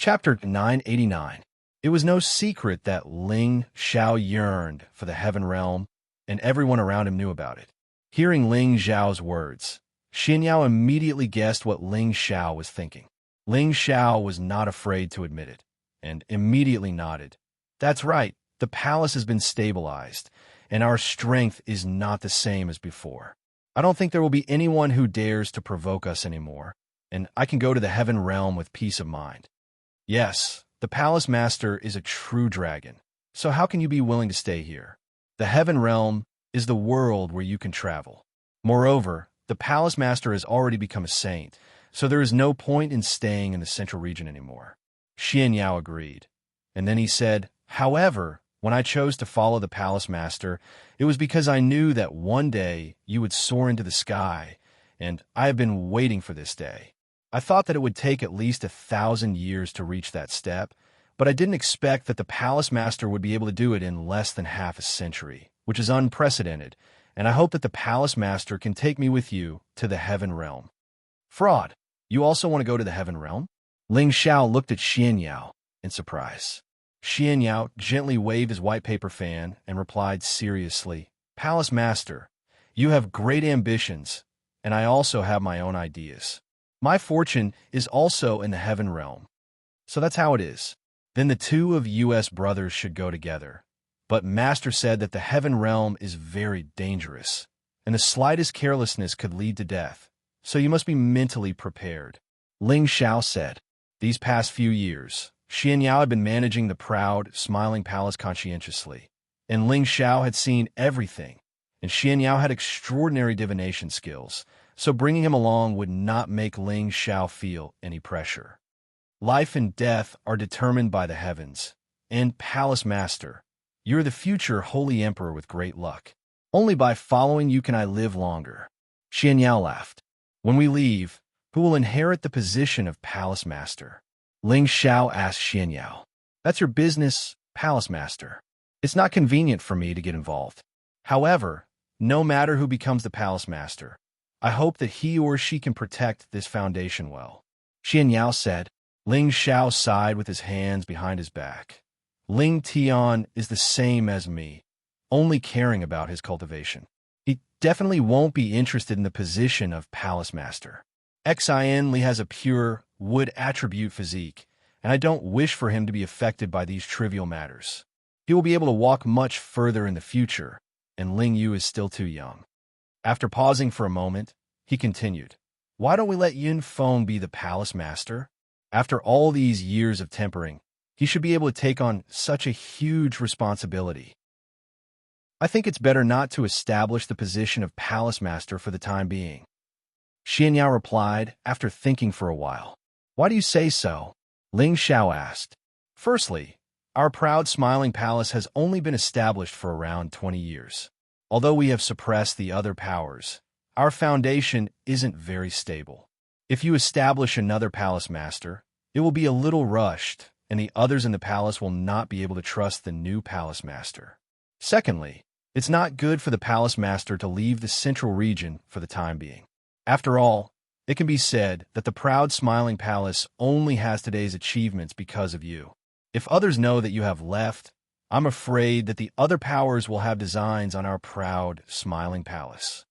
Chapter 989. It was no secret that Ling Xiao yearned for the heaven realm, and everyone around him knew about it. Hearing Ling Xiao's words, Xianxia immediately guessed what Ling Xiao was thinking. Ling Xiao was not afraid to admit it, and immediately nodded. That's right, the palace has been stabilized, and our strength is not the same as before. I don't think there will be anyone who dares to provoke us anymore, and I can go to the heaven realm with peace of mind. Yes, the palace master is a true dragon, so how can you be willing to stay here? The heaven realm is the world where you can travel. Moreover, the palace master has already become a saint, so there is no point in staying in the central region anymore. Xianxia agreed, and then he said, however, when I chose to follow the palace master, it was because I knew that one day you would soar into the sky, and I have been waiting for this day. I thought that it would take at least 1,000 years to reach that step, but I didn't expect that the palace master would be able to do it in less than half a century, which is unprecedented, and I hope that the palace master can take me with you to the heaven realm. Fraud, you also want to go to the heaven realm? Ling Xiao looked at Xianxia in surprise. Xianxia gently waved his white paper fan and replied seriously, Palace master, you have great ambitions, and I also have my own ideas. My fortune is also in the heaven realm. So that's how it is. Then the two of us brothers should go together. But Master said that the heaven realm is very dangerous, and the slightest carelessness could lead to death, so you must be mentally prepared. Ling Xiao said. These past few years, Xianxia had been managing the proud, smiling palace conscientiously, and Ling Xiao had seen everything, and Xianxia had extraordinary divination skills, so bringing him along would not make Ling Xiao feel any pressure. Life and death are determined by the heavens, and Palace Master, you're the future Holy Emperor with great luck. Only by following you can I live longer. Xianxia laughed. When we leave, who will inherit the position of Palace Master? Ling Xiao asked Xianxia. That's your business, Palace Master. It's not convenient for me to get involved. However, no matter who becomes the Palace Master, I hope that he or she can protect this foundation well. Xianxia said. Ling Xiao sighed with his hands behind his back. Ling Tian is the same as me, only caring about his cultivation. He definitely won't be interested in the position of Palace Master. Xin Li has a pure, wood attribute physique, and I don't wish for him to be affected by these trivial matters. He will be able to walk much further in the future, and Ling Yu is still too young. After pausing for a moment, he continued, Why don't we let Yun Feng be the Palace Master? After all these years of tempering, he should be able to take on such a huge responsibility. I think it's better not to establish the position of Palace Master for the time being. Xianxia replied after thinking for a while. Why do you say so? Ling Xiao asked. Firstly, our proud smiling palace has only been established for around 20 years. Although we have suppressed the other powers, our foundation isn't very stable. If you establish another palace master, it will be a little rushed, and the others in the palace will not be able to trust the new palace master. Secondly, it's not good for the palace master to leave the central region for the time being. After all, it can be said that the proud smiling palace only has today's achievements because of you. If others know that you have left, I'm afraid that the other powers will have designs on our proud smiling palace.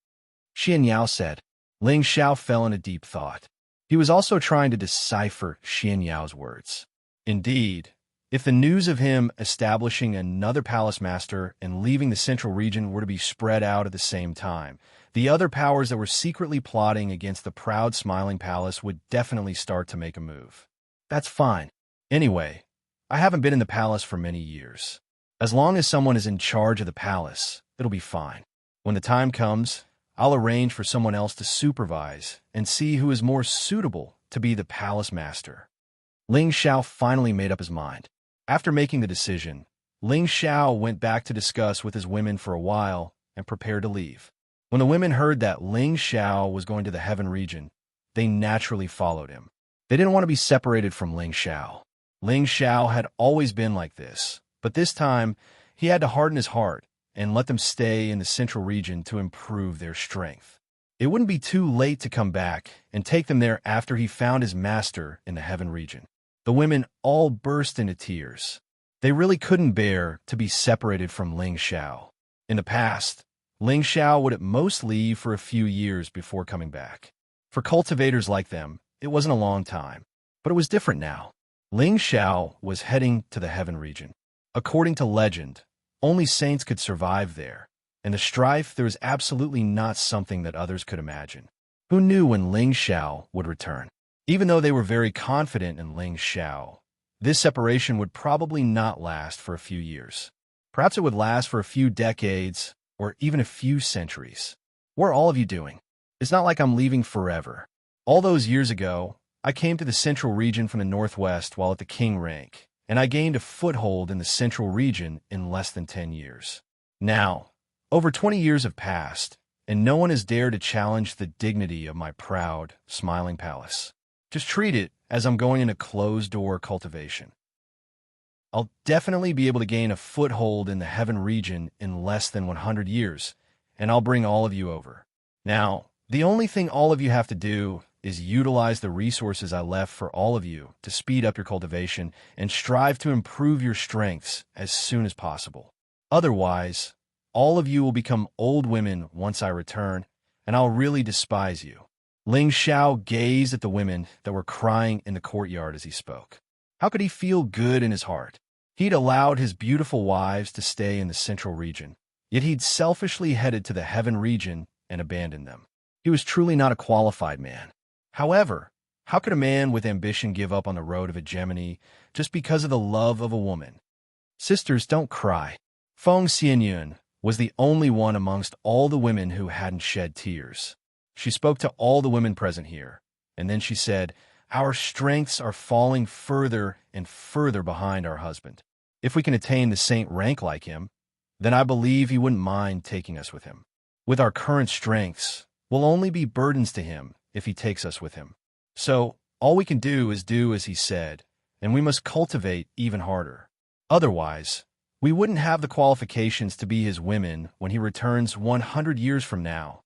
Xianxia said. Ling Xiao fell into deep thought. He was also trying to decipher Xianxia's words. Indeed, if the news of him establishing another palace master and leaving the central region were to be spread out at the same time, the other powers that were secretly plotting against the proud smiling palace would definitely start to make a move. That's fine. Anyway, I haven't been in the palace for many years. As long as someone is in charge of the palace, it'll be fine. When the time comes, I'll arrange for someone else to supervise and see who is more suitable to be the palace master. Ling Xiao finally made up his mind. After making the decision, Ling Xiao went back to discuss with his women for a while and prepared to leave. When the women heard that Ling Xiao was going to the heaven region, they naturally followed him. They didn't want to be separated from Ling Xiao. Ling Xiao had always been like this, but this time he had to harden his heart and let them stay in the central region to improve their strength. It wouldn't be too late to come back and take them there after he found his master in the heaven region. The women all burst into tears. They really couldn't bear to be separated from Ling Xiao. In the past, Ling Xiao would at most leave for a few years before coming back. For cultivators like them, it wasn't a long time. But it was different now. Ling Xiao was heading to the heaven region. According to legend, only saints could survive there. In the strife, there was absolutely not something that others could imagine. Who knew when Ling Xiao would return? Even though they were very confident in Ling Xiao, this separation would probably not last for a few years. Perhaps it would last for a few decades, or even a few centuries. What are all of you doing? It's not like I'm leaving forever. All those years ago, I came to the central region from the northwest while at the king rank, and I gained a foothold in the central region in less than 10 years. Now, over 20 years have passed, and no one has dared to challenge the dignity of my proud, smiling palace. Just treat it as I'm going into closed-door cultivation. I'll definitely be able to gain a foothold in the heaven region in less than 100 years, and I'll bring all of you over. Now, the only thing all of you have to do is utilize the resources I left for all of you to speed up your cultivation and strive to improve your strengths as soon as possible. Otherwise, all of you will become old women once I return, and I'll really despise you. Ling Xiao gazed at the women that were crying in the courtyard as he spoke. How could he feel good in his heart? He'd allowed his beautiful wives to stay in the central region, yet he'd selfishly headed to the heaven region and abandoned them. He was truly not a qualified man. However, how could a man with ambition give up on the road of hegemony just because of the love of a woman? Sisters, don't cry. Feng Xianyun was the only one amongst all the women who hadn't shed tears. She spoke to all the women present here, and then she said, "Our strengths are falling further and further behind our husband. If we can attain the saint rank like him, then I believe he wouldn't mind taking us with him. With our current strengths, we'll only be burdens to him if he takes us with him. So all we can do is do as he said, and we must cultivate even harder. Otherwise, we wouldn't have the qualifications to be his women when he returns 100 years from now."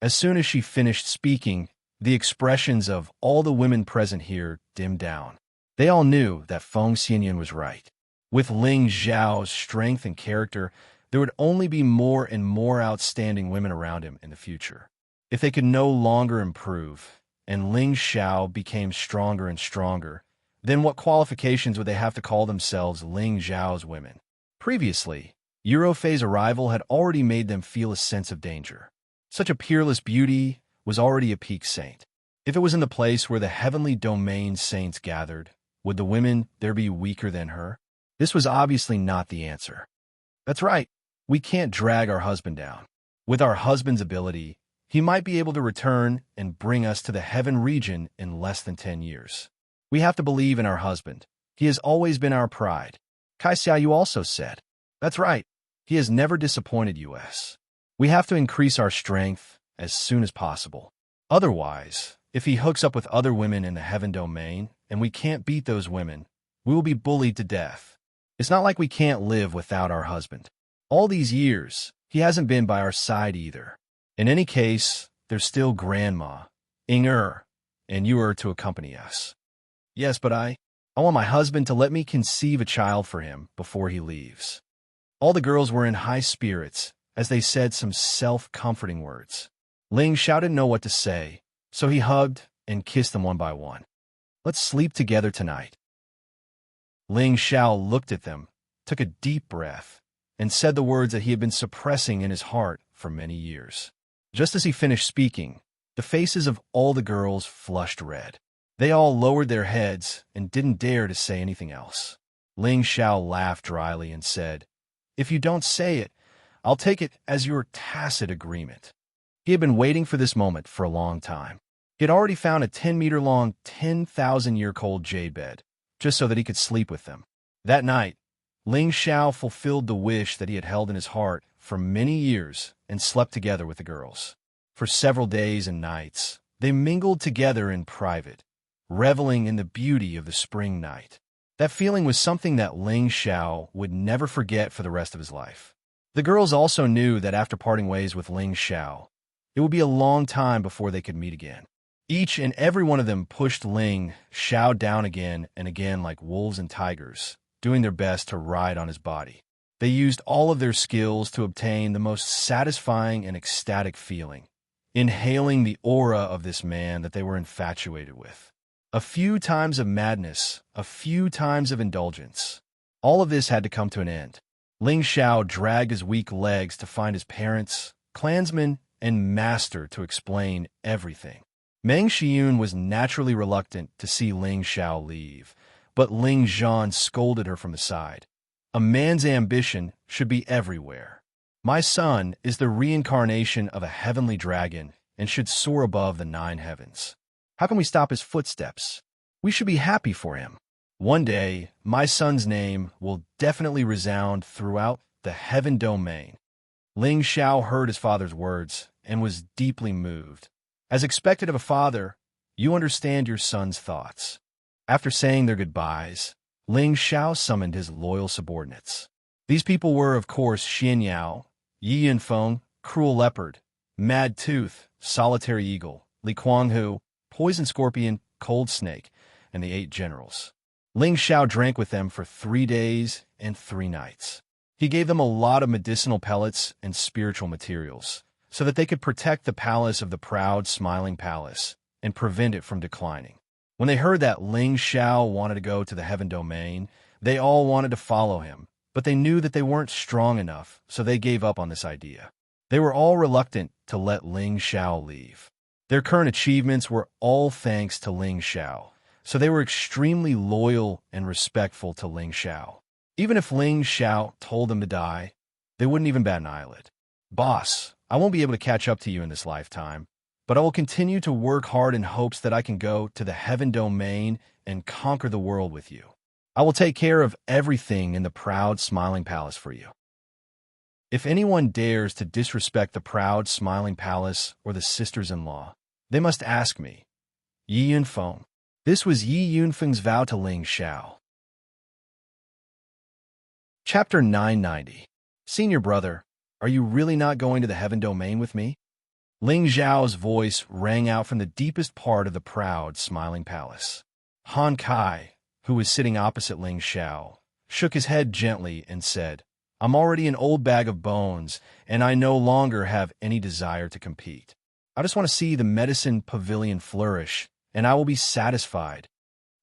As soon as she finished speaking, the expressions of all the women present here dimmed down. They all knew that Feng Xianyun was right. With Ling Xiao's strength and character, there would only be more and more outstanding women around him in the future. If they could no longer improve, and Ling Xiao became stronger and stronger, then what qualifications would they have to call themselves Ling Xiao's women? Previously, Eurofei's arrival had already made them feel a sense of danger. Such a peerless beauty was already a peak saint. If it was in the place where the heavenly domain saints gathered, would the women there be weaker than her? This was obviously not the answer. That's right, we can't drag our husband down. With our husband's ability, he might be able to return and bring us to the heaven region in less than 10 years. We have to believe in our husband. He has always been our pride. Kaixia, you also said. That's right, he has never disappointed us. We have to increase our strength as soon as possible. Otherwise, if he hooks up with other women in the heaven domain and we can't beat those women, we will be bullied to death. It's not like we can't live without our husband. All these years, he hasn't been by our side either. In any case, there's still Grandma, Inger, and you are to accompany us. Yes, but I want my husband to let me conceive a child for him before he leaves. All the girls were in high spirits as they said some self-comforting words. Ling Xiao didn't know what to say, so he hugged and kissed them one by one. Let's sleep together tonight. Ling Xiao looked at them, took a deep breath, and said the words that he had been suppressing in his heart for many years. Just as he finished speaking, the faces of all the girls flushed red. They all lowered their heads and didn't dare to say anything else. Ling Xiao laughed dryly and said, "If you don't say it, I'll take it as your tacit agreement." He had been waiting for this moment for a long time. He had already found a 10-meter-long, 10,000-year-old jade bed, just so that he could sleep with them. That night, Ling Xiao fulfilled the wish that he had held in his heart for many years and slept together with the girls. For several days and nights, they mingled together in private, reveling in the beauty of the spring night. That feeling was something that Ling Xiao would never forget for the rest of his life. The girls also knew that after parting ways with Ling Xiao, it would be a long time before they could meet again. Each and every one of them pushed Ling Xiao down again and again like wolves and tigers, doing their best to ride on his body. They used all of their skills to obtain the most satisfying and ecstatic feeling, inhaling the aura of this man that they were infatuated with. A few times of madness, a few times of indulgence. All of this had to come to an end. Ling Xiao dragged his weak legs to find his parents, clansmen, and master to explain everything. Meng Xiun was naturally reluctant to see Ling Xiao leave, but Ling Zhan scolded her from the side. A man's ambition should be everywhere. My son is the reincarnation of a heavenly dragon and should soar above the 9 heavens. How can we stop his footsteps? We should be happy for him. One day, my son's name will definitely resound throughout the heaven domain. Ling Xiao heard his father's words and was deeply moved. As expected of a father, you understand your son's thoughts. After saying their goodbyes, Ling Xiao summoned his loyal subordinates. These people were, of course, Xianxia, Yi Yunfeng, Cruel Leopard, Mad Tooth, Solitary Eagle, Li Kuanghu, Poison Scorpion, Cold Snake, and the 8 generals. Ling Xiao drank with them for 3 days and 3 nights. He gave them a lot of medicinal pellets and spiritual materials, so that they could protect the palace of the proud, smiling palace and prevent it from declining. When they heard that Ling Xiao wanted to go to the heaven domain, they all wanted to follow him, but they knew that they weren't strong enough, so they gave up on this idea. They were all reluctant to let Ling Xiao leave. Their current achievements were all thanks to Ling Xiao, so they were extremely loyal and respectful to Ling Xiao. Even if Ling Xiao told them to die, they wouldn't even bat an eyelid. Boss, I won't be able to catch up to you in this lifetime, but I will continue to work hard in hopes that I can go to the heaven domain and conquer the world with you. I will take care of everything in the proud, smiling palace for you. If anyone dares to disrespect the proud, smiling palace or the sisters-in-law, they must ask me. Yi Yunfeng. This was Yi Yunfeng's vow to Ling Xiao. Chapter 990. Senior brother, are you really not going to the heaven domain with me? Ling Xiao's voice rang out from the deepest part of the proud, smiling palace. Han Kai, who was sitting opposite Ling Xiao, shook his head gently and said, I'm already an old bag of bones, and I no longer have any desire to compete. I just want to see the medicine pavilion flourish, and I will be satisfied.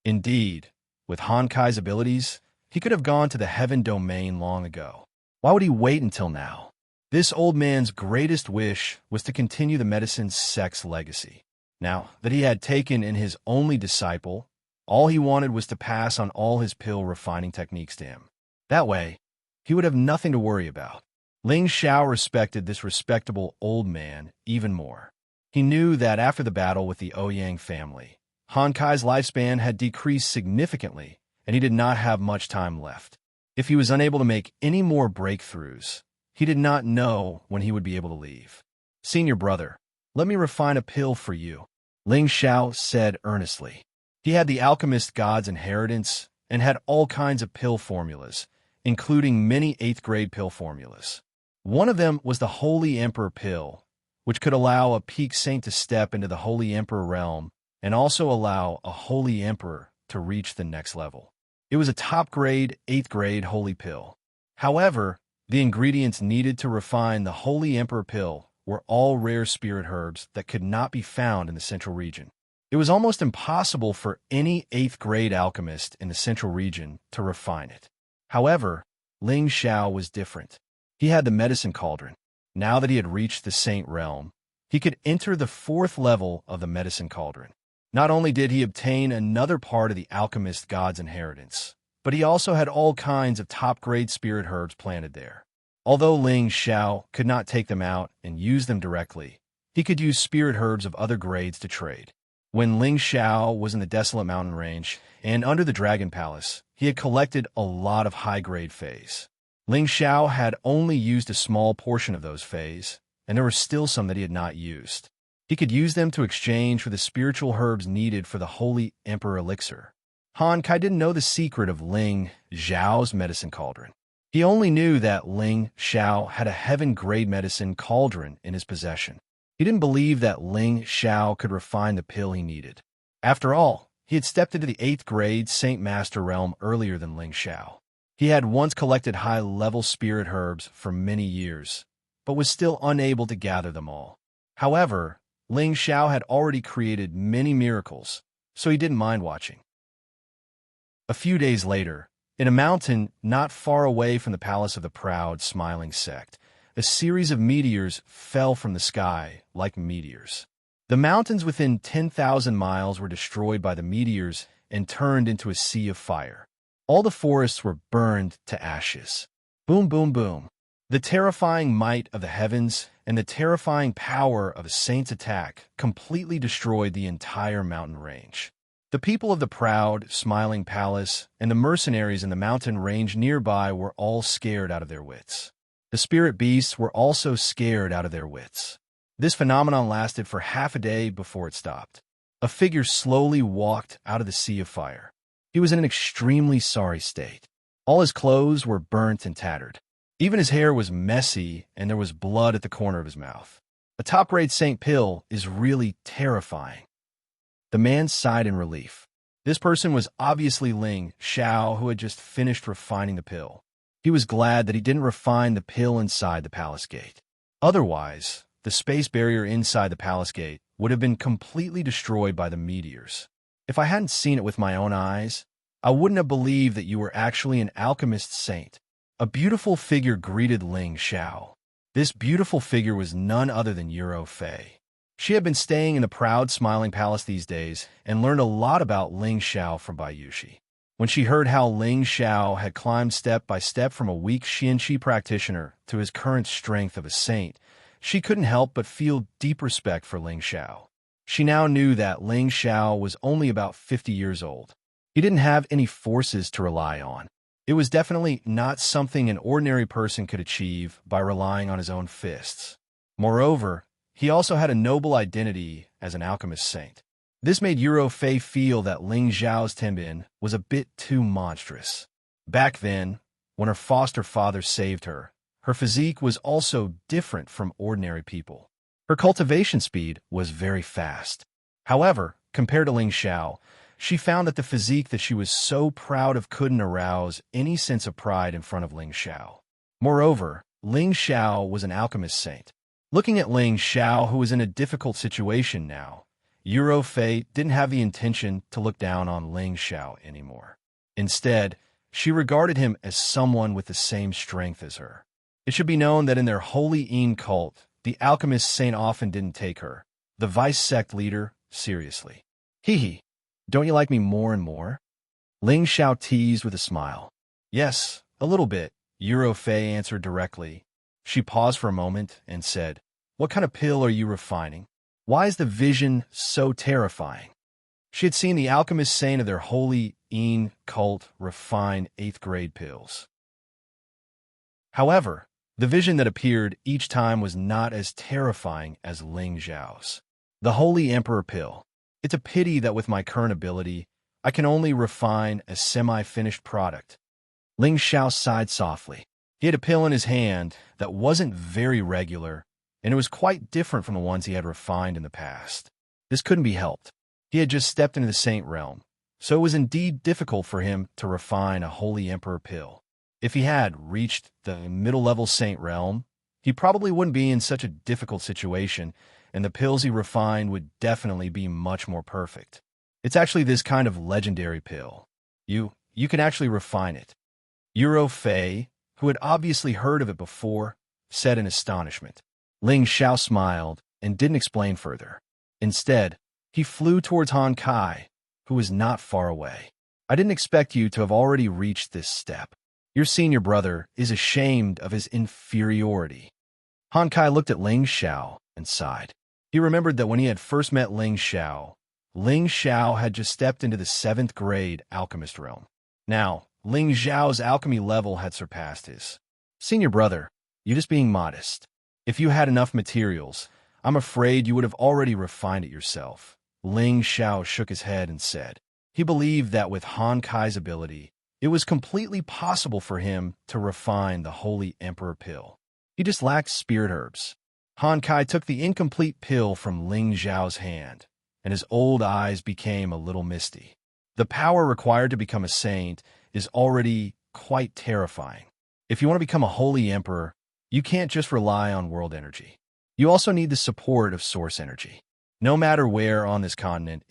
Indeed, with Han Kai's abilities, he could have gone to the heaven domain long ago. Why would he wait until now? This old man's greatest wish was to continue the medicine's sex legacy. Now that he had taken in his only disciple, all he wanted was to pass on all his pill refining techniques to him. That way, he would have nothing to worry about. Ling Xiao respected this respectable old man even more. He knew that after the battle with the Ouyang family, Han Kai's lifespan had decreased significantly, and he did not have much time left. If he was unable to make any more breakthroughs, he did not know when he would be able to leave. Senior brother, let me refine a pill for you, Ling Xiao said earnestly. He had the alchemist god's inheritance and had all kinds of pill formulas, including many 8th-grade pill formulas. One of them was the Holy Emperor pill, which could allow a peak saint to step into the Holy Emperor realm and also allow a Holy Emperor to reach the next level. It was a top-grade, 8th-grade holy pill. However, the ingredients needed to refine the Holy Emperor pill were all rare spirit herbs that could not be found in the central region. It was almost impossible for any 8th-grade alchemist in the central region to refine it. However, Ling Xiao was different. He had the medicine cauldron. Now that he had reached the saint realm, he could enter the 4th level of the medicine cauldron. Not only did he obtain another part of the alchemist god's inheritance, but he also had all kinds of top-grade spirit herbs planted there. Although Ling Xiao could not take them out and use them directly, he could use spirit herbs of other grades to trade. When Ling Xiao was in the desolate mountain range and under the Dragon Palace, he had collected a lot of high-grade fays. Ling Xiao had only used a small portion of those fays, and there were still some that he had not used. He could use them to exchange for the spiritual herbs needed for the Holy Emperor Elixir. Han Kai didn't know the secret of Ling Xiao's medicine cauldron. He only knew that Ling Xiao had a heaven-grade medicine cauldron in his possession. He didn't believe that Ling Xiao could refine the pill he needed. After all, he had stepped into the 8th grade Saint Master realm earlier than Ling Xiao. He had once collected high-level spirit herbs for many years, but was still unable to gather them all. However, Ling Xiao had already created many miracles, so he didn't mind watching. A few days later, in a mountain not far away from the palace of the proud, smiling sect, a series of meteors fell from the sky like meteors. The mountains within 10,000 miles were destroyed by the meteors and turned into a sea of fire. All the forests were burned to ashes. Boom, boom, boom. The terrifying might of the heavens and the terrifying power of a saint's attack completely destroyed the entire mountain range. The people of the proud, smiling palace and the mercenaries in the mountain range nearby were all scared out of their wits. The spirit beasts were also scared out of their wits. This phenomenon lasted for half a day before it stopped. A figure slowly walked out of the sea of fire. He was in an extremely sorry state. All his clothes were burnt and tattered. Even his hair was messy, and there was blood at the corner of his mouth. A top-grade Saint pill is really terrifying. The man sighed in relief. This person was obviously Ling Xiao, who had just finished refining the pill. He was glad that he didn't refine the pill inside the palace gate. Otherwise, the space barrier inside the palace gate would have been completely destroyed by the meteors. If I hadn't seen it with my own eyes, I wouldn't have believed that you were actually an alchemist saint. A beautiful figure greeted Ling Xiao. This beautiful figure was none other than Yuro Fei. She had been staying in the proud, smiling palace these days and learned a lot about Ling Xiao from Bayushi. When she heard how Ling Xiao had climbed step by step from a weak Xianxia practitioner to his current strength of a saint, she couldn't help but feel deep respect for Ling Xiao. She now knew that Ling Xiao was only about 50 years old. He didn't have any forces to rely on. It was definitely not something an ordinary person could achieve by relying on his own fists. Moreover, he also had a noble identity as an alchemist saint. This made Yuro Fei feel that Ling Xiao's Tenbin was a bit too monstrous. Back then, when her foster father saved her, her physique was also different from ordinary people. Her cultivation speed was very fast. However, compared to Ling Xiao, she found that the physique that she was so proud of couldn't arouse any sense of pride in front of Ling Xiao. Moreover, Ling Xiao was an alchemist saint. Looking at Ling Xiao, who was in a difficult situation now, Yuro Fei didn't have the intention to look down on Ling Xiao anymore. Instead, she regarded him as someone with the same strength as her. It should be known that in their holy Yin cult, the alchemist saint often didn't take her, the vice sect leader, seriously. Hee, don't you like me more and more? Ling Xiao teased with a smile. Yes, a little bit, Yuro Fei answered directly. She paused for a moment and said, What kind of pill are you refining? Why is the vision so terrifying? She had seen the alchemist saint of their holy Yin cult refine 8th grade pills. However, the vision that appeared each time was not as terrifying as Ling Xiao's. The Holy Emperor Pill. It's a pity that with my current ability, I can only refine a semi-finished product. Ling Xiao sighed softly. He had a pill in his hand that wasn't very regular, and it was quite different from the ones he had refined in the past. This couldn't be helped. He had just stepped into the saint realm, so it was indeed difficult for him to refine a Holy Emperor Pill. If he had reached the middle-level saint realm, he probably wouldn't be in such a difficult situation, and the pills he refined would definitely be much more perfect. It's actually this kind of legendary pill. You can actually refine it. Yuro Fei, who had obviously heard of it before, said in astonishment. Ling Xiao smiled and didn't explain further. Instead, he flew towards Han Kai, who was not far away. I didn't expect you to have already reached this step. Your senior brother is ashamed of his inferiority. Han Kai looked at Ling Xiao and sighed. He remembered that when he had first met Ling Xiao had just stepped into the 7th grade alchemist realm. Now, Ling Xiao's alchemy level had surpassed his. Senior brother, you're just being modest. If you had enough materials, I'm afraid you would have already refined it yourself. Ling Xiao shook his head and said. He believed that with Han Kai's ability, it was completely possible for him to refine the Holy Emperor Pill. He just lacked spirit herbs. Han Kai took the incomplete pill from Ling Zhao's hand, and his old eyes became a little misty. The power required to become a saint is already quite terrifying. If you want to become a holy emperor, you can't just rely on world energy. You also need the support of source energy. No matter where on this continent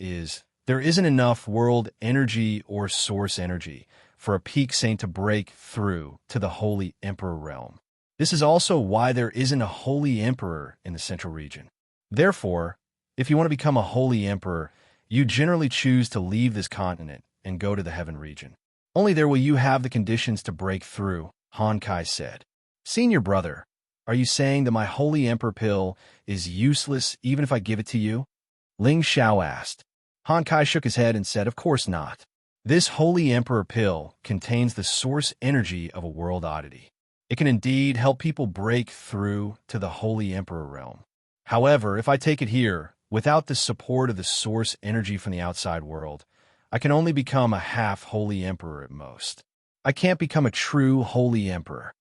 there isn't enough world energy or source energy for a peak saint to break through to the holy emperor realm. This is also why there isn't a holy emperor in the central region. Therefore, if you want to become a holy emperor, you generally choose to leave this continent and go to the heaven region. Only there will you have the conditions to break through, Han Kai said. Senior brother, are you saying that my holy emperor pill is useless even if I give it to you? Ling Xiao asked. Han Kai shook his head and said, of course not. This holy emperor pill contains the source energy of a world oddity. It can indeed help people break through to the holy emperor realm. However, if I take it here, without the support of the source energy from the outside world, I can only become a half-holy emperor at most. I can't become a true holy emperor.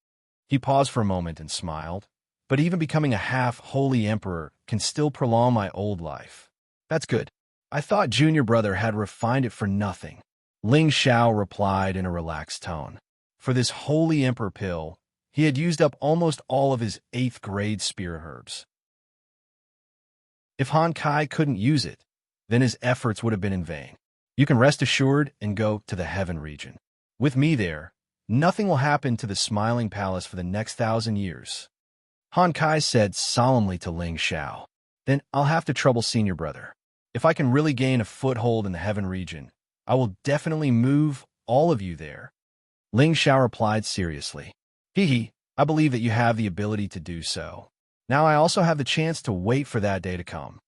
He paused for a moment and smiled. But even becoming a half-holy emperor can still prolong my old life. That's good. I thought junior brother had refined it for nothing. Ling Xiao replied in a relaxed tone. For this holy emperor pill, he had used up almost all of his 8th grade spirit herbs. If Han Kai couldn't use it, then his efforts would have been in vain. You can rest assured and go to the heaven region. With me there, nothing will happen to the Smiling Palace for the next 1,000 years. Han Kai said solemnly to Ling Xiao. Then I'll have to trouble senior brother. If I can really gain a foothold in the heaven region, I will definitely move all of you there. Ling Xiao replied seriously. I believe that you have the ability to do so. Now I also have the chance to wait for that day to come.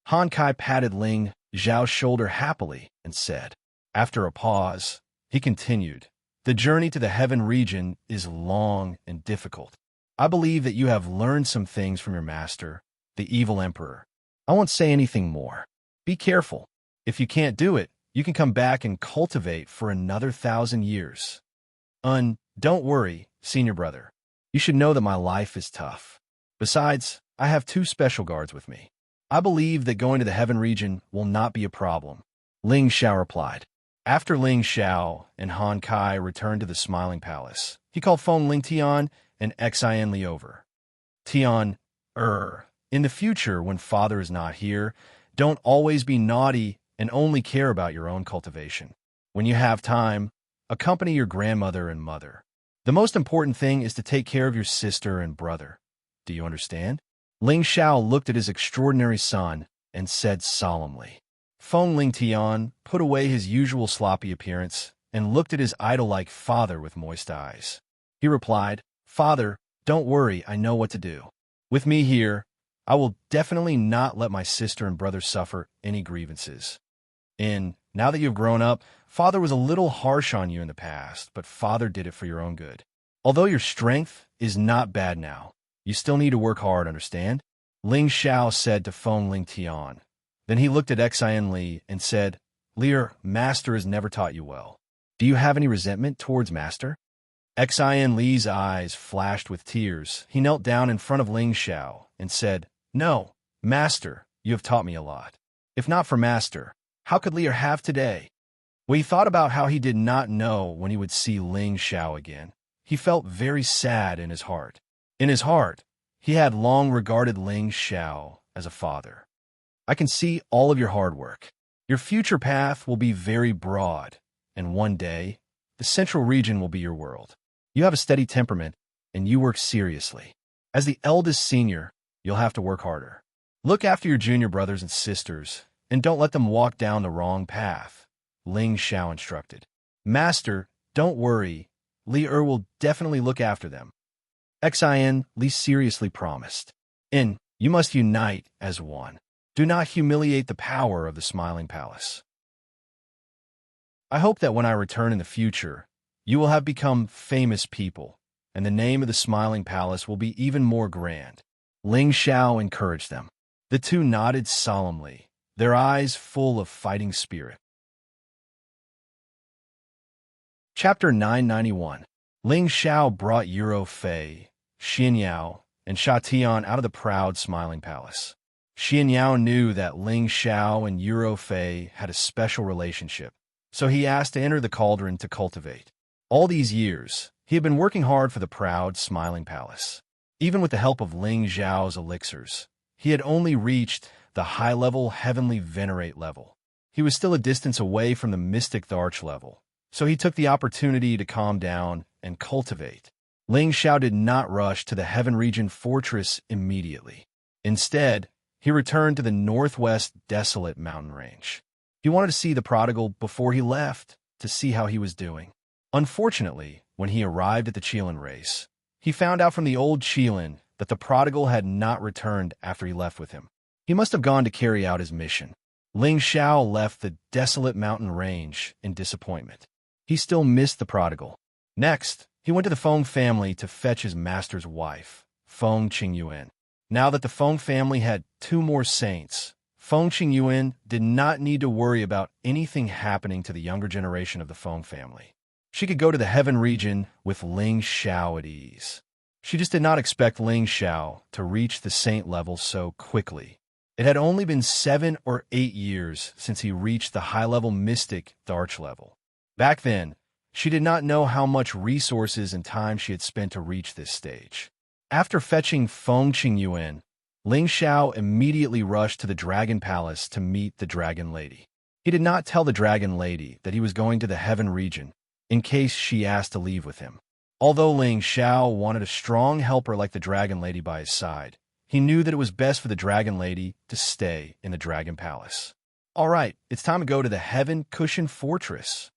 Han Kai patted Ling Xiao's shoulder happily and said. After a pause, he continued, the journey to the heaven region is long and difficult. I believe that you have learned some things from your master, the evil emperor. I won't say anything more. Be careful. If you can't do it, you can come back and cultivate for another 1,000 years. Don't worry, senior brother. You should know that my life is tough. Besides, I have 2 special guards with me. I believe that going to the heaven region will not be a problem. Ling Xiao replied. After Ling Xiao and Han Kai returned to the Smiling Palace, he called Feng Ling Tian and Xian Li over. Tian, in the future when father is not here, don't always be naughty and only care about your own cultivation. When you have time, accompany your grandmother and mother. The most important thing is to take care of your sister and brother. Do you understand? Ling Xiao looked at his extraordinary son and said solemnly. Feng Ling Tian put away his usual sloppy appearance and looked at his idol-like father with moist eyes. He replied, Father, don't worry, I know what to do. With me here, I will definitely not let my sister and brother suffer any grievances. Now that you've grown up, father was a little harsh on you in the past, but father did it for your own good. Although your strength is not bad now, you still need to work hard, understand? Ling Xiao said to Feng Ling Tian. Then he looked at Xian Li and said, Lear, master has never taught you well. Do you have any resentment towards master? Xian Li's eyes flashed with tears. He knelt down in front of Ling Xiao and said, No, master, you have taught me a lot. If not for master, how could Lear have today? When he thought about how he did not know when he would see Ling Xiao again, he felt very sad in his heart. In his heart, he had long regarded Ling Xiao as a father. I can see all of your hard work. Your future path will be very broad, and one day, the central region will be your world. You have a steady temperament, and you work seriously. As the eldest senior, you'll have to work harder. Look after your junior brothers and sisters, and don't let them walk down the wrong path, Ling Xiao instructed. Master, don't worry. Li will definitely look after them. Xian Li seriously promised. You must unite as one. Do not humiliate the power of the Smiling Palace. I hope that when I return in the future, you will have become famous people, and the name of the Smiling Palace will be even more grand. Ling Xiao encouraged them. The 2 nodded solemnly, their eyes full of fighting spirit. Chapter 991. Ling Xiao brought Euro Fei, Xianyao, and Shatian out of the proud, smiling palace. Xianxia knew that Ling Xiao and Euro Fei had a special relationship, so he asked to enter the cauldron to cultivate. All these years, he had been working hard for the proud, smiling palace. Even with the help of Ling Xiao's elixirs, he had only reached the high-level heavenly venerate level. He was still a distance away from the mystic Tharch level, so he took the opportunity to calm down and cultivate. Ling Xiao did not rush to the Heaven Region fortress immediately. Instead, he returned to the northwest desolate mountain range. He wanted to see the prodigal before he left, to see how he was doing. Unfortunately, when he arrived at the Qilin race, he found out from the old Qilin that the prodigal had not returned after he left with him. He must have gone to carry out his mission. Ling Xiao left the desolate mountain range in disappointment. He still missed the prodigal. Next, he went to the Feng family to fetch his master's wife, Feng Qingyuan. Now that the Feng family had 2 more saints, Feng Qingyuan did not need to worry about anything happening to the younger generation of the Feng family. She could go to the Heaven region with Ling Xiao at ease. She just did not expect Ling Xiao to reach the saint level so quickly. It had only been 7 or 8 years since he reached the high-level mystic Tharch level. Back then, she did not know how much resources and time she had spent to reach this stage. After fetching Feng Qingyuan, Ling Xiao immediately rushed to the Dragon Palace to meet the Dragon Lady. He did not tell the Dragon Lady that he was going to the Heaven region, in case she asked to leave with him. Although Ling Xiao wanted a strong helper like the Dragon Lady by his side, he knew that it was best for the Dragon Lady to stay in the Dragon Palace. All right, it's time to go to the Heaven Cushion Fortress.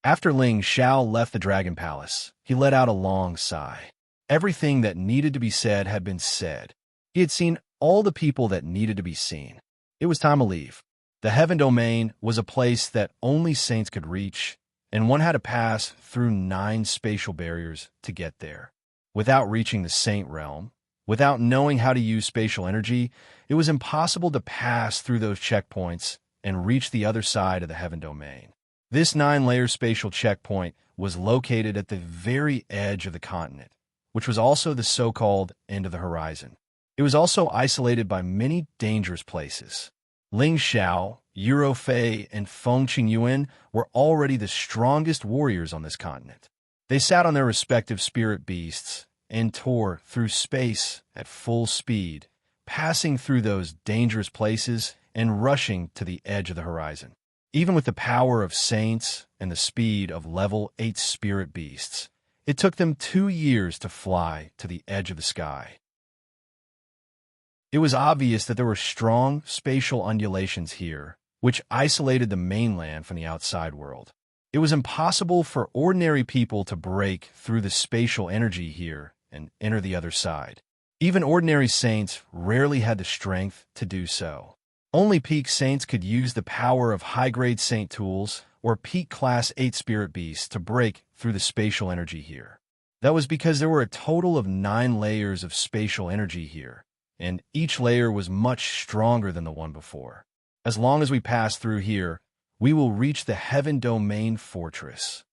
After Ling Xiao left the Dragon Palace, he let out a long sigh. Everything that needed to be said had been said. He had seen all the people that needed to be seen. It was time to leave. The Heaven Domain was a place that only saints could reach, and one had to pass through 9 spatial barriers to get there. Without reaching the Saint Realm, without knowing how to use spatial energy, it was impossible to pass through those checkpoints and reach the other side of the Heaven Domain. This 9-layer spatial checkpoint was located at the very edge of the continent, which was also the so-called end of the horizon. It was also isolated by many dangerous places. Ling Xiao, Euro Fei, and Feng Qingyuan were already the strongest warriors on this continent. They sat on their respective spirit beasts and tore through space at full speed, passing through those dangerous places and rushing to the edge of the horizon. Even with the power of saints and the speed of level 8 spirit beasts, it took them 2 years to fly to the edge of the sky. It was obvious that there were strong spatial undulations here, which isolated the mainland from the outside world. It was impossible for ordinary people to break through the spatial energy here and enter the other side. Even ordinary saints rarely had the strength to do so. Only peak saints could use the power of high-grade saint tools or peak class 8 spirit beasts to break through the spatial energy here. That was because there were a total of 9 layers of spatial energy here, and each layer was much stronger than the one before. As long as we pass through here, we will reach the Heaven Domain Fortress.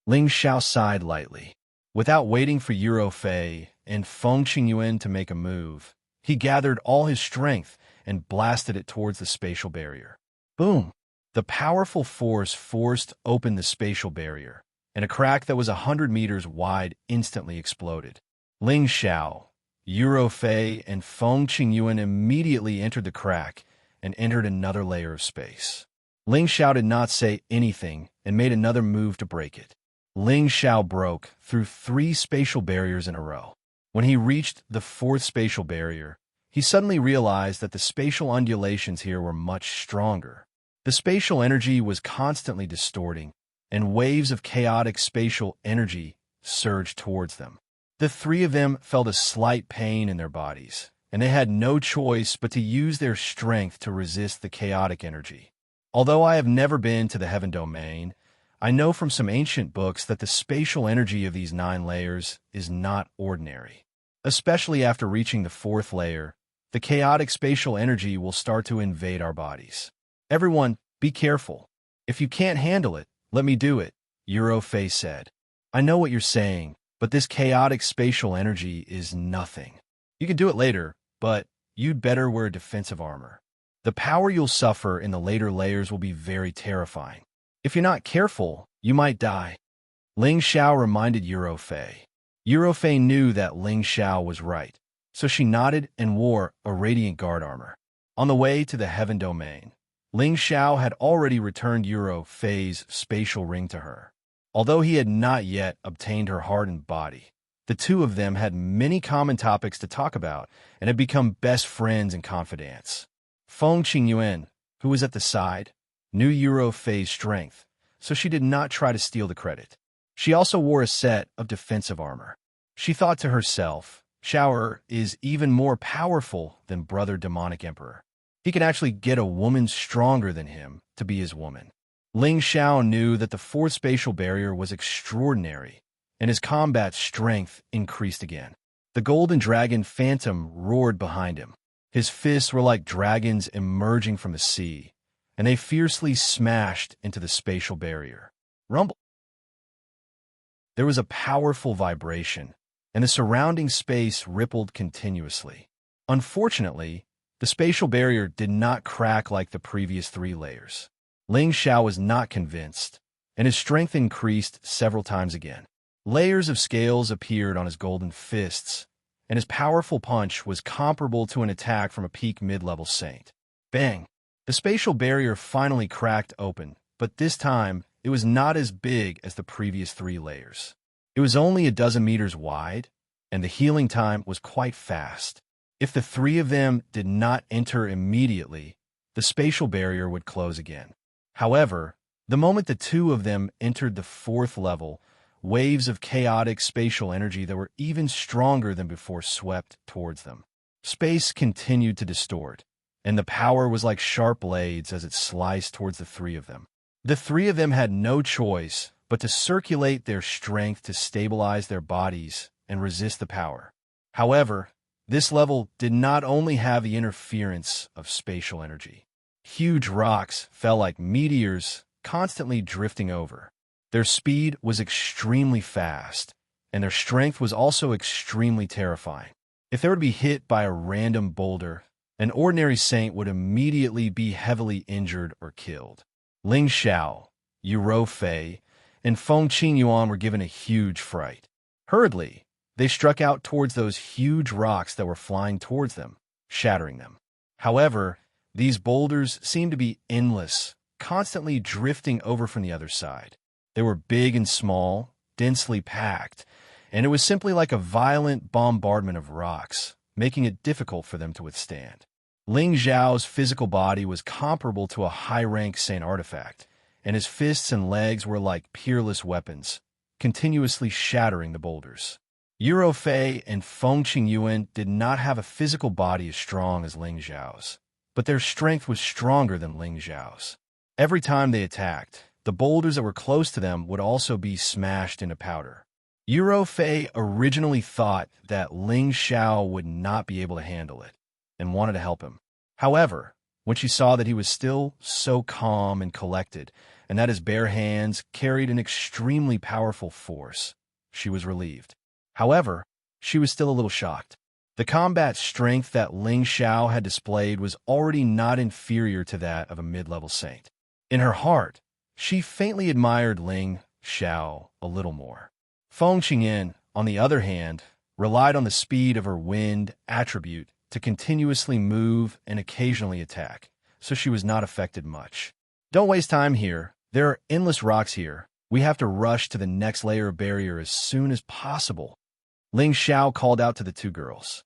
Ling Xiao sighed lightly. Without waiting for Euro Fei and Feng Qingyuan to make a move, he gathered all his strength and blasted it towards the spatial barrier. Boom! The powerful force forced open the spatial barrier, and a crack that was 100 meters wide instantly exploded. Ling Xiao, Euro Fei, and Feng Qingyuan immediately entered the crack and entered another layer of space. Ling Xiao did not say anything and made another move to break it. Ling Xiao broke through 3 spatial barriers in a row. When he reached the 4th spatial barrier, he suddenly realized that the spatial undulations here were much stronger. The spatial energy was constantly distorting, and waves of chaotic spatial energy surged towards them. The 3 of them felt a slight pain in their bodies, and they had no choice but to use their strength to resist the chaotic energy. Although I have never been to the Heaven Domain, I know from some ancient books that the spatial energy of these 9 layers is not ordinary. Especially after reaching the 4th layer, the chaotic spatial energy will start to invade our bodies. Everyone, be careful. If you can't handle it, let me do it, Euro Fei said. I know what you're saying, but this chaotic spatial energy is nothing. You can do it later, but you'd better wear defensive armor. The power you'll suffer in the later layers will be very terrifying. If you're not careful, you might die. Ling Xiao reminded Eurofei. Eurofei knew that Ling Xiao was right, so she nodded and wore a radiant guard armor. On the way to the Heaven Domain, Ling Xiao had already returned Eurofei's spatial ring to her. Although he had not yet obtained her hardened body, the two of them had many common topics to talk about and had become best friends and confidants. Feng Qingyuan, who was at the side, knew Eurofei's strength, so she did not try to steal the credit. She also wore a set of defensive armor. She thought to herself, Xiao is even more powerful than Brother Demonic Emperor. He can actually get a woman stronger than him to be his woman. Ling Xiao knew that the fourth spatial barrier was extraordinary, and his combat strength increased again. The golden dragon Phantom roared behind him. His fists were like dragons emerging from the sea, and they fiercely smashed into the spatial barrier. Rumble! There was a powerful vibration, and the surrounding space rippled continuously. Unfortunately, the spatial barrier did not crack like the previous 3 layers. Ling Xiao was not convinced, and his strength increased several times again. Layers of scales appeared on his golden fists, and his powerful punch was comparable to an attack from a peak mid-level saint. Bang! The spatial barrier finally cracked open, but this time it was not as big as the previous 3 layers. It was only a dozen meters wide, and the healing time was quite fast. If the 3 of them did not enter immediately, the spatial barrier would close again. However, the moment the 2 of them entered the 4th level, waves of chaotic spatial energy that were even stronger than before swept towards them. Space continued to distort, and the power was like sharp blades as it sliced towards the 3 of them. The 3 of them had no choice but to circulate their strength to stabilize their bodies and resist the power. However, this level did not only have the interference of spatial energy. Huge rocks fell like meteors, constantly drifting over. Their speed was extremely fast, and their strength was also extremely terrifying. If they were to be hit by a random boulder, an ordinary saint would immediately be heavily injured or killed. Ling Xiao, Eurofei, and Feng Qingyuan were given a huge fright. Hurriedly, they struck out towards those huge rocks that were flying towards them, shattering them. However, these boulders seemed to be endless, constantly drifting over from the other side. They were big and small, densely packed, and it was simply like a violent bombardment of rocks, making it difficult for them to withstand. Ling Xiao's physical body was comparable to a high-rank saint artifact, and his fists and legs were like peerless weapons, continuously shattering the boulders. Eurofei and Feng Qingyuan did not have a physical body as strong as Ling Xiao's, but their strength was stronger than Ling Xiao's. Every time they attacked, the boulders that were close to them would also be smashed into powder. Eurofei originally thought that Ling Xiao would not be able to handle it, and wanted to help him. However, when she saw that he was still so calm and collected, and that his bare hands carried an extremely powerful force, she was relieved. However, she was still a little shocked. The combat strength that Ling Xiao had displayed was already not inferior to that of a mid-level saint. In her heart, she faintly admired Ling Xiao a little more. Feng Qingyan, on the other hand, relied on the speed of her wind attribute to continuously move and occasionally attack, so she was not affected much. Don't waste time here. There are endless rocks here. We have to rush to the next layer of barrier as soon as possible. Ling Xiao called out to the 2 girls.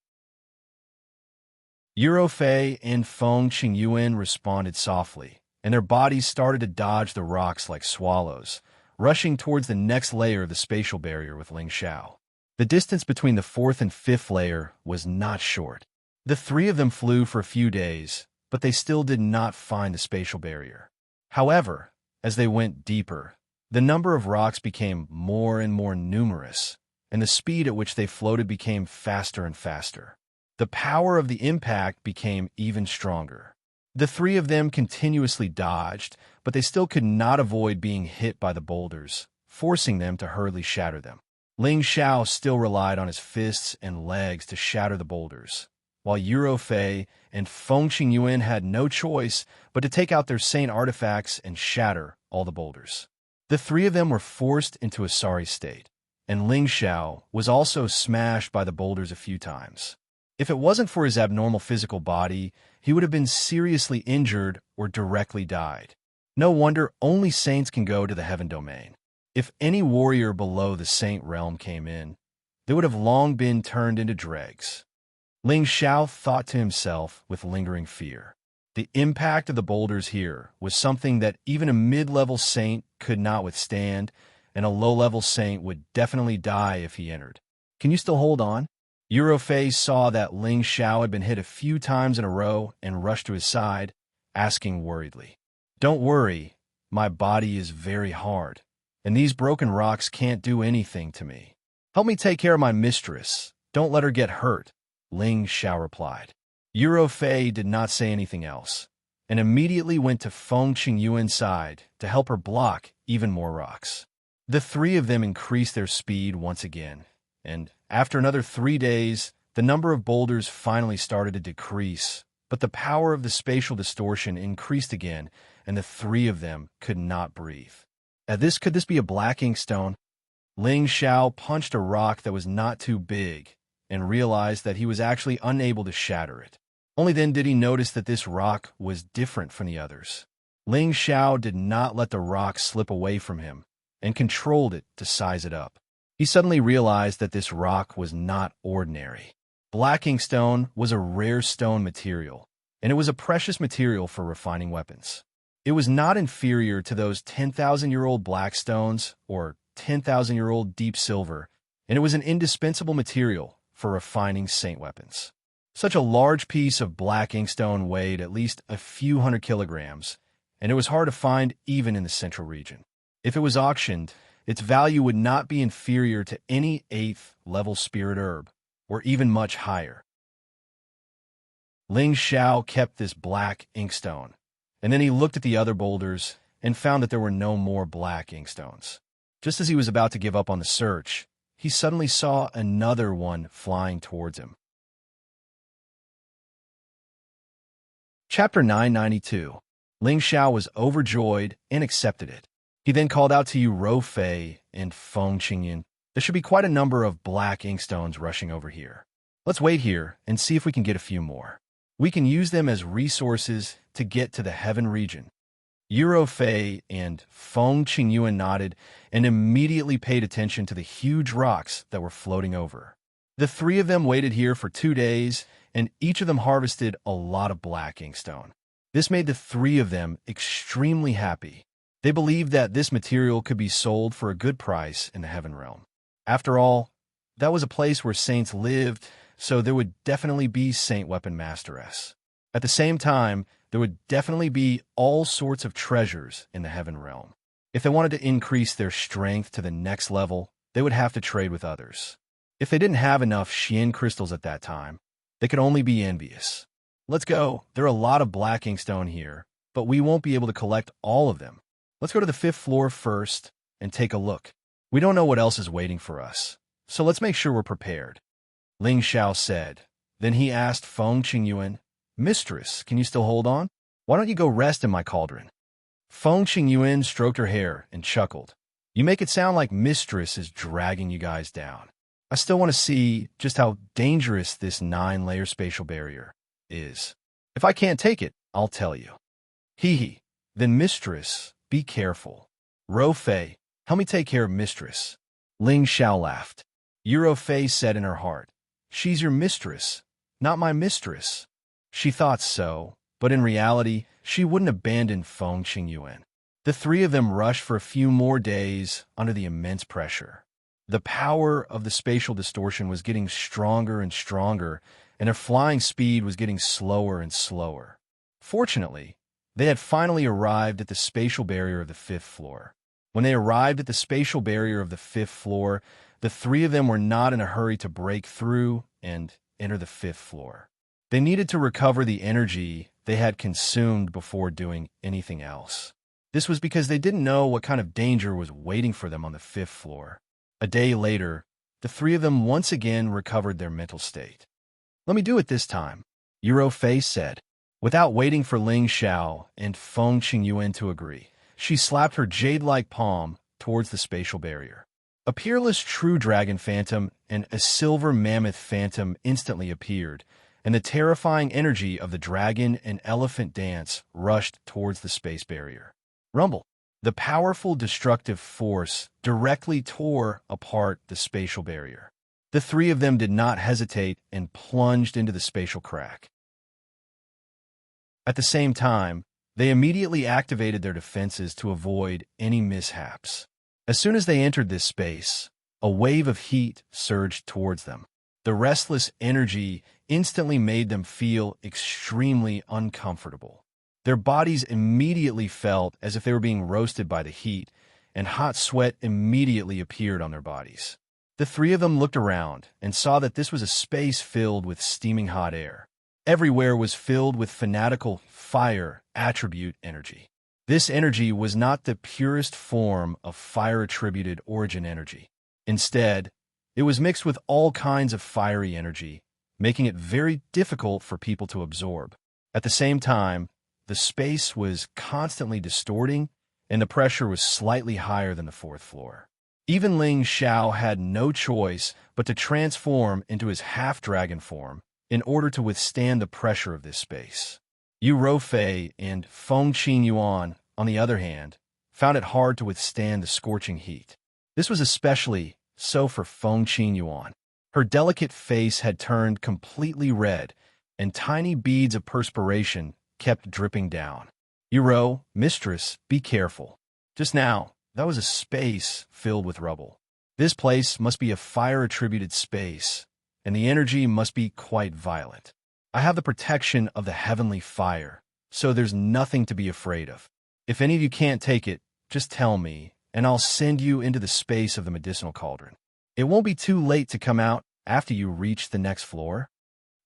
Eurofei and Feng Qingyuan responded softly, and their bodies started to dodge the rocks like swallows, rushing towards the next layer of the spatial barrier with Ling Xiao. The distance between the 4th and 5th layer was not short. The 3 of them flew for a few days, but they still did not find the spatial barrier. However, as they went deeper, the number of rocks became more and more numerous, and the speed at which they floated became faster and faster. The power of the impact became even stronger. The 3 of them continuously dodged, but they still could not avoid being hit by the boulders, forcing them to hurriedly shatter them. Ling Xiao still relied on his fists and legs to shatter the boulders, while Fei and Feng Qingyuan had no choice but to take out their saint artifacts and shatter all the boulders. The three of them were forced into a sorry state, and Ling Xiao was also smashed by the boulders a few times. If it wasn't for his abnormal physical body, he would have been seriously injured or directly died. No wonder only saints can go to the heaven domain. If any warrior below the saint realm came in, they would have long been turned into dregs. Ling Xiao thought to himself with lingering fear. The impact of the boulders here was something that even a mid-level saint could not withstand, and a low-level saint would definitely die if he entered. Can you still hold on? Fei saw that Ling Xiao had been hit a few times in a row and rushed to his side, asking worriedly, "Don't worry, my body is very hard, and these broken rocks can't do anything to me. Help me take care of my mistress. Don't let her get hurt," Ling Xiao replied. Fei did not say anything else, and immediately went to Feng Qingyuan's side to help her block even more rocks. The three of them increased their speed once again, and after another 3 days, the number of boulders finally started to decrease, but the power of the spatial distortion increased again, and the three of them could not breathe. Could this be a black ink stone? Ling Xiao punched a rock that was not too big and realized that he was actually unable to shatter it. Only then did he notice that this rock was different from the others. Ling Xiao did not let the rock slip away from him and controlled it to size it up. He suddenly realized that this rock was not ordinary. Black ink stone was a rare stone material, and it was a precious material for refining weapons. It was not inferior to those 10,000-year-old black stones or 10,000-year-old deep silver, and it was an indispensable material for refining saint weapons. Such a large piece of black inkstone weighed at least a few hundred kilograms, and it was hard to find even in the central region. If it was auctioned, its value would not be inferior to any 8th-level spirit herb, or even much higher. Ling Xiao kept this black inkstone, and then he looked at the other boulders and found that there were no more black inkstones. Just as he was about to give up on the search, he suddenly saw another one flying towards him. Chapter 992. Ling Xiao was overjoyed and accepted it. He then called out to Fei and Feng Qingyuan. There should be quite a number of black inkstones rushing over here. Let's wait here and see if we can get a few more. We can use them as resources to get to the heaven region. Fei and Feng Qingyuan nodded and immediately paid attention to the huge rocks that were floating over. The three of them waited here for 2 days, and each of them harvested a lot of black inkstone. This made the three of them extremely happy. They believed that this material could be sold for a good price in the heaven realm. After all, that was a place where saints lived, so there would definitely be saint weapon masteress. At the same time, there would definitely be all sorts of treasures in the heaven realm. If they wanted to increase their strength to the next level, they would have to trade with others. If they didn't have enough Xian crystals at that time, they could only be envious. Let's go. There are a lot of black inkstone here, but we won't be able to collect all of them. Let's go to the 5th floor first and take a look. We don't know what else is waiting for us, so let's make sure we're prepared, Ling Xiao said. Then he asked Feng Qingyuan, "Mistress, can you still hold on? Why don't you go rest in my cauldron?" Feng Qingyuan stroked her hair and chuckled. "You make it sound like Mistress is dragging you guys down. I still want to see just how dangerous this 9-layer spatial barrier is. If I can't take it, I'll tell you." "Hee hee. Then Mistress, be careful. Fei, help me take care of Mistress." Ling Xiao laughed. Fei said in her heart, "She's your mistress, not my mistress." She thought so, but in reality, she wouldn't abandon Feng Qingyuan. The three of them rushed for a few more days under the immense pressure. The power of the spatial distortion was getting stronger and stronger, and their flying speed was getting slower and slower. Fortunately, they had finally arrived at the spatial barrier of the 5th floor. When they arrived at the spatial barrier of the 5th floor, the three of them were not in a hurry to break through and enter the 5th floor. They needed to recover the energy they had consumed before doing anything else. This was because they didn't know what kind of danger was waiting for them on the 5th floor. A day later, the three of them once again recovered their mental state. "Let me do it this time," Yuro Fei said. Without waiting for Ling Xiao and Feng Qingyuan to agree, she slapped her jade-like palm towards the spatial barrier. A peerless true dragon phantom and a silver mammoth phantom instantly appeared, and the terrifying energy of the dragon and elephant dance rushed towards the space barrier. Rumble! The powerful destructive force directly tore apart the spatial barrier. The three of them did not hesitate and plunged into the spatial crack. At the same time, they immediately activated their defenses to avoid any mishaps. As soon as they entered this space, a wave of heat surged towards them. The restless energy instantly made them feel extremely uncomfortable. Their bodies immediately felt as if they were being roasted by the heat, and hot sweat immediately appeared on their bodies. The three of them looked around and saw that this was a space filled with steaming hot air. Everywhere was filled with fanatical fire attribute energy. This energy was not the purest form of fire-attributed origin energy. Instead, it was mixed with all kinds of fiery energy, making it very difficult for people to absorb. At the same time, the space was constantly distorting, and the pressure was slightly higher than the fourth floor. Even Ling Xiao had no choice but to transform into his half-dragon form in order to withstand the pressure of this space. Yu Rofei and Feng Qingyuan, on the other hand, found it hard to withstand the scorching heat. This was especially so for Feng Qingyuan. Her delicate face had turned completely red, and tiny beads of perspiration kept dripping down. "Yuro, mistress, be careful. Just now, that was a space filled with rubble. This place must be a fire-attributed space, and the energy must be quite violent. I have the protection of the heavenly fire, so there's nothing to be afraid of. If any of you can't take it, just tell me, and I'll send you into the space of the medicinal cauldron. It won't be too late to come out after you reach the next floor,"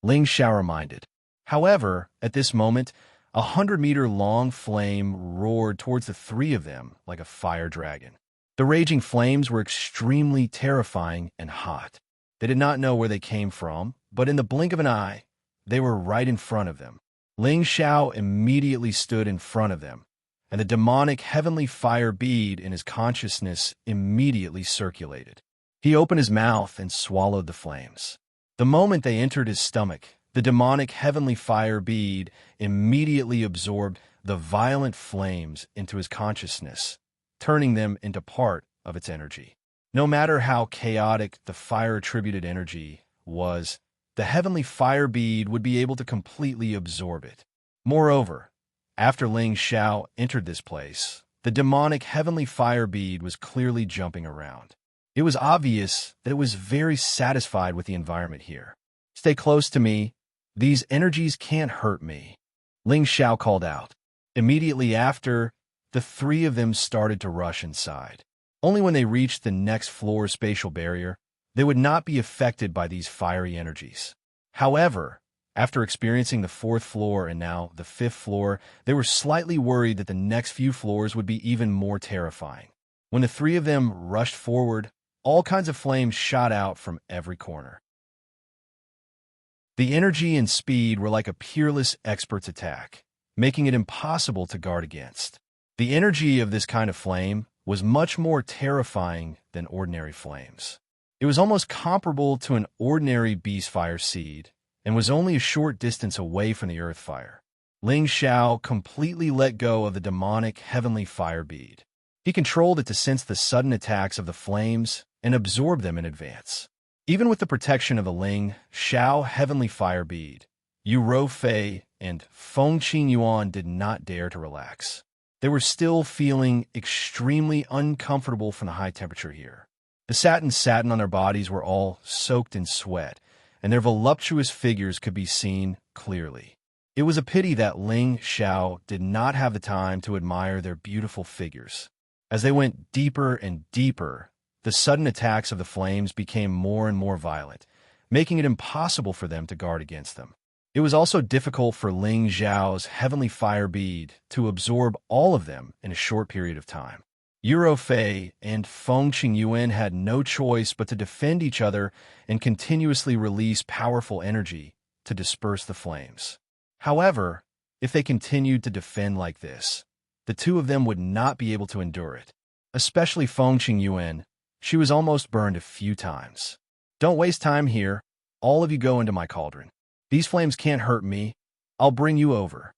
Ling Xiao reminded. However, at this moment, 100-meter-long flame roared towards the three of them like a fire dragon. The raging flames were extremely terrifying and hot. They did not know where they came from, but in the blink of an eye, they were right in front of them. Ling Xiao immediately stood in front of them, and the demonic heavenly fire bead in his consciousness immediately circulated. He opened his mouth and swallowed the flames. The moment they entered his stomach, the demonic heavenly fire bead immediately absorbed the violent flames into his consciousness, turning them into part of its energy. No matter how chaotic the fire-attributed energy was, the heavenly fire bead would be able to completely absorb it. Moreover, after Ling Xiao entered this place, the demonic heavenly fire bead was clearly jumping around. It was obvious that it was very satisfied with the environment here. "Stay close to me. These energies can't hurt me," Ling Xiao called out. Immediately after, the three of them started to rush inside. Only when they reached the next floor's spatial barrier, they would not be affected by these fiery energies. However, after experiencing the fourth floor and now the fifth floor, they were slightly worried that the next few floors would be even more terrifying. When the three of them rushed forward, all kinds of flames shot out from every corner. The energy and speed were like a peerless expert's attack, making it impossible to guard against. The energy of this kind of flame was much more terrifying than ordinary flames. It was almost comparable to an ordinary beast fire seed and was only a short distance away from the earth fire. Ling Xiao completely let go of the demonic heavenly fire bead. He controlled it to sense the sudden attacks of the flames and absorb them in advance. Even with the protection of the Ling Xiao heavenly fire bead, Yu Rofei and Feng Qingyuan did not dare to relax. They were still feeling extremely uncomfortable from the high temperature here. The satin on their bodies were all soaked in sweat, and their voluptuous figures could be seen clearly. It was a pity that Ling Xiao did not have the time to admire their beautiful figures. As they went deeper and deeper, the sudden attacks of the flames became more and more violent, making it impossible for them to guard against them. It was also difficult for Ling Xiao's heavenly fire bead to absorb all of them in a short period of time. Eurofei and Feng Qingyuan had no choice but to defend each other and continuously release powerful energy to disperse the flames. However, if they continued to defend like this, the two of them would not be able to endure it. Especially Feng Qingyuan, she was almost burned a few times. Don't waste time here. All of you go into my cauldron. These flames can't hurt me. I'll bring you over.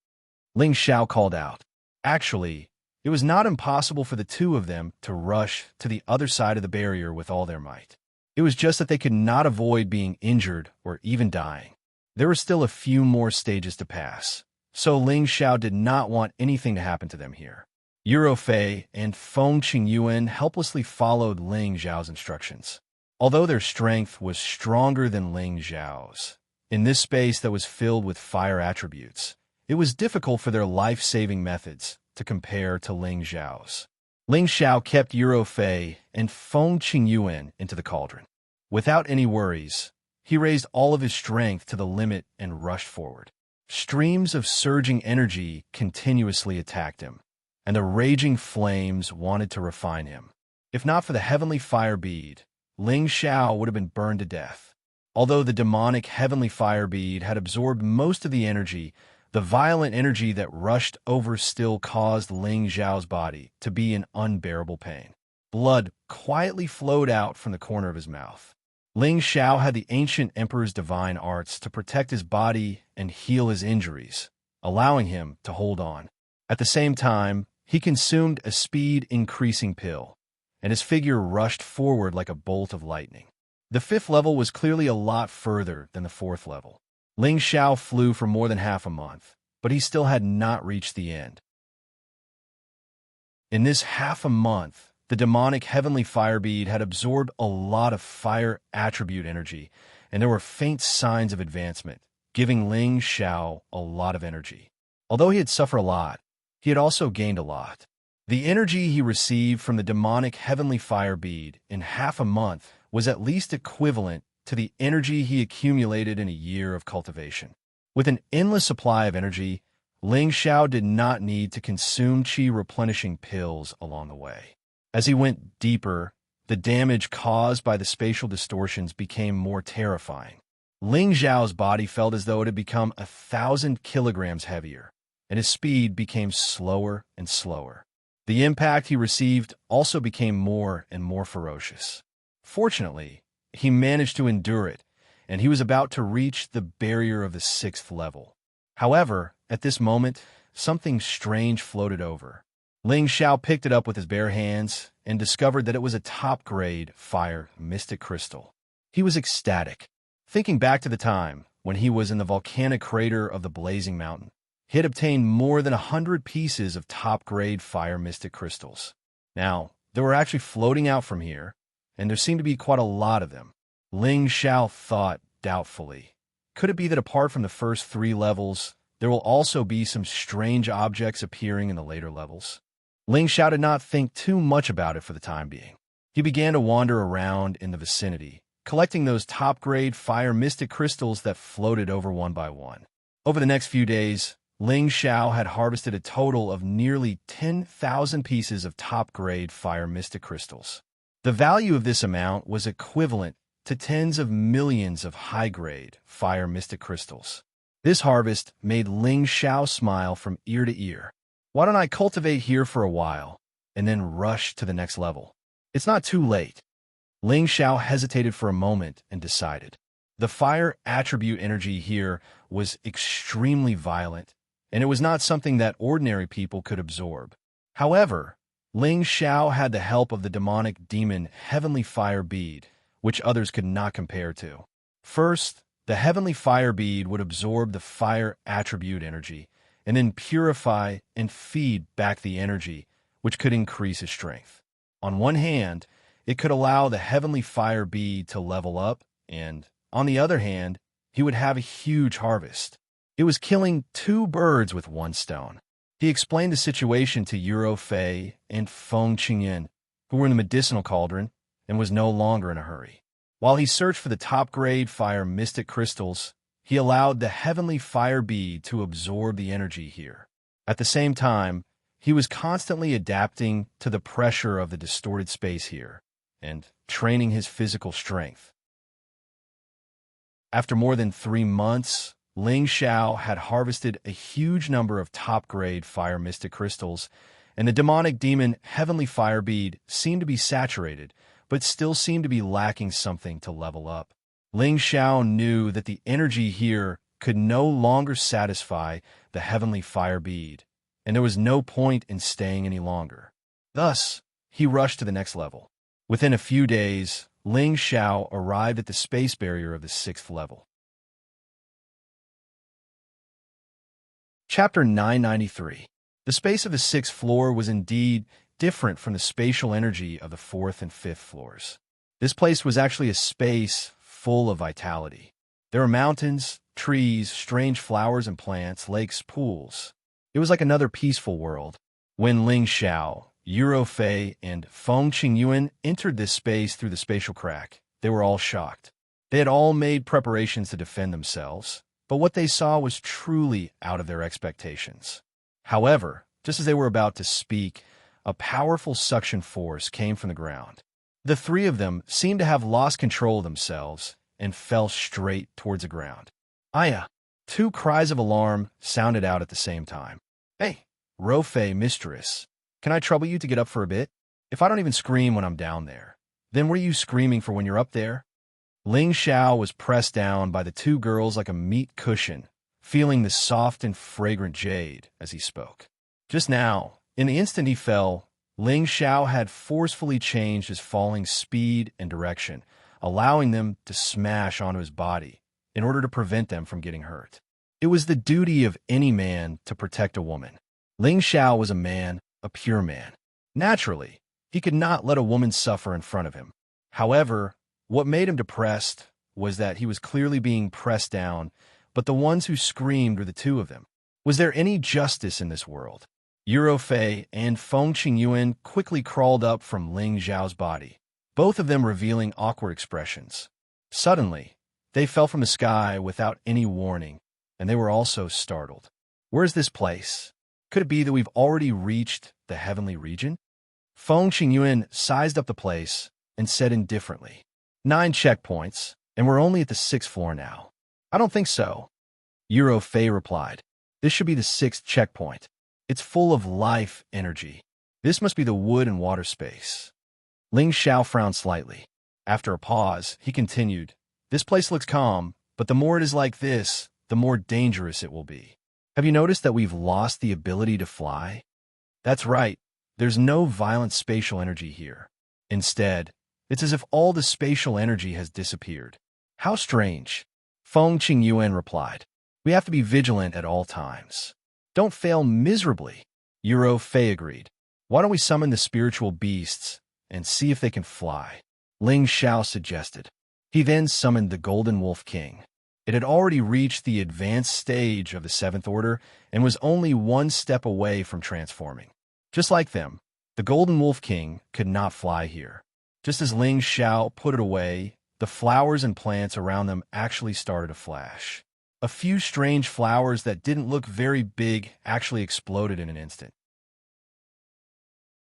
Ling Xiao called out. Actually, it was not impossible for the two of them to rush to the other side of the barrier with all their might. It was just that they could not avoid being injured or even dying. There were still a few more stages to pass, so Ling Xiao did not want anything to happen to them here. Eurofei and Feng Qingyuan helplessly followed Ling Xiao's instructions. Although their strength was stronger than Ling Xiao's, in this space that was filled with fire attributes, it was difficult for their life-saving methods to compare to Ling Xiao's. Ling Xiao kept Eurofei and Feng Qingyuan into the cauldron. Without any worries, he raised all of his strength to the limit and rushed forward. Streams of surging energy continuously attacked him, and the raging flames wanted to refine him. If not for the heavenly fire bead, Ling Xiao would have been burned to death. Although the demonic heavenly fire bead had absorbed most of the energy, the violent energy that rushed over still caused Ling Xiao's body to be in unbearable pain. Blood quietly flowed out from the corner of his mouth. Ling Xiao had the ancient emperor's divine arts to protect his body and heal his injuries, allowing him to hold on. At the same time, he consumed a speed-increasing pill, and his figure rushed forward like a bolt of lightning. The 5th level was clearly a lot further than the 4th level. Ling Xiao flew for more than half a month, but he still had not reached the end. In this half a month, the demonic heavenly fire bead had absorbed a lot of fire attribute energy, and there were faint signs of advancement, giving Ling Xiao a lot of energy. Although he had suffered a lot, he had also gained a lot. The energy he received from the demonic heavenly fire bead in half a month was at least equivalent to the energy he accumulated in a year of cultivation. With an endless supply of energy, Ling Xiao did not need to consume qi replenishing pills along the way. As he went deeper, the damage caused by the spatial distortions became more terrifying. Ling Xiao's body felt as though it had become 1,000 kilograms heavier, and his speed became slower and slower. The impact he received also became more and more ferocious. Fortunately, he managed to endure it, and he was about to reach the barrier of the 6th level. However, at this moment, something strange floated over. Ling Xiao picked it up with his bare hands and discovered that it was a top-grade fire mystic crystal. He was ecstatic. Thinking back to the time when he was in the volcanic crater of the Blazing Mountain, he had obtained more than 100 pieces of top-grade fire mystic crystals. Now, they were actually floating out from here, and there seemed to be quite a lot of them. Ling Xiao thought doubtfully. Could it be that apart from the first 3 levels, there will also be some strange objects appearing in the later levels? Ling Xiao did not think too much about it for the time being. He began to wander around in the vicinity, collecting those top-grade fire mystic crystals that floated over one by one. Over the next few days, Ling Xiao had harvested a total of nearly 10,000 pieces of top-grade fire mystic crystals. The value of this amount was equivalent to tens of millions of high-grade fire mystic crystals. This harvest made Ling Xiao smile from ear to ear. Why don't I cultivate here for a while, and then rush to the next level? It's not too late. Ling Xiao hesitated for a moment and decided. The fire attribute energy here was extremely violent, and it was not something that ordinary people could absorb. However, Ling Xiao had the help of the demonic demon Heavenly Fire Bead, which others could not compare to. First, the Heavenly Fire Bead would absorb the fire attribute energy, and then purify and feed back the energy, which could increase his strength. On one hand, it could allow the Heavenly Fire Bead to level up, and, on the other hand, he would have a huge harvest. It was killing 2 birds with 1 stone. He explained the situation to Eurofei and Feng Qingyuan, who were in the medicinal cauldron, and was no longer in a hurry. While he searched for the top-grade fire mystic crystals, he allowed the Heavenly Fire Bead to absorb the energy here. At the same time, He was constantly adapting to the pressure of the distorted space here and training his physical strength. After more than 3 months, Ling Xiao had harvested a huge number of top-grade fire mystic crystals, and the demonic demon Heavenly Fire Bead seemed to be saturated, but still seemed to be lacking something to level up. Ling Xiao knew that the energy here could no longer satisfy the Heavenly Fire Bead, and there was no point in staying any longer. Thus, he rushed to the next level. Within a few days, Ling Xiao arrived at the space barrier of the 6th level. Chapter 993. The space of the 6th floor was indeed different from the spatial energy of the 4th and 5th floors. This place was actually a space full of vitality. There were mountains, trees, strange flowers and plants, lakes, pools. It was like another peaceful world. When Ling Xiao, Yuro Fei, and Feng Qingyuan entered this space through the spatial crack, they were all shocked. They had all made preparations to defend themselves, but what they saw was truly out of their expectations. However, just as they were about to speak, a powerful suction force came from the ground. The 3 of them seemed to have lost control of themselves and fell straight towards the ground. Aya! 2 cries of alarm sounded out at the same time. Hey, Rofei mistress, can I trouble you to get up for a bit? If I don't even scream when I'm down there, then what are you screaming for when you're up there? Ling Xiao was pressed down by the 2 girls like a meat cushion, feeling the soft and fragrant jade as he spoke. Just now, in the instant he fell, Ling Xiao had forcefully changed his falling speed and direction, allowing them to smash onto his body in order to prevent them from getting hurt. It was the duty of any man to protect a woman. Ling Xiao was a man, a pure man. Naturally, he could not let a woman suffer in front of him. However, what made him depressed was that he was clearly being pressed down, but the ones who screamed were the 2 of them. Was there any justice in this world? Yuro Fei and Feng Qingyuan quickly crawled up from Ling Xiao's body, both of them revealing awkward expressions. Suddenly, they fell from the sky without any warning, and they were also startled. Where's this place? Could it be that we've already reached the heavenly region? Feng Qingyuan sized up the place and said indifferently, 9 checkpoints, and we're only at the 6th floor now. I don't think so. Yuro Fei replied, this should be the 6th checkpoint. It's full of life energy. This must be the wood and water space. Ling Xiao frowned slightly. After a pause, he continued, this place looks calm, but the more it is like this, the more dangerous it will be. Have you noticed that we've lost the ability to fly? That's right. There's no violent spatial energy here. Instead, it's as if all the spatial energy has disappeared. How strange. Feng Qingyuan replied, we have to be vigilant at all times. Don't fail miserably. Yuro Fei agreed. Why don't we summon the spiritual beasts and see if they can fly? Ling Xiao suggested. He then summoned the Golden Wolf King. It had already reached the advanced stage of the 7th order and was only 1 step away from transforming. Just like them, the Golden Wolf King could not fly here. Just as Ling Xiao put it away, the flowers and plants around them actually started to flash. A few strange flowers that didn't look very big actually exploded in an instant.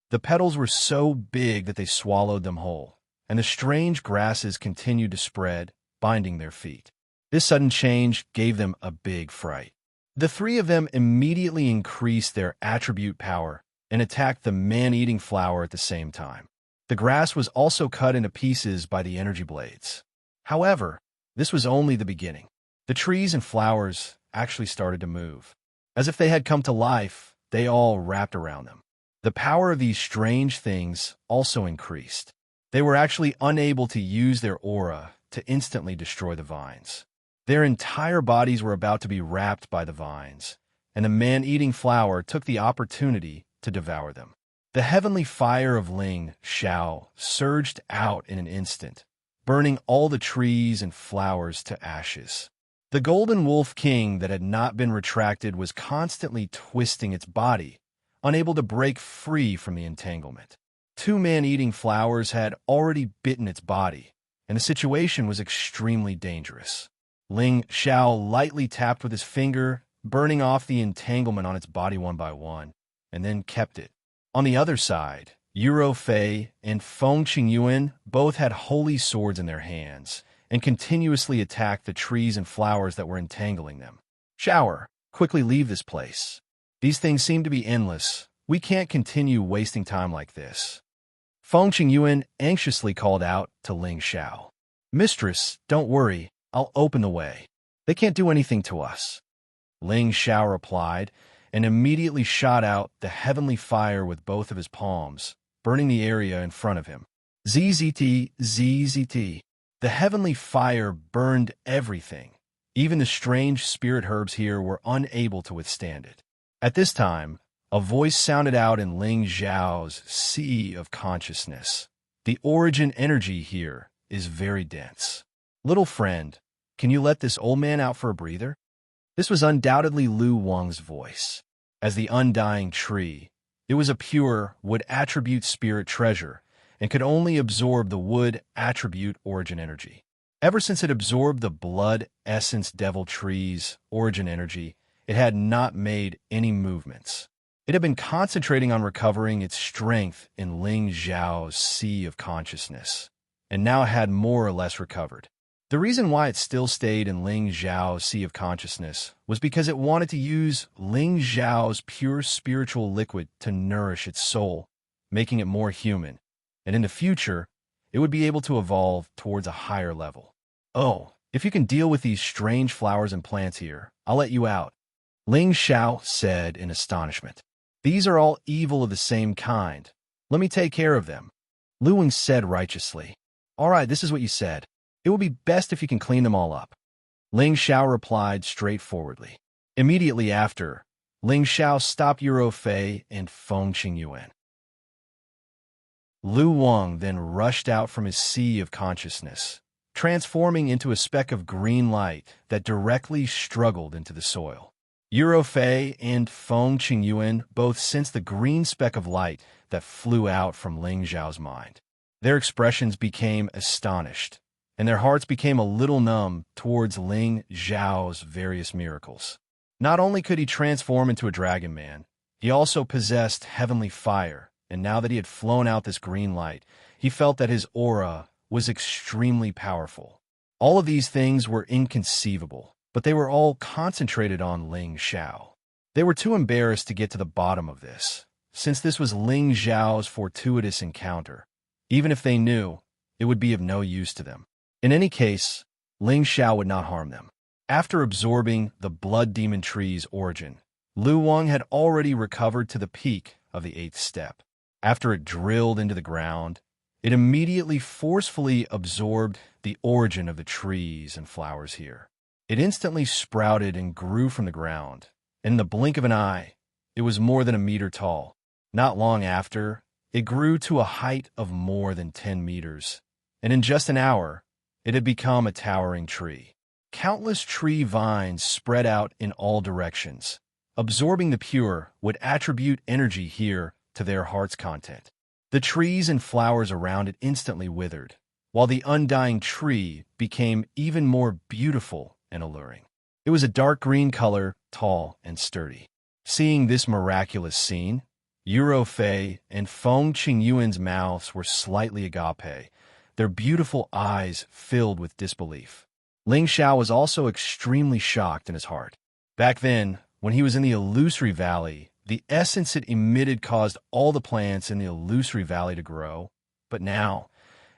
The petals were so big that they swallowed them whole, and the strange grasses continued to spread, binding their feet. This sudden change gave them a big fright. The 3 of them immediately increased their attribute power and attacked the man-eating flower at the same time. The grass was also cut into pieces by the energy blades. However, this was only the beginning. The trees and flowers actually started to move. As if they had come to life, they all wrapped around them. The power of these strange things also increased. They were actually unable to use their aura to instantly destroy the vines. Their entire bodies were about to be wrapped by the vines, and the man-eating flower took the opportunity to devour them. The heavenly fire of Ling Xiao surged out in an instant, burning all the trees and flowers to ashes. The Golden Wolf King that had not been retracted was constantly twisting its body, unable to break free from the entanglement. 2 man-eating flowers had already bitten its body, and the situation was extremely dangerous. Ling Xiao lightly tapped with his finger, burning off the entanglement on its body one by one, and then kept it. On the other side, Yuro Fei and Feng Qingyuan both had holy swords in their hands and continuously attacked the trees and flowers that were entangling them. Shower, quickly leave this place. These things seem to be endless. We can't continue wasting time like this. Feng Qingyuan anxiously called out to Ling Xiao. Mistress, don't worry, I'll open the way. They can't do anything to us. Ling Xiao replied, and immediately shot out the heavenly fire with both of his palms, burning the area in front of him. ZZT, ZZT. The heavenly fire burned everything. Even the strange spirit herbs here were unable to withstand it. At this time, a voice sounded out in Ling Xiao's sea of consciousness. The origin energy here is very dense. Little friend, can you let this old man out for a breather? This was undoubtedly Lu Wang's voice. As the undying tree, it was a pure wood attribute spirit treasure and could only absorb the wood attribute origin energy. Ever since it absorbed the blood essence devil tree's origin energy, it had not made any movements. It had been concentrating on recovering its strength in Ling Xiao's sea of consciousness, and now had more or less recovered. The reason why it still stayed in Ling Xiao's sea of consciousness was because it wanted to use Ling Xiao's pure spiritual liquid to nourish its soul, making it more human, and in the future, it would be able to evolve towards a higher level. Oh, if you can deal with these strange flowers and plants here, I'll let you out, Ling Xiao said in astonishment. These are all evil of the same kind. Let me take care of them. Lu Wang said righteously. All right, this is what you said. It will be best if you can clean them all up. Ling Xiao replied straightforwardly. Immediately after, Ling Xiao stopped Yuro Fei and Feng Qingyuan. Lu Wang then rushed out from his sea of consciousness, transforming into a speck of green light that directly struggled into the soil. Yuro Fei and Feng Qingyuan both sensed the green speck of light that flew out from Ling Xiao's mind. Their expressions became astonished, and their hearts became a little numb towards Ling Xiao's various miracles. Not only could he transform into a dragon man, he also possessed heavenly fire, and now that he had flown out this green light, he felt that his aura was extremely powerful. All of these things were inconceivable, but they were all concentrated on Ling Xiao. They were too embarrassed to get to the bottom of this, since this was Ling Xiao's fortuitous encounter. Even if they knew, it would be of no use to them. In any case, Ling Xiao would not harm them. After absorbing the blood demon tree's origin, Lu Wang had already recovered to the peak of the 8th step. After it drilled into the ground, it immediately forcefully absorbed the origin of the trees and flowers here. It instantly sprouted and grew from the ground, and in the blink of an eye, it was more than a meter tall. Not long after, it grew to a height of more than 10 meters, and in just an hour, it had become a towering tree. Countless tree vines spread out in all directions, absorbing the pure would attribute energy here to their heart's content. The trees and flowers around it instantly withered, while the undying tree became even more beautiful and alluring. It was a dark green color, tall and sturdy. Seeing this miraculous scene, Yuro Fei and Feng Qingyuan's mouths were slightly agape, their beautiful eyes filled with disbelief. Ling Xiao was also extremely shocked in his heart. Back then, when he was in the illusory valley, the essence it emitted caused all the plants in the illusory valley to grow, but now,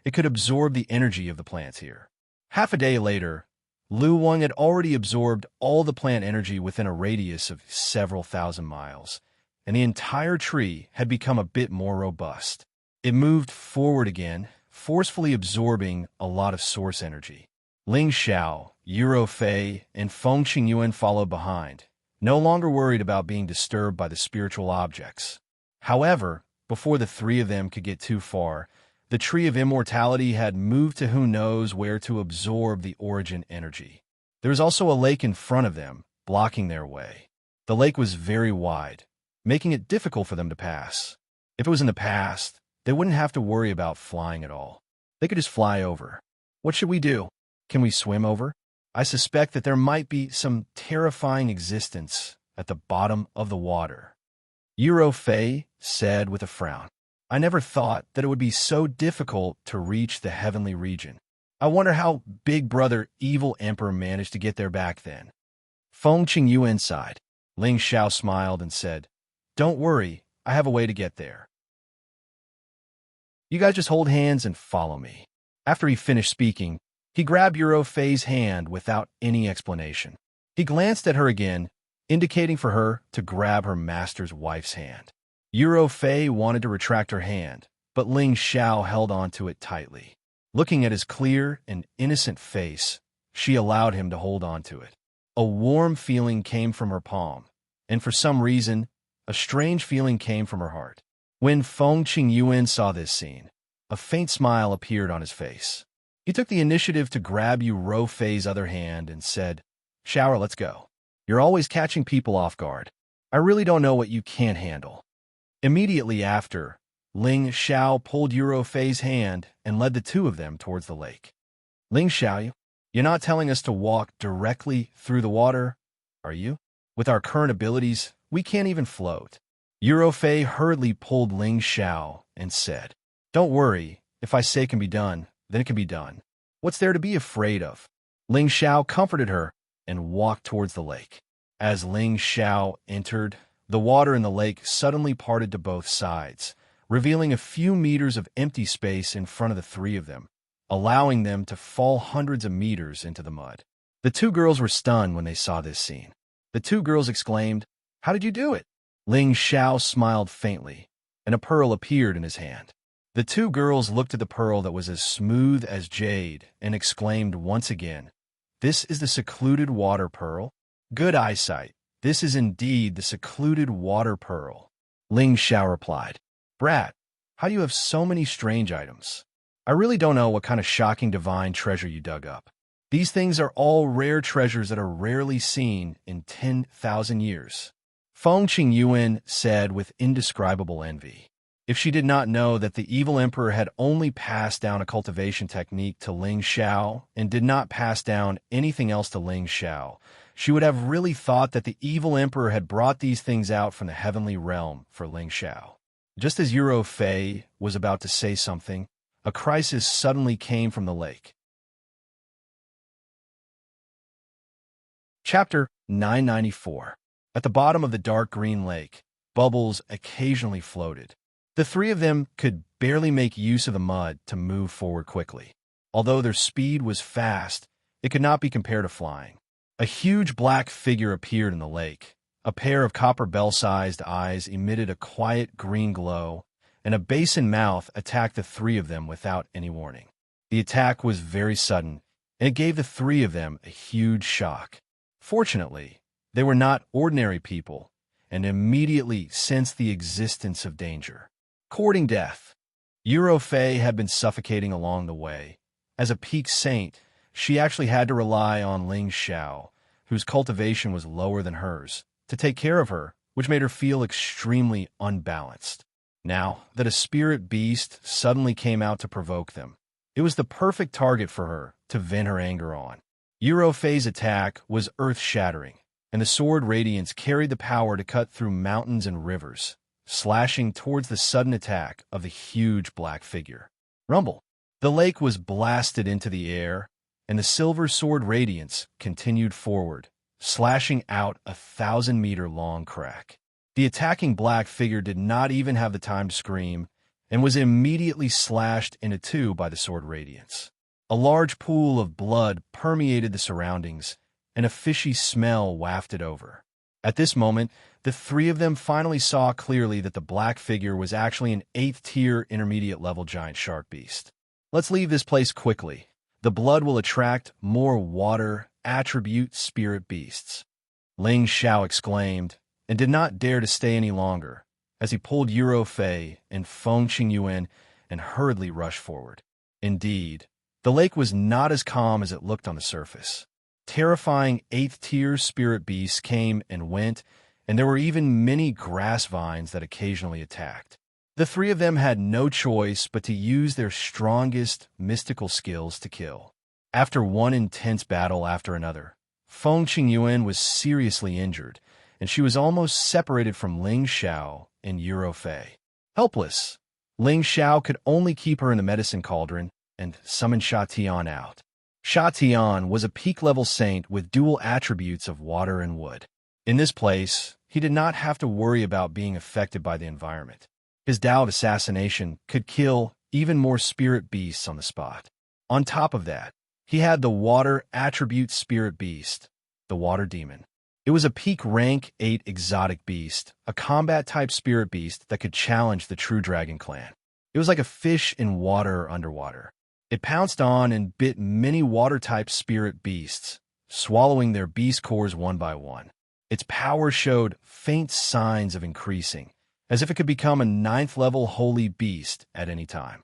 it could absorb the energy of the plants here. Half a day later, Lu Wang had already absorbed all the plant energy within a radius of several thousand miles, and the entire tree had become a bit more robust. It moved forward again, forcefully absorbing a lot of source energy. Ling Xiao, Yuro Fei, and Feng Qingyuan followed behind, no longer worried about being disturbed by the spiritual objects. However, before the three of them could get too far, the tree of immortality had moved to who knows where to absorb the origin energy. There was also a lake in front of them, blocking their way. The lake was very wide, making it difficult for them to pass. If it was in the past, they wouldn't have to worry about flying at all. They could just fly over. What should we do? Can we swim over? I suspect that there might be some terrifying existence at the bottom of the water. Yuro Fei said with a frown. I never thought that it would be so difficult to reach the heavenly region. I wonder how Big Brother Evil Emperor managed to get there back then. Feng Qingyuan sighed. Ling Xiao smiled and said, Don't worry, I have a way to get there. You guys just hold hands and follow me. After he finished speaking, he grabbed Yuro Fei's hand without any explanation. He glanced at her again, indicating for her to grab her master's wife's hand. Yuro Fei wanted to retract her hand, but Ling Xiao held onto it tightly. Looking at his clear and innocent face, she allowed him to hold onto it. A warm feeling came from her palm, and for some reason, a strange feeling came from her heart. When Feng Qingyuan saw this scene, a faint smile appeared on his face. He took the initiative to grab Yuro Fei's other hand and said, Shower, let's go. You're always catching people off guard. I really don't know what you can't handle. Immediately after, Ling Xiao pulled Yuro Fei's hand and led the two of them towards the lake. Ling Xiao, you're not telling us to walk directly through the water, are you? With our current abilities, we can't even float. Yuro Fei hurriedly pulled Ling Xiao and said, Don't worry, if I say it can be done, then it can be done. What's there to be afraid of? Ling Xiao comforted her and walked towards the lake. As Ling Xiao entered, the water in the lake suddenly parted to both sides, revealing a few meters of empty space in front of the three of them, allowing them to fall hundreds of meters into the mud. The two girls were stunned when they saw this scene. The two girls exclaimed, How did you do it? Ling Xiao smiled faintly, and a pearl appeared in his hand. The two girls looked at the pearl that was as smooth as jade and exclaimed once again, This is the secluded water pearl? Good eyesight. This is indeed the secluded water pearl. Ling Xiao replied, Brat, how do you have so many strange items? I really don't know what kind of shocking divine treasure you dug up. These things are all rare treasures that are rarely seen in 10,000 years. Feng Qingyuan said with indescribable envy. If she did not know that the evil emperor had only passed down a cultivation technique to Ling Xiao and did not pass down anything else to Ling Xiao, she would have really thought that the evil emperor had brought these things out from the heavenly realm for Ling Xiao. Just as Yuro Fei was about to say something, a crisis suddenly came from the lake. Chapter 994. At the bottom of the dark green lake, bubbles occasionally floated. The three of them could barely make use of the mud to move forward quickly. Although their speed was fast, it could not be compared to flying. A huge black figure appeared in the lake. A pair of copper bell-sized eyes emitted a quiet green glow, and a basin mouth attacked the three of them without any warning. The attack was very sudden, and it gave the three of them a huge shock. Fortunately, they were not ordinary people, and immediately sensed the existence of danger. Courting death. Yuro Fei had been suffocating along the way. As a peak saint, she actually had to rely on Ling Xiao, whose cultivation was lower than hers, to take care of her, which made her feel extremely unbalanced. Now that a spirit beast suddenly came out to provoke them, it was the perfect target for her to vent her anger on. Yuro Fei's attack was earth-shattering, and the sword radiance carried the power to cut through mountains and rivers, slashing towards the sudden attack of the huge black figure. Rumble! The lake was blasted into the air, and the silver sword radiance continued forward, slashing out a 1,000-meter-long crack. The attacking black figure did not even have the time to scream, and was immediately slashed into two by the sword radiance. A large pool of blood permeated the surroundings, and a fishy smell wafted over. At this moment, the three of them finally saw clearly that the black figure was actually an 8th-tier intermediate-level giant shark beast. Let's leave this place quickly. The blood will attract more water attribute spirit beasts. Ling Xiao exclaimed, and did not dare to stay any longer, as he pulled Yuro Fei and Feng Qingyuan and hurriedly rushed forward. Indeed, the lake was not as calm as it looked on the surface. Terrifying 8th-tier spirit beasts came and went, and there were even many grass vines that occasionally attacked. The three of them had no choice but to use their strongest mystical skills to kill. After one intense battle after another, Feng Qingyuan was seriously injured, and she was almost separated from Ling Xiao and Euro Fei. Helpless, Ling Xiao could only keep her in the medicine cauldron and summon Sha Tian out. Sha Tian was a peak-level saint with dual attributes of water and wood. In this place, he did not have to worry about being affected by the environment. His Tao of assassination could kill even more spirit beasts on the spot. On top of that, he had the water attribute spirit beast, the water demon. It was a peak rank 8 exotic beast, a combat-type spirit beast that could challenge the true dragon clan. It was like a fish in water or underwater. It pounced on and bit many water-type spirit beasts, swallowing their beast cores one by one. Its power showed faint signs of increasing, as if it could become a 9th-level holy beast at any time.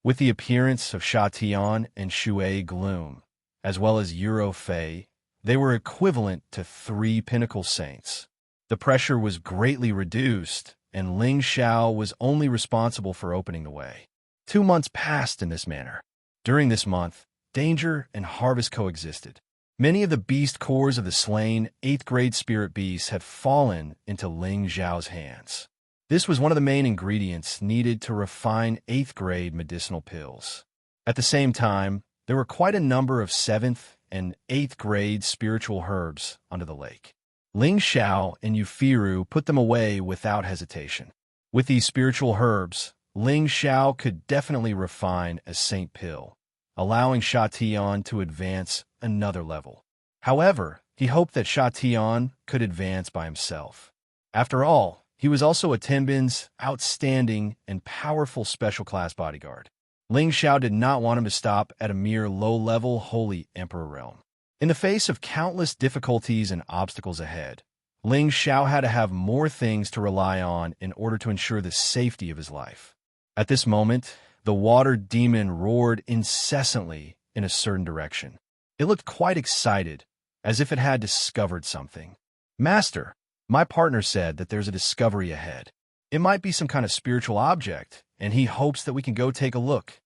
With the appearance of Sha Tian and Shui Gloom, as well as Euro Fei, they were equivalent to 3 pinnacle saints. The pressure was greatly reduced, and Ling Xiao was only responsible for opening the way. 2 months passed in this manner. During this month, danger and harvest coexisted. Many of the beast cores of the slain 8th-grade spirit beasts had fallen into Ling Xiao's hands. This was one of the main ingredients needed to refine 8th-grade medicinal pills. At the same time, there were quite a number of 7th and 8th-grade spiritual herbs under the lake. Ling Xiao and Yufiru put them away without hesitation. With these spiritual herbs, Ling Xiao could definitely refine a Saint Pill, allowing Sha Tian to advance another level. However, he hoped that Sha Tian could advance by himself. After all, he was also a Tenbin's outstanding and powerful special class bodyguard. Ling Xiao did not want him to stop at a mere low-level Holy Emperor realm. In the face of countless difficulties and obstacles ahead, Ling Xiao had to have more things to rely on in order to ensure the safety of his life. At this moment, the water demon roared incessantly in a certain direction. It looked quite excited, as if it had discovered something. "Master, my partner said that there's a discovery ahead. It might be some kind of spiritual object, and he hopes that we can go take a look."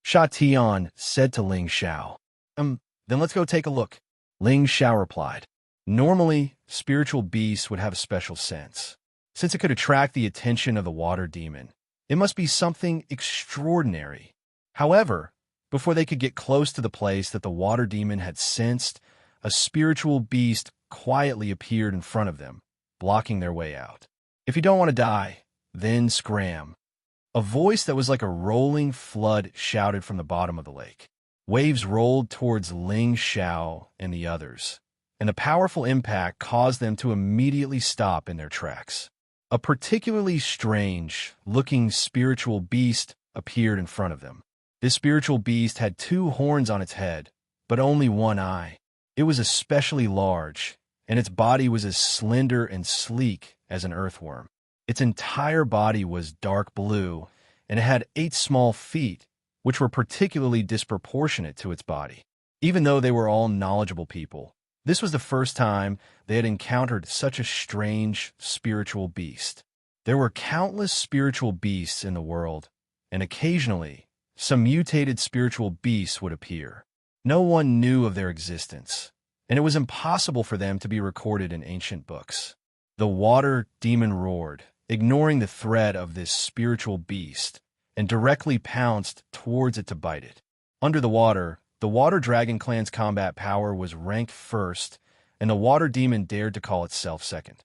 Sha Tian said to Ling Xiao. Then let's go take a look." Ling Xiao replied. Normally, spiritual beasts would have a special sense. Since it could attract the attention of the water demon, it must be something extraordinary. However, before they could get close to the place that the water demon had sensed, a spiritual beast quietly appeared in front of them, blocking their way out. "If you don't want to die, then scram." A voice that was like a rolling flood shouted from the bottom of the lake. Waves rolled towards Ling Xiao and the others, and the powerful impact caused them to immediately stop in their tracks. A particularly strange-looking spiritual beast appeared in front of them. This spiritual beast had 2 horns on its head, but only 1 eye. It was especially large, and its body was as slender and sleek as an earthworm. Its entire body was dark blue, and it had 8 small feet, which were particularly disproportionate to its body. Even though they were all knowledgeable people, this was the first time they had encountered such a strange spiritual beast. There were countless spiritual beasts in the world, and occasionally, some mutated spiritual beasts would appear. No one knew of their existence, and it was impossible for them to be recorded in ancient books. The water demon roared, ignoring the threat of this spiritual beast, and directly pounced towards it to bite it. Under the water dragon clan's combat power was ranked first, and the water demon dared to call itself second.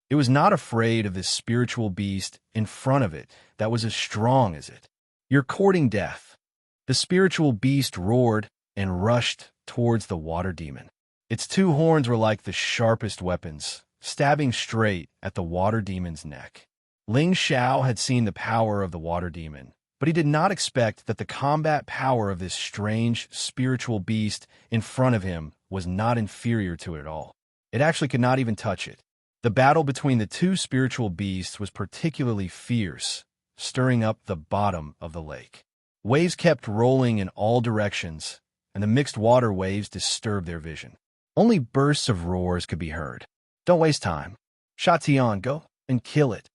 It was not afraid of this spiritual beast in front of it that was as strong as it. "You're courting death." The spiritual beast roared and rushed towards the water demon. Its 2 horns were like the sharpest weapons, stabbing straight at the water demon's neck. Ling Xiao had seen the power of the water demon, but he did not expect that the combat power of this strange spiritual beast in front of him was not inferior to it at all. It actually could not even touch it. The battle between the 2 spiritual beasts was particularly fierce, stirring up the bottom of the lake. Waves kept rolling in all directions, and the mixed water waves disturbed their vision. Only bursts of roars could be heard. "Don't waste time. Sha Tian, go and kill it,"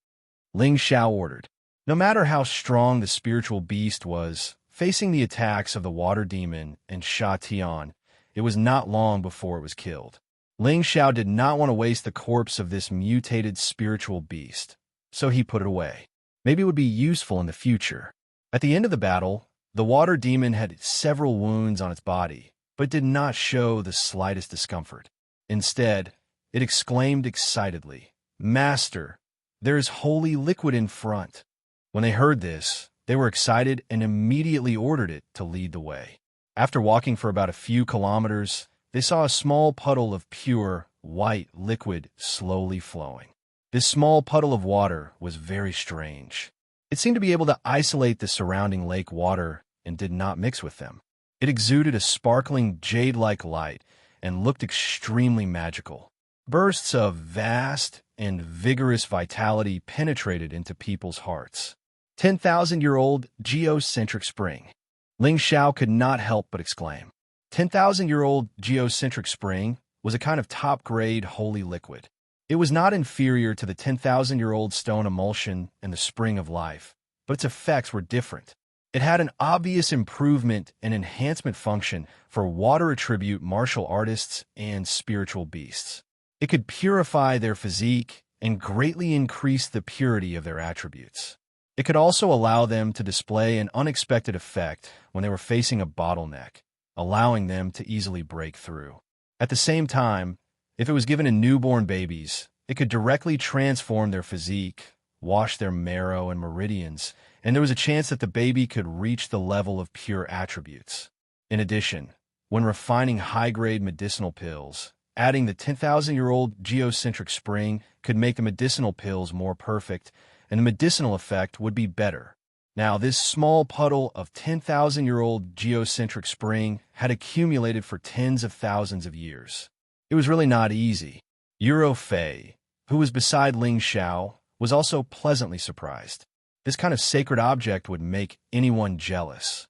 Ling Xiao ordered. No matter how strong the spiritual beast was, facing the attacks of the water demon and Sha Tian, it was not long before it was killed. Ling Xiao did not want to waste the corpse of this mutated spiritual beast, so he put it away. Maybe it would be useful in the future. At the end of the battle, the water demon had several wounds on its body, but did not show the slightest discomfort. Instead, it exclaimed excitedly, "Master, there is holy liquid in front." When they heard this, they were excited and immediately ordered it to lead the way. After walking for about a few kilometers, they saw a small puddle of pure, white liquid slowly flowing. This small puddle of water was very strange. It seemed to be able to isolate the surrounding lake water and did not mix with them. It exuded a sparkling jade-like light and looked extremely magical. Bursts of vast and vigorous vitality penetrated into people's hearts. 10,000-year-old geocentric spring. Ling Xiao could not help but exclaim. 10,000-year-old geocentric spring was a kind of top-grade holy liquid. It was not inferior to the 10,000-year-old stone emulsion and the spring of life, but its effects were different. It had an obvious improvement and enhancement function for water attribute martial artists and spiritual beasts. It could purify their physique and greatly increase the purity of their attributes. It could also allow them to display an unexpected effect when they were facing a bottleneck, allowing them to easily break through. At the same time, if it was given to newborn babies, it could directly transform their physique, wash their marrow and meridians, and there was a chance that the baby could reach the level of pure attributes. In addition, when refining high-grade medicinal pills, adding the 10,000-year-old geocentric spring could make the medicinal pills more perfect, and the medicinal effect would be better. Now, this small puddle of 10,000-year-old geocentric spring had accumulated for tens of thousands of years. It was really not easy. Euro Fei, who was beside Ling Xiao, was also pleasantly surprised. This kind of sacred object would make anyone jealous.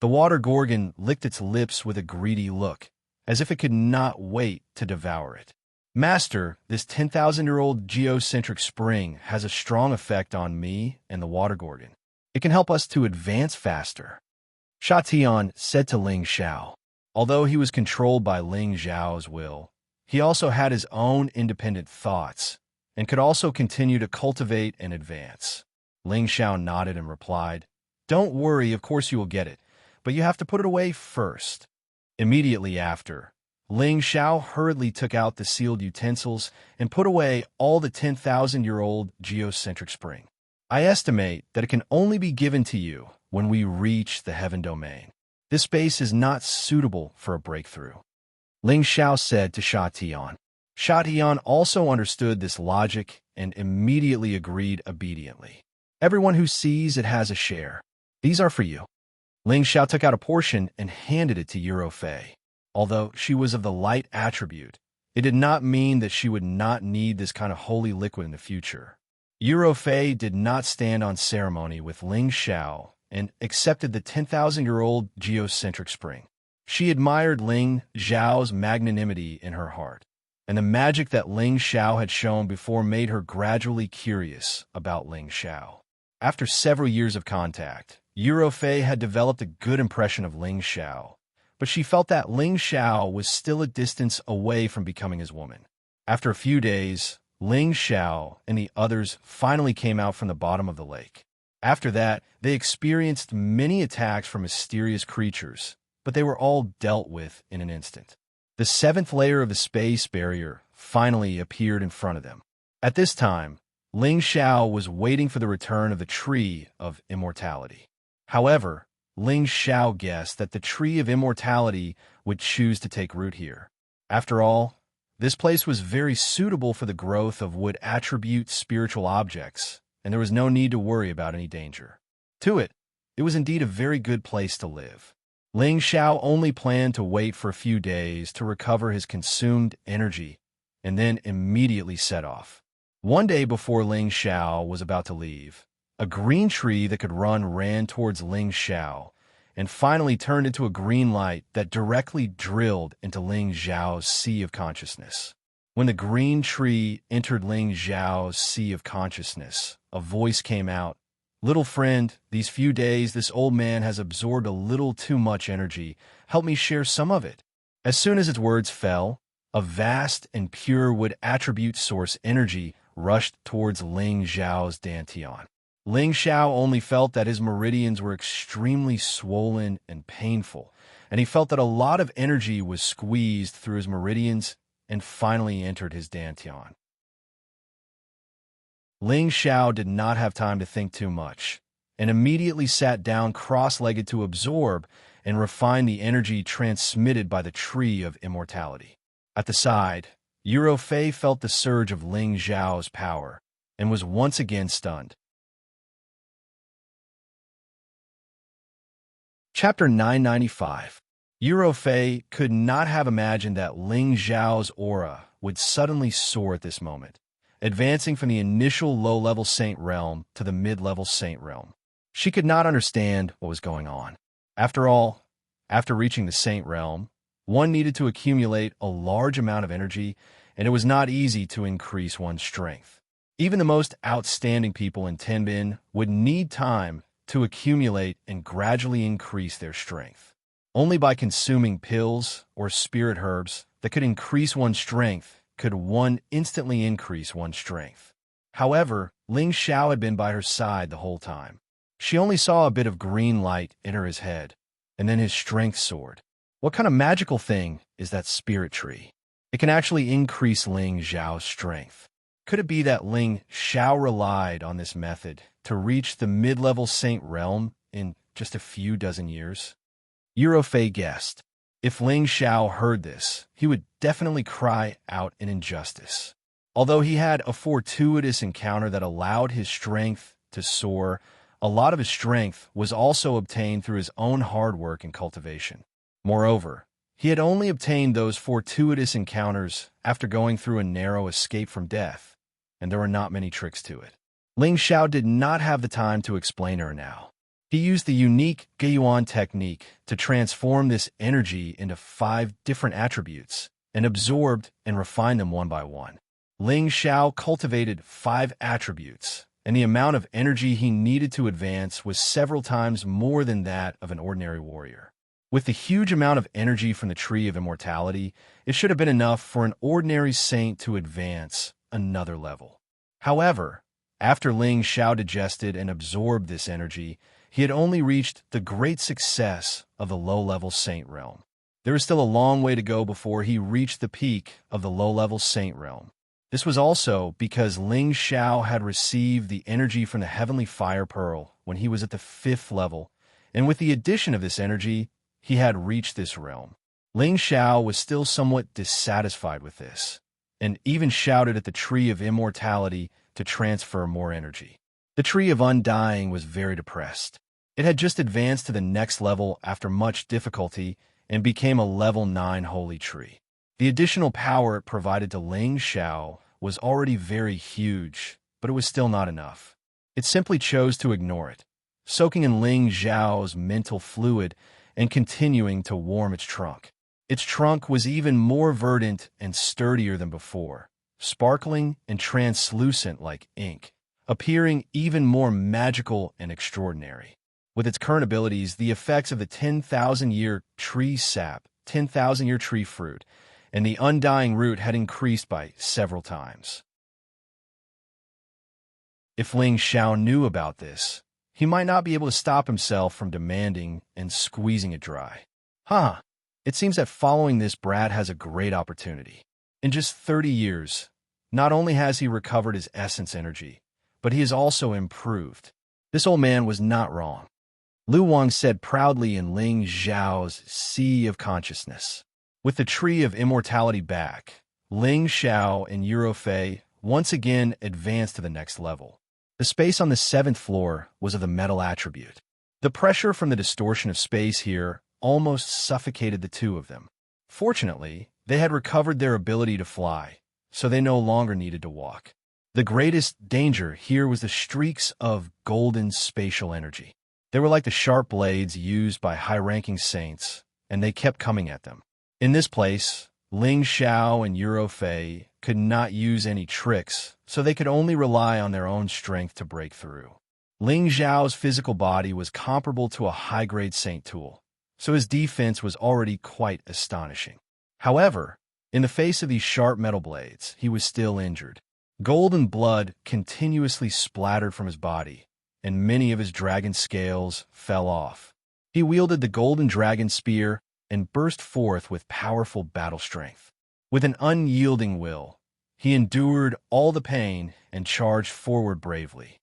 The water gorgon licked its lips with a greedy look, as if it could not wait to devour it. "Master, this 10,000-year-old geocentric spring has a strong effect on me and the water gorgon. It can help us to advance faster," Xianxia said to Ling Xiao. Although he was controlled by Ling Xiao's will, he also had his own independent thoughts and could also continue to cultivate and advance. Ling Xiao nodded and replied, "Don't worry, of course you will get it, but you have to put it away first." Immediately after, Ling Xiao hurriedly took out the sealed utensils and put away all the 10,000-year-old geocentric spring. "I estimate that it can only be given to you when we reach the heaven domain. This space is not suitable for a breakthrough," Ling Xiao said to Xianxia. Xianxia also understood this logic and immediately agreed obediently. "Everyone who sees it has a share. These are for you." Ling Xiao took out a portion and handed it to Euro Fei. Although she was of the light attribute, it did not mean that she would not need this kind of holy liquid in the future. Euro Fei did not stand on ceremony with Ling Xiao and accepted the 10,000-year-old geocentric spring. She admired Ling Xiao's magnanimity in her heart, and the magic that Ling Xiao had shown before made her gradually curious about Ling Xiao. After several years of contact, Euro Fei had developed a good impression of Ling Xiao, but she felt that Ling Xiao was still a distance away from becoming his woman. After a few days, Ling Xiao and the others finally came out from the bottom of the lake. After that, they experienced many attacks from mysterious creatures, but they were all dealt with in an instant. The seventh layer of the space barrier finally appeared in front of them. At this time, Ling Xiao was waiting for the return of the Tree of Immortality. However, Ling Xiao guessed that the Tree of Immortality would choose to take root here. After all, this place was very suitable for the growth of wood attribute spiritual objects, and there was no need to worry about any danger. To it was indeed a very good place to live. Ling Xiao only planned to wait for a few days to recover his consumed energy, and then immediately set off. One day before Ling Xiao was about to leave, a green tree that could run ran towards Ling Xiao, and finally turned into a green light that directly drilled into Ling Xiao's sea of consciousness. When the green tree entered Ling Xiao's sea of consciousness, a voice came out, Little friend, these few days this old man has absorbed a little too much energy. Help me share some of it." As soon as his words fell, a vast and pure wood attribute source energy rushed towards Ling Xiao's dantian. Ling Xiao only felt that his meridians were extremely swollen and painful, and he felt that a lot of energy was squeezed through his meridians and finally entered his dantian. Ling Xiao did not have time to think too much, and immediately sat down cross-legged to absorb and refine the energy transmitted by the tree of immortality. At the side, Fei felt the surge of Ling Xiao's power and was once again stunned. Chapter 995. Fei could not have imagined that Ling Xiao's aura would suddenly soar at this moment, advancing from the initial low-level saint realm to the mid-level saint realm. She could not understand what was going on. After all, after reaching the saint realm, one needed to accumulate a large amount of energy, and it was not easy to increase one's strength. Even the most outstanding people in Tenbin would need time to accumulate and gradually increase their strength. Only by consuming pills or spirit herbs that could increase one's strength could one instantly increase one's strength. However, Ling Xiao had been by her side the whole time. She only saw a bit of green light enter his head, and then his strength soared. What kind of magical thing is that spirit tree? It can actually increase Ling Xiao's strength. Could it be that Ling Xiao relied on this method to reach the mid-level saint realm in just a few dozen years? Fei guessed. If Ling Xiao heard this, he would definitely cry out in injustice. Although he had a fortuitous encounter that allowed his strength to soar, a lot of his strength was also obtained through his own hard work and cultivation. Moreover, he had only obtained those fortuitous encounters after going through a narrow escape from death, and there were not many tricks to it. Ling Xiao did not have the time to explain her now. He used the unique Geiyuan technique to transform this energy into 5 different attributes and absorbed and refined them one by one. Ling Xiao cultivated 5 attributes, and the amount of energy he needed to advance was several times more than that of an ordinary warrior. With the huge amount of energy from the Tree of Immortality, it should have been enough for an ordinary saint to advance another level. However, after Ling Xiao digested and absorbed this energy, he had only reached the great success of the low-level saint realm. There was still a long way to go before he reached the peak of the low-level saint realm. This was also because Ling Xiao had received the energy from the heavenly fire pearl when he was at the 5th level, and with the addition of this energy, he had reached this realm. Ling Xiao was still somewhat dissatisfied with this, and even shouted at the Tree of Immortality to transfer more energy. The Tree of Undying was very depressed. It had just advanced to the next level after much difficulty and became a level 9 holy tree. The additional power it provided to Ling Xiao was already very huge, but it was still not enough. It simply chose to ignore it, soaking in Ling Xiao's mental fluid and continuing to warm its trunk. Its trunk was even more verdant and sturdier than before, sparkling and translucent like ink, appearing even more magical and extraordinary. With its current abilities, the effects of the 10,000-year tree sap, 10,000-year tree fruit, and the undying root had increased by several times. If Ling Xiao knew about this, he might not be able to stop himself from demanding and squeezing it dry. It seems that following this brat has a great opportunity. In just 30 years, not only has he recovered his essence energy, but he has also improved. This old man was not wrong. Lu Wang said proudly in Ling Xiao's sea of consciousness. With the Tree of Immortality back, Ling Xiao and Fei once again advanced to the next level. The space on the 7th floor was of the metal attribute. The pressure from the distortion of space here almost suffocated the two of them. Fortunately, they had recovered their ability to fly, so they no longer needed to walk. The greatest danger here was the streaks of golden spatial energy. They were like the sharp blades used by high-ranking saints, and they kept coming at them. In this place, Ling Xiao and Fei could not use any tricks, so they could only rely on their own strength to break through. Ling Zhao's physical body was comparable to a high-grade saint tool, so his defense was already quite astonishing. However, in the face of these sharp metal blades, he was still injured. Golden blood continuously splattered from his body, and many of his dragon scales fell off. He wielded the golden dragon spear and burst forth with powerful battle strength. With an unyielding will, he endured all the pain and charged forward bravely.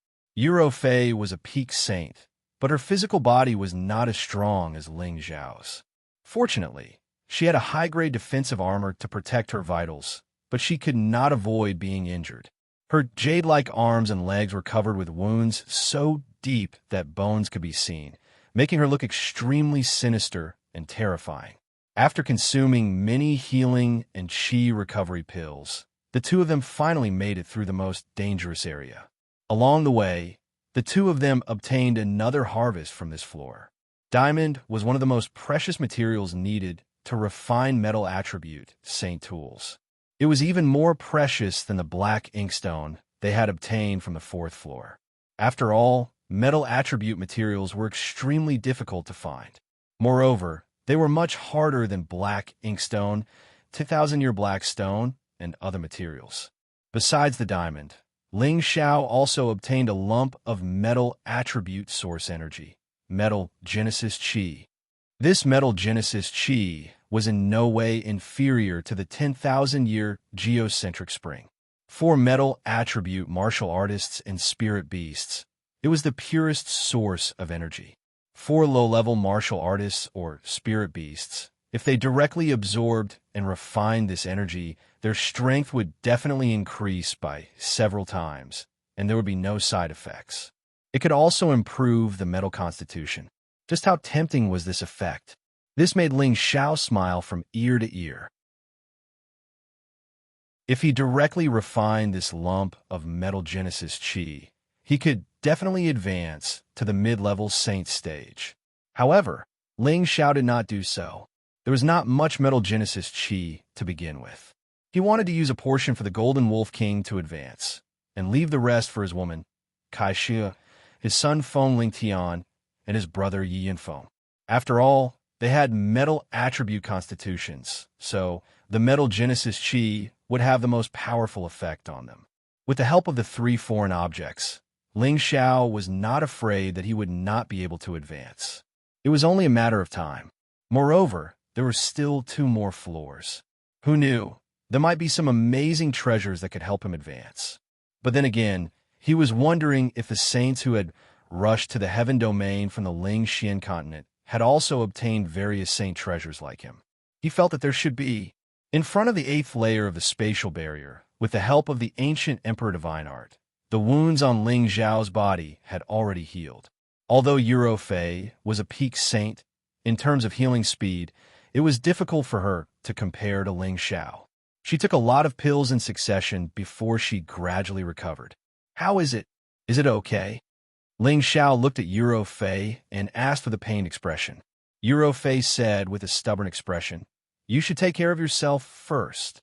Fei was a peak saint, but her physical body was not as strong as Ling Zhao's. Fortunately, she had a high-grade defensive armor to protect her vitals, but she could not avoid being injured. Her jade-like arms and legs were covered with wounds so deep that bones could be seen, making her look extremely sinister and terrifying. After consuming many healing and chi recovery pills, the two of them finally made it through the most dangerous area. Along the way, the two of them obtained another harvest from this floor. Diamond was one of the most precious materials needed to refine metal attribute saint tools. It was even more precious than the black inkstone they had obtained from the fourth floor. After all, metal attribute materials were extremely difficult to find. Moreover, they were much harder than black inkstone, 2,000-year black stone, and other materials. Besides the diamond, Ling Xiao also obtained a lump of metal attribute source energy, metal genesis chi. This metal genesis chi was in no way inferior to the 10,000-year geocentric spring. For metal attribute martial artists and spirit beasts, it was the purest source of energy. For low-level martial artists or spirit beasts, if they directly absorbed and refined this energy, their strength would definitely increase by several times, and there would be no side effects. It could also improve the metal constitution. Just how tempting was this effect? This made Ling Xiao smile from ear to ear. If he directly refined this lump of metal genesis chi, he could definitely advance to the mid-level saint stage. However, Ling Xiao did not do so. There was not much metal genesis chi to begin with. He wanted to use a portion for the Golden Wolf King to advance, and leave the rest for his woman, Xianxia, his son Feng Lingtian, and his brother Yi Yanfeng. After all, they had metal attribute constitutions, so the metal genesis chi would have the most powerful effect on them. With the help of the three foreign objects, Ling Xiao was not afraid that he would not be able to advance. It was only a matter of time. Moreover, there were still 2 more floors. Who knew? There might be some amazing treasures that could help him advance. But then again, he was wondering if the saints who had rushed to the heaven domain from the Ling Xian continent had also obtained various saint treasures like him. He felt that there should be. In front of the 8th layer of the spatial barrier, with the help of the ancient Emperor Divine Art, the wounds on Ling Zhao's body had already healed. Although Fei was a peak saint, in terms of healing speed, it was difficult for her to compare to Ling Xiao. She took a lot of pills in succession before she gradually recovered. How is it? Is it okay? Ling Xiao looked at Fei and asked with a pained expression. Fei said with a stubborn expression, "You should take care of yourself first."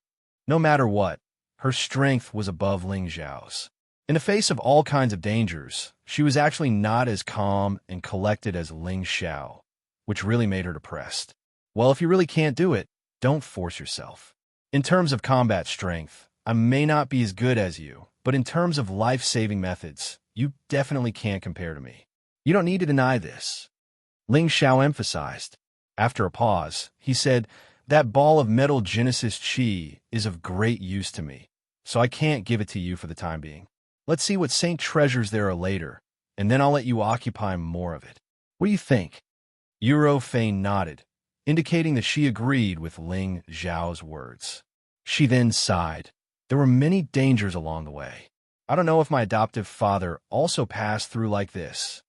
No matter what, her strength was above Ling Zhao's. In the face of all kinds of dangers, she was actually not as calm and collected as Ling Xiao, which really made her depressed. Well, if you really can't do it, don't force yourself. In terms of combat strength, I may not be as good as you, but in terms of life-saving methods, you definitely can't compare to me. You don't need to deny this. Ling Xiao emphasized. After a pause, he said, "That ball of metal genesis chi is of great use to me, so I can't give it to you for the time being. Let's see what saint treasures there are later, and then I'll let you occupy more of it. What do you think?" Fei nodded, indicating that she agreed with Ling Zhao's words. She then sighed. There were many dangers along the way. I don't know if my adoptive father also passed through like this.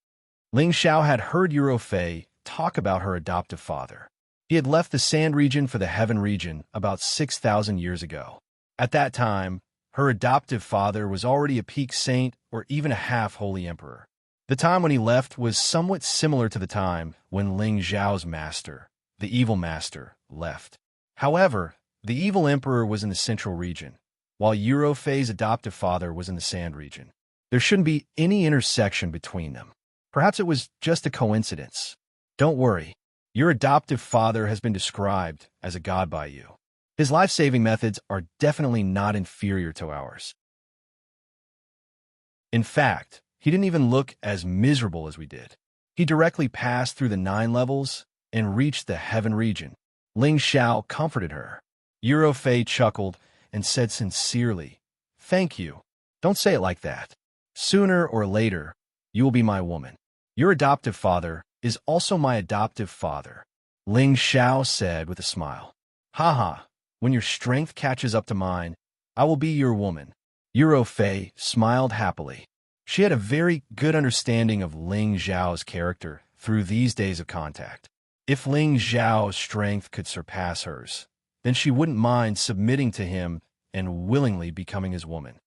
Ling Xiao had heard Fei talk about her adoptive father. He had left the Sand region for the Heaven region about 6,000 years ago. At that time, her adoptive father was already a peak saint or even a half-holy emperor. The time when he left was somewhat similar to the time when Ling Zhao's master, the evil master, left. However, the evil emperor was in the central region, while Fei's adoptive father was in the Sand region. There shouldn't be any intersection between them. Perhaps it was just a coincidence. Don't worry. Your adoptive father has been described as a god by you. His life-saving methods are definitely not inferior to ours. In fact, he didn't even look as miserable as we did. He directly passed through the 9 levels and reached the heaven region. Ling Xiao comforted her. Eurofei chuckled and said sincerely, "Thank you. Don't say it like that. Sooner or later, you will be my woman. Your adoptive father is also my adoptive father," Ling Xiao said with a smile. "Haha, when your strength catches up to mine, I will be your woman." Eurofei smiled happily. She had a very good understanding of Ling Xiao's character through these days of contact. If Ling Xiao's strength could surpass hers, then she wouldn't mind submitting to him and willingly becoming his woman.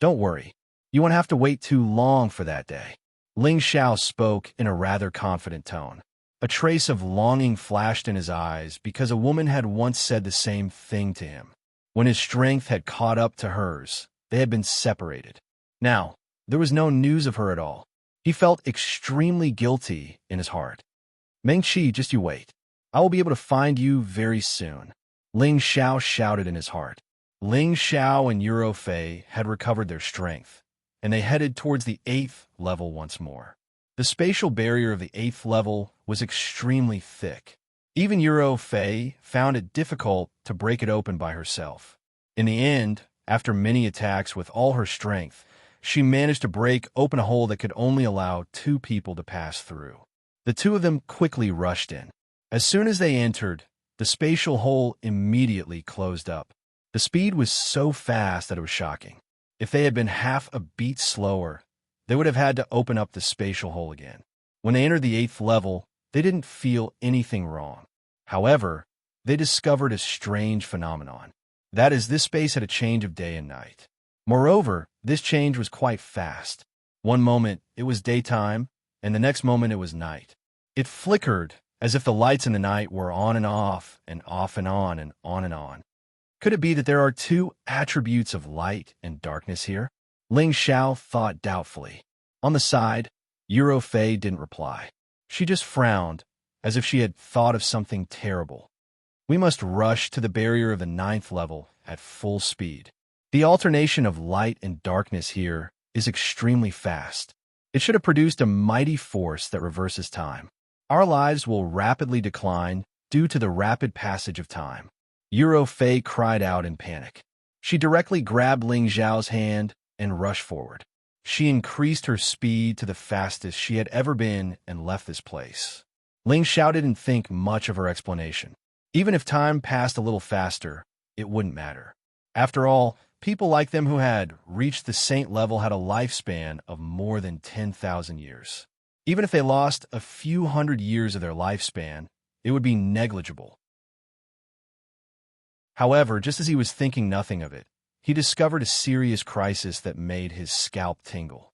"Don't worry, you won't have to wait too long for that day." Ling Xiao spoke in a rather confident tone. A trace of longing flashed in his eyes because a woman had once said the same thing to him. When his strength had caught up to hers, they had been separated. Now, there was no news of her at all. He felt extremely guilty in his heart. "Mengqi, just you wait. I will be able to find you very soon," Ling Xiao shouted in his heart. Ling Xiao and Eurofei had recovered their strength, and they headed towards the 8th level once more. The spatial barrier of the 8th level was extremely thick. Even Eurofei found it difficult to break it open by herself. In the end, after many attacks with all her strength, she managed to break open a hole that could only allow 2 people to pass through. The 2 of them quickly rushed in. As soon as they entered, the spatial hole immediately closed up. The speed was so fast that it was shocking. If they had been half a beat slower, they would have had to open up the spatial hole again. When they entered the 8th level, they didn't feel anything wrong. However, they discovered a strange phenomenon. That is, this space had a change of day and night. Moreover, this change was quite fast. One moment it was daytime, and the next moment it was night. It flickered as if the lights in the night were on and off and off and on and on and on. Could it be that there are 2 attributes of light and darkness here? Ling Xiao thought doubtfully. On the side, Eurofei didn't reply. She just frowned, as if she had thought of something terrible. "We must rush to the barrier of the 9th level at full speed. The alternation of light and darkness here is extremely fast. It should have produced a mighty force that reverses time. Our lives will rapidly decline due to the rapid passage of time." Eurofei cried out in panic. She directly grabbed Ling Xiao's hand and rushed forward. She increased her speed to the fastest she had ever been and left this place. Ling Xiao didn't think much of her explanation. Even if time passed a little faster, it wouldn't matter. After all, people like them who had reached the saint level had a lifespan of more than 10,000 years. Even if they lost a few hundred years of their lifespan, it would be negligible. However, just as he was thinking nothing of it, he discovered a serious crisis that made his scalp tingle.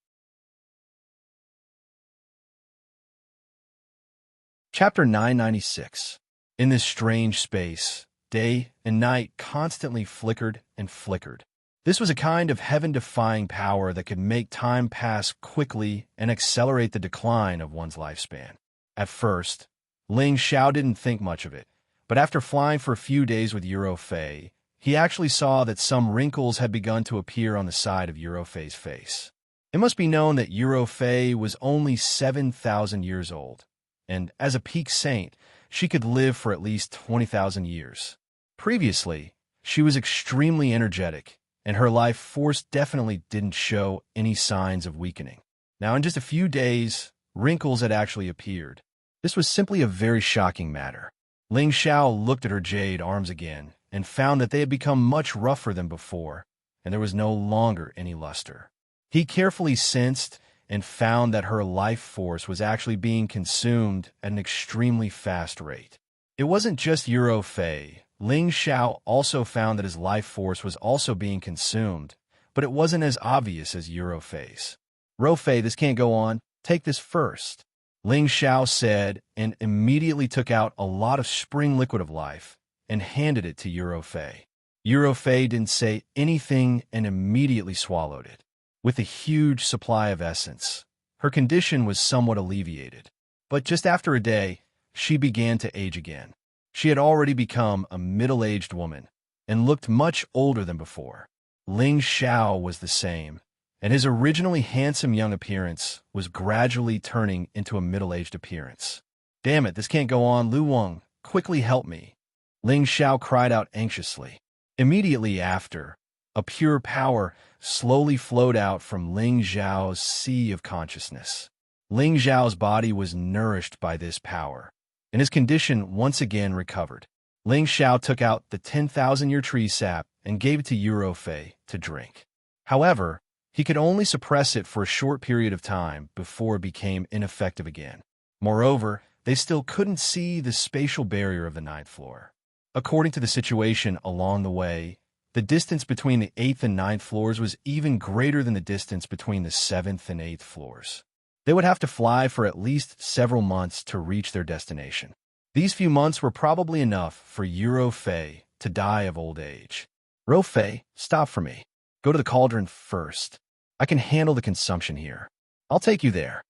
Chapter 996. In this strange space, day and night constantly flickered and flickered. This was a kind of heaven-defying power that could make time pass quickly and accelerate the decline of one's lifespan. At first, Ling Xiao didn't think much of it, but after flying for a few days with Eurofei, he actually saw that some wrinkles had begun to appear on the side of Eurofei's face. It must be known that Eurofei was only 7,000 years old, and as a peak saint, she could live for at least 20,000 years. Previously, she was extremely energetic, and her life force definitely didn't show any signs of weakening. Now, in just a few days, wrinkles had actually appeared. This was simply a very shocking matter. Ling Xiao looked at her jade arms again and found that they had become much rougher than before, and there was no longer any luster. He carefully sensed and found that her life force was actually being consumed at an extremely fast rate. It wasn't just Eurofei. Ling Xiao also found that his life force was also being consumed, but it wasn't as obvious as Eurofei's. "Rofei, this can't go on. Take this first," Ling Xiao said, and immediately took out a lot of spring liquid of life and handed it to Eurofei. Eurofei didn't say anything and immediately swallowed it. With a huge supply of essence, her condition was somewhat alleviated. But just after a day, she began to age again. She had already become a middle-aged woman and looked much older than before. Ling Xiao was the same, and his originally handsome young appearance was gradually turning into a middle-aged appearance. "Damn it, this can't go on. Lu Wang, quickly help me," Ling Xiao cried out anxiously. Immediately after, a pure power slowly flowed out from Ling Xiao's sea of consciousness. Ling Xiao's body was nourished by this power, and his condition once again recovered. Ling Xiao took out the 10,000-year tree sap and gave it to Yuro Fei to drink. However, he could only suppress it for a short period of time before it became ineffective again. Moreover, they still couldn't see the spatial barrier of the 9th floor. According to the situation along the way, the distance between the 8th and 9th floors was even greater than the distance between the 7th and 8th floors. They would have to fly for at least several months to reach their destination. These few months were probably enough for Yuro Fei to die of old age. "Ro Fei, stop for me. Go to the cauldron first. I can handle the consumption here. I'll take you there,"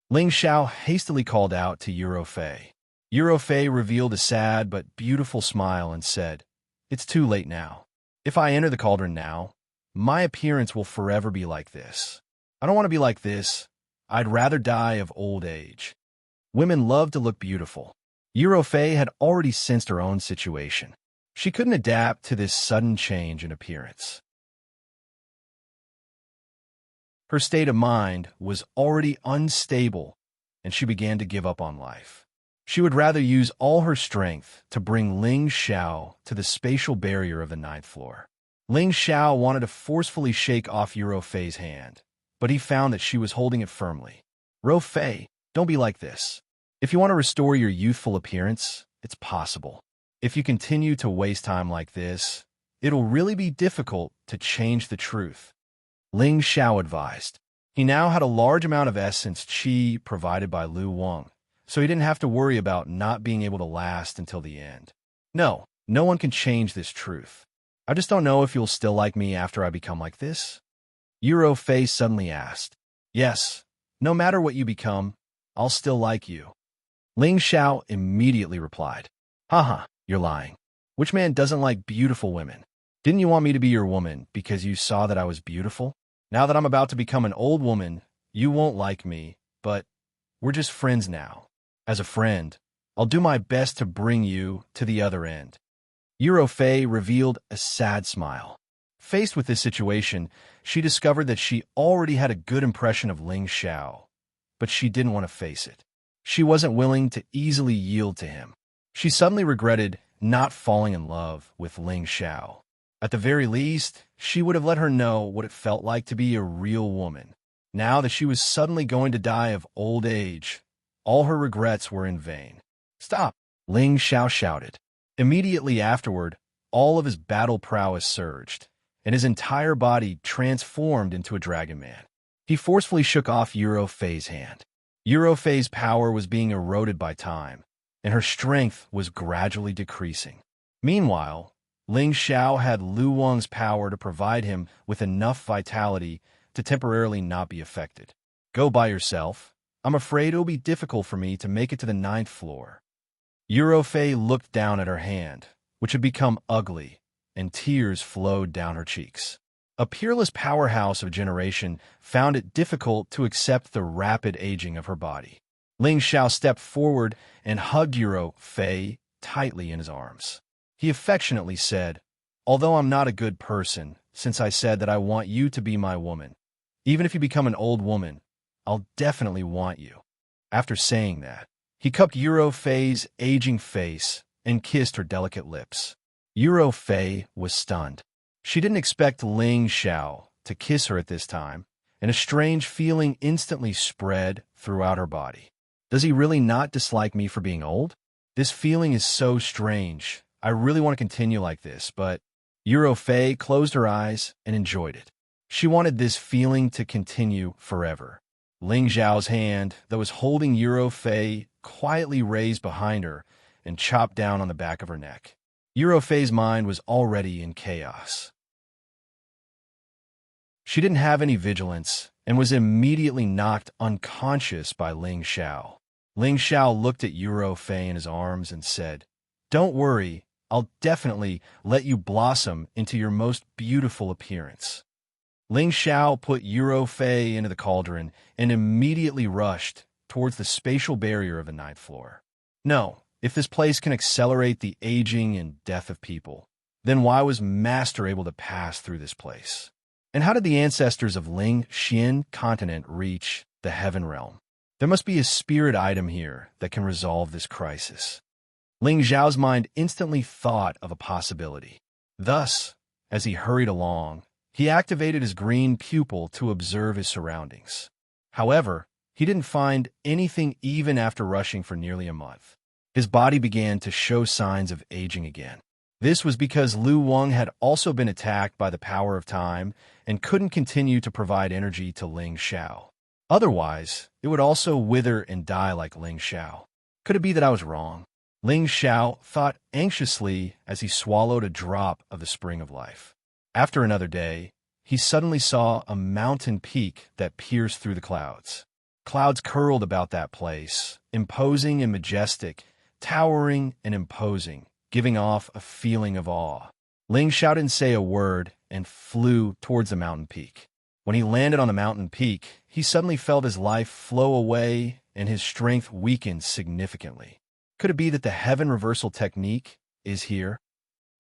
Ling Xiao hastily called out to Yuro Fei. Yuro Fei revealed a sad but beautiful smile and said, "It's too late now. If I enter the cauldron now, my appearance will forever be like this. I don't want to be like this. I'd rather die of old age." Women love to look beautiful. Yuro Fei had already sensed her own situation. She couldn't adapt to this sudden change in appearance. Her state of mind was already unstable, and she began to give up on life. She would rather use all her strength to bring Ling Xiao to the spatial barrier of the 9th floor. Ling Xiao wanted to forcefully shake off Yuro Fei's hand, but he found that she was holding it firmly. "Ro Fei, don't be like this. If you want to restore your youthful appearance, it's possible. If you continue to waste time like this, it'll really be difficult to change the truth," Ling Xiao advised. He now had a large amount of essence qi provided by Lu Wang, so he didn't have to worry about not being able to last until the end. No one can change this truth. I just don't know if you'll still like me after I become like this," Yuro Fei suddenly asked. "Yes, no matter what you become, I'll still like you," Ling Xiao immediately replied. "Haha, you're lying. Which man doesn't like beautiful women? Didn't you want me to be your woman because you saw that I was beautiful? Now that I'm about to become an old woman, you won't like me, but we're just friends now. As a friend, I'll do my best to bring you to the other end." Yuro Fei revealed a sad smile. Faced with this situation, she discovered that she already had a good impression of Ling Xiao, but she didn't want to face it. She wasn't willing to easily yield to him. She suddenly regretted not falling in love with Ling Xiao. At the very least, she would have let her know what it felt like to be a real woman. Now that she was suddenly going to die of old age, all her regrets were in vain. "Stop!" Ling Xiao shouted. Immediately afterward, all of his battle prowess surged, and his entire body transformed into a dragon man. He forcefully shook off Yuro Fei's hand. Yuro Fei's power was being eroded by time, and her strength was gradually decreasing. Meanwhile, Ling Xiao had Lu Wang's power to provide him with enough vitality to temporarily not be affected. "Go by yourself. I'm afraid it'll be difficult for me to make it to the 9th floor." Yuro Fei looked down at her hand, which had become ugly, and tears flowed down her cheeks. A peerless powerhouse of generation found it difficult to accept the rapid aging of her body. Ling Xiao stepped forward and hugged Yuro Fei tightly in his arms. He affectionately said, "Although I'm not a good person, since I said that I want you to be my woman, even if you become an old woman, I'll definitely want you." After saying that, he cupped Yuro Fei's aging face and kissed her delicate lips. Yuro Fei was stunned. She didn't expect Ling Xiao to kiss her at this time, and a strange feeling instantly spread throughout her body. Does he really not dislike me for being old? This feeling is so strange. I really want to continue like this, but Yuro Fei closed her eyes and enjoyed it. She wanted this feeling to continue forever. Ling Xiao's hand, that was holding Yuro Fei, quietly raised behind her and chopped down on the back of her neck. Yuro Fei's mind was already in chaos. She didn't have any vigilance and was immediately knocked unconscious by Ling Xiao. Ling Xiao looked at Yuro Fei in his arms and said, "Don't worry, I'll definitely let you blossom into your most beautiful appearance." Ling Xiao put Yuro Fei into the cauldron and immediately rushed towards the spatial barrier of the ninth floor. No, if this place can accelerate the aging and death of people, then why was Master able to pass through this place? And how did the ancestors of Ling Xian continent reach the heaven realm? There must be a spirit item here that can resolve this crisis. Ling Xiao's mind instantly thought of a possibility. Thus, as he hurried along, he activated his green pupil to observe his surroundings. However, he didn't find anything even after rushing for nearly a month. His body began to show signs of aging again. This was because Lu Wang had also been attacked by the power of time and couldn't continue to provide energy to Ling Xiao. Otherwise, it would also wither and die like Ling Xiao. Could it be that I was wrong? Ling Xiao thought anxiously as he swallowed a drop of the spring of life. After another day, he suddenly saw a mountain peak that pierced through the clouds. Clouds curled about that place, imposing and majestic, towering and imposing, giving off a feeling of awe. Ling Xiao didn't say a word and flew towards the mountain peak. When he landed on the mountain peak, he suddenly felt his life flow away and his strength weakened significantly. Could it be that the heaven reversal technique is here?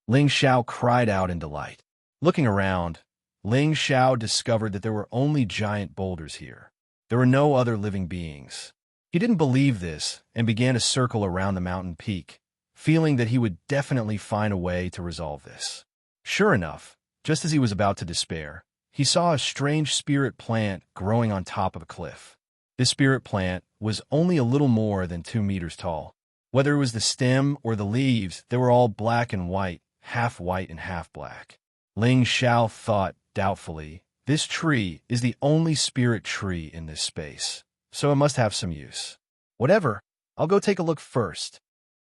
Ling Xiao cried out in delight. Looking around, Ling Xiao discovered that there were only giant boulders here. There were no other living beings. He didn't believe this and began to circle around the mountain peak, feeling that he would definitely find a way to resolve this. Sure enough, just as he was about to despair, he saw a strange spirit plant growing on top of a cliff. This spirit plant was only a little more than 2 meters tall. Whether it was the stem or the leaves, they were all black and white and half black. Ling Xiao thought doubtfully, this tree is the only spirit tree in this space, so it must have some use. Whatever, I'll go take a look first.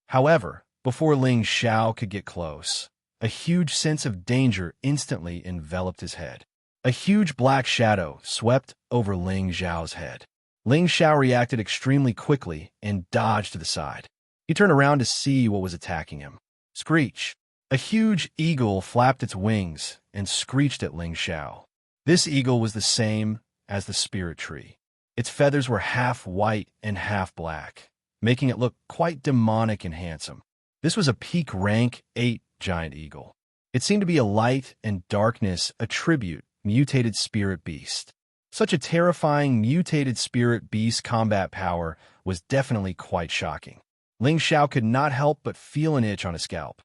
However, before Ling Xiao could get close, a huge sense of danger instantly enveloped his head. A huge black shadow swept over Ling Xiao's head. Ling Xiao reacted extremely quickly and dodged to the side. He turned around to see what was attacking him. Screech! A huge eagle flapped its wings and screeched at Ling Xiao. This eagle was the same as the spirit tree. Its feathers were half white and half black, making it look quite demonic and handsome. This was a peak rank 8 giant eagle. It seemed to be a light and darkness attribute mutated spirit beast. Such a terrifying mutated spirit beast combat power was definitely quite shocking. Ling Xiao could not help but feel an itch on his scalp.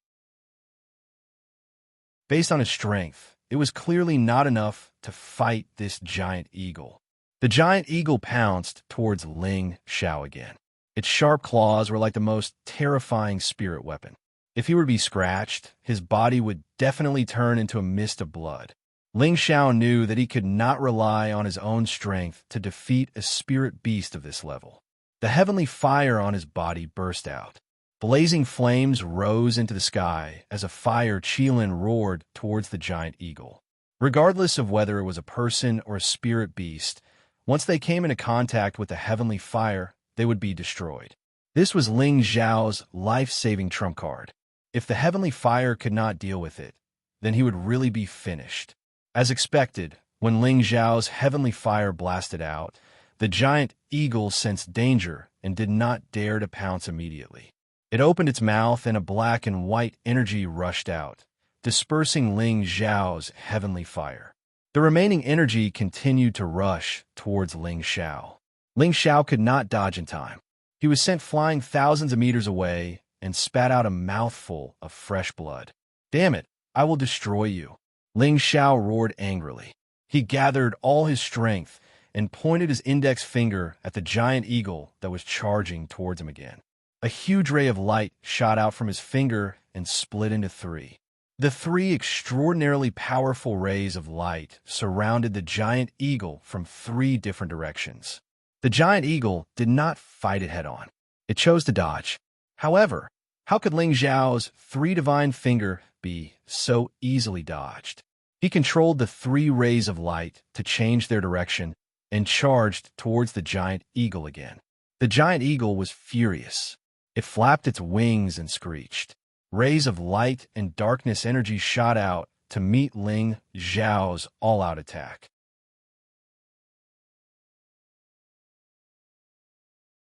Based on his strength, it was clearly not enough to fight this giant eagle. The giant eagle pounced towards Ling Xiao again. Its sharp claws were like the most terrifying spirit weapon. If he were to be scratched, his body would definitely turn into a mist of blood. Ling Xiao knew that he could not rely on his own strength to defeat a spirit beast of this level. The heavenly fire on his body burst out. Blazing flames rose into the sky as a fire Qilin roared towards the giant eagle. Regardless of whether it was a person or a spirit beast, once they came into contact with the heavenly fire, they would be destroyed. This was Ling Xiao's life-saving trump card. If the heavenly fire could not deal with it, then he would really be finished. As expected, when Ling Xiao's heavenly fire blasted out, the giant eagle sensed danger and did not dare to pounce immediately. It opened its mouth and a black and white energy rushed out, dispersing Ling Xiao's heavenly fire. The remaining energy continued to rush towards Ling Xiao. Ling Xiao could not dodge in time. He was sent flying thousands of meters away and spat out a mouthful of fresh blood. "Damn it, I will destroy you." Ling Xiao roared angrily. He gathered all his strength and pointed his index finger at the giant eagle that was charging towards him again. A huge ray of light shot out from his finger and split into 3. The 3 extraordinarily powerful rays of light surrounded the giant eagle from 3 different directions. The giant eagle did not fight it head-on. It chose to dodge. However, how could Ling Xiao's 3 divine finger be so easily dodged? He controlled the 3 rays of light to change their direction and charged towards the giant eagle again. The giant eagle was furious. It flapped its wings and screeched. Rays of light and darkness energy shot out to meet Ling Xiao's all-out attack.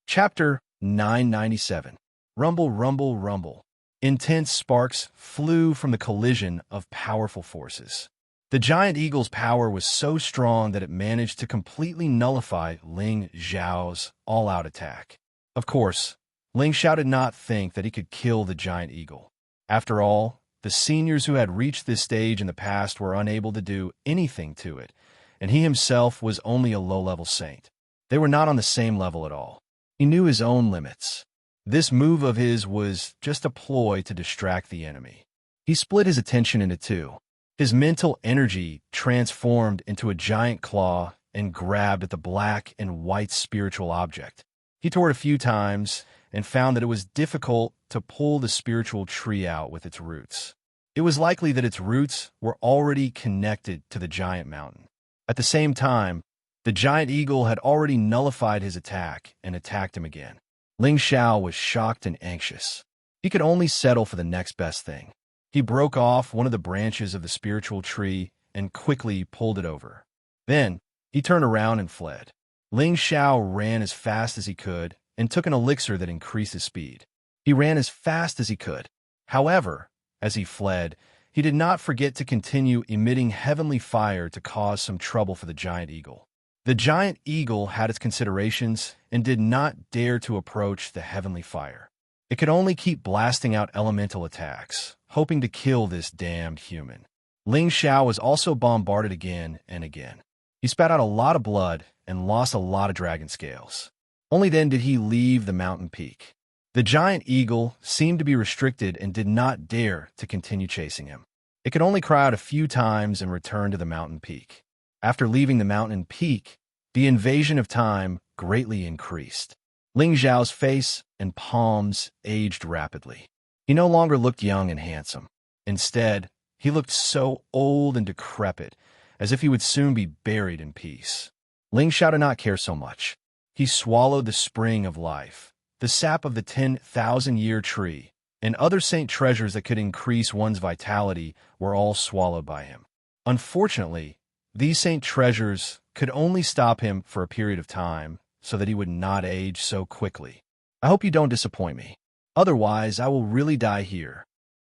Chapter 997. Rumble, rumble, rumble. Intense sparks flew from the collision of powerful forces. The giant eagle's power was so strong that it managed to completely nullify Ling Xiao's all-out attack. Of course, Ling Xiao did not think that he could kill the giant eagle. After all, the seniors who had reached this stage in the past were unable to do anything to it, and he himself was only a low-level saint. They were not on the same level at all. He knew his own limits. This move of his was just a ploy to distract the enemy. He split his attention into 2. His mental energy transformed into a giant claw and grabbed at the black and white spiritual object. He tore it a few times and found that it was difficult to pull the spiritual tree out with its roots. It was likely that its roots were already connected to the giant mountain. At the same time, the giant eagle had already nullified his attack and attacked him again. Ling Xiao was shocked and anxious. He could only settle for the next best thing. He broke off one of the branches of the spiritual tree and quickly pulled it over. Then, he turned around and fled. Ling Xiao ran as fast as he could and took an elixir that increased his speed. He ran as fast as he could. However, as he fled, he did not forget to continue emitting heavenly fire to cause some trouble for the giant eagle. The giant eagle had its considerations and did not dare to approach the heavenly fire. It could only keep blasting out elemental attacks, hoping to kill this damned human. Ling Xiao was also bombarded again and again. He spat out a lot of blood and lost a lot of dragon scales. Only then did he leave the mountain peak. The giant eagle seemed to be restricted and did not dare to continue chasing him. It could only cry out a few times and return to the mountain peak. After leaving the mountain peak, the invasion of time greatly increased. Ling Xiao's face and palms aged rapidly. He no longer looked young and handsome. Instead, he looked so old and decrepit, as if he would soon be buried in peace. Ling Xiao did not care so much. He swallowed the spring of life, the sap of the 10,000-year tree, and other saint treasures that could increase one's vitality were all swallowed by him. Unfortunately, these saint treasures could only stop him for a period of time so that he would not age so quickly. I hope you don't disappoint me. Otherwise, I will really die here.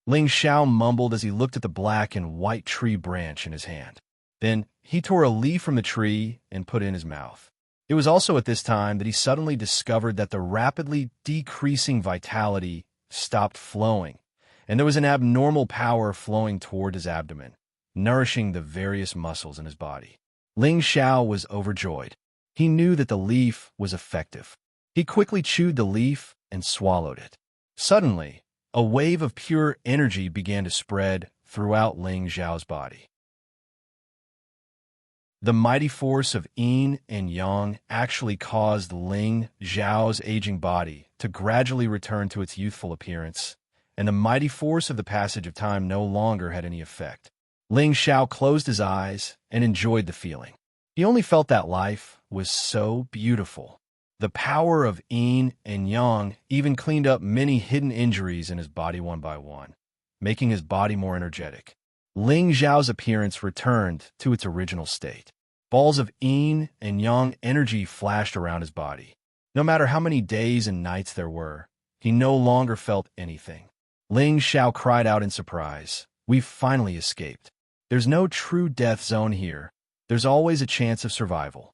Ling Xiao mumbled as he looked at the black and white tree branch in his hand. Then he tore a leaf from the tree and put it in his mouth. It was also at this time that he suddenly discovered that the rapidly decreasing vitality stopped flowing, and there was an abnormal power flowing toward his abdomen, nourishing the various muscles in his body. Ling Xiao was overjoyed. He knew that the leaf was effective. He quickly chewed the leaf and swallowed it. Suddenly, a wave of pure energy began to spread throughout Ling Xiao's body. The mighty force of yin and yang actually caused Ling Xiao's aging body to gradually return to its youthful appearance, and the mighty force of the passage of time no longer had any effect. Ling Xiao closed his eyes and enjoyed the feeling. He only felt that life was so beautiful. The power of yin and yang even cleaned up many hidden injuries in his body one by one, making his body more energetic. Ling Xiao's appearance returned to its original state. Balls of yin and yang energy flashed around his body. No matter how many days and nights there were, he no longer felt anything. Ling Xiao cried out in surprise. We've finally escaped. There's no true death zone here. There's always a chance of survival.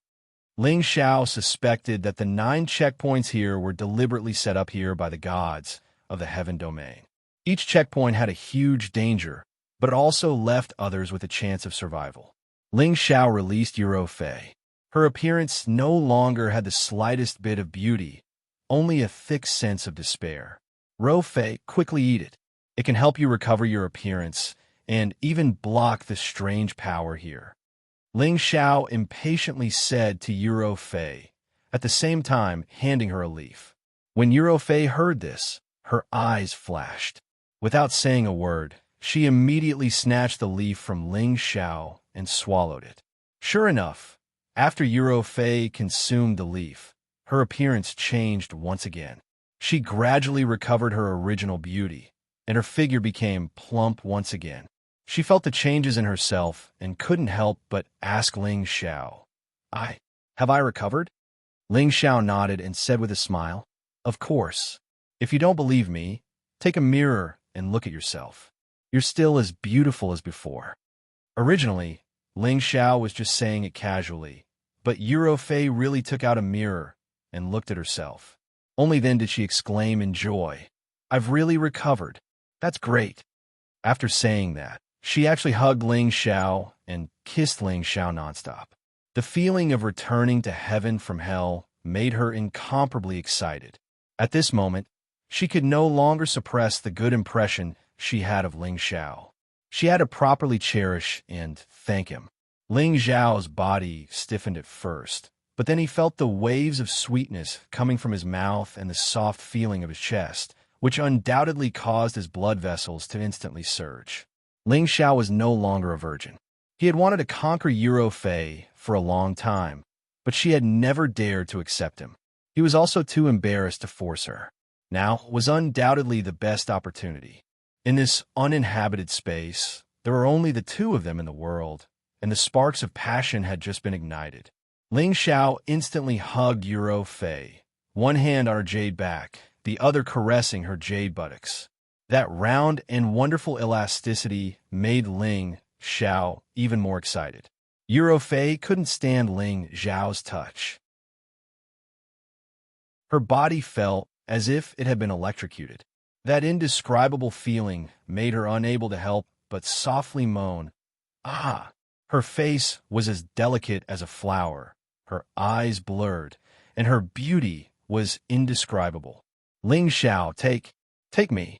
Ling Xiao suspected that the 9 checkpoints here were deliberately set up here by the gods of the heaven domain. Each checkpoint had a huge danger, but it also left others with a chance of survival. Ling Xiao released Yuro Fei. Her appearance no longer had the slightest bit of beauty, only a thick sense of despair. Ro Fei, quickly eat it. It can help you recover your appearance and even block the strange power here. Ling Xiao impatiently said to Yuro Fei, at the same time handing her a leaf. When Yuro Fei heard this, her eyes flashed. Without saying a word, She immediately snatched the leaf from Ling Xiao and swallowed it. Sure enough, after Yuro Fei consumed the leaf, her appearance changed once again. She gradually recovered her original beauty, and her figure became plump once again. She felt the changes in herself and couldn't help but ask Ling Xiao, Have I recovered?" Ling Xiao nodded and said with a smile, "Of course. If you don't believe me, take a mirror and look at yourself. You're still as beautiful as before." Originally, Ling Xiao was just saying it casually, but Yuro Fei really took out a mirror and looked at herself. Only then did she exclaim in joy, "I've really recovered. That's great." After saying that, she actually hugged Ling Xiao and kissed Ling Xiao nonstop. The feeling of returning to heaven from hell made her incomparably excited. At this moment, she could no longer suppress the good impression she had of Ling Xiao. She had to properly cherish and thank him. Ling Xiao's body stiffened at first, but then he felt the waves of sweetness coming from his mouth and the soft feeling of his chest, which undoubtedly caused his blood vessels to instantly surge. Ling Xiao was no longer a virgin. He had wanted to conquer Yuro Fei for a long time, but she had never dared to accept him. He was also too embarrassed to force her. Now was undoubtedly the best opportunity. In this uninhabited space, there were only the two of them in the world, and the sparks of passion had just been ignited. Ling Xiao instantly hugged Yuro Fei, one hand on her jade back, the other caressing her jade buttocks. That round and wonderful elasticity made Ling Xiao even more excited. Yuro Fei couldn't stand Ling Xiao's touch. Her body felt as if it had been electrocuted. That indescribable feeling made her unable to help but softly moan, "Ah!" Her face was as delicate as a flower, her eyes blurred, and her beauty was indescribable. "Ling Xiao, take me,"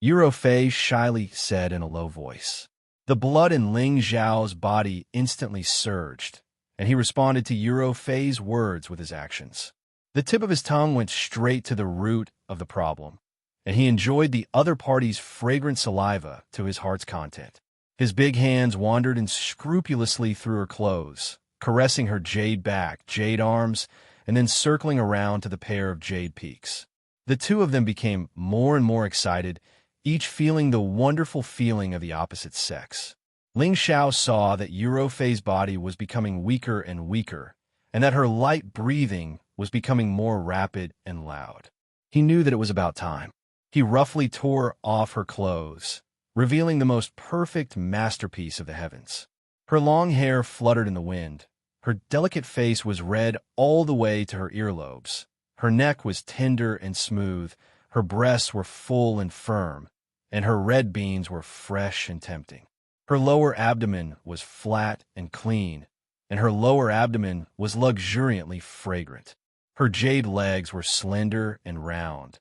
Yuro Fei shyly said in a low voice. The blood in Ling Xiao's body instantly surged, and he responded to Yuro Fei's words with his actions. The tip of his tongue went straight to the root of the problem, and he enjoyed the other party's fragrant saliva to his heart's content. His big hands wandered unscrupulously through her clothes, caressing her jade back, jade arms, and then circling around to the pair of jade peaks. The two of them became more and more excited, each feeling the wonderful feeling of the opposite sex. Ling Xiao saw that Yuro Fei's body was becoming weaker and weaker, and that her light breathing was becoming more rapid and loud. He knew that it was about time. He roughly tore off her clothes, revealing the most perfect masterpiece of the heavens. Her long hair fluttered in the wind. Her delicate face was red all the way to her earlobes. Her neck was tender and smooth. Her breasts were full and firm, and her red beans were fresh and tempting. Her lower abdomen was flat and clean, and her lower abdomen was luxuriantly fragrant. Her jade legs were slender and round.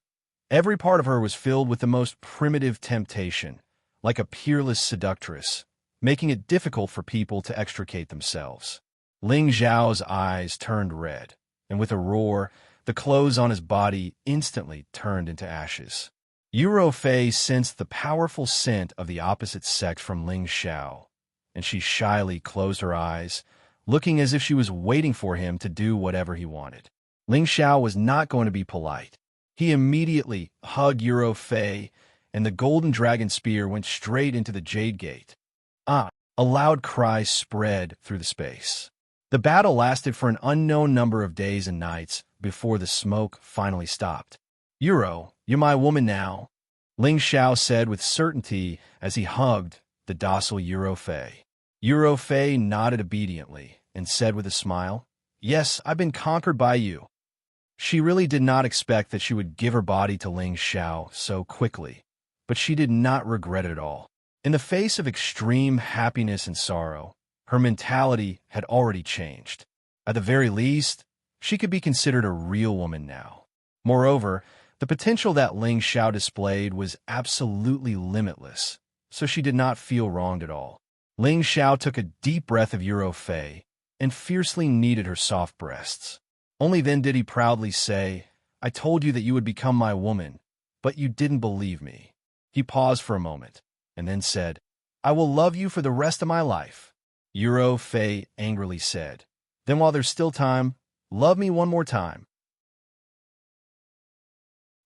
Every part of her was filled with the most primitive temptation, like a peerless seductress, making it difficult for people to extricate themselves. Ling Xiao's eyes turned red, and with a roar, the clothes on his body instantly turned into ashes. Yuro Fei sensed the powerful scent of the opposite sex from Ling Xiao, and she shyly closed her eyes, looking as if she was waiting for him to do whatever he wanted. Ling Xiao was not going to be polite. He immediately hugged Yuro Fei, and the golden dragon spear went straight into the Jade Gate. A loud cry spread through the space. The battle lasted for an unknown number of days and nights before the smoke finally stopped. "Yuro, you're my woman now," Ling Xiao said with certainty as he hugged the docile Yuro Fei. Yuro Fei nodded obediently and said with a smile, "Yes, I've been conquered by you." She really did not expect that she would give her body to Ling Xiao so quickly, but she did not regret it at all. In the face of extreme happiness and sorrow, her mentality had already changed. At the very least, she could be considered a real woman now. Moreover, the potential that Ling Xiao displayed was absolutely limitless, so she did not feel wronged at all. Ling Xiao took a deep breath of Yuro Fei and fiercely kneaded her soft breasts. Only then did he proudly say, "I told you that you would become my woman, but you didn't believe me." He paused for a moment, and then said, "I will love you for the rest of my life." Euro Fei angrily said, "Then while there's still time, love me one more time."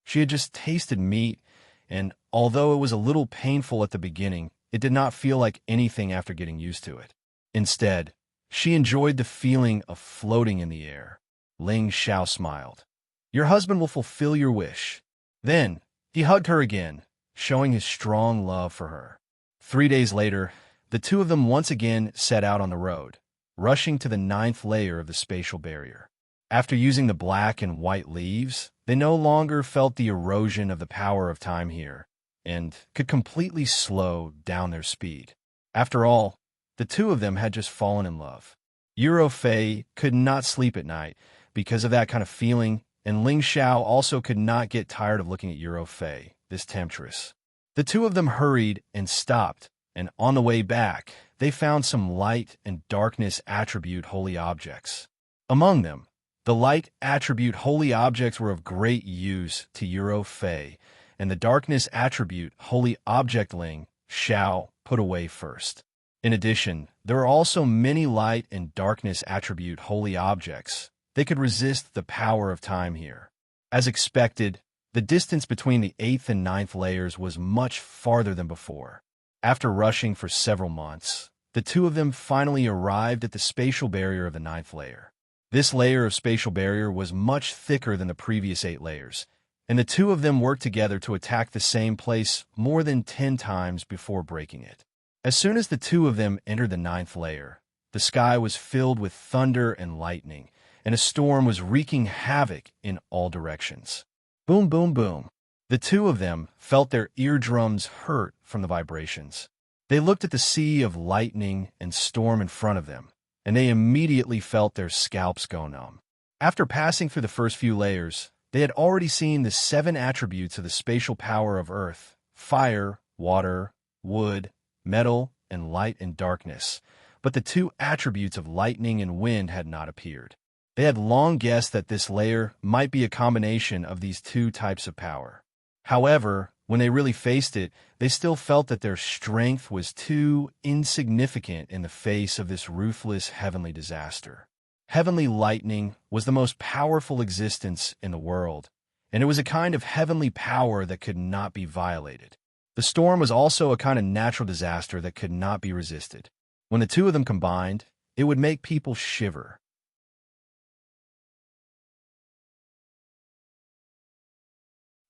She had just tasted meat, and although it was a little painful at the beginning, it did not feel like anything after getting used to it. Instead, she enjoyed the feeling of floating in the air. Ling Xiao smiled. "Your husband will fulfill your wish." Then, he hugged her again, showing his strong love for her. 3 days later, the two of them once again set out on the road, rushing to the 9th layer of the spatial barrier. After using the black and white leaves, they no longer felt the erosion of the power of time here, and could completely slow down their speed. After all, the two of them had just fallen in love. Euro Fei could not sleep at night because of that kind of feeling, and Ling Xiao also could not get tired of looking at Euro Fei, this temptress. The two of them hurried and stopped, and on the way back, they found some light and darkness attribute holy objects. Among them, the light attribute holy objects were of great use to Euro Fei, and the darkness attribute holy object Ling Xiao put away first. In addition, there are also many light and darkness attribute holy objects. They could resist the power of time here. As expected, the distance between the 8th and 9th layers was much farther than before. After rushing for several months, the two of them finally arrived at the spatial barrier of the 9th layer. This layer of spatial barrier was much thicker than the previous 8 layers, and the two of them worked together to attack the same place more than 10 times before breaking it. As soon as the two of them entered the 9th layer, the sky was filled with thunder and lightning, and a storm was wreaking havoc in all directions. Boom, boom, boom. The two of them felt their eardrums hurt from the vibrations. They looked at the sea of lightning and storm in front of them, and they immediately felt their scalps go numb. After passing through the first few layers, they had already seen the 7 attributes of the spatial power of earth: fire, water, wood, metal, and light and darkness. But the 2 attributes of lightning and wind had not appeared. They had long guessed that this layer might be a combination of these 2 types of power. However, when they really faced it, they still felt that their strength was too insignificant in the face of this ruthless heavenly disaster. Heavenly lightning was the most powerful existence in the world, and it was a kind of heavenly power that could not be violated. The storm was also a kind of natural disaster that could not be resisted. When the two of them combined, it would make people shiver.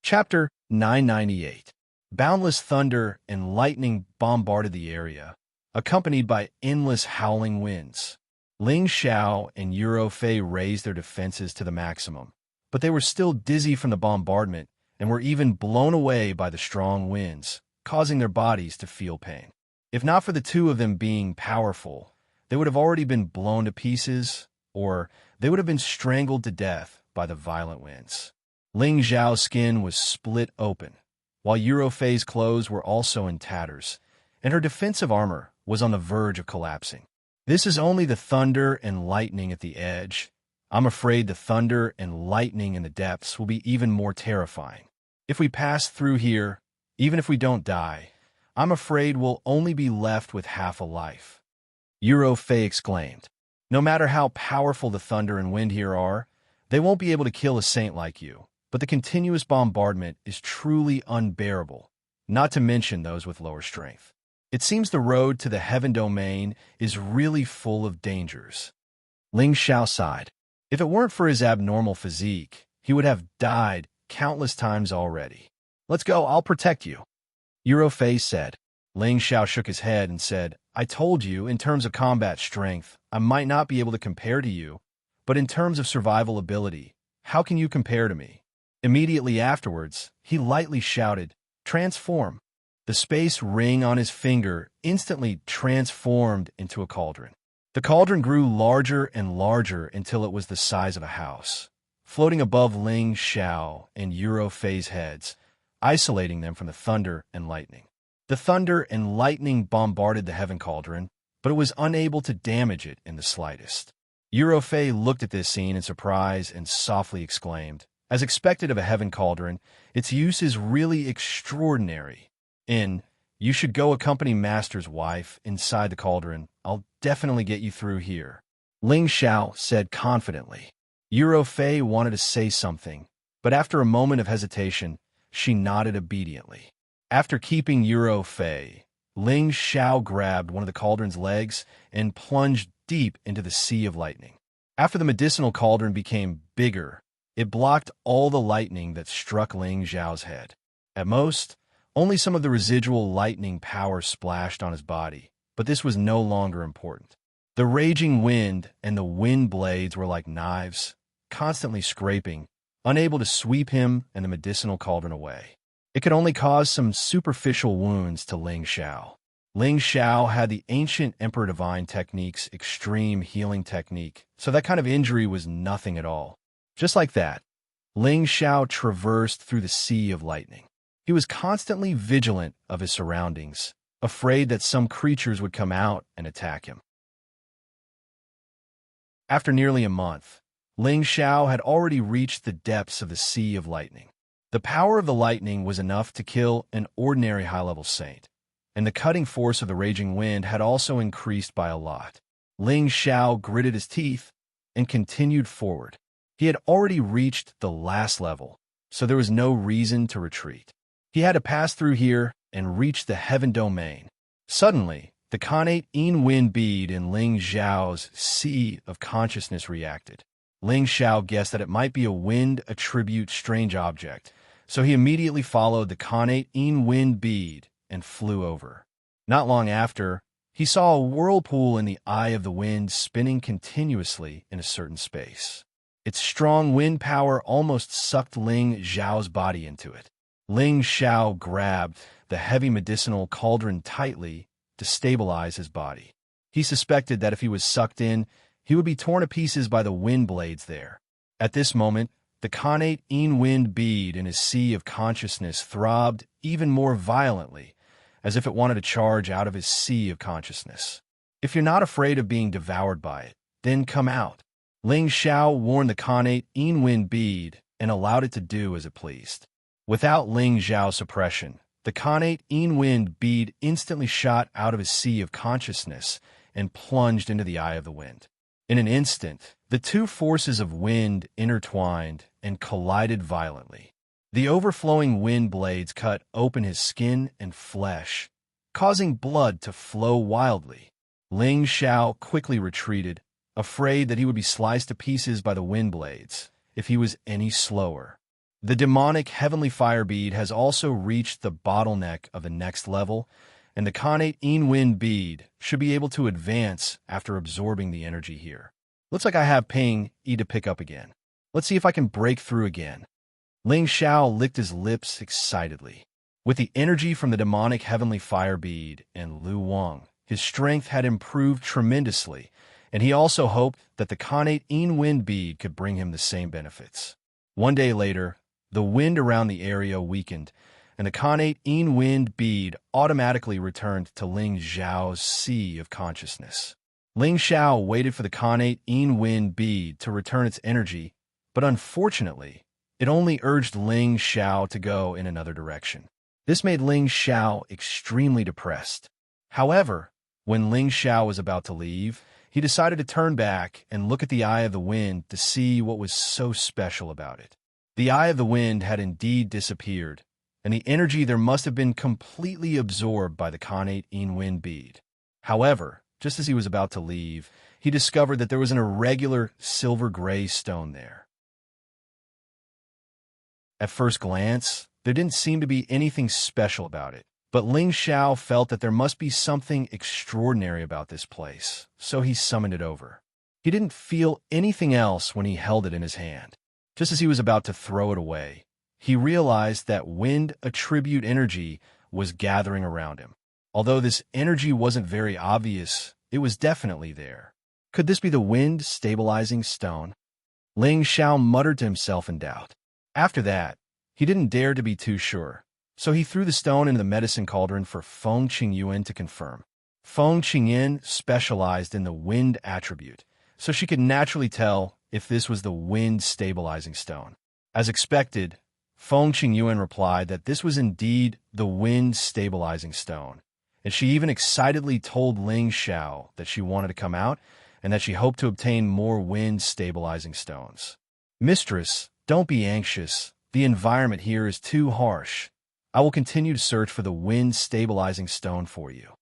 Chapter 998. Boundless thunder and lightning bombarded the area, accompanied by endless howling winds. Ling Xiao and Euro Fei raised their defenses to the maximum, but they were still dizzy from the bombardment and were even blown away by the strong winds, causing their bodies to feel pain. If not for the two of them being powerful, they would have already been blown to pieces, or they would have been strangled to death by the violent winds. Ling Xiao's skin was split open, while Euro Fei's clothes were also in tatters, and her defensive armor was on the verge of collapsing. This is only the thunder and lightning at the edge. I'm afraid the thunder and lightning in the depths will be even more terrifying. If we pass through here, even if we don't die, I'm afraid we'll only be left with half a life. Euro Fei exclaimed. No matter how powerful the thunder and wind here are, they won't be able to kill a saint like you. But the continuous bombardment is truly unbearable, not to mention those with lower strength. It seems the road to the heaven domain is really full of dangers. Ling Xiao sighed. If it weren't for his abnormal physique, he would have died countless times already. Let's go, I'll protect you. Euro Fei said. Ling Xiao shook his head and said, I told you, in terms of combat strength, I might not be able to compare to you, but in terms of survival ability, how can you compare to me? Immediately afterwards, he lightly shouted, Transform. The space ring on his finger instantly transformed into a cauldron. The cauldron grew larger and larger until it was the size of a house, floating above Ling Xiao and Euro Fei's heads, isolating them from the thunder and lightning. The thunder and lightning bombarded the heaven cauldron, but it was unable to damage it in the slightest. Euro Fei looked at this scene in surprise and softly exclaimed, As expected of a heaven cauldron, its use is really extraordinary. In You should go accompany Master's wife inside the cauldron. I'll definitely get you through here. Ling Xiao said confidently. Euro Fei wanted to say something, but after a moment of hesitation, she nodded obediently. After keeping Euro Fei, Ling Xiao grabbed one of the cauldron's legs and plunged deep into the sea of lightning. After the medicinal cauldron became bigger, it blocked all the lightning that struck Ling Xiao's head. At most, only some of the residual lightning power splashed on his body, but this was no longer important. The raging wind and the wind blades were like knives, constantly scraping, unable to sweep him and the medicinal cauldron away. It could only cause some superficial wounds to Ling Xiao. Ling Xiao had the ancient Emperor Divine Technique's extreme healing technique, so that kind of injury was nothing at all. Just like that, Ling Xiao traversed through the sea of lightning. He was constantly vigilant of his surroundings, afraid that some creatures would come out and attack him. After nearly a month, Ling Xiao had already reached the depths of the sea of lightning. The power of the lightning was enough to kill an ordinary high-level saint, and the cutting force of the raging wind had also increased by a lot. Ling Xiao gritted his teeth and continued forward. He had already reached the last level, so there was no reason to retreat. He had to pass through here and reach the heaven domain. Suddenly, the connate Yin Wind bead in Ling Xiao's sea of consciousness reacted. Ling Xiao guessed that it might be a wind attribute strange object, so he immediately followed the connate Yin Wind bead and flew over. Not long after, he saw a whirlpool in the eye of the wind spinning continuously in a certain space. Its strong wind power almost sucked Ling Xiao's body into it. Ling Xiao grabbed the heavy medicinal cauldron tightly to stabilize his body. He suspected that if he was sucked in, he would be torn to pieces by the wind blades there. At this moment, the connate Yin Wind bead in his sea of consciousness throbbed even more violently, as if it wanted to charge out of his sea of consciousness. If you're not afraid of being devoured by it, then come out. Ling Xiao warned the connate Yin Wind bead and allowed it to do as it pleased. Without Ling Xiao's suppression, the connate Yin Wind bead instantly shot out of his sea of consciousness and plunged into the eye of the wind. In an instant, the two forces of wind intertwined and collided violently. The overflowing wind blades cut open his skin and flesh, causing blood to flow wildly. Ling Xiao quickly retreated, afraid that he would be sliced to pieces by the wind blades if he was any slower. The demonic heavenly fire bead has also reached the bottleneck of the next level, and the connate Yin Wind bead should be able to advance after absorbing the energy here. Looks like I have Ping E to pick up again. Let's see if I can break through again. Ling Xiao licked his lips excitedly. With the energy from the demonic heavenly fire bead and Lu Wang, his strength had improved tremendously, and he also hoped that the connate Yin Wind bead could bring him the same benefits. One day later, the wind around the area weakened, and the connate Yin Wind bead automatically returned to Ling Xiao's sea of consciousness. Ling Xiao waited for the connate Yin Wind bead to return its energy, but unfortunately, it only urged Ling Xiao to go in another direction. This made Ling Xiao extremely depressed. However, when Ling Xiao was about to leave, he decided to turn back and look at the Eye of the Wind to see what was so special about it. The Eye of the Wind had indeed disappeared, and the energy there must have been completely absorbed by the connate Yin Wind bead. However, just as he was about to leave, he discovered that there was an irregular silver-gray stone there. At first glance, there didn't seem to be anything special about it, but Ling Xiao felt that there must be something extraordinary about this place, so he summoned it over. He didn't feel anything else when he held it in his hand. Just as he was about to throw it away, he realized that wind attribute energy was gathering around him. Although this energy wasn't very obvious, it was definitely there. Could this be the wind stabilizing stone? Ling Xiao muttered to himself in doubt. After that, he didn't dare to be too sure, so he threw the stone into the medicine cauldron for Feng Qingyuan to confirm. Feng Qingyuan specialized in the wind attribute, so she could naturally tell if this was the wind stabilizing stone. As expected, Feng Qingyuan replied that this was indeed the wind-stabilizing stone, and she even excitedly told Ling Xiao that she wanted to come out and that she hoped to obtain more wind-stabilizing stones. Mistress, don't be anxious. The environment here is too harsh. I will continue to search for the wind-stabilizing stone for you.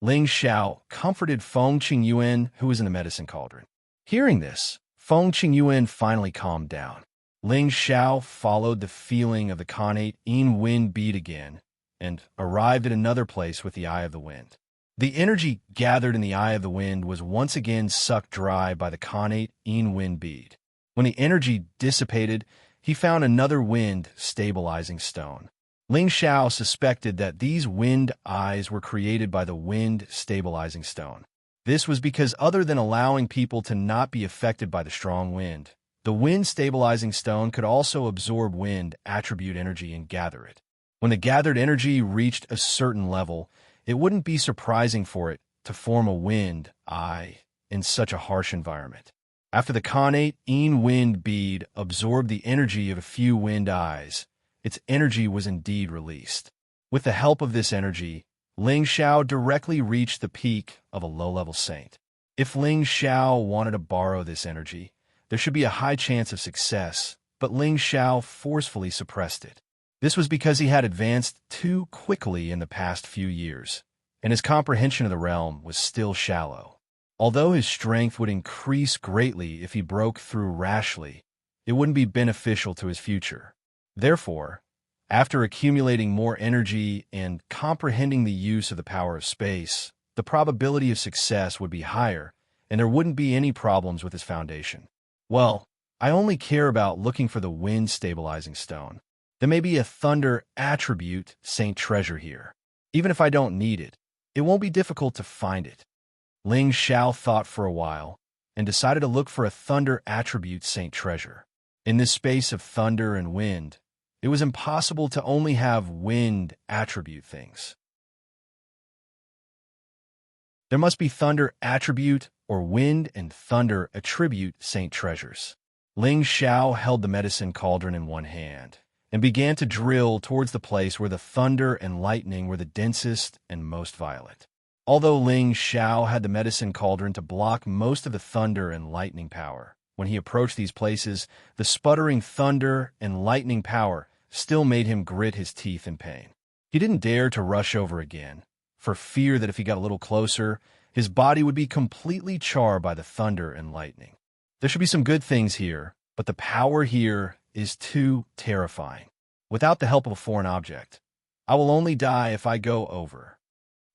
Ling Xiao comforted Feng Qingyuan, who was in the medicine cauldron. Hearing this, Feng Qingyuan finally calmed down. Ling Xiao followed the feeling of the connate Yin wind bead again and arrived at another place with the Eye of the Wind. The energy gathered in the Eye of the Wind was once again sucked dry by the connate Yin wind bead. When the energy dissipated, he found another wind-stabilizing stone. Ling Xiao suspected that these wind eyes were created by the wind-stabilizing stone. This was because other than allowing people to not be affected by the strong wind, the wind-stabilizing stone could also absorb wind attribute energy and gather it. When the gathered energy reached a certain level, it wouldn't be surprising for it to form a wind eye in such a harsh environment. After the connate Yin wind bead absorbed the energy of a few wind eyes, its energy was indeed released. With the help of this energy, Ling Xiao directly reached the peak of a low-level saint. If Ling Xiao wanted to borrow this energy, there should be a high chance of success, but Ling Xiao forcefully suppressed it. This was because he had advanced too quickly in the past few years, and his comprehension of the realm was still shallow. Although his strength would increase greatly if he broke through rashly, it wouldn't be beneficial to his future. Therefore, after accumulating more energy and comprehending the use of the power of space, the probability of success would be higher, and there wouldn't be any problems with his foundation. Well, I only care about looking for the wind-stabilizing stone. There may be a thunder attribute saint treasure here. Even if I don't need it, it won't be difficult to find it. Ling Xiao thought for a while and decided to look for a thunder attribute saint treasure. In this space of thunder and wind, it was impossible to only have wind attribute things. There must be thunder attribute or wind and thunder attribute saint treasures. Ling Xiao held the medicine cauldron in one hand and began to drill towards the place where the thunder and lightning were the densest and most violent. Although Ling Xiao had the medicine cauldron to block most of the thunder and lightning power, when he approached these places, the sputtering thunder and lightning power still made him grit his teeth in pain. He didn't dare to rush over again, for fear that if he got a little closer, his body would be completely charred by the thunder and lightning. There should be some good things here, but the power here is too terrifying. Without the help of a foreign object, I will only die if I go over.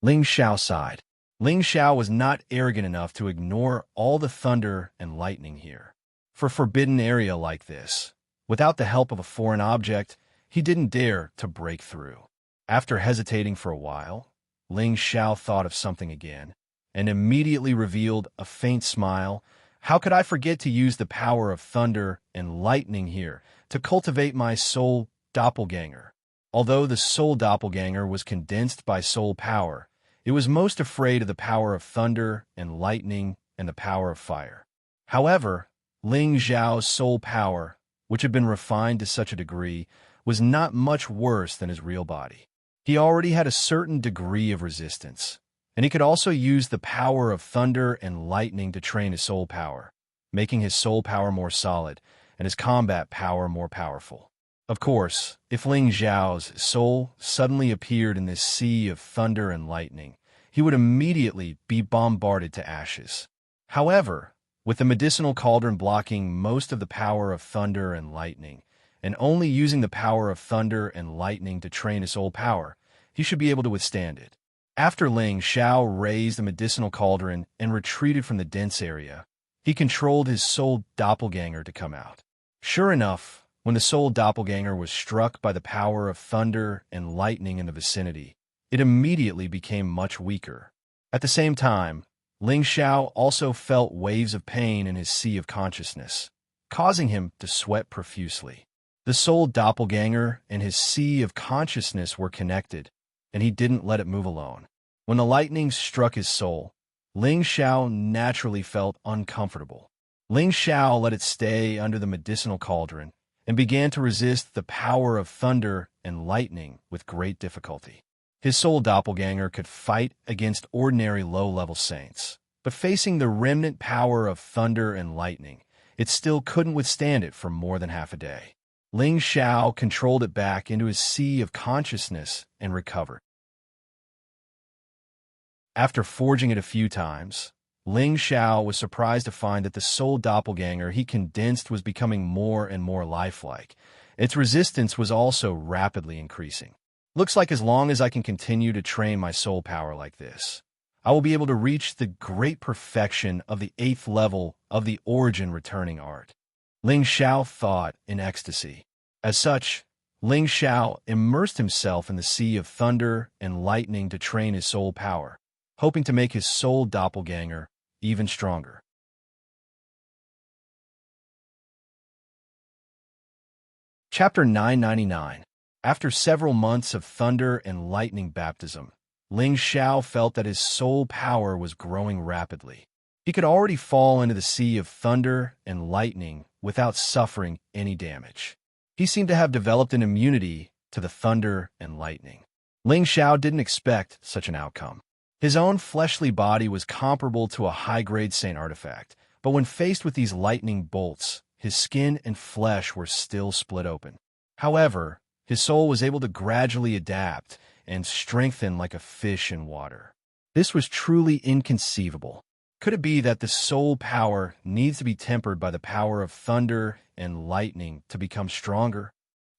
Ling Xiao sighed. Ling Xiao was not arrogant enough to ignore all the thunder and lightning here. For a forbidden area like this, without the help of a foreign object, he didn't dare to break through. After hesitating for a while, Ling Xiao thought of something again and immediately revealed a faint smile. How could I forget to use the power of thunder and lightning here to cultivate my soul doppelganger? Although the soul doppelganger was condensed by soul power, it was most afraid of the power of thunder and lightning and the power of fire. However, Ling Xiao's soul power, which had been refined to such a degree, was not much worse than his real body. He already had a certain degree of resistance, and he could also use the power of thunder and lightning to train his soul power, making his soul power more solid and his combat power more powerful. Of course, if Ling Xiao's soul suddenly appeared in this sea of thunder and lightning, he would immediately be bombarded to ashes. However, with the medicinal cauldron blocking most of the power of thunder and lightning, and only using the power of thunder and lightning to train his soul power, he should be able to withstand it. After Ling Xiao raised the medicinal cauldron and retreated from the dense area, he controlled his soul doppelganger to come out. Sure enough, when the soul doppelganger was struck by the power of thunder and lightning in the vicinity, it immediately became much weaker. At the same time, Ling Xiao also felt waves of pain in his sea of consciousness, causing him to sweat profusely. The soul doppelganger and his sea of consciousness were connected, and he didn't let it move alone. When the lightning struck his soul, Ling Xiao naturally felt uncomfortable. Ling Xiao let it stay under the medicinal cauldron and began to resist the power of thunder and lightning with great difficulty. His soul doppelganger could fight against ordinary low-level saints, but facing the remnant power of thunder and lightning, it still couldn't withstand it for more than half a day. Ling Xiao controlled it back into his sea of consciousness and recovered. After forging it a few times, Ling Xiao was surprised to find that the soul doppelganger he condensed was becoming more and more lifelike. Its resistance was also rapidly increasing. Looks like as long as I can continue to train my soul power like this, I will be able to reach the great perfection of the 8th level of the origin returning art. Ling Xiao thought in ecstasy. As such, Ling Xiao immersed himself in the sea of thunder and lightning to train his soul power, hoping to make his soul doppelganger even stronger. Chapter 999. After several months of thunder and lightning baptism, Ling Xiao felt that his soul power was growing rapidly. He could already fall into the sea of thunder and lightning without suffering any damage. He seemed to have developed an immunity to the thunder and lightning. Ling Xiao didn't expect such an outcome. His own fleshly body was comparable to a high-grade saint artifact, but when faced with these lightning bolts, his skin and flesh were still split open. However, his soul was able to gradually adapt and strengthen like a fish in water. This was truly inconceivable. Could it be that the soul power needs to be tempered by the power of thunder and lightning to become stronger?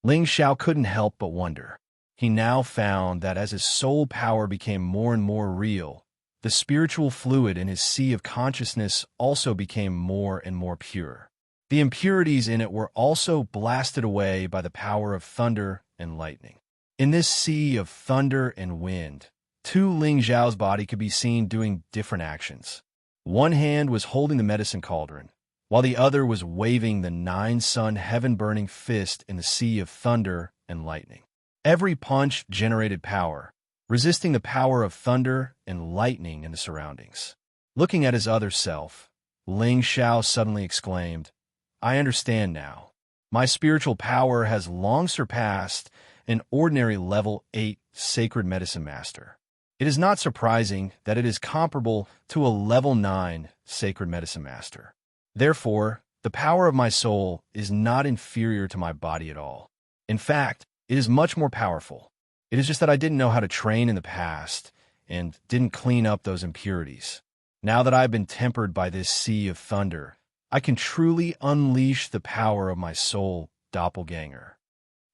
Ling Xiao couldn't help but wonder. He now found that as his soul power became more and more real, the spiritual fluid in his sea of consciousness also became more and more pure. The impurities in it were also blasted away by the power of thunder and lightning. In this sea of thunder and wind, two Ling Xiao's body could be seen doing different actions. One hand was holding the medicine cauldron, while the other was waving the 9-sun heaven-burning fist in the sea of thunder and lightning. Every punch generated power, resisting the power of thunder and lightning in the surroundings. Looking at his other self, Ling Xiao suddenly exclaimed, "I understand now. My spiritual power has long surpassed an ordinary level 8 sacred medicine master. It is not surprising that it is comparable to a level 9 sacred medicine master. Therefore, the power of my soul is not inferior to my body at all. In fact, it is much more powerful. It is just that I didn't know how to train in the past and didn't clean up those impurities. Now that I've been tempered by this sea of thunder, I can truly unleash the power of my soul doppelganger."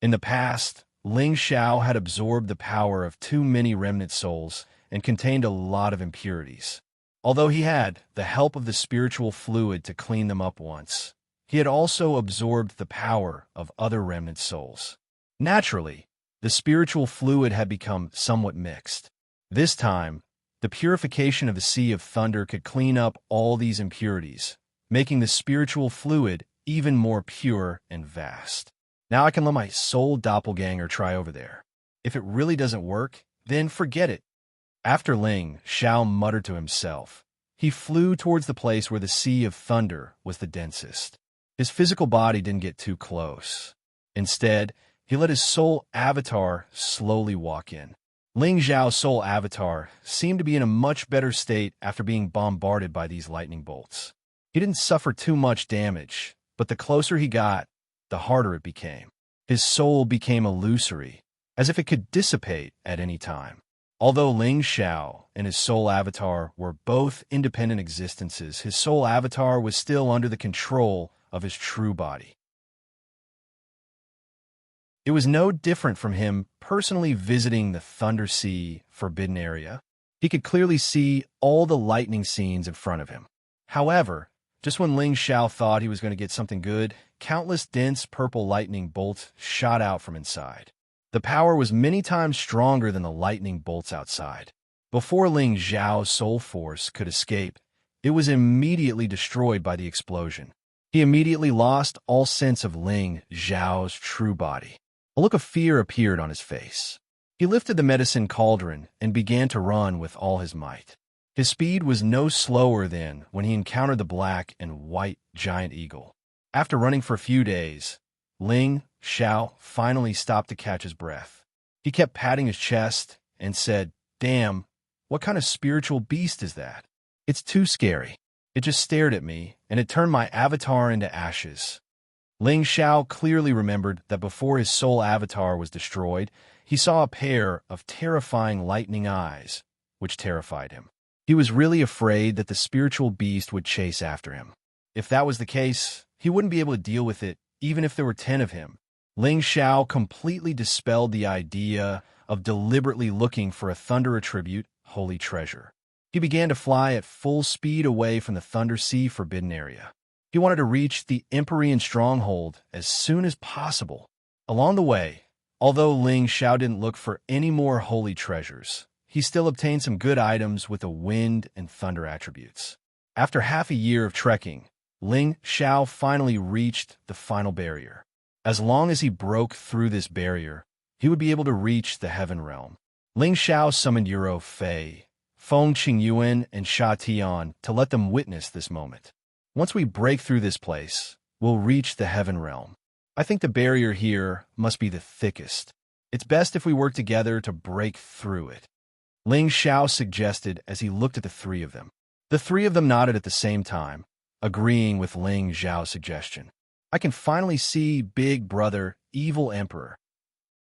In the past, Ling Xiao had absorbed the power of too many remnant souls and contained a lot of impurities. Although he had the help of the spiritual fluid to clean them up once, he had also absorbed the power of other remnant souls. Naturally, the spiritual fluid had become somewhat mixed. This time, the purification of the sea of thunder could clean up all these impurities, making the spiritual fluid even more pure and vast. Now I can let my soul doppelganger try over there. If it really doesn't work, then forget it. After Ling Xiao muttered to himself, he flew towards the place where the sea of thunder was the densest. His physical body didn't get too close. Instead, he let his soul avatar slowly walk in. Ling Xiao's soul avatar seemed to be in a much better state after being bombarded by these lightning bolts. He didn't suffer too much damage, but the closer he got, the harder it became. His soul became illusory, as if it could dissipate at any time. Although Ling Xiao and his soul avatar were both independent existences, his soul avatar was still under the control of his true body. It was no different from him personally visiting the Thunder Sea Forbidden Area. He could clearly see all the lightning scenes in front of him. However, just when Ling Xiao thought he was going to get something good, countless dense purple lightning bolts shot out from inside. The power was many times stronger than the lightning bolts outside. Before Ling Xiao's soul force could escape, it was immediately destroyed by the explosion. He immediately lost all sense of Ling Xiao's true body. A look of fear appeared on his face. He lifted the medicine cauldron and began to run with all his might. His speed was no slower than when he encountered the black and white giant eagle. After running for a few days, Ling Xiao finally stopped to catch his breath. He kept patting his chest and said, "Damn, what kind of spiritual beast is that? It's too scary." It just stared at me, and it turned my avatar into ashes. Ling Xiao clearly remembered that before his soul avatar was destroyed, he saw a pair of terrifying lightning eyes, which terrified him. He was really afraid that the spiritual beast would chase after him. If that was the case, he wouldn't be able to deal with it, even if there were 10 of him. Ling Xiao completely dispelled the idea of deliberately looking for a thunder attribute, holy treasure. He began to fly at full speed away from the Thunder Sea Forbidden Area. He wanted to reach the Empyrean stronghold as soon as possible. Along the way, although Ling Xiao didn't look for any more holy treasures, he still obtained some good items with the wind and thunder attributes. After half a year of trekking, Ling Xiao finally reached the final barrier. As long as he broke through this barrier, he would be able to reach the Heaven Realm. Ling Xiao summoned Euro Fei, Feng Qingyuan, and Sha Tian to let them witness this moment. Once we break through this place, we'll reach the Heaven Realm. I think the barrier here must be the thickest. It's best if we work together to break through it. Ling Xiao suggested as he looked at the three of them. The three of them nodded at the same time, agreeing with Ling Xiao's suggestion. I can finally see Big Brother, Evil Emperor.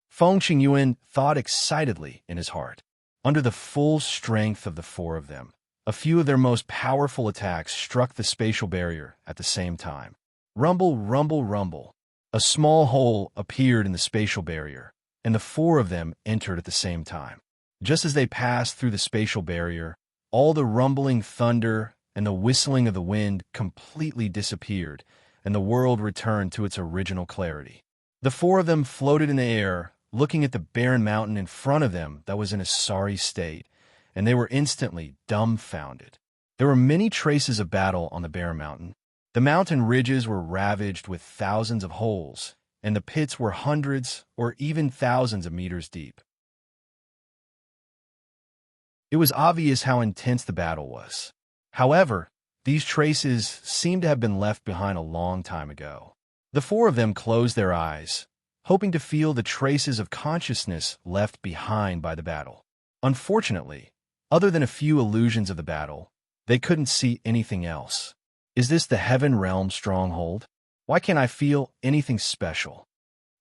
Feng Qingyuan thought excitedly in his heart. Under the full strength of the four of them, a few of their most powerful attacks struck the spatial barrier at the same time. Rumble, rumble, rumble. A small hole appeared in the spatial barrier, and the four of them entered at the same time. Just as they passed through the spatial barrier, all the rumbling thunder and the whistling of the wind completely disappeared, and the world returned to its original clarity. The four of them floated in the air, looking at the barren mountain in front of them that was in a sorry state, and they were instantly dumbfounded. There were many traces of battle on the barren mountain. The mountain ridges were ravaged with thousands of holes, and the pits were hundreds or even thousands of meters deep. It was obvious how intense the battle was. However, these traces seemed to have been left behind a long time ago. The four of them closed their eyes, hoping to feel the traces of consciousness left behind by the battle. Unfortunately, other than a few illusions of the battle, they couldn't see anything else. Is this the Heaven Realm stronghold? Why can't I feel anything special?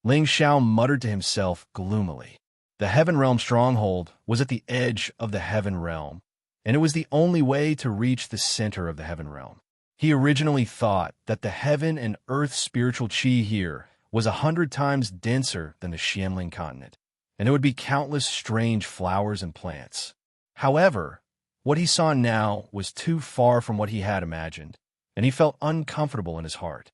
Ling Xiao muttered to himself gloomily. The Heaven Realm stronghold was at the edge of the Heaven Realm, and it was the only way to reach the center of the Heaven Realm. He originally thought that the heaven and earth spiritual chi here was 100 times denser than the Xianling continent, and there would be countless strange flowers and plants. However, what he saw now was too far from what he had imagined, and he felt uncomfortable in his heart.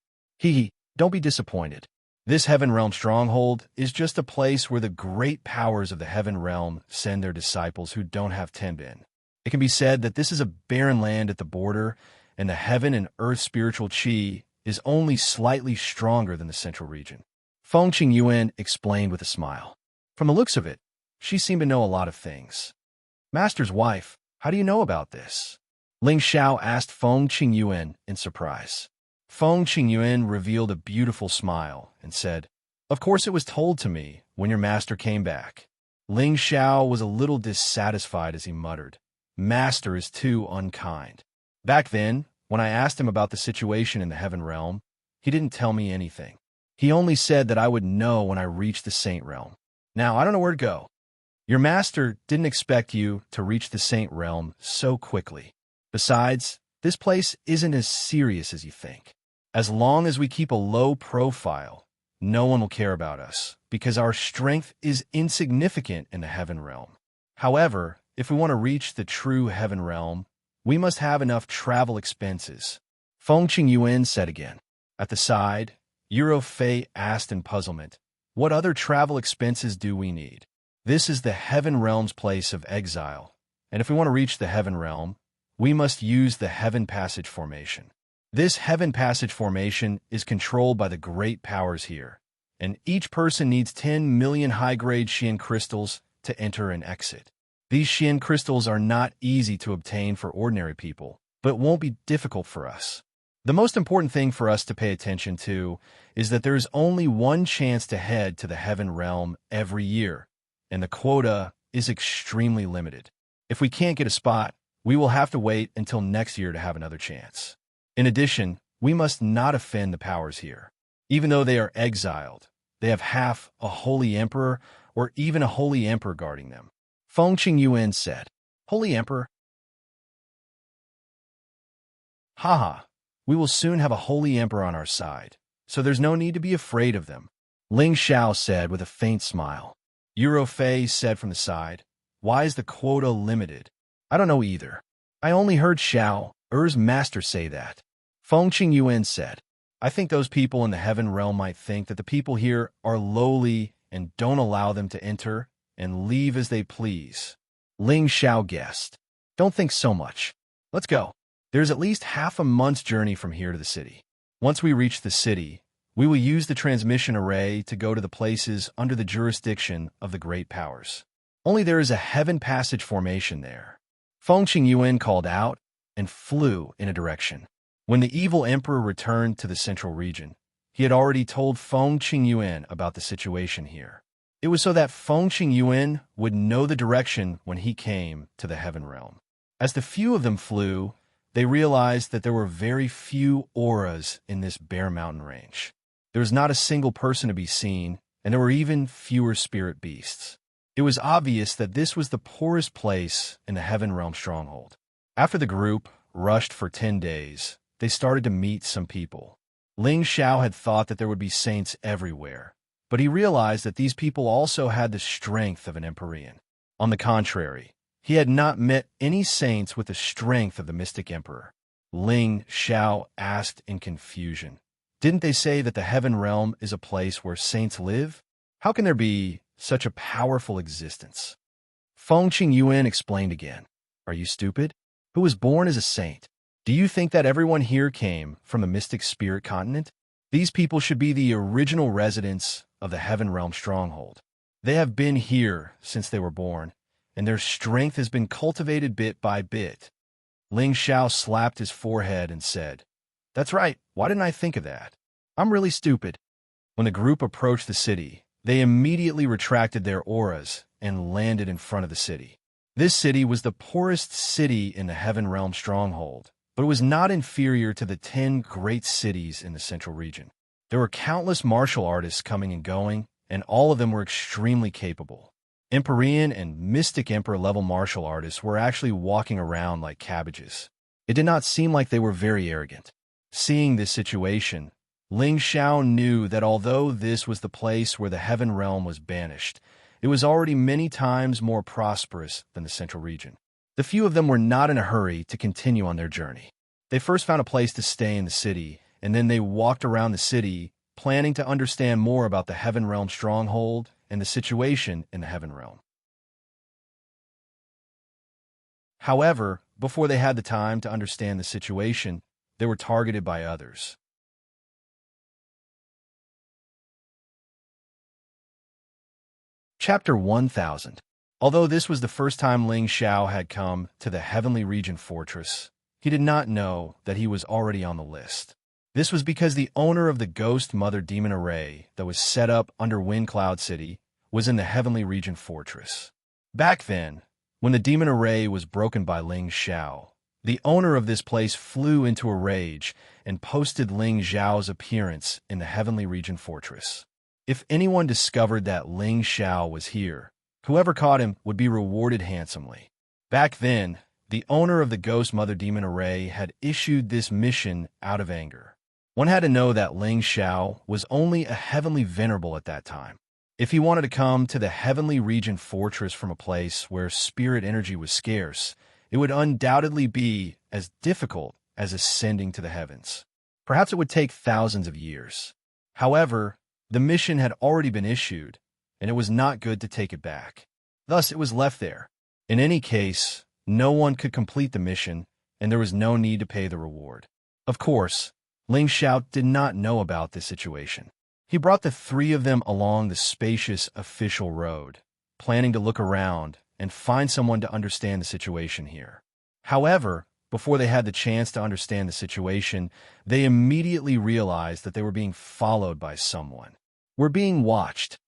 Don't be disappointed. This Heaven Realm stronghold is just a place where the great powers of the Heaven Realm send their disciples who don't have Tenbin. It can be said that this is a barren land at the border, and the heaven and earth spiritual chi is only slightly stronger than the central region. Feng Qingyuan explained with a smile. From the looks of it, she seemed to know a lot of things. Master's wife, how do you know about this? Ling Xiao asked Feng Qingyuan in surprise. Feng Qingyuan revealed a beautiful smile and said, "Of course it was told to me when your master came back." Ling Xiao was a little dissatisfied as he muttered, "Master is too unkind." Back then, when I asked him about the situation in the Heaven Realm, he didn't tell me anything. He only said that I would know when I reached the Saint Realm. Now, I don't know where to go. Your master didn't expect you to reach the Saint Realm so quickly. Besides, this place isn't as serious as you think. As long as we keep a low profile, no one will care about us, because our strength is insignificant in the Heaven Realm. However, if we want to reach the true Heaven Realm, we must have enough travel expenses. Feng Qingyuan said again. At the side, Euro Fei asked in puzzlement, "What other travel expenses do we need? This is the Heaven Realm's place of exile, and if we want to reach the Heaven Realm, we must use the Heaven Passage Formation. This Heaven Passage Formation is controlled by the great powers here, and each person needs 10 million high-grade Xian crystals to enter and exit. These Xian crystals are not easy to obtain for ordinary people, but won't be difficult for us. The most important thing for us to pay attention to is that there is only one chance to head to the heaven realm every year, and the quota is extremely limited. If we can't get a spot, we will have to wait until next year to have another chance. In addition, we must not offend the powers here. Even though they are exiled, they have half a holy emperor or even a holy emperor guarding them. Feng Qingyuan said, "Holy emperor? Haha, we will soon have a holy emperor on our side, so there's no need to be afraid of them," Ling Xiao said with a faint smile. Euro Fei said from the side, "Why is the quota limited?" "I don't know either. I only heard Xiao Er's master say that." Feng Qingyuan said, "I think those people in the heaven realm might think that the people here are lowly and don't allow them to enter and leave as they please." Ling Xiao guessed, "Don't think so much. Let's go. There's at least half a month's journey from here to the city. Once we reach the city, we will use the transmission array to go to the places under the jurisdiction of the great powers. Only there is a heaven passage formation there." Feng Qingyuan called out and flew in a direction. When the evil emperor returned to the central region, he had already told Feng Qingyuan about the situation here. It was so that Feng Qingyuan would know the direction when he came to the heaven realm. As the few of them flew, they realized that there were very few auras in this bare mountain range. There was not a single person to be seen, and there were even fewer spirit beasts. It was obvious that this was the poorest place in the heaven realm stronghold. After the group rushed for 10 days, they started to meet some people. Ling Xiao had thought that there would be saints everywhere, but he realized that these people also had the strength of an Empyrean. On the contrary, he had not met any saints with the strength of the mystic emperor. Ling Xiao asked in confusion, "Didn't they say that the heaven realm is a place where saints live? How can there be such a powerful existence?" Feng Qingyuan explained again, "Are you stupid? Who was born as a saint? Do you think that everyone here came from the mystic spirit continent? These people should be the original residents of the heaven realm stronghold. They have been here since they were born, and their strength has been cultivated bit by bit." Ling Xiao slapped his forehead and said, "That's right. Why didn't I think of that? I'm really stupid." When the group approached the city, they immediately retracted their auras and landed in front of the city. This city was the poorest city in the heaven realm stronghold, but it was not inferior to the 10 great cities in the central region. There were countless martial artists coming and going, and all of them were extremely capable. Empyrean and Mystic Emperor level martial artists were actually walking around like cabbages. It did not seem like they were very arrogant. Seeing this situation, Ling Xiao knew that although this was the place where the heaven realm was banished, it was already many times more prosperous than the central region. The few of them were not in a hurry to continue on their journey. They first found a place to stay in the city, and then they walked around the city, planning to understand more about the heaven realm stronghold and the situation in the heaven realm. However, before they had the time to understand the situation, they were targeted by others. Chapter 1000. Although this was the first time Ling Xiao had come to the Heavenly Region Fortress, he did not know that he was already on the list. This was because the owner of the Ghost Mother Demon Array that was set up under Wind Cloud City was in the Heavenly Region Fortress. Back then, when the Demon Array was broken by Ling Xiao, the owner of this place flew into a rage and posted Ling Xiao's appearance in the Heavenly Region Fortress. If anyone discovered that Ling Xiao was here, whoever caught him would be rewarded handsomely. Back then, the owner of the Ghost Mother Demon Array had issued this mission out of anger. One had to know that Ling Xiao was only a heavenly venerable at that time. If he wanted to come to the Heavenly Region Fortress from a place where spirit energy was scarce, it would undoubtedly be as difficult as ascending to the heavens. Perhaps it would take thousands of years. However, the mission had already been issued, and it was not good to take it back. Thus, it was left there. In any case, no one could complete the mission, and there was no need to pay the reward. Of course, Ling Xiao did not know about this situation. He brought the three of them along the spacious official road, planning to look around and find someone to understand the situation here. However, Before they had the chance to understand the situation, they immediately realized that they were being followed by someone. "We're being watched."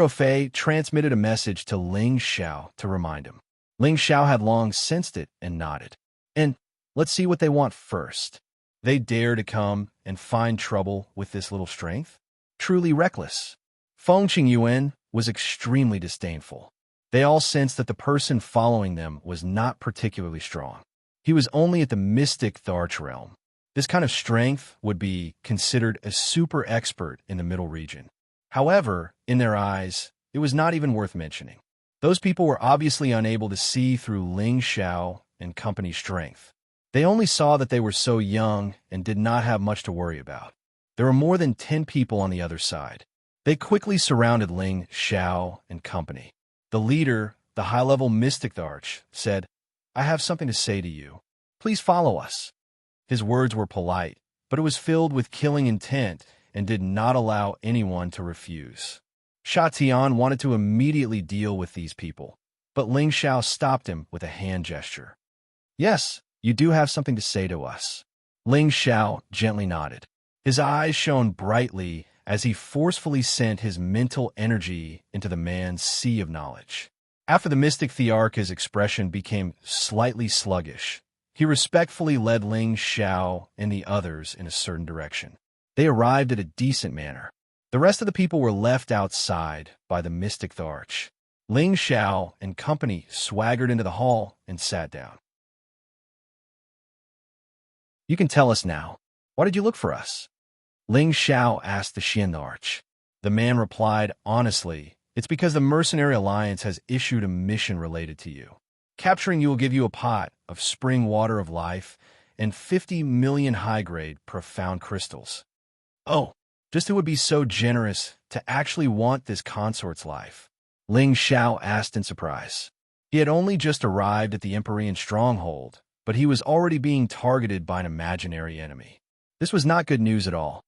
Fei transmitted a message to Ling Xiao to remind him. Ling Xiao had long sensed it and nodded. "And let's see what they want first. They dare to come and find trouble with this little strength? Truly reckless." Feng Qingyuan was extremely disdainful. They all sensed that the person following them was not particularly strong. He was only at the mystic Tharch realm. This kind of strength would be considered a super expert in the middle region. However, in their eyes, it was not even worth mentioning. Those people were obviously unable to see through Ling Xiao and company's strength. They only saw that they were so young and did not have much to worry about. There were more than 10 people on the other side. They quickly surrounded Ling Xiao and company. The leader, the high-level mystic Tharch, said, "I have something to say to you. Please follow us." His words were polite, but it was filled with killing intent and did not allow anyone to refuse. Sha Tian wanted to immediately deal with these people, but Ling Xiao stopped him with a hand gesture. "Yes, you do have something to say to us." Ling Xiao gently nodded. His eyes shone brightly as he forcefully sent his mental energy into the man's sea of knowledge. After the mystic Thearch's expression became slightly sluggish, he respectfully led Ling Xiao and the others in a certain direction. They arrived at a decent manner. The rest of the people were left outside by the mystic Tharch. Ling Xiao and company swaggered into the hall and sat down. "You can tell us now. Why did you look for us?" Ling Xiao asked the Xianxia. The man replied honestly, "It's because the Mercenary Alliance has issued a mission related to you. Capturing you will give you a pot of spring water of life and 50 million high-grade profound crystals." "Oh, just who would be so generous to actually want this consort's life?" Ling Xiao asked in surprise. He had only just arrived at the Empyrean stronghold, but he was already being targeted by an imaginary enemy. This was not good news at all.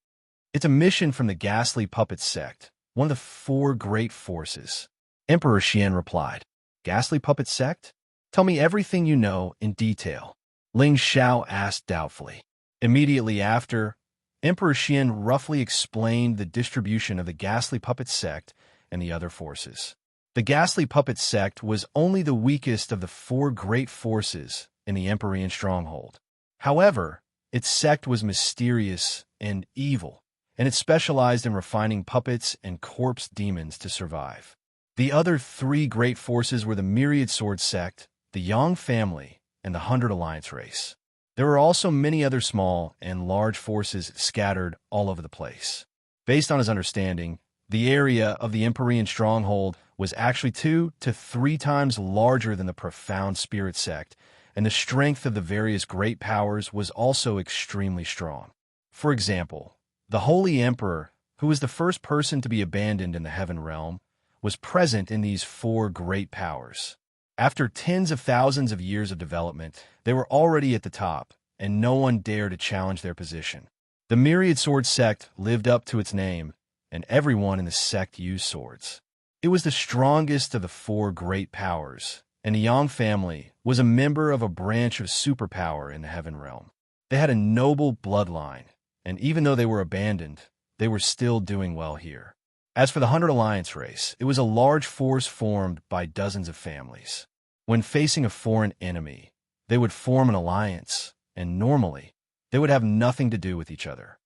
"It's a mission from the Ghastly Puppet Sect, one of the 4 great forces." Emperor Xian replied. "Ghastly Puppet Sect? Tell me everything you know in detail." Ling Xiao asked doubtfully. Immediately after, Emperor Xian roughly explained the distribution of the Ghastly Puppet Sect and the other forces. The Ghastly Puppet Sect was only the weakest of the 4 great forces in the Empyrean stronghold. However, its sect was mysterious and evil, and it specialized in refining puppets and corpse demons to survive. The other 3 great forces were the Myriad Sword Sect, the Yang family, and the 100 Alliance race. There were also many other small and large forces scattered all over the place. Based on his understanding, the area of the Empyrean stronghold was actually 2 to 3 times larger than the Profound Spirit Sect, and the strength of the various great powers was also extremely strong. For example, the Holy Emperor, who was the first person to be abandoned in the Heaven Realm, was present in these 4 great powers. After tens of thousands of years of development, they were already at the top, and no one dared to challenge their position. The Myriad Sword Sect lived up to its name, and everyone in the sect used swords. It was the strongest of the 4 great powers, and the Yang family was a member of a branch of superpower in the Heaven Realm. They had a noble bloodline, and even though they were abandoned, they were still doing well here. As for the 100 Alliance race, it was a large force formed by dozens of families. When facing a foreign enemy, they would form an alliance, and normally, they would have nothing to do with each other.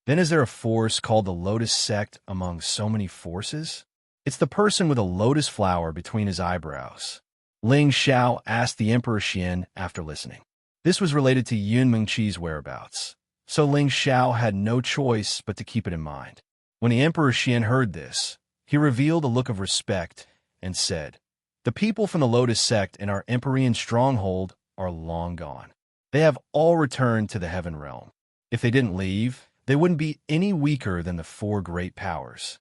Then is there a force called the Lotus Sect among so many forces? It's the person with a lotus flower between his eyebrows. Ling Xiao asked the Emperor Xian after listening. This was related to Yun Mengqi's whereabouts, so Ling Xiao had no choice but to keep it in mind. When the Emperor Xian heard this, he revealed a look of respect and said, "The people from the Lotus Sect in our Empyrean stronghold are long gone. They have all returned to the Heaven Realm. If they didn't leave, they wouldn't be any weaker than the 4 great powers."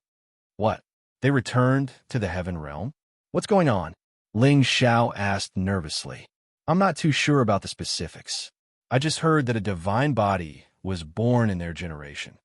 "What? They returned to the Heaven Realm? What's going on?" Ling Xiao asked nervously. "I'm not too sure about the specifics. I just heard that a divine body was born in their generation."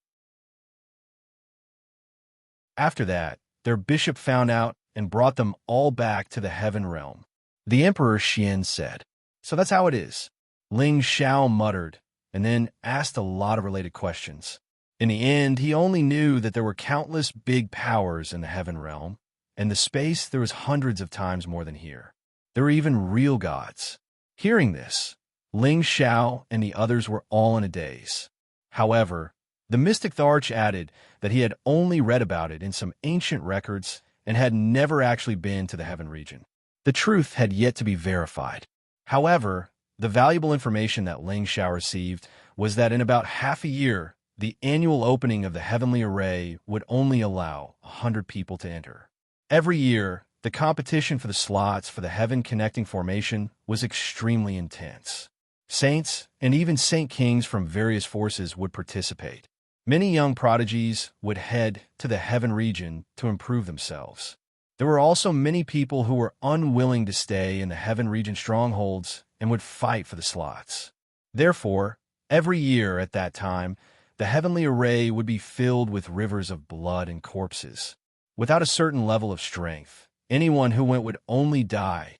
After that, their bishop found out and brought them all back to the Heaven Realm. The Emperor Xian said, "So that's how it is." Ling Xiao muttered, and then asked a lot of related questions. In the end, he only knew that there were countless big powers in the heaven realm, and the space there was hundreds of times more than here. There were even real gods. Hearing this, Ling Xiao and the others were all in a daze. However, the mystic Tharch added that he had only read about it in some ancient records and had never actually been to the heaven region. The truth had yet to be verified. However, the valuable information that Ling Xiao received was that in about half a year, the annual opening of the heavenly array would only allow 100 people to enter. Every year, the competition for the slots for the heaven connecting formation was extremely intense. Saints and even saint kings from various forces would participate. Many young prodigies would head to the heaven region to improve themselves. There were also many people who were unwilling to stay in the heaven region strongholds and would fight for the slots. Therefore, every year at that time, the heavenly array would be filled with rivers of blood and corpses. Without a certain level of strength, anyone who went would only die.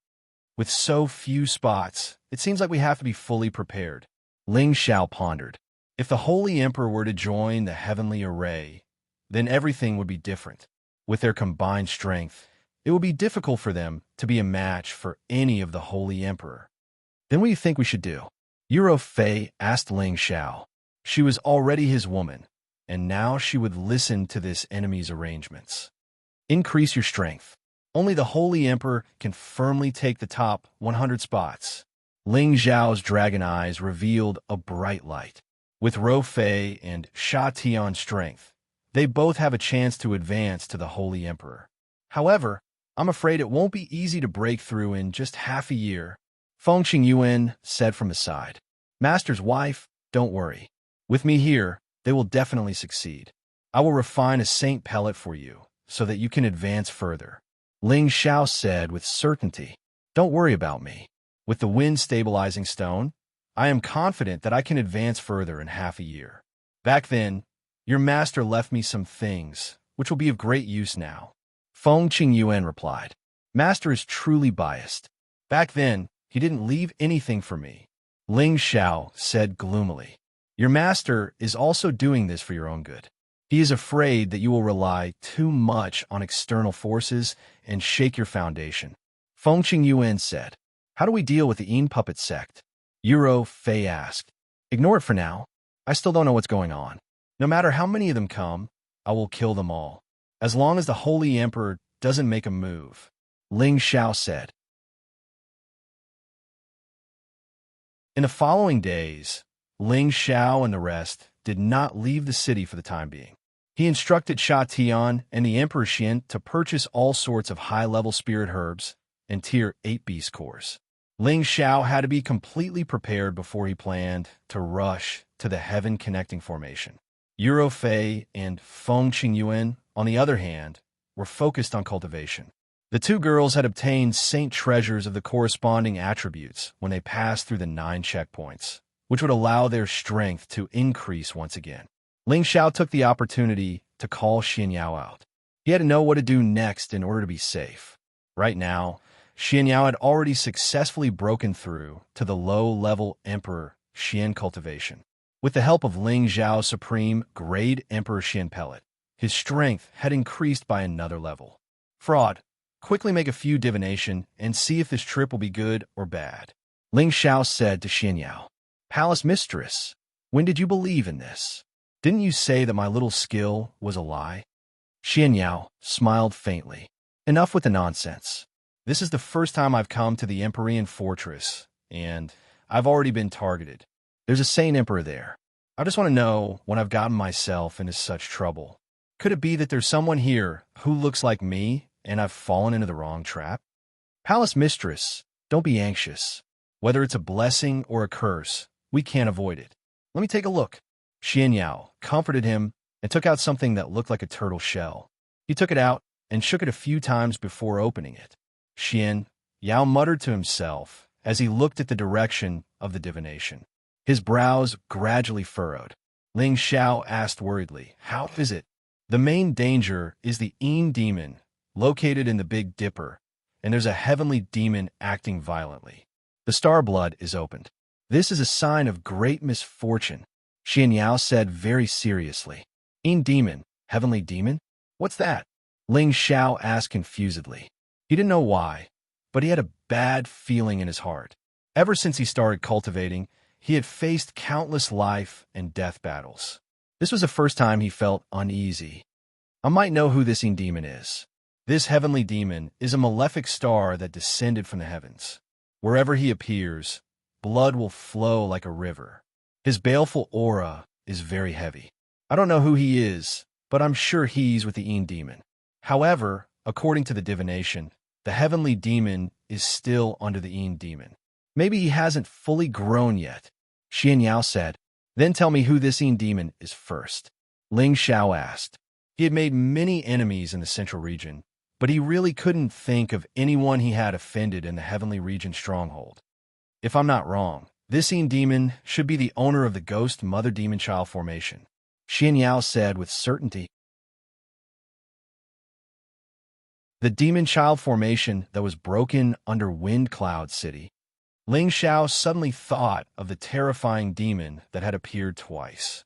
With so few spots, it seems like we have to be fully prepared. Ling Xiao pondered. If the Holy Emperor were to join the heavenly array, then everything would be different. With their combined strength, it would be difficult for them to be a match for any of the Holy Emperor. Then what do you think we should do? Yuro Fei asked Ling Xiao. She was already his woman, and now she would listen to this enemy's arrangements. Increase your strength. Only the Holy Emperor can firmly take the top 100 spots. Ling Xiao's dragon eyes revealed a bright light. With Ro Fei and Sha Tian's strength, they both have a chance to advance to the Holy Emperor. However, I'm afraid it won't be easy to break through in just half a year. Feng Qingyuan said from the side. Master's wife, don't worry. With me here, they will definitely succeed. I will refine a saint pellet for you, so that you can advance further. Ling Xiao said with certainty. Don't worry about me. With the wind stabilizing stone, I am confident that I can advance further in half a year. Back then, your master left me some things, which will be of great use now. Feng Qingyuan replied. Master is truly biased. Back then, he didn't leave anything for me. Ling Xiao said gloomily. Your master is also doing this for your own good. He is afraid that you will rely too much on external forces and shake your foundation. Feng Qingyuan said. How do we deal with the Yin puppet sect? Yuro Fei asked. Ignore it for now. I still don't know what's going on. No matter how many of them come, I will kill them all, as long as the Holy Emperor doesn't make a move, Ling Xiao said. In the following days, Ling Xiao and the rest did not leave the city for the time being. He instructed Sha Tian and the Emperor Xian to purchase all sorts of high-level spirit herbs and Tier 8 beast cores. Ling Xiao had to be completely prepared before he planned to rush to the heaven connecting formation. Yuro Fei and Feng Qingyuan, on the other hand, were focused on cultivation. The two girls had obtained saint treasures of the corresponding attributes when they passed through the 9 checkpoints, which would allow their strength to increase once again. Ling Xiao took the opportunity to call Xianxia out. He had to know what to do next in order to be safe. Right now, Xianxia had already successfully broken through to the low-level Emperor Xian cultivation. With the help of Ling Xiao's supreme grade Emperor Xian pellet, his strength had increased by another level. Fraud, quickly make a few divination and see if this trip will be good or bad. Ling Xiao said to Xianxia, Palace Mistress, when did you believe in this? Didn't you say that my little skill was a lie? Xianxia smiled faintly. Enough with the nonsense. This is the first time I've come to the Empyrean Fortress, and I've already been targeted. There's a Saint Emperor there. I just want to know when I've gotten myself into such trouble. Could it be that there's someone here who looks like me and I've fallen into the wrong trap? Palace Mistress, don't be anxious. Whether it's a blessing or a curse, we can't avoid it. Let me take a look. Xianxia comforted him and took out something that looked like a turtle shell. He took it out and shook it a few times before opening it. Xianxia muttered to himself as he looked at the direction of the divination. His brows gradually furrowed. Ling Xiao asked worriedly, How is it? The main danger is the Yin demon, located in the Big Dipper, and there's a heavenly demon acting violently. The star blood is opened. This is a sign of great misfortune, Xianxia said very seriously. Demon, heavenly demon? What's that? Ling Xiao asked confusedly. He didn't know why, but he had a bad feeling in his heart. Ever since he started cultivating, he had faced countless life and death battles. This was the first time he felt uneasy. I might know who this demon is. This heavenly demon is a malefic star that descended from the heavens. Wherever he appears, blood will flow like a river. His baleful aura is very heavy. I don't know who he is, but I'm sure he's with the demon. However, according to the divination, the heavenly demon is still under the demon. Maybe he hasn't fully grown yet, Xianxia said. Then tell me who this demon is first. Ling Xiao asked. He had made many enemies in the central region, but he really couldn't think of anyone he had offended in the heavenly region stronghold. If I'm not wrong, this demon should be the owner of the ghost mother demon child formation, Xianxia said with certainty. The demon child formation that was broken under Wind Cloud City. Ling Xiao suddenly thought of the terrifying demon that had appeared twice.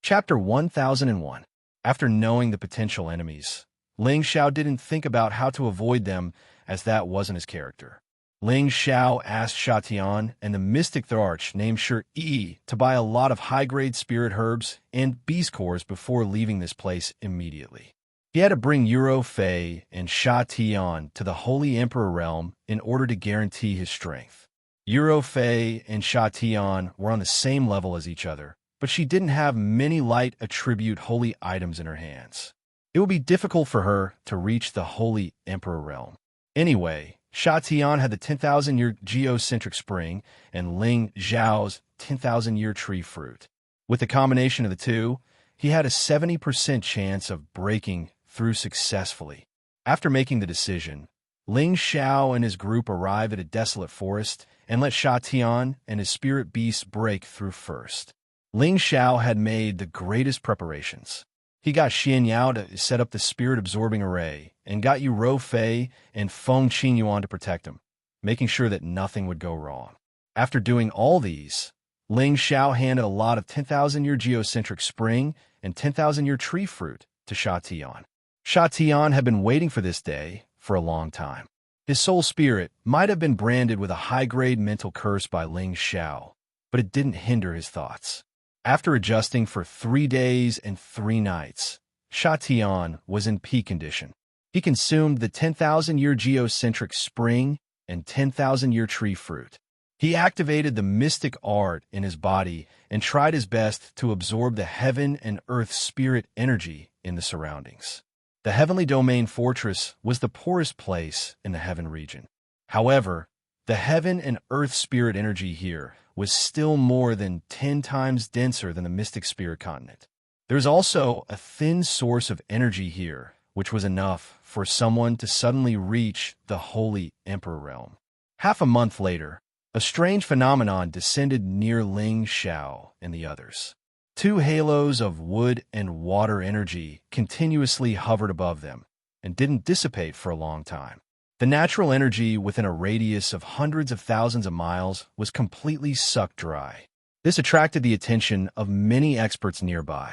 Chapter 1001. After knowing the potential enemies, Ling Xiao didn't think about how to avoid them, as that wasn't his character. Ling Xiao asked Xiatian and the mystic Tharch named Shi to buy a lot of high-grade spirit herbs and beast cores before leaving this place immediately. He had to bring Euro Fei and Xiatian to the Holy Emperor realm in order to guarantee his strength. Euro Fei and Xiatian were on the same level as each other, but she didn't have many light attribute holy items in her hands. It would be difficult for her to reach the Holy Emperor realm. Anyway, Xiatian had the 10,000-year geocentric spring and Ling Zhao's 10,000-year tree fruit. With the combination of the two, he had a 70% chance of breaking through successfully. After making the decision, Ling Xiao and his group arrived at a desolate forest and let Xiatian and his spirit beasts break through first. Ling Xiao had made the greatest preparations. He got Xianxia to set up the spirit-absorbing array and got Yu Fei and Feng Qingyuan to protect him, making sure that nothing would go wrong. After doing all these, Ling Xiao handed a lot of 10,000-year geocentric spring and 10,000-year tree fruit to Xiatian. Xiatian had been waiting for this day for a long time. His soul spirit might have been branded with a high-grade mental curse by Ling Xiao, but it didn't hinder his thoughts. After adjusting for 3 days and 3 nights, Xiatian was in peak condition. He consumed the 10,000-year geocentric spring and 10,000-year tree fruit. He activated the mystic art in his body and tried his best to absorb the heaven and earth spirit energy in the surroundings. The heavenly domain fortress was the poorest place in the heaven region. However, the heaven and earth spirit energy here was still more than 10 times denser than the mystic spirit continent. There's also a thin source of energy here, which was enough for someone to suddenly reach the Holy Emperor realm. Half a month later, a strange phenomenon descended near Ling Xiao and the others. 2 halos of wood and water energy continuously hovered above them and didn't dissipate for a long time. The natural energy within a radius of hundreds of thousands of miles was completely sucked dry. This attracted the attention of many experts nearby.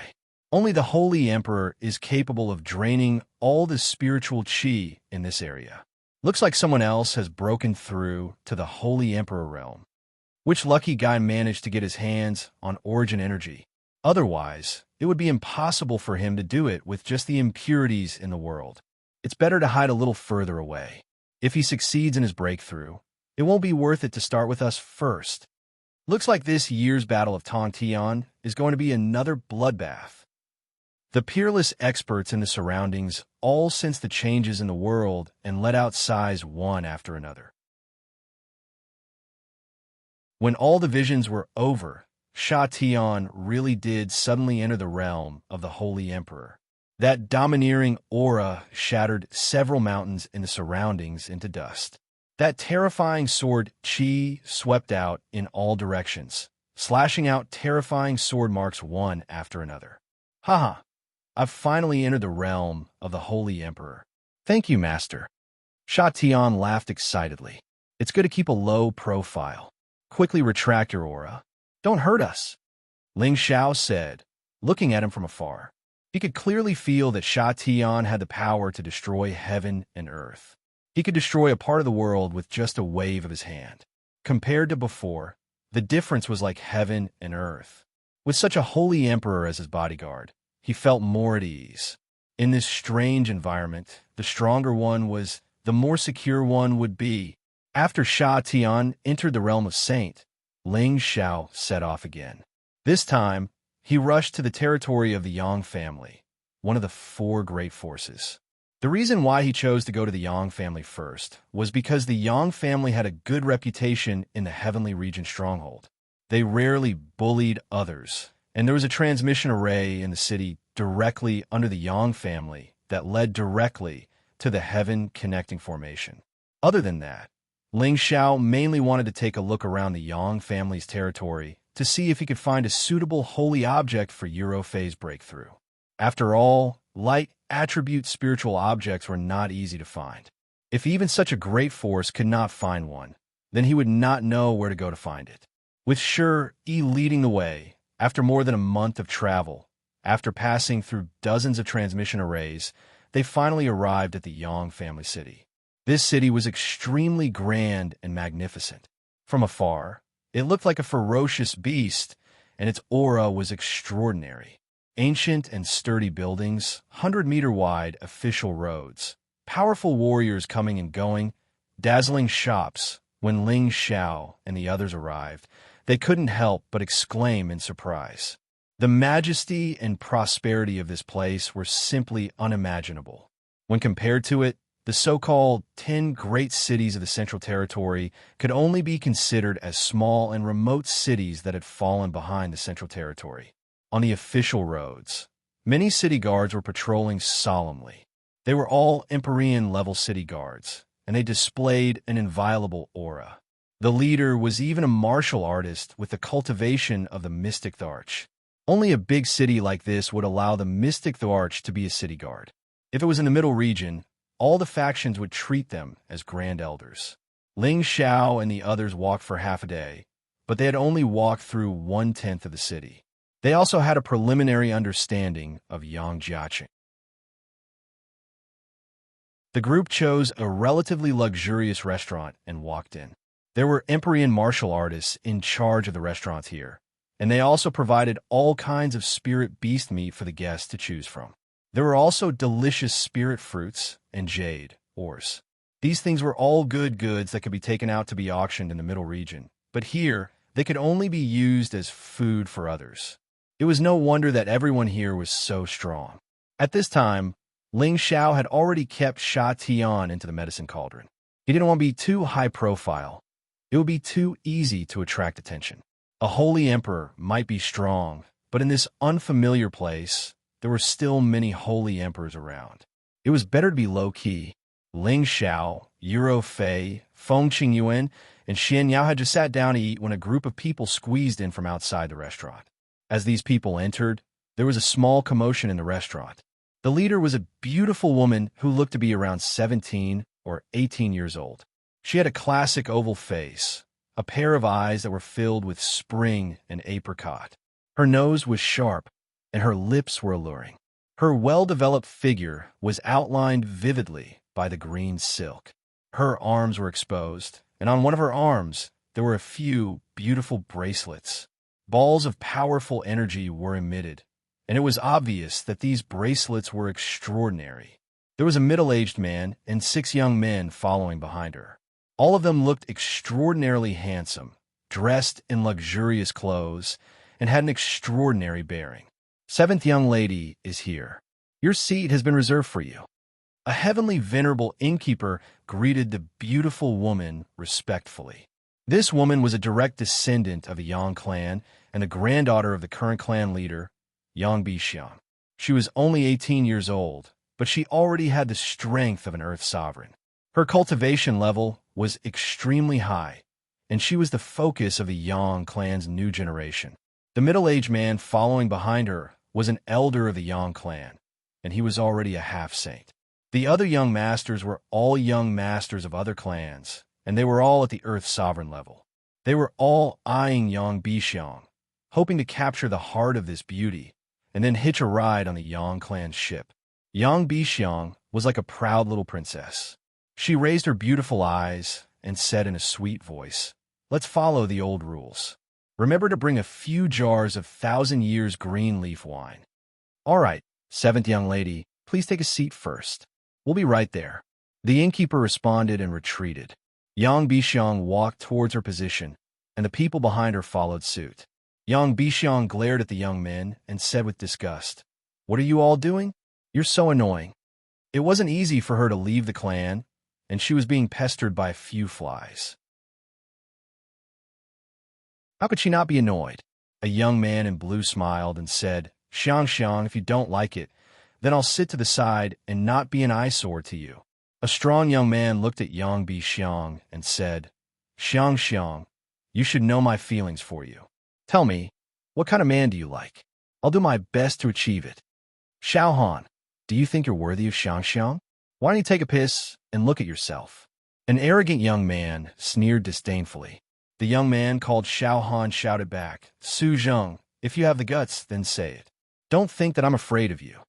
Only the Holy Emperor is capable of draining all the spiritual qi in this area. Looks like someone else has broken through to the Holy Emperor realm. Which lucky guy managed to get his hands on origin energy? Otherwise, it would be impossible for him to do it with just the impurities in the world. It's better to hide a little further away. If he succeeds in his breakthrough, it won't be worth it to start with us first. Looks like this year's Battle of Tongtian is going to be another bloodbath. The peerless experts in the surroundings all sensed the changes in the world and let out sighs one after another. When all the visions were over, Xiatian really did suddenly enter the realm of the Holy Emperor. That domineering aura shattered several mountains in the surroundings into dust. That terrifying sword Qi swept out in all directions, slashing out terrifying sword marks one after another. Haha, I've finally entered the realm of the Holy Emperor. Thank you, Master. Sha Tian laughed excitedly. It's good to keep a low profile. Quickly retract your aura. Don't hurt us, Ling Xiao said, looking at him from afar. He could clearly feel that Sha Tian had the power to destroy heaven and earth. He could destroy a part of the world with just a wave of his hand. Compared to before, the difference was like heaven and earth. With such a holy emperor as his bodyguard, he felt more at ease. In this strange environment, the stronger one was, the more secure one would be. After Sha Tian entered the realm of Saint, Ling Xiao set off again. This time, he rushed to the territory of the Yang family, one of the four great forces. The reason why he chose to go to the Yang family first was because the Yang family had a good reputation in the Heavenly Region stronghold. They rarely bullied others, and there was a transmission array in the city directly under the Yang family that led directly to the Heaven Connecting Formation. Other than that, Ling Xiao mainly wanted to take a look around the Yang family's territory to see if he could find a suitable holy object for Europhase breakthrough. After all, light attribute spiritual objects were not easy to find. If even such a great force could not find one, then he would not know where to go to find it. With Shi leading the way, after more than a month of travel, after passing through dozens of transmission arrays, they finally arrived at the Yang family city. This city was extremely grand and magnificent. From afar, it looked like a ferocious beast, and its aura was extraordinary. Ancient and sturdy buildings, 100-meter-wide official roads, powerful warriors coming and going, dazzling shops. When Ling Xiao and the others arrived, they couldn't help but exclaim in surprise. The majesty and prosperity of this place were simply unimaginable. When compared to it, the so-called 10 great cities of the Central Territory could only be considered as small and remote cities that had fallen behind the Central Territory. On the official roads, many city guards were patrolling solemnly. They were all Empyrean-level city guards, and they displayed an inviolable aura. The leader was even a martial artist with the cultivation of the Mystic Arch. Only a big city like this would allow the Mystic Arch to be a city guard. If it was in the middle region, all the factions would treat them as grand elders. Ling Xiao and the others walked for half a day, but they had only walked through 1/10 of the city. They also had a preliminary understanding of Xianxia. The group chose a relatively luxurious restaurant and walked in. There were Empyrean martial artists in charge of the restaurants here, and they also provided all kinds of spirit beast meat for the guests to choose from. There were also delicious spirit fruits and jade ores. These things were all good goods that could be taken out to be auctioned in the middle region, but here they could only be used as food for others. It was no wonder that everyone here was so strong. At this time, Ling Xiao had already kept Sha Tian into the medicine cauldron. He didn't want to be too high profile. It would be too easy to attract attention. A holy emperor might be strong, but in this unfamiliar place, there were still many holy emperors around. It was better to be low-key. Ling Xiao, Euro Fei, Feng Qingyuan, and Xianxia had just sat down to eat when a group of people squeezed in from outside the restaurant. As these people entered, there was a small commotion in the restaurant. The leader was a beautiful woman who looked to be around 17 or 18 years old. She had a classic oval face, a pair of eyes that were filled with spring and apricot. Her nose was sharp, and her lips were alluring. Her well-developed figure was outlined vividly by the green silk. Her arms were exposed, and on one of her arms there were a few beautiful bracelets. Balls of powerful energy were emitted, and it was obvious that these bracelets were extraordinary. There was a middle-aged man and 6 young men following behind her. All of them looked extraordinarily handsome, dressed in luxurious clothes, and had an extraordinary bearing. 7th young lady is here. Your seat has been reserved for you. A heavenly venerable innkeeper greeted the beautiful woman respectfully. This woman was a direct descendant of the Yang clan and the granddaughter of the current clan leader, Yang Bixiang. She was only 18 years old, but she already had the strength of an earth sovereign. Her cultivation level was extremely high, and she was the focus of the Yang clan's new generation. The middle-aged man following behind her was an elder of the Yang clan, and he was already a half-saint. The other young masters were all young masters of other clans, and they were all at the Earth Sovereign level. They were all eyeing Yang Bixiang, hoping to capture the heart of this beauty, and then hitch a ride on the Yang clan's ship. Yang Bixiang was like a proud little princess. She raised her beautiful eyes and said in a sweet voice, "Let's follow the old rules. Remember to bring a few jars of 1,000 years green leaf wine." "All right, seventh young lady, please take a seat first. We'll be right there." The innkeeper responded and retreated. Yang Bixiang walked towards her position, and the people behind her followed suit. Yang Bixiang glared at the young men and said with disgust, "What are you all doing? You're so annoying." It wasn't easy for her to leave the clan, and she was being pestered by a few flies. How could she not be annoyed? A young man in blue smiled and said, "Xianxia, if you don't like it, then I'll sit to the side and not be an eyesore to you." A strong young man looked at Yang Bixiang and said, "Xianxia, you should know my feelings for you. Tell me, what kind of man do you like? I'll do my best to achieve it." "Xiaohan, do you think you're worthy of Xianxia? Why don't you take a piss and look at yourself?" An arrogant young man sneered disdainfully. The young man called Xiaohan shouted back, "Su Zheng, if you have the guts, then say it. Don't think that I'm afraid of you."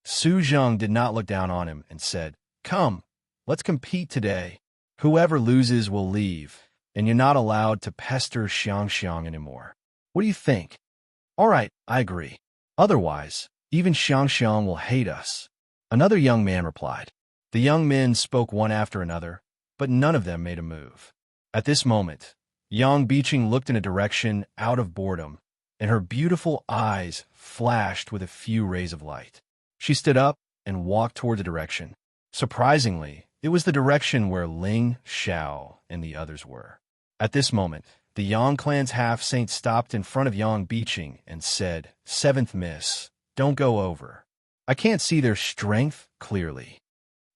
Su Zheng did not look down on him and said, "Come, let's compete today. Whoever loses will leave, and you're not allowed to pester Xianxia anymore. What do you think?" "All right, I agree. Otherwise, even Xianxia will hate us." Another young man replied. The young men spoke one after another, but none of them made a move. At this moment, Yang Bixiang looked in a direction out of boredom, and her beautiful eyes flashed with a few rays of light. She stood up and walked toward the direction. Surprisingly, it was the direction where Ling, Xiao, and the others were. At this moment, the Yang clan's half-saint stopped in front of Yang Bixiang and said, "Seventh miss, don't go over. I can't see their strength clearly."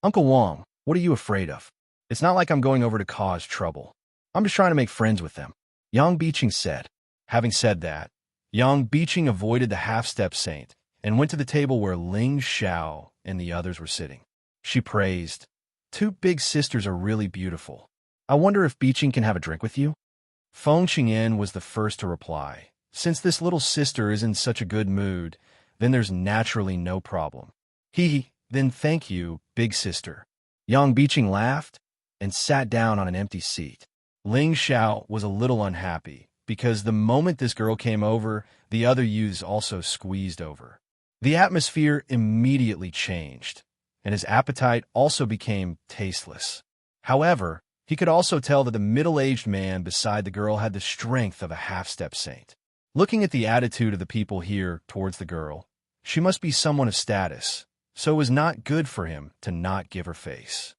"Uncle Wang, what are you afraid of? It's not like I'm going over to cause trouble. I'm just trying to make friends with them," Yang Bixiang said. Having said that, Yang Bixiang avoided the half-step saint and went to the table where Ling, Xiao, and the others were sitting. She praised, "Two big sisters are really beautiful. I wonder if Bixiang can have a drink with you?" Feng Qingyan was the first to reply. "Since this little sister is in such a good mood, then there's naturally no problem." Then thank you, big sister." Yang Bixiang laughed and sat down on an empty seat. Ling Xiao was a little unhappy, because the moment this girl came over, the other youths also squeezed over. The atmosphere immediately changed, and his appetite also became tasteless. However, he could also tell that the middle-aged man beside the girl had the strength of a half-step saint. Looking at the attitude of the people here towards the girl, she must be someone of status, so it was not good for him to not give her face.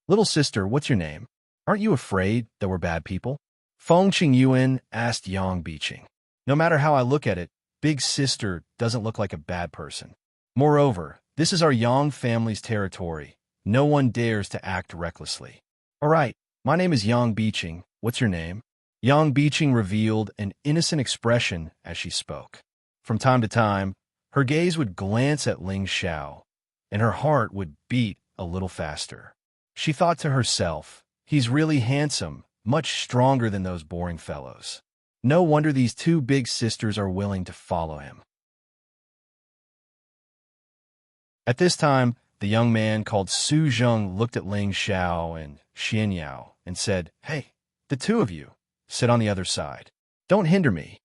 "Little sister, what's your name? Aren't you afraid that we're bad people?" Feng Qingyuan asked Yang Bixiang. "No matter how I look at it, big sister doesn't look like a bad person. Moreover, this is our Yang family's territory. No one dares to act recklessly." "All right, my name is Yang Bixiang. What's your name?" Yang Bixiang revealed an innocent expression as she spoke. From time to time, her gaze would glance at Ling Xiao, and her heart would beat a little faster. She thought to herself, "He's really handsome, much stronger than those boring fellows. No wonder these two big sisters are willing to follow him." At this time, the young man called Su Zheng looked at Ling Xiao and Xianxia and said, "Hey, the two of you, sit on the other side. Don't hinder me."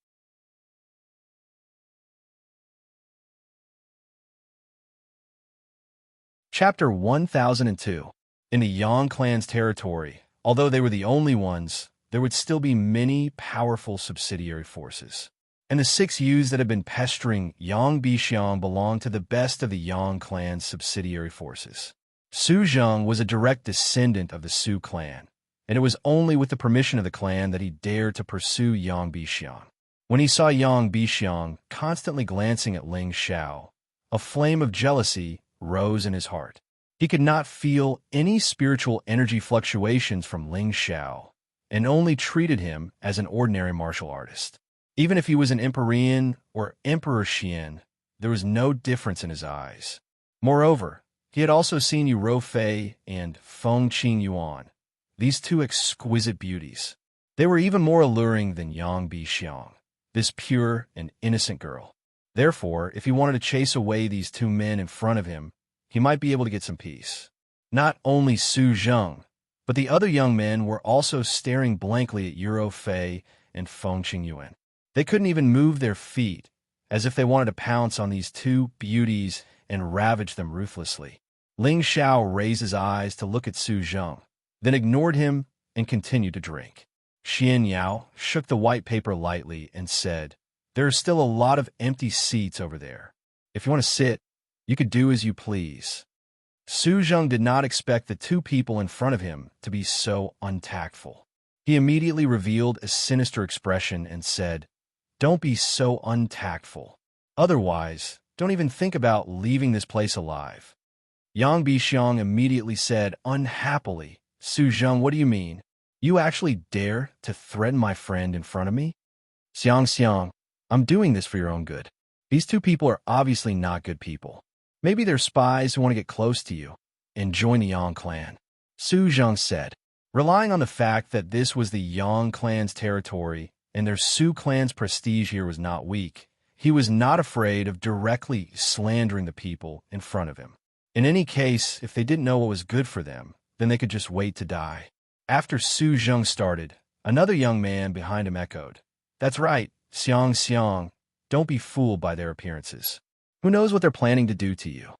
Chapter 1002. In the Yang clan's territory, although they were the only ones, there would still be many powerful subsidiary forces. And the 6 youths that had been pestering Yang Bixiang belonged to the best of the Yang clan's subsidiary forces. Su Zheng was a direct descendant of the Su clan, and it was only with the permission of the clan that he dared to pursue Yang Bixiang. When he saw Yang Bixiang constantly glancing at Ling Xiao, a flame of jealousy rose in his heart. He could not feel any spiritual energy fluctuations from Ling Xiao, and only treated him as an ordinary martial artist. Even if he was an Empyrean or Emperor Xian, there was no difference in his eyes. Moreover, He had also seen Yu Rofei and Feng Qing Yuan, these two exquisite beauties. They were even more alluring than Yang Bixiang, this pure and innocent girl. Therefore, if he wanted to chase away these two men in front of him, he might be able to get some peace. Not only Su Zheng, but the other young men were also staring blankly at Yu Rofei and Feng Qingyuan. They couldn't even move their feet, as if they wanted to pounce on these two beauties and ravage them ruthlessly. Ling Xiao raised his eyes to look at Su Zheng, then ignored him and continued to drink. Xianxia shook the white paper lightly and said, "There are still a lot of empty seats over there. If you want to sit, you could do as you please." Su Zheng did not expect the two people in front of him to be so untactful. He immediately revealed a sinister expression and said, "Don't be so untactful. Otherwise, don't even think about leaving this place alive." Yang Bixiang immediately said, unhappily, "Su Zheng, what do you mean? You actually dare to threaten my friend in front of me?" "Xianxia, I'm doing this for your own good. These two people are obviously not good people. Maybe they're spies who want to get close to you and join the Yang clan," Su Zheng said. Relying on the fact that this was the Yang clan's territory and their Su clan's prestige here was not weak, he was not afraid of directly slandering the people in front of him. In any case, if they didn't know what was good for them, then they could just wait to die. After Su Zheng started, another young man behind him echoed, "That's right, Xianxia, don't be fooled by their appearances. Who knows what they're planning to do to you?"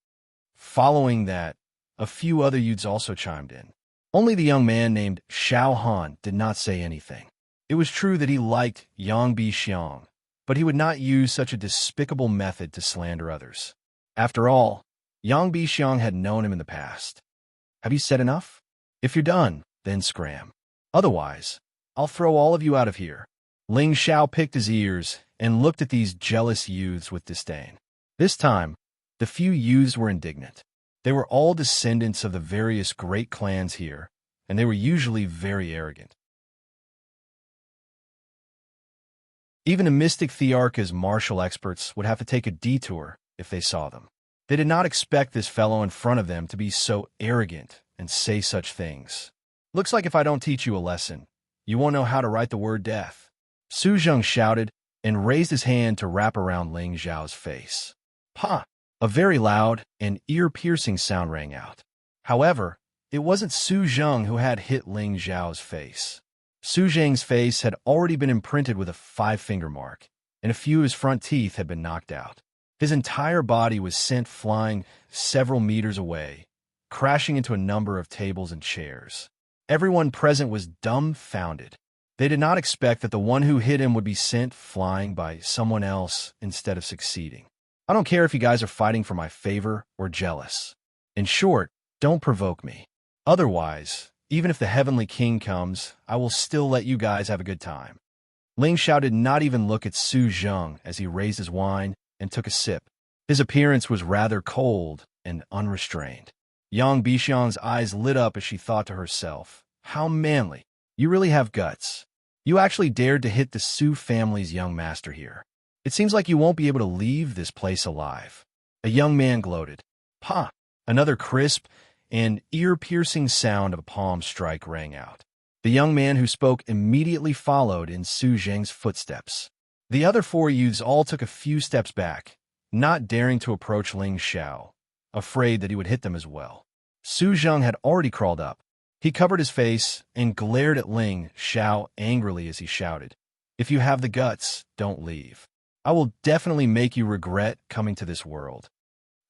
Following that, a few other youths also chimed in. Only the young man named Xiao Han did not say anything. It was true that he liked Yang Bixiang, but he would not use such a despicable method to slander others. After all, Yang Bixiang had known him in the past. "Have you said enough? If you're done, then scram. Otherwise, I'll throw all of you out of here." Ling Xiao picked his ears and looked at these jealous youths with disdain. This time, the few youths were indignant. They were all descendants of the various great clans here, and they were usually very arrogant. Even a mystic Thearcha's martial experts would have to take a detour if they saw them. They did not expect this fellow in front of them to be so arrogant and say such things. "Looks like if I don't teach you a lesson, you won't know how to write the word death," Su Zheng shouted and raised his hand to wrap around Ling Xiao's face. "Pa!" A very loud and ear-piercing sound rang out. However, it wasn't Su Zheng who had hit Ling Xiao's face. Su Zheng's face had already been imprinted with a 5-finger mark, and a few of his front teeth had been knocked out. His entire body was sent flying several meters away, crashing into a number of tables and chairs. Everyone present was dumbfounded. They did not expect that the one who hit him would be sent flying by someone else instead of succeeding. "I don't care if you guys are fighting for my favor or jealous. In short, don't provoke me. Otherwise, even if the Heavenly King comes, I will still let you guys have a good time." Ling Xiao did not even look at Su Zheng as he raised his wine and took a sip. His appearance was rather cold and unrestrained. Yang Bixiang's eyes lit up as she thought to herself, "How manly. You really have guts. You actually dared to hit the Su family's young master here. It seems like you won't be able to leave this place alive." A young man gloated. "Pa!" Another crisp and ear-piercing sound of a palm strike rang out. The young man who spoke immediately followed in Su Zheng's footsteps. The other 4 youths all took a few steps back, not daring to approach Ling Xiao, afraid that he would hit them as well. Su Zheng had already crawled up. He covered his face and glared at Ling Xiao angrily as he shouted, "If you have the guts, don't leave. I will definitely make you regret coming to this world."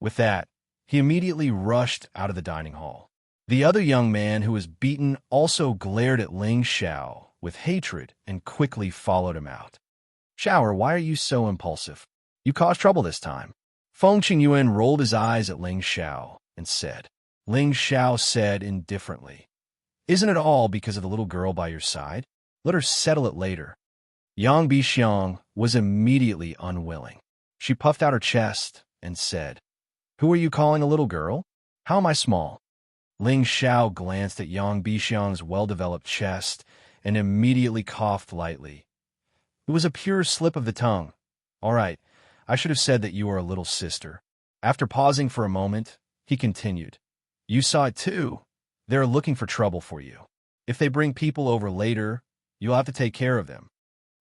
With that, he immediately rushed out of the dining hall. The other young man who was beaten also glared at Ling Xiao with hatred and quickly followed him out. "Xiaoer, why are you so impulsive? You caused trouble this time." Feng Qingyuan rolled his eyes at Ling Xiao and said. Ling Xiao said indifferently, "Isn't it all because of the little girl by your side? Let her settle it later." Yang Bixiang was immediately unwilling. She puffed out her chest and said, "Who are you calling a little girl? How am I small?" Ling Xiao glanced at Yang Bixiang's well-developed chest and immediately coughed lightly. It was a pure slip of the tongue. "All right, I should have said that you are a little sister." After pausing for a moment, He continued. You saw it too. They're looking for trouble for you. If they bring people over later, you'll have to take care of them.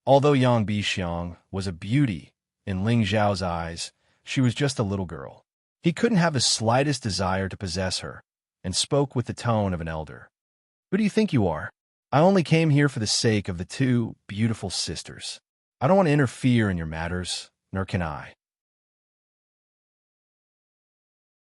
Although Yang Bixiang was a beauty in Ling Zhao's eyes, she was just a little girl. He couldn't have the slightest desire to possess her, and spoke with the tone of an elder. Who do you think you are? I only came here for the sake of the two beautiful sisters. I don't want to interfere in your matters, nor can I.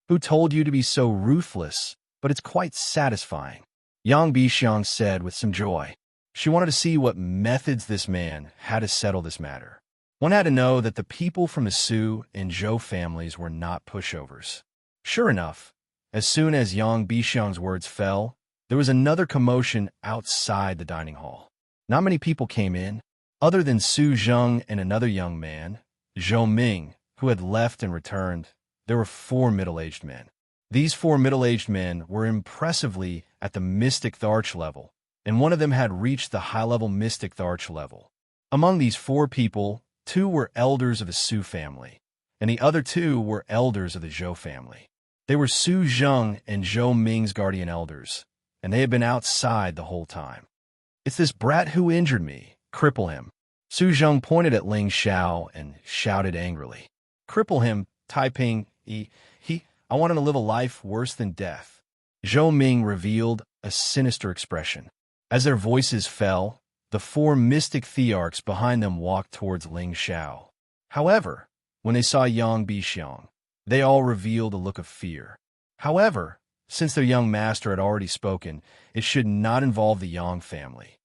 Who told you to be so ruthless? But it's quite satisfying, Yang Bixiang said with some joy. She wanted to see what methods this man had to settle this matter. One had to know that the people from the Su and Zhou families were not pushovers. Sure enough, as soon as Yang Bixiang's words fell, there was another commotion outside the dining hall. Not many people came in, other than Su Zheng and another young man, Zhou Ming, who had left and returned. There were 4 middle-aged men. These 4 middle-aged men were impressively at the Mystic Tharch level, and one of them had reached the high-level Mystic Tharch level. Among these 4 people, 2 were elders of the Su family, and the other 2 were elders of the Zhou family. They were Su Zheng and Zhou Ming's guardian elders, and they had been outside the whole time. It's this brat who injured me. Cripple him. Su Zheng pointed at Ling Xiao and shouted angrily. Cripple him, Taiping, I want him to live a life worse than death. Zhou Ming revealed a sinister expression. As their voices fell, the 4 mystic thearchs behind them walked towards Ling Xiao. However, when they saw Yang Bixiang, they all revealed a look of fear. However, since their young master had already spoken, it should not involve the Yang family.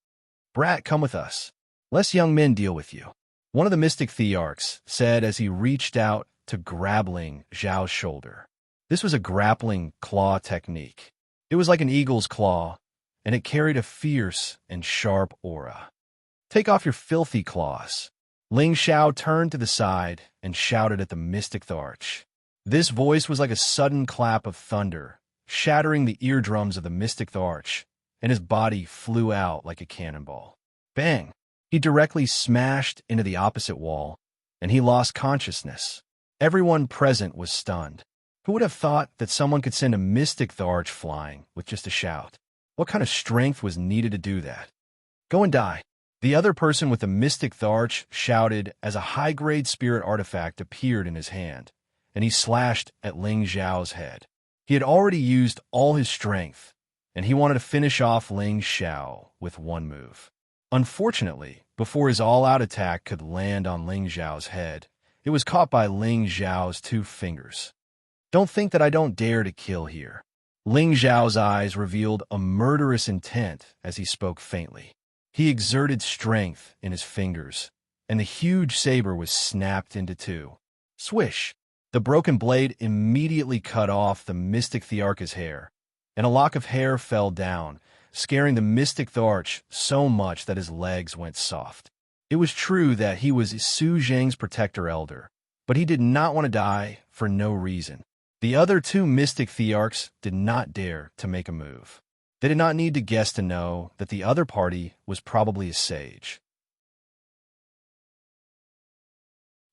Brat, come with us. Less young men deal with you. One of the mystic thearchs said as he reached out to grab Ling Xiao's shoulder. This was a grappling claw technique. It was like an eagle's claw, and it carried a fierce and sharp aura. Take off your filthy claws. Ling Xiao turned to the side and shouted at the mystic tharch. This voice was like a sudden clap of thunder, shattering the eardrums of the mystic tharch, and his body flew out like a cannonball. Bang! He directly smashed into the opposite wall, and he lost consciousness. Everyone present was stunned. Who would have thought that someone could send a mystic tharch flying with just a shout? What kind of strength was needed to do that? Go and die. The other person with the mystic tharch shouted as a high-grade spirit artifact appeared in his hand, and he slashed at Ling Xiao's head. He had already used all his strength, and he wanted to finish off Ling Xiao with one move. Unfortunately, before his all-out attack could land on Ling Xiao's head, it was caught by Ling Xiao's 2 fingers. Don't think that I don't dare to kill here. Ling Xiao's eyes revealed a murderous intent as he spoke faintly. He exerted strength in his fingers, and the huge saber was snapped into 2. Swish! The broken blade immediately cut off the mystic thearch's hair, and a lock of hair fell down, scaring the mystic tharch so much that his legs went soft. It was true that he was Su Zheng's protector elder, but he did not want to die for no reason. The other 2 mystic thearchs did not dare to make a move. They did not need to guess to know that the other party was probably a sage.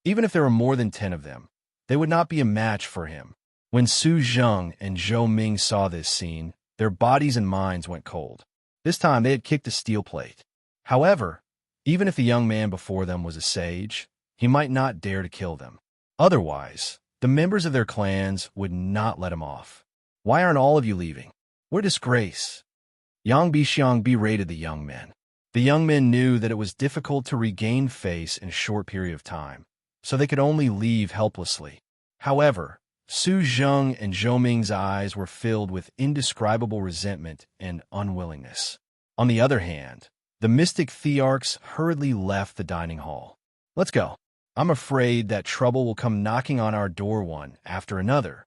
Even if there were more than 10 of them, they would not be a match for him. When Su Zheng and Zhou Ming saw this scene, their bodies and minds went cold. This time they had kicked a steel plate. However, even if the young man before them was a sage, he might not dare to kill them. Otherwise, the members of their clans would not let him off. Why aren't all of you leaving? What a disgrace. Yang Bixiang berated the young men. The young men knew that it was difficult to regain face in a short period of time, so they could only leave helplessly. However, Su Zheng and Zhou Ming's eyes were filled with indescribable resentment and unwillingness. On the other hand, the mystic thearchs hurriedly left the dining hall. Let's go. I'm afraid that trouble will come knocking on our door one after another,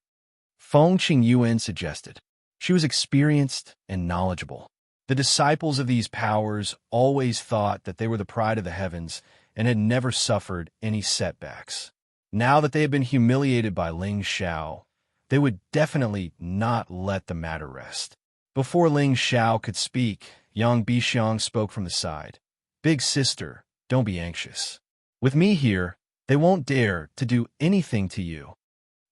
Feng Qingyuan suggested. She was experienced and knowledgeable. The disciples of these powers always thought that they were the pride of the heavens and had never suffered any setbacks. Now that they had been humiliated by Ling Xiao, they would definitely not let the matter rest. Before Ling Xiao could speak, Yang Bixiang spoke from the side. Big sister, don't be anxious. With me here, they won't dare to do anything to you.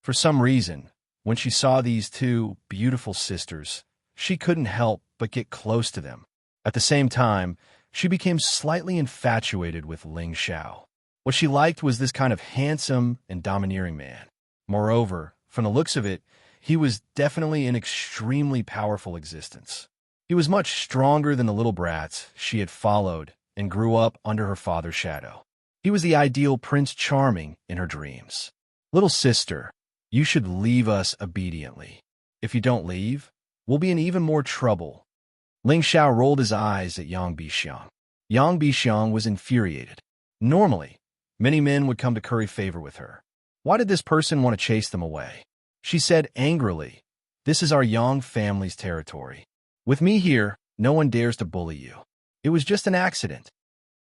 For some reason, When she saw these two beautiful sisters, she couldn't help but get close to them. At the same time, she became slightly infatuated with Ling Xiao. What she liked was this kind of handsome and domineering man. Moreover, from the looks of it, he was definitely an extremely powerful existence. He was much stronger than the little brats she had followed and grew up under her father's shadow. He was the ideal Prince Charming in her dreams. Little sister, you should leave us obediently. If you don't leave, we'll be in even more trouble. Ling Xiao rolled his eyes at Yang Bixiang. Yang Bixiang was infuriated. Normally, many men would come to curry favor with her. Why did this person want to chase them away? She said angrily, "This is our Yang family's territory. With me here, no one dares to bully you. It was just an accident."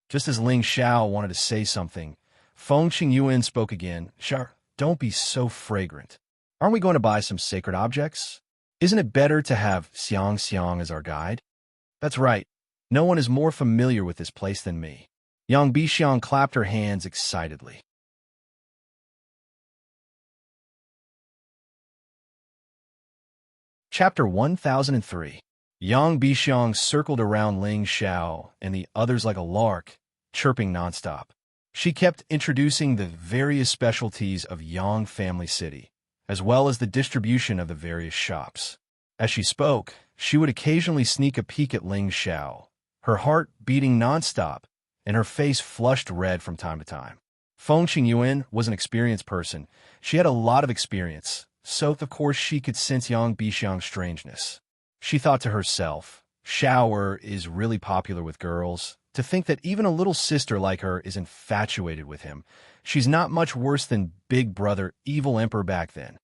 Just as Ling Xiao wanted to say something, Feng Qingyuan spoke again. "Shar, don't be so fragrant. Aren't we going to buy some sacred objects? Isn't it better to have Xianxia as our guide?" "That's right. No one is more familiar with this place than me." Yang Bixiang clapped her hands excitedly. Chapter 1003. Yang Bixiang circled around Ling Xiao and the others like a lark, chirping nonstop. She kept introducing the various specialties of Yang family city, as well as the distribution of the various shops. As she spoke, she would occasionally sneak a peek at Ling Xiao, her heart beating nonstop, and her face flushed red from time to time. Feng Qingyuan was an experienced person. She had a lot of experience, so of course she could sense Yang Bixiang's strangeness. She thought to herself, Xiao is really popular with girls. To think that even a little sister like her is infatuated with him. She's not much worse than Big Brother Evil Emperor back then.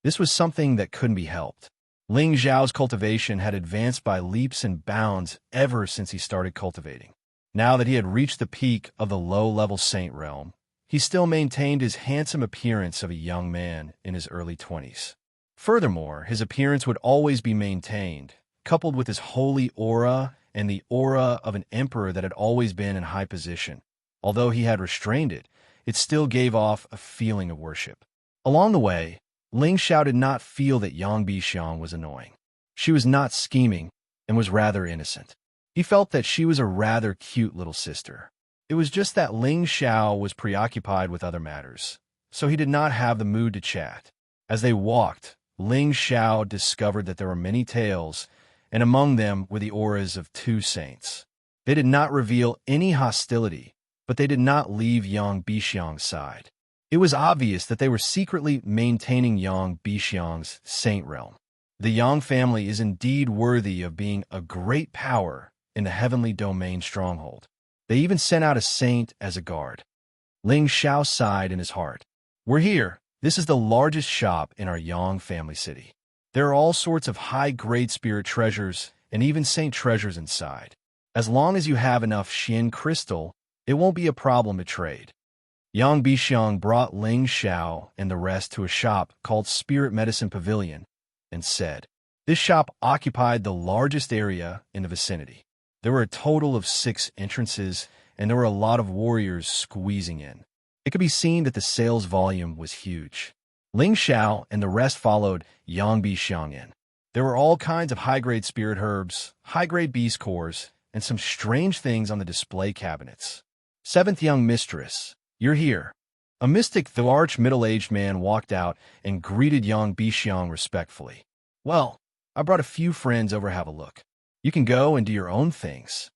This was something that couldn't be helped. Ling Xiao's cultivation had advanced by leaps and bounds ever since he started cultivating. Now that he had reached the peak of the low-level saint realm, he still maintained his handsome appearance of a young man in his early 20s. Furthermore, his appearance would always be maintained, coupled with his holy aura and the aura of an emperor that had always been in high position. Although he had restrained it, it still gave off a feeling of worship. Along the way, Ling Xiao did not feel that Yang Bixiang was annoying. She was not scheming and was rather innocent. He felt that she was a rather cute little sister. It was just that Ling Xiao was preoccupied with other matters, so he did not have the mood to chat. As they walked, Ling Xiao discovered that there were many tales, and among them were the auras of two saints. They did not reveal any hostility, but they did not leave Yang Bixiang's side. It was obvious that they were secretly maintaining Yang Bixiang's saint realm. The Yang family is indeed worthy of being a great power in the heavenly domain stronghold. They even sent out a saint as a guard. Ling Xiao sighed in his heart. "We're here. This is the largest shop in our Yang family city. There are all sorts of high-grade spirit treasures and even saint treasures inside. As long as you have enough Xin crystal, it won't be a problem to trade." Yang Bixiang brought Ling Xiao and the rest to a shop called Spirit Medicine Pavilion and said, this shop occupied the largest area in the vicinity. There were a total of 6 entrances, and there were a lot of warriors squeezing in. It could be seen that the sales volume was huge. Ling Xiao and the rest followed Yang Bixiang in. There were all kinds of high-grade spirit herbs, high-grade beast cores, and some strange things on the display cabinets. "Seventh young mistress, you're here." A mystic, though arch-middle-aged man walked out and greeted Yang Bixiang respectfully. "Well, I brought a few friends over to have a look. You can go and do your own things."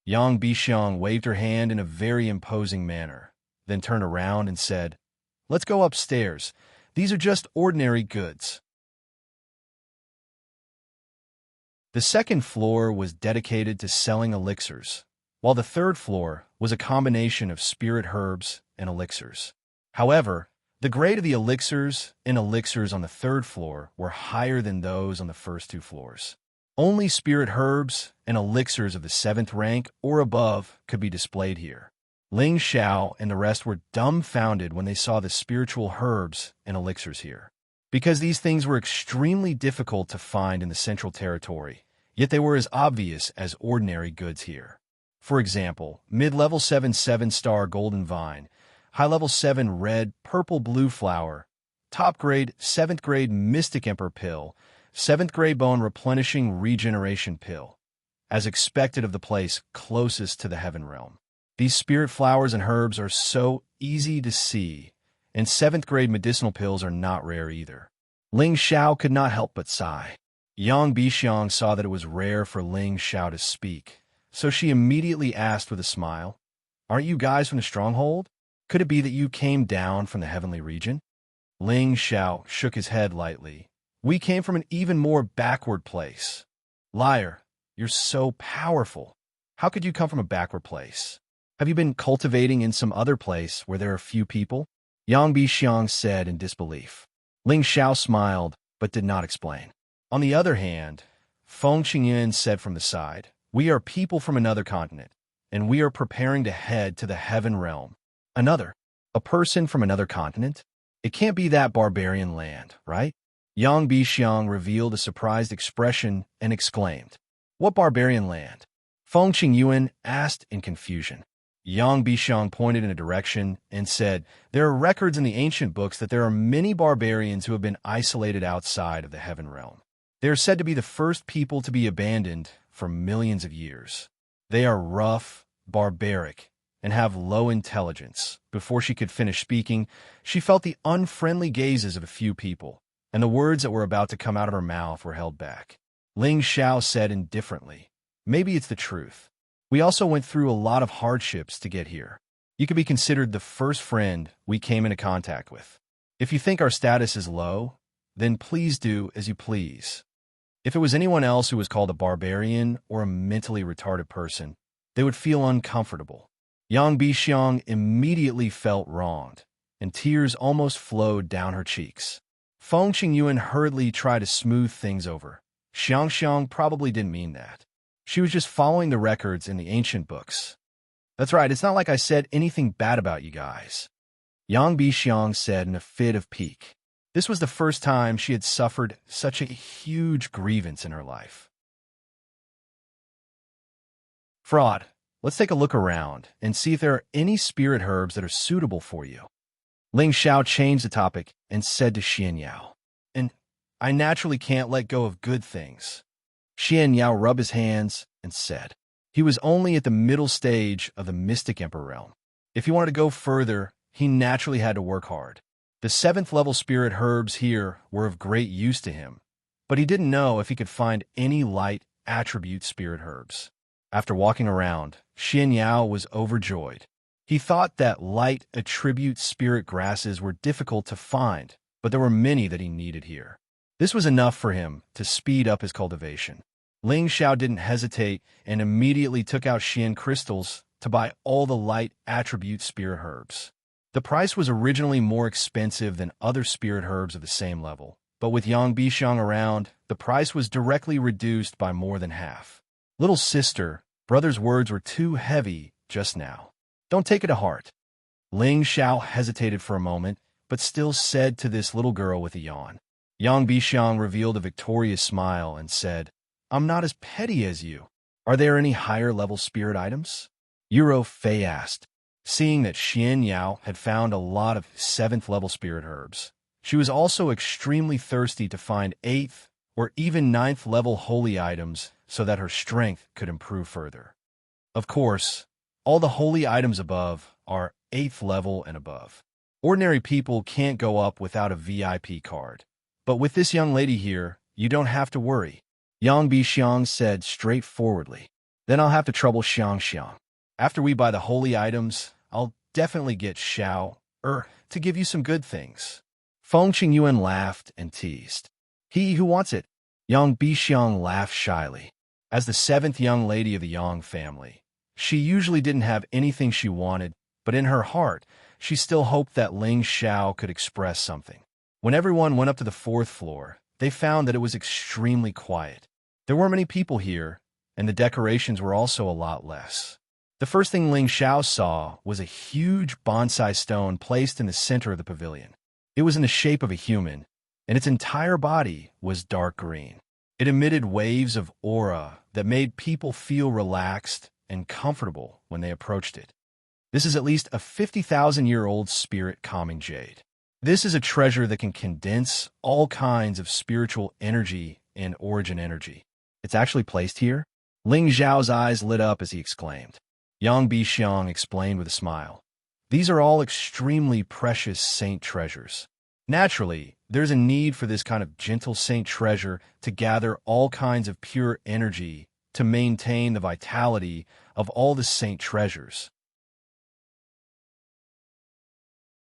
Yang Bixiang waved her hand in a very imposing manner, then turned around and said, "Let's go upstairs. These are just ordinary goods." The second floor was dedicated to selling elixirs, while the third floor was a combination of spirit herbs and elixirs. However, the grade of the elixirs and elixirs on the third floor were higher than those on the first 2 floors. Only spirit herbs and elixirs of the 7th rank or above could be displayed here. Ling Xiao and the rest were dumbfounded when they saw the spiritual herbs and elixirs here. Because these things were extremely difficult to find in the Central Territory, yet they were as obvious as ordinary goods here. For example, mid-level 7 7-star golden vine, high-level 7 red, purple, blue flower, top grade, 7th grade Mystic Emperor pill, 7th grade bone replenishing regeneration pill, as expected of the place closest to the heaven realm. These spirit flowers and herbs are so easy to see, and 7th grade medicinal pills are not rare either. Ling Xiao could not help but sigh. Yang Bixiang saw that it was rare for Ling Xiao to speak, so she immediately asked with a smile, "Aren't you guys from the stronghold? Could it be that you came down from the heavenly region?" Ling Xiao shook his head lightly. "We came from an even more backward place." "Liar, you're so powerful. How could you come from a backward place? Have you been cultivating in some other place where there are few people?" Yang Bixiang said in disbelief. Ling Xiao smiled, but did not explain. On the other hand, Feng Qingyan said from the side, "We are people from another continent, and we are preparing to head to the heaven realm." "Another? A person from another continent? It can't be that barbarian land, right?" Yang Bixiang revealed a surprised expression and exclaimed, "What barbarian land?" Feng Qingyuan asked in confusion. Yang Bixiang pointed in a direction and said, "There are records in the ancient books that there are many barbarians who have been isolated outside of the heaven realm. They are said to be the first people to be abandoned for millions of years. They are rough, barbaric, and have low intelligence." Before she could finish speaking, she felt the unfriendly gazes of a few people, and the words that were about to come out of her mouth were held back. Ling Xiao said indifferently, "Maybe it's the truth. We also went through a lot of hardships to get here. You could be considered the first friend we came into contact with. If you think our status is low, then please do as you please. If it was anyone else who was called a barbarian or a mentally retarded person, they would feel uncomfortable." Yang Bixiang immediately felt wronged, and tears almost flowed down her cheeks. Feng Qingyuan hurriedly tried to smooth things over. Xianxia probably didn't mean that. She was just following the records in the ancient books. "That's right, it's not like I said anything bad about you guys," Yang Bixiang said in a fit of pique. This was the first time she had suffered such a huge grievance in her life. "Fraud, let's take a look around and see if there are any spirit herbs that are suitable for you." Ling Xiao changed the topic and said to Xianxia, "And I naturally can't let go of good things." Xianxia rubbed his hands and said, he was only at the middle stage of the Mystic Emperor realm. If he wanted to go further, he naturally had to work hard. The 7th level spirit herbs here were of great use to him, but he didn't know if he could find any light attribute spirit herbs. After walking around, Xianxia was overjoyed. He thought that light attribute spirit grasses were difficult to find, but there were many that he needed here. This was enough for him to speed up his cultivation. Ling Xiao didn't hesitate and immediately took out Xian crystals to buy all the light attribute spirit herbs. The price was originally more expensive than other spirit herbs of the same level, but with Yang Bixiang around, the price was directly reduced by more than half. "Little sister, brother's words were too heavy just now. Don't take it to heart." Ling Xiao hesitated for a moment, but still said to this little girl with a yawn. Yang Bixiang revealed a victorious smile and said, "I'm not as petty as you. Are there any higher-level spirit items?" Euro Fei asked. Seeing that Xianxia had found a lot of 7th-level spirit herbs, she was also extremely thirsty to find 8th or even 9th-level holy items so that her strength could improve further. Of course, all the holy items above are 8th level and above. Ordinary people can't go up without a VIP card. But with this young lady here, you don't have to worry, Yang Bixiang said straightforwardly. "Then I'll have to trouble Xianxia. After we buy the holy items, I'll definitely get to give you some good things." Feng Qingyuan laughed and teased. "He who wants it." Yang Bixiang laughed shyly. As the 7th young lady of the Yang family, she usually didn't have anything she wanted, but in her heart, she still hoped that Ling Xiao could express something. When everyone went up to the 4th floor, they found that it was extremely quiet. There weren't many people here, and the decorations were also a lot less. The first thing Ling Xiao saw was a huge bonsai stone placed in the center of the pavilion. It was in the shape of a human, and its entire body was dark green. It emitted waves of aura that made people feel relaxed and comfortable when they approached it. This is at least a 50,000-year-old spirit calming jade. This is a treasure that can condense all kinds of spiritual energy and origin energy. It's actually placed here? Ling Zhao's eyes lit up as he exclaimed. Yang Bixiang explained with a smile. These are all extremely precious saint treasures. Naturally, there's a need for this kind of gentle saint treasure to gather all kinds of pure energy to maintain the vitality of all the saint treasures.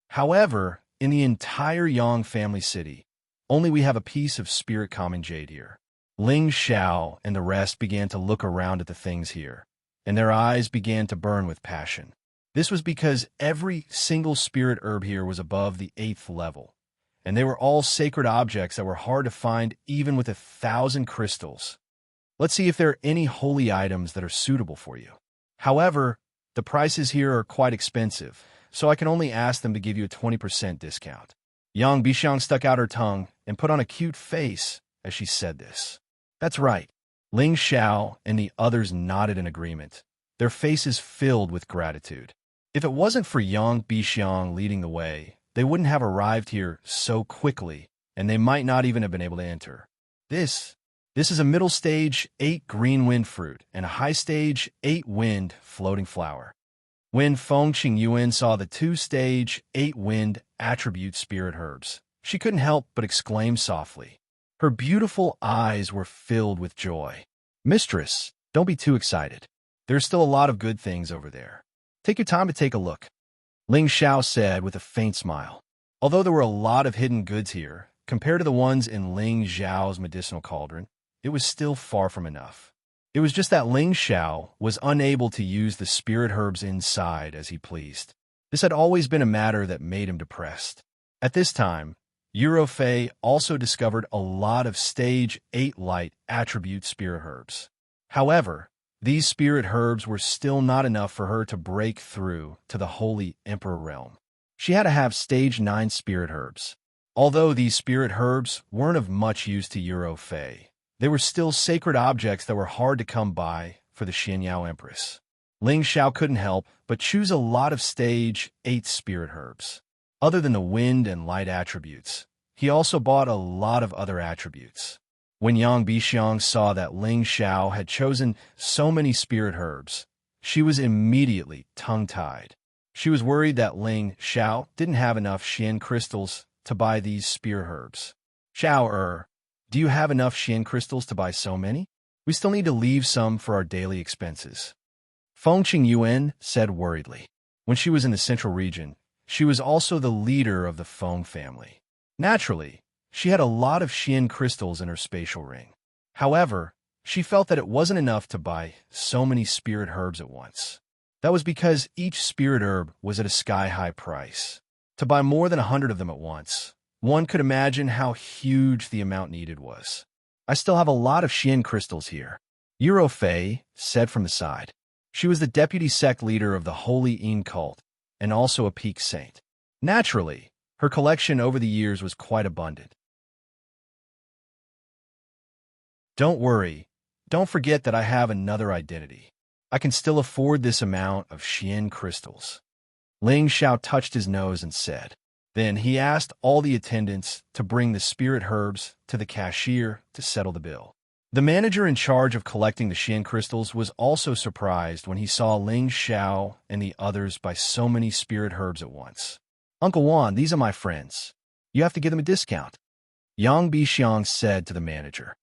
However, in the entire Yang family city, only we have a piece of spirit common jade here. Ling Xiao and the rest began to look around at the things here, and their eyes began to burn with passion. This was because every single spirit herb here was above the 8th level, and they were all sacred objects that were hard to find even with 1,000 crystals. Let's see if there are any holy items that are suitable for you. However, the prices here are quite expensive, so I can only ask them to give you a 20% discount. Yang Bixiang stuck out her tongue and put on a cute face as she said this. That's right. Ling Xiao and the others nodded in agreement, their faces filled with gratitude. If it wasn't for Yang Bixiang leading the way, they wouldn't have arrived here so quickly, and they might not even have been able to enter. This is a middle stage 8 green wind fruit and a high stage 8 wind floating flower. When Feng Qingyuan saw the 2-stage 8 wind attribute spirit herbs, she couldn't help but exclaim softly. Her beautiful eyes were filled with joy. Mistress, don't be too excited. There's still a lot of good things over there. Take your time to take a look, Ling Xiao said with a faint smile. Although there were a lot of hidden goods here, compared to the ones in Ling Zhao's medicinal cauldron, it was still far from enough. It was just that Ling Xiao was unable to use the spirit herbs inside as he pleased. This had always been a matter that made him depressed. At this time, Eurofei also discovered a lot of stage 8 light attribute spirit herbs. However, these spirit herbs were still not enough for her to break through to the Holy Emperor realm. She had to have stage 9 spirit herbs. Although these spirit herbs weren't of much use to Eurofei, they were still sacred objects that were hard to come by for the Xianxia Empress. Ling Xiao couldn't help but choose a lot of stage 8 spirit herbs. Other than the wind and light attributes, he also bought a lot of other attributes. When Yang Bixiang saw that Ling Xiao had chosen so many spirit herbs, she was immediately tongue-tied. She was worried that Ling Xiao didn't have enough Xian crystals to buy these spirit herbs. Xiao, do you have enough Xian crystals to buy so many? We still need to leave some for our daily expenses. Feng Qingyuan said worriedly. When she was in the central region, she was also the leader of the Feng family. Naturally, she had a lot of Xian crystals in her spatial ring. However, she felt that it wasn't enough to buy so many spirit herbs at once. That was because each spirit herb was at a sky-high price. To buy more than 100 of them at once, one could imagine how huge the amount needed was. I still have a lot of Xian crystals here, Eurofei said from the side. She was the deputy sect leader of the Holy Yin cult, and also a peak saint. Naturally, her collection over the years was quite abundant. Don't worry, don't forget that I have another identity. I can still afford this amount of Xian crystals. Ling Xiao touched his nose and said. Then he asked all the attendants to bring the spirit herbs to the cashier to settle the bill. The manager in charge of collecting the Xian crystals was also surprised when he saw Ling Xiao and the others buy so many spirit herbs at once. Uncle Wan, these are my friends. You have to give them a discount, Yang Bixiang said to the manager.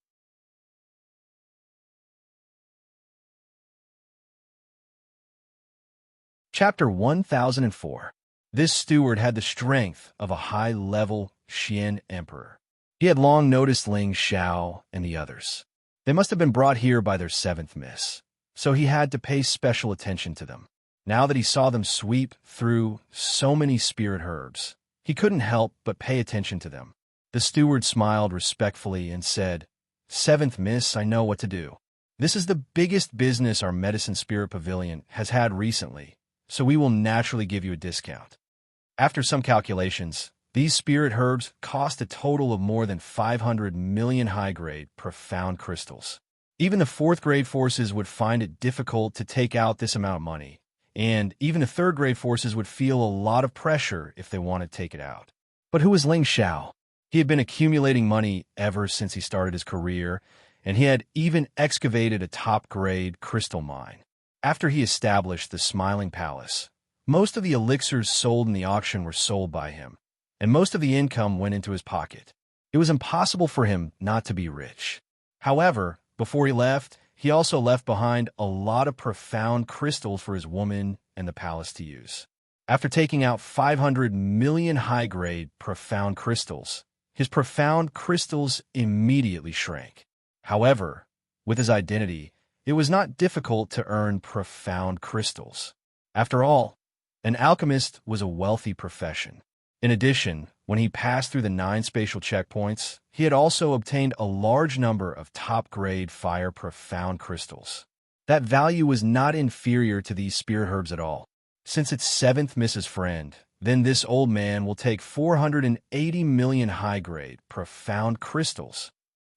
Chapter 1004. This steward had the strength of a high-level Xian emperor. He had long noticed Ling Xiao and the others. They must have been brought here by their 7th miss, so he had to pay special attention to them. Now that he saw them sweep through so many spirit herbs, he couldn't help but pay attention to them. The steward smiled respectfully and said, 7th miss, I know what to do. This is the biggest business our medicine spirit pavilion has had recently, so we will naturally give you a discount. After some calculations, these spirit herbs cost a total of more than 500 million high-grade, profound crystals. Even the 4th-grade forces would find it difficult to take out this amount of money, and even the 3rd-grade forces would feel a lot of pressure if they wanted to take it out. But who was Ling Xiao? He had been accumulating money ever since he started his career, and he had even excavated a top-grade crystal mine. After he established the Smiling Palace, most of the elixirs sold in the auction were sold by him, and most of the income went into his pocket. It was impossible for him not to be rich. However, before he left, he also left behind a lot of profound crystals for his woman and the palace to use. After taking out 500 million high-grade profound crystals, his profound crystals immediately shrank. However, with his identity, it was not difficult to earn profound crystals. After all, an alchemist was a wealthy profession. In addition, when he passed through the 9 spatial checkpoints, he had also obtained a large number of top-grade fire profound crystals. That value was not inferior to these spirit herbs at all. Since it's 7th Mrs. Friend, then this old man will take 480 million high-grade profound crystals.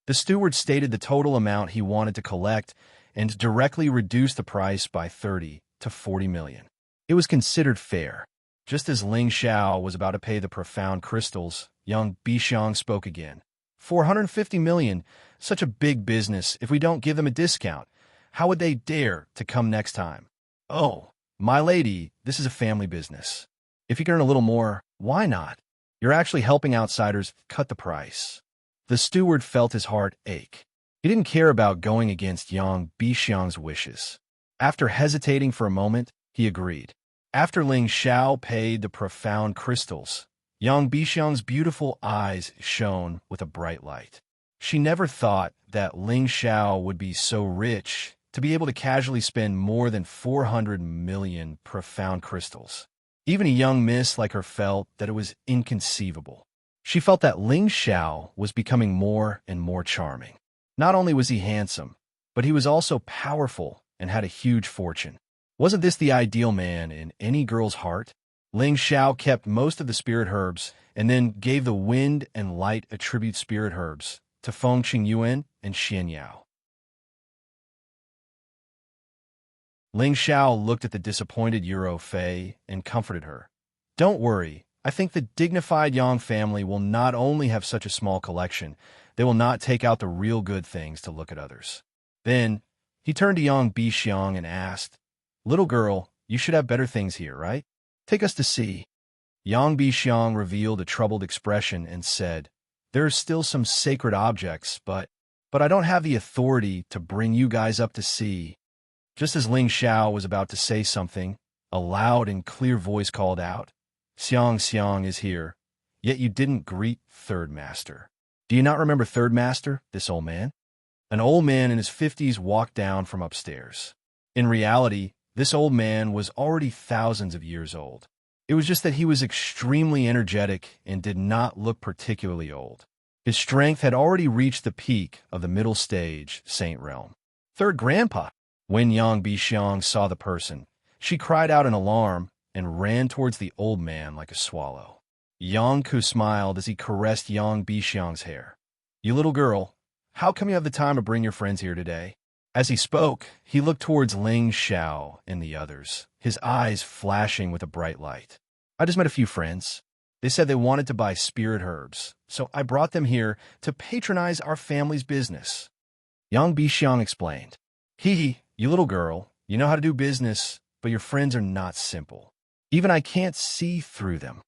The steward stated the total amount he wanted to collect and directly reduced the price by 30 to 40 million. It was considered fair. Just as Ling Xiao was about to pay the profound crystals, young Bixiang spoke again. 450 million, such a big business. If we don't give them a discount, how would they dare to come next time? Oh, my lady, this is a family business. If you can earn a little more, why not? You're actually helping outsiders cut the price. The steward felt his heart ache. He didn't care about going against young Bixiang's wishes. After hesitating for a moment, he agreed. After Ling Xiao paid the profound crystals, young Bixiang's beautiful eyes shone with a bright light. She never thought that Ling Xiao would be so rich to be able to casually spend more than 400 million profound crystals. Even a young miss like her felt that it was inconceivable. She felt that Ling Xiao was becoming more and more charming. Not only was he handsome, but he was also powerful and had a huge fortune. Wasn't this the ideal man in any girl's heart? Ling Xiao kept most of the spirit herbs and then gave the wind and light attribute spirit herbs to Feng Qingyuan and Xianxia. Ling Xiao looked at the disappointed Euro Fei and comforted her. Don't worry, I think the dignified Yang family will not only have such a small collection, they will not take out the real good things to look at others. Then, he turned to Yang Bixiang and asked, Little girl, you should have better things here, right? Take us to see. Yang Bixiang revealed a troubled expression and said, There are still some sacred objects, but I don't have the authority to bring you guys up to see. Just as Ling Xiao was about to say something, a loud and clear voice called out, Xianxia is here, yet you didn't greet Third Master. Do you not remember Third Master, this old man? An old man in his 50s walked down from upstairs. In reality, this old man was already thousands of years old. It was just that he was extremely energetic and did not look particularly old. His strength had already reached the peak of the middle stage Saint realm. Third Grandpa! When Yang Bixiang saw the person, she cried out in alarm and ran towards the old man like a swallow. Yang Ku smiled as he caressed Yang Bixiang's hair. You little girl, how come you have the time to bring your friends here today? As he spoke, he looked towards Ling Xiao and the others, his eyes flashing with a bright light. I just met a few friends. They said they wanted to buy spirit herbs, so I brought them here to patronize our family's business. Yang Bixiang explained. You little girl, you know how to do business, but your friends are not simple. Even I can't see through them.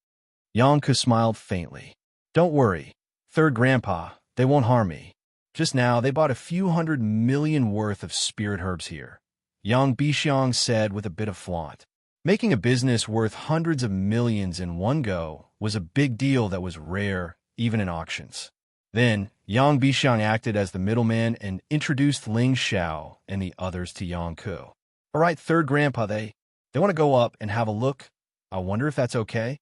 Yang Ku smiled faintly. Don't worry, Third Grandpa, they won't harm me. Just now, they bought a few 100 million worth of spirit herbs here. Yang Bixiang said with a bit of flaunt. Making a business worth hundreds of millions in one go was a big deal that was rare, even in auctions. Then, Yang Bixiang acted as the middleman and introduced Ling Xiao and the others to Yang Ku. All right, Third Grandpa, they want to go up and have a look. I wonder if that's okay?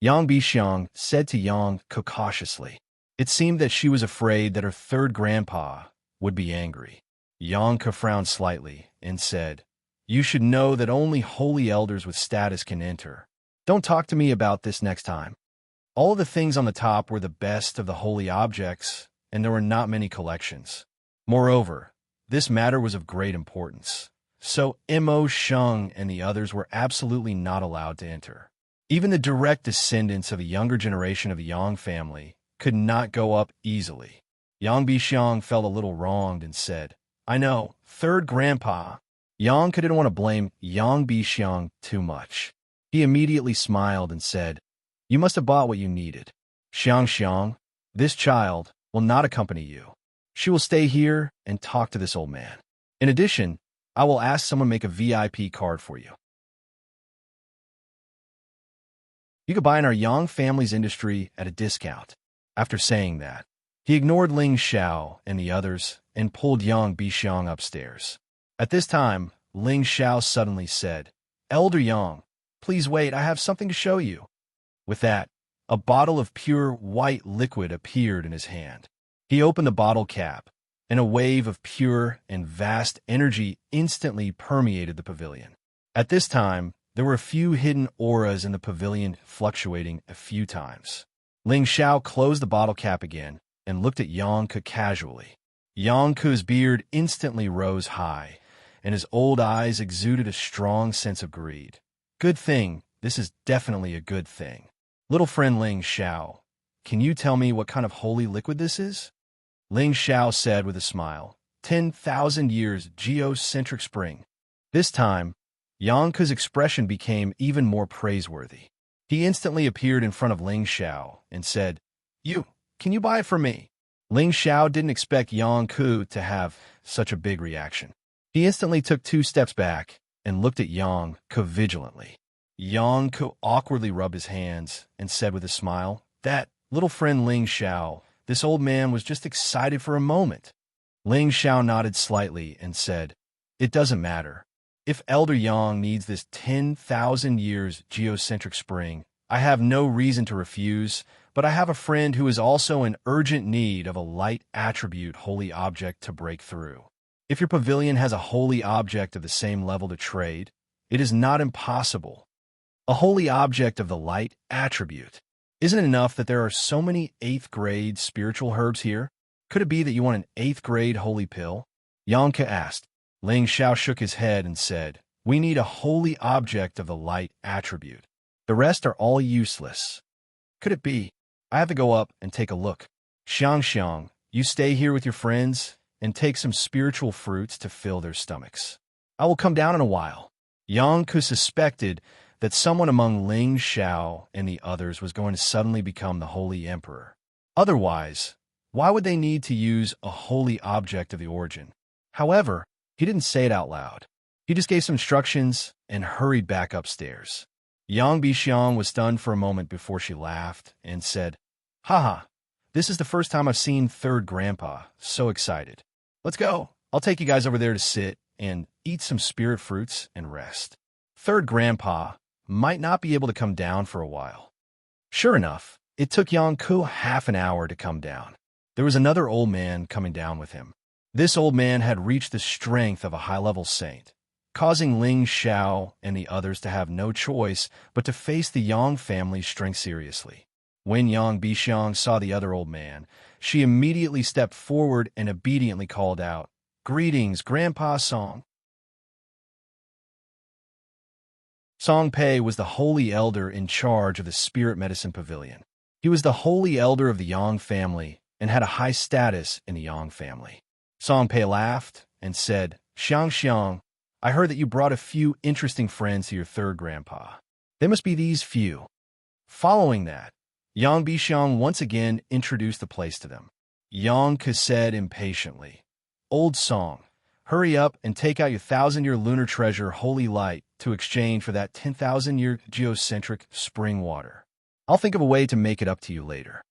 Yang Bixiang said to Yang Ku cautiously. It seemed that she was afraid that her Third Grandpa would be angry. Yang Ku frowned slightly and said, You should know that only holy elders with status can enter. Don't talk to me about this next time. All of the things on the top were the best of the holy objects, and there were not many collections. Moreover, this matter was of great importance, so Mo Sheng and the others were absolutely not allowed to enter. Even the direct descendants of a younger generation of the Yang family could not go up easily. Yang Bixiang felt a little wronged and said, I know, third grandpa. Yang didn't want to blame Yang Bixiang too much. He immediately smiled and said, You must have bought what you needed. Xianxia, this child will not accompany you. She will stay here and talk to this old man. In addition, I will ask someone to make a VIP card for you. You could buy in our Yang family's industry at a discount. After saying that, he ignored Ling Xiao and the others and pulled Yang Bixiang upstairs. At this time, Ling Xiao suddenly said, Elder Yang, please wait, I have something to show you. With that, a bottle of pure white liquid appeared in his hand. He opened the bottle cap, and a wave of pure and vast energy instantly permeated the pavilion. At this time, there were a few hidden auras in the pavilion fluctuating a few times. Ling Xiao closed the bottle cap again and looked at Yang Ke casually. Yang Ke's beard instantly rose high, and his old eyes exuded a strong sense of greed. Good thing, this is definitely a good thing. Little friend Ling Xiao, can you tell me what kind of holy liquid this is? Ling Xiao said with a smile, 10,000 years geocentric spring. This time, Yang Ke's expression became even more praiseworthy. He instantly appeared in front of Ling Xiao and said, Can you buy it for me? Ling Xiao didn't expect Yang Ke to have such a big reaction. He instantly took 2 steps back and looked at Yang Ke vigilantly. Yang Ke awkwardly rubbed his hands and said with a smile, That little friend Ling Xiao, this old man was just excited for a moment. Ling Xiao nodded slightly and said, It doesn't matter. If Elder Yang needs this 10,000 years geocentric spring, I have no reason to refuse, but I have a friend who is also in urgent need of a light attribute holy object to break through. If your pavilion has a holy object of the same level to trade, it is not impossible. A holy object of the light attribute. Isn't it enough that there are so many 8th grade spiritual herbs here? Could it be that you want an 8th grade holy pill? Yang Ke asked. Ling Xiao shook his head and said, We need a holy object of the light attribute. The rest are all useless. Could it be? I have to go up and take a look. Xianxia, you stay here with your friends and take some spiritual fruits to fill their stomachs. I will come down in a while. Yang Ke suspected that someone among Ling Xiao and the others was going to suddenly become the Holy Emperor. Otherwise, why would they need to use a holy object of the origin? However, he didn't say it out loud. He just gave some instructions and hurried back upstairs. Yang Bixiang was stunned for a moment before she laughed and said, Haha, this is the first time I've seen third grandpa. So excited. Let's go. I'll take you guys over there to sit and eat some spirit fruits and rest. Third grandpa might not be able to come down for a while. Sure enough, it took Yang Ke half an hour to come down. There was another old man coming down with him. This old man had reached the strength of a high-level saint, causing Ling Xiao and the others to have no choice but to face the Yang family's strength seriously. When Yang Bixiang saw the other old man, she immediately stepped forward and obediently called out, Greetings, Grandpa Song. Song Pei was the holy elder in charge of the Spirit Medicine Pavilion. He was the holy elder of the Yang family and had a high status in the Yang family. Song Pei laughed and said, Xianxia, I heard that you brought a few interesting friends to your third grandpa. They must be these few. Following that, Yang Bixiang once again introduced the place to them. Yang Ke said impatiently, Old Song, hurry up and take out your 1,000-year lunar treasure holy light to exchange for that 10,000-year geocentric spring water. I'll think of a way to make it up to you later.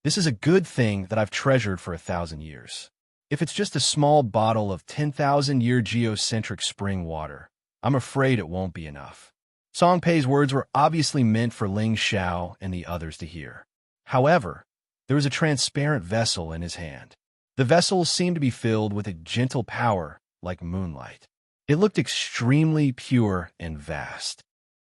This is a good thing that I've treasured for 1,000 years. If it's just a small bottle of 10,000-year geocentric spring water, I'm afraid it won't be enough. Song Pei's words were obviously meant for Ling Xiao and the others to hear. However, there was a transparent vessel in his hand. The vessel seemed to be filled with a gentle power like moonlight. It looked extremely pure and vast.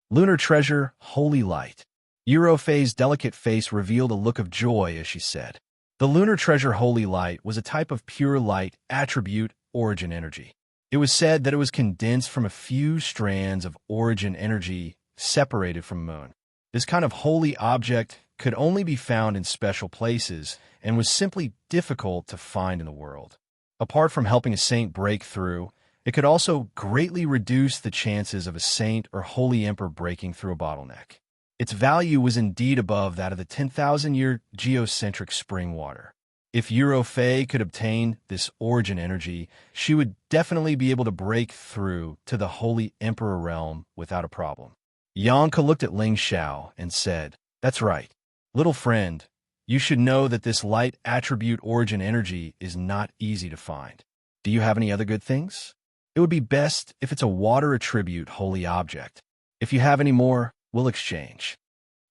Lunar treasure, holy light. Eurofei's delicate face revealed a look of joy as she said, The lunar treasure holy light was a type of pure light attribute origin energy. It was said that it was condensed from a few strands of origin energy separated from moon. This kind of holy object could only be found in special places and was simply difficult to find in the world. Apart from helping a saint break through, it could also greatly reduce the chances of a saint or holy emperor breaking through a bottleneck. Its value was indeed above that of the 10,000-year geocentric spring water. If Fei could obtain this origin energy, she would definitely be able to break through to the holy emperor realm without a problem. Xianxia looked at Ling Xiao and said, "That's right. Little friend, you should know that this light attribute origin energy is not easy to find. Do you have any other good things? It would be best if it's a water attribute holy object. If you have any more, we'll exchange."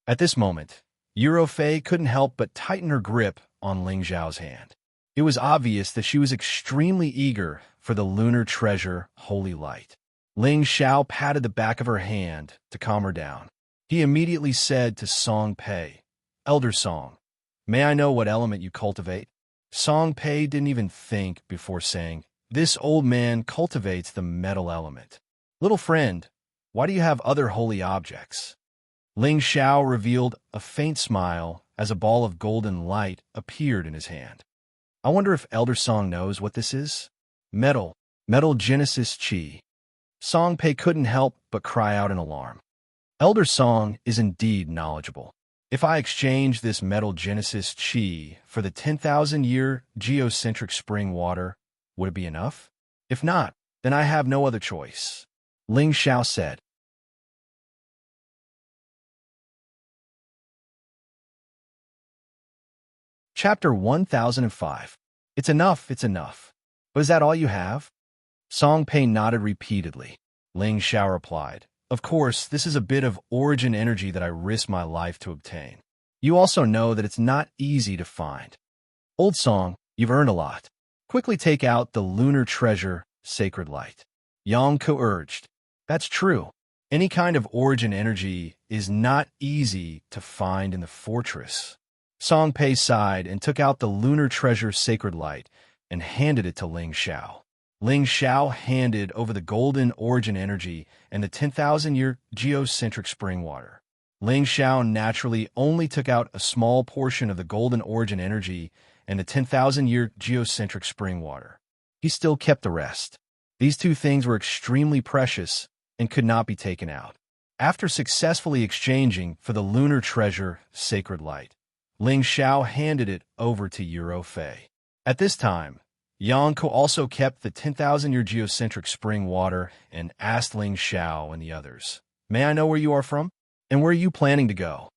At this moment, Fei couldn't help but tighten her grip on Ling Xiao's hand. It was obvious that she was extremely eager for the lunar treasure holy light. Ling Xiao patted the back of her hand to calm her down. He immediately said to Song Pei, "Elder Song, may I know what element you cultivate?" Song Pei didn't even think before saying, "This old man cultivates the metal element." "Little friend, why do you have other holy objects?" Ling Xiao revealed a faint smile as a ball of golden light appeared in his hand. "I wonder if Elder Song knows what this is?" Metal Genesis Chi." Song Pei couldn't help but cry out in alarm. Elder Song is indeed knowledgeable. If I exchange this metal Genesis Chi for the 10,000-year geocentric spring water, would it be enough? If not, then I have no other choice," Ling Xiao said. Chapter 1005. It's enough, it's enough. But is that all you have? Song Pei nodded repeatedly. Ling Xiao replied, "Of course, this is a bit of origin energy that I risk my life to obtain. You also know that it's not easy to find. Old Song, you've earned a lot. Quickly take out the lunar treasure, sacred light." Xianxia urged. "That's true. Any kind of origin energy is not easy to find in the fortress." Song Pei sighed and took out the lunar treasure sacred light and handed it to Ling Xiao. Ling Xiao handed over the golden origin energy and the 10,000-year geocentric spring water. Ling Xiao naturally only took out a small portion of the golden origin energy and the 10,000-year geocentric spring water. He still kept the rest. These two things were extremely precious and could not be taken out. After successfully exchanging for the lunar treasure sacred light, Ling Xiao handed it over to Fei. At this time, Xianxia also kept the 10,000-year geocentric spring water and asked Ling Xiao and the others, "May I know where you are from? And where are you planning to go?"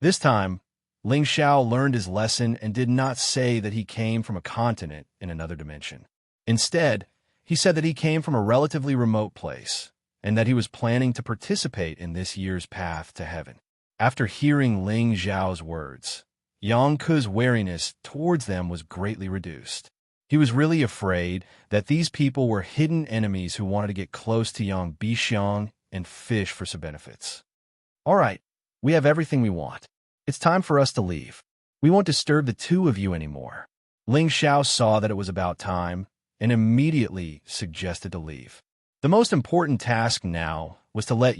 This time, Ling Xiao learned his lesson and did not say that he came from a continent in another dimension. Instead, he said that he came from a relatively remote place and that he was planning to participate in this year's path to heaven. After hearing Ling Xiao's words, Xianxia's wariness towards them was greatly reduced. He was really afraid that these people were hidden enemies who wanted to get close to Yang Bixiang and fish for some benefits. "All right, we have everything we want. It's time for us to leave. We won't disturb the two of you anymore." Ling Xiao saw that it was about time and immediately suggested to leave. The most important task now was to let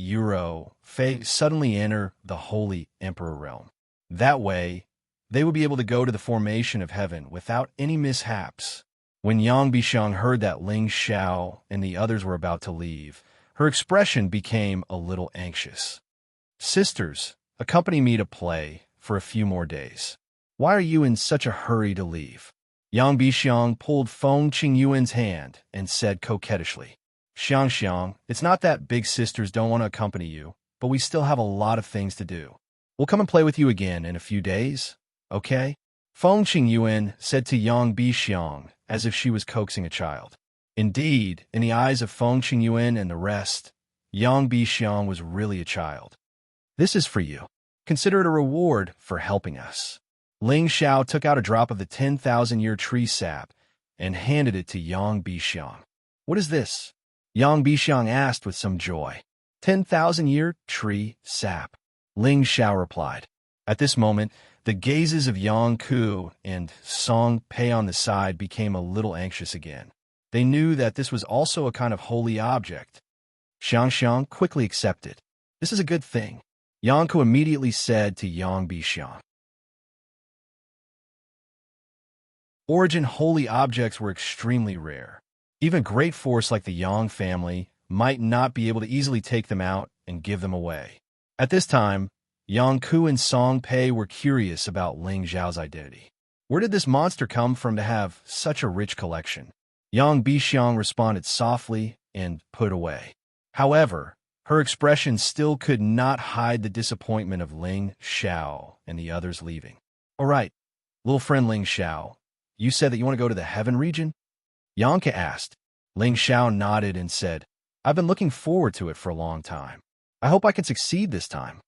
Fei suddenly enter the Holy Emperor realm. That way, they would be able to go to the formation of heaven without any mishaps. When Yang Bixiang heard that Ling Xiao and the others were about to leave, her expression became a little anxious. "Sisters, accompany me to play for a few more days. Why are you in such a hurry to leave?" Yang Bixiang pulled Feng Qingyuan's hand and said coquettishly, "Xianxia, it's not that big sisters don't want to accompany you, but we still have a lot of things to do. We'll come and play with you again in a few days. Okay?" Feng Qingyuan said to Yang Bixiang as if she was coaxing a child. Indeed, in the eyes of Feng Qingyuan and the rest, Yang Bixiang was really a child. "This is for you. Consider it a reward for helping us." Ling Xiao took out a drop of the 10,000-year tree sap and handed it to Yang Bixiang. "What is this?" Yang Bixiang asked with some joy. 10,000-year tree sap," Ling Xiao replied. At this moment, the gazes of Xianxia and Song Pei on the side became a little anxious again. They knew that this was also a kind of holy object. Xianxia quickly accepted. "This is a good thing. Yang Ku immediately said to Yang Bixiang. Origin holy objects were extremely rare. Even a great force like the Yang family might not be able to easily take them out and give them away. At this time, Yang Ku and Song Pei were curious about Ling Zhao's identity. Where did this monster come from to have such a rich collection? Yang Bixiang responded softly and put away. However, her expression still could not hide the disappointment of Ling Xiao and the others leaving. All right, little friend Ling Xiao, you said that you want to go to the heaven region? Xianxia asked. Ling Xiao nodded and said, I've been looking forward to it for a long time. I hope I can succeed this time.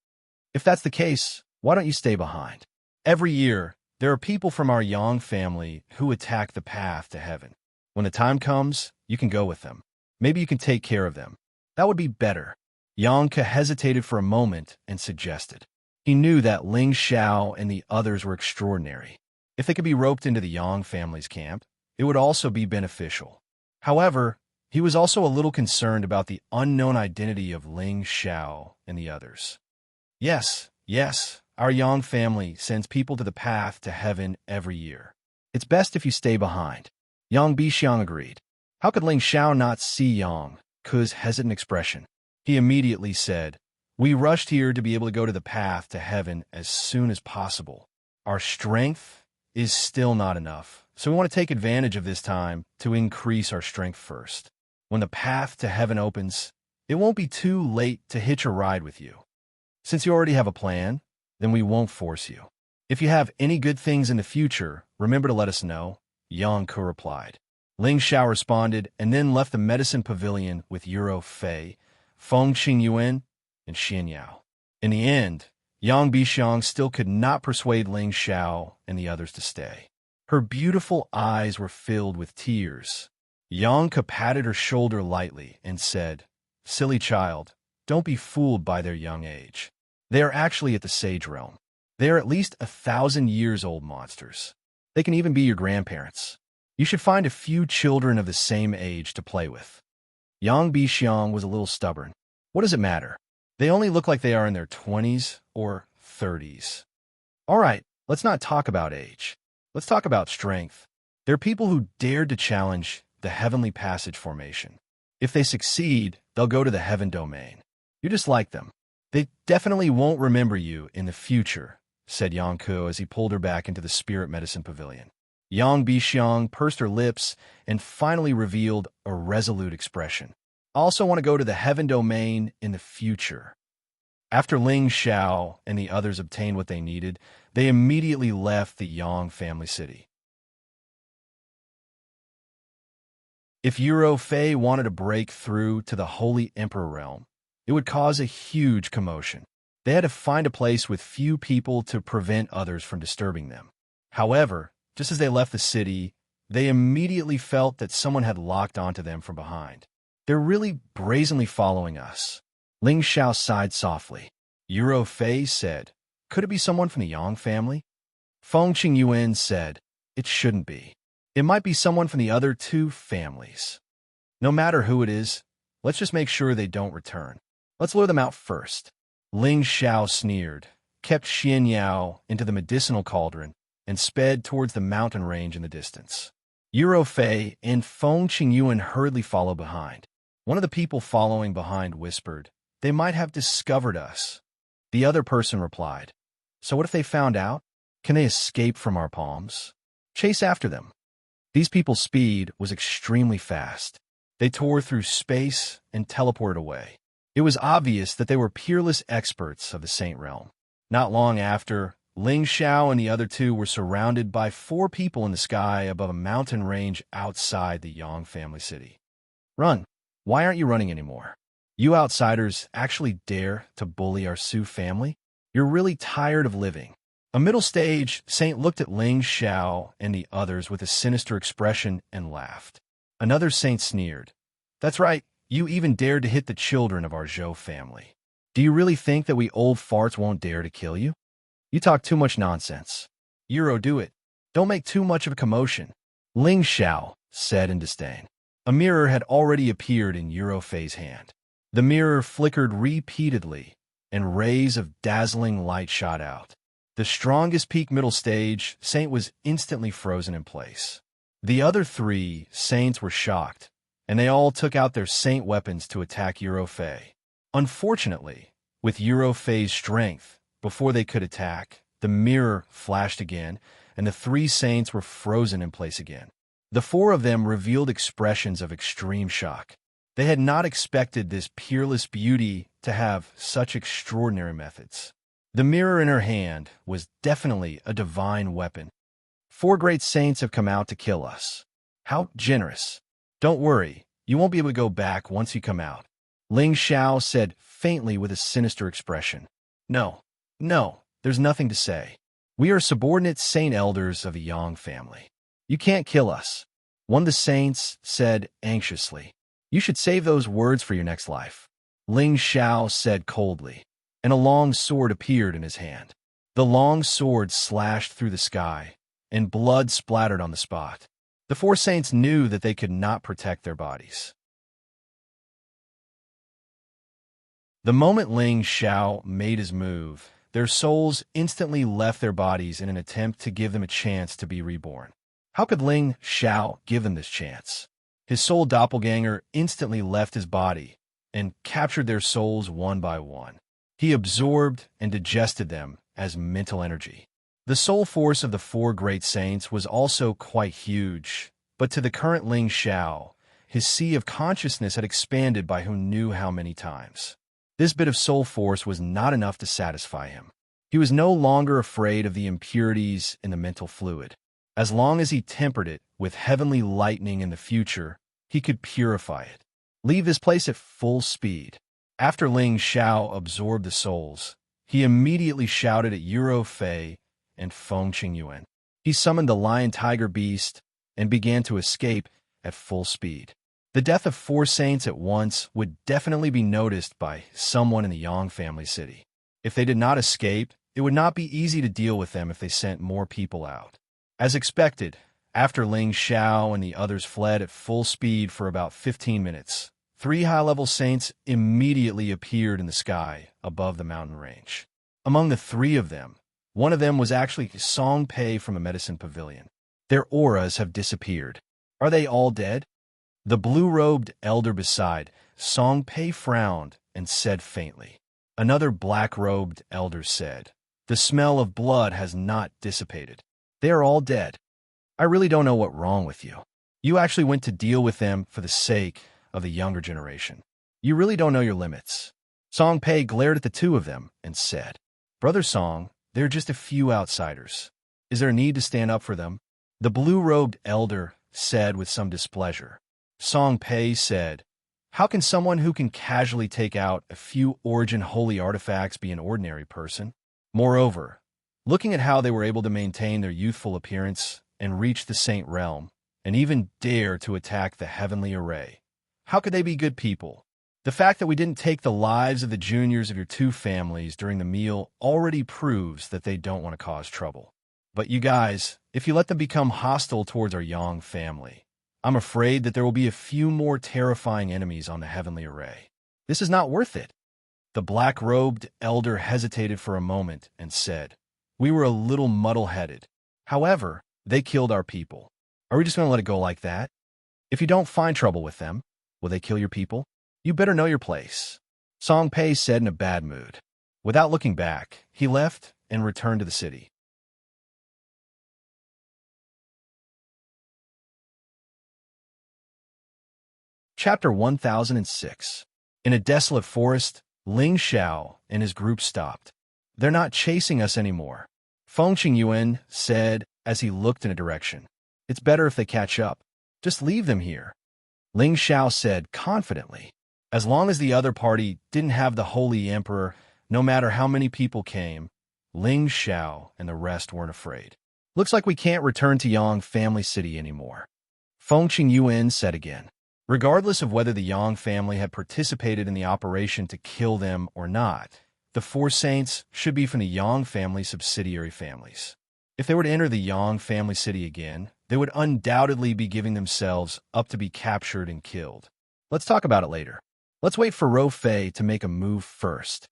If that's the case, why don't you stay behind? Every year, there are people from our Yang family who attack the path to heaven. When the time comes, you can go with them. Maybe you can take care of them. That would be better. Xianxia hesitated for a moment and suggested. He knew that Ling Xiao and the others were extraordinary. If they could be roped into the Yang family's camp, it would also be beneficial. However, he was also a little concerned about the unknown identity of Ling Xiao and the others. Yes, our Yang family sends people to the path to heaven every year. It's best if you stay behind. Yang Bixiang agreed. How could Ling Xiao not see Yang Ku's hesitant expression? He immediately said, We rushed here to be able to go to the path to heaven as soon as possible. Our strength is still not enough, so we want to take advantage of this time to increase our strength first. When the path to heaven opens, it won't be too late to hitch a ride with you. Since you already have a plan, then we won't force you. If you have any good things in the future, remember to let us know, Yang Ku replied. Ling Xiao responded and then left the medicine pavilion with Yuro Fei, Feng Qingyuan, and Xianyao. In the end, Yang Bixiang still could not persuade Ling Xiao and the others to stay. Her beautiful eyes were filled with tears. Yang Ku patted her shoulder lightly and said, Silly child, don't be fooled by their young age. They are actually at the sage realm. They are at least 1,000 years old monsters. They can even be your grandparents. You should find a few children of the same age to play with. Yang Bixiang was a little stubborn. What does it matter? They only look like they are in their 20s or 30s. All right, let's not talk about age. Let's talk about strength. There are people who dared to challenge the heavenly passage formation. If they succeed, they'll go to the heaven domain. You're just like them. They definitely won't remember you in the future, said Yang Ku as he pulled her back into the spirit medicine pavilion. Yang Bixiang pursed her lips and finally revealed a resolute expression. I also want to go to the heaven domain in the future. After Ling Xiao and the others obtained what they needed, they immediately left the Yang family city. If Yuro Fei wanted to break through to the Holy Emperor realm, it would cause a huge commotion. They had to find a place with few people to prevent others from disturbing them. However, just as they left the city, they immediately felt that someone had locked onto them from behind. They're really brazenly following us. Ling Xiao sighed softly. Yuro Fei said, Could it be someone from the Yang family? Feng Qingyuan said, It shouldn't be. It might be someone from the other two families. No matter who it is, let's just make sure they don't return. Let's lure them out first. Ling Xiao sneered, kept Xianyao into the medicinal cauldron, and sped towards the mountain range in the distance. Yuro Fei and Feng Qingyuan hurriedly followed behind. One of the people following behind whispered, They might have discovered us. The other person replied, So what if they found out? Can they escape from our palms? Chase after them. These people's speed was extremely fast. They tore through space and teleported away. It was obvious that they were peerless experts of the Saint Realm. Not long after, Ling Xiao and the other two were surrounded by 4 people in the sky above a mountain range outside the Yang family city. Run! Why aren't you running anymore? You outsiders actually dare to bully our Su family? You're really tired of living. A middle stage saint looked at Ling Xiao and the others with a sinister expression and laughed. Another saint sneered. That's right, you even dared to hit the children of our Zhou family. Do you really think that we old farts won't dare to kill you? You talk too much nonsense. Yuro, do it. Don't make too much of a commotion. Ling Xiao said in disdain. A mirror had already appeared in Yuro Fei's hand. The mirror flickered repeatedly, and rays of dazzling light shot out. The strongest peak middle stage saint was instantly frozen in place. The other 3 saints were shocked, and they all took out their saint weapons to attack Eurofei. Unfortunately, with Eurofei's strength, before they could attack, the mirror flashed again, and the 3 saints were frozen in place again. The 4 of them revealed expressions of extreme shock. They had not expected this peerless beauty to have such extraordinary methods. The mirror in her hand was definitely a divine weapon. 4 great saints have come out to kill us. How generous. Don't worry, you won't be able to go back once you come out. Ling Xiao said faintly with a sinister expression. No, there's nothing to say. We are subordinate saint elders of the Yang family. You can't kill us. One of the saints said anxiously. You should save those words for your next life. Ling Xiao said coldly, and a long sword appeared in his hand. The long sword slashed through the sky, and blood splattered on the spot. The 4 saints knew that they could not protect their bodies. The moment Ling Xiao made his move, their souls instantly left their bodies in an attempt to give them a chance to be reborn. How could Ling Xiao give them this chance? His soul doppelganger instantly left his body and captured their souls one by one. He absorbed and digested them as mental energy. The soul force of the 4 great saints was also quite huge, but to the current Ling Xiao, his sea of consciousness had expanded by who knew how many times. This bit of soul force was not enough to satisfy him. He was no longer afraid of the impurities in the mental fluid. As long as he tempered it with heavenly lightning in the future, he could purify it. Leave this place at full speed. After Ling Xiao absorbed the souls, he immediately shouted at Eurofei and Feng Qingyuan. He summoned the lion-tiger beast and began to escape at full speed. The death of 4 saints at once would definitely be noticed by someone in the Yang family city. If they did not escape, it would not be easy to deal with them if they sent more people out. As expected, after Ling Xiao and the others fled at full speed for about 15 minutes, 3 high-level saints immediately appeared in the sky above the mountain range. Among the 3 of them, one of them was actually Song Pei from a medicine pavilion. Their auras have disappeared. Are they all dead? The blue-robed elder beside Song Pei frowned and said faintly. Another black-robed elder said, "The smell of blood has not dissipated. They are all dead. I really don't know what's wrong with you. You actually went to deal with them for the sake of the younger generation. You really don't know your limits." Song Pei glared at the 2 of them and said, "Brother Song, they're just a few outsiders. Is there a need to stand up for them?" The blue-robed elder said with some displeasure. Song Pei said, "How can someone who can casually take out a few origin holy artifacts be an ordinary person? Moreover, looking at how they were able to maintain their youthful appearance and reach the saint realm, and even dare to attack the heavenly array, how could they be good people? The fact that we didn't take the lives of the juniors of your 2 families during the meal already proves that they don't want to cause trouble. But you guys, if you let them become hostile towards our Yang family, I'm afraid that there will be a few more terrifying enemies on the heavenly array. This is not worth it." The black-robed elder hesitated for a moment and said, "We were a little muddle-headed. However, they killed our people. Are we just going to let it go like that? If you don't find trouble with them, will they kill your people? You better know your place," Song Pei said in a bad mood. Without looking back, he left and returned to the city. Chapter 1006. In a desolate forest, Ling Xiao and his group stopped. "They're not chasing us anymore," Feng Qingyuan said as he looked in a direction. "It's better if they catch up. Just leave them here," Ling Xiao said confidently. As long as the other party didn't have the Holy Emperor, no matter how many people came, Ling Xiao and the rest weren't afraid. "Looks like we can't return to Yang Family City anymore," Feng Qingyuan said again. Regardless of whether the Yang family had participated in the operation to kill them or not, the 4 saints should be from the Yang family subsidiary families. If they were to enter the Yang family city again, they would undoubtedly be giving themselves up to be captured and killed. Let's talk about it later. Let's wait for Ro Fei to make a move first.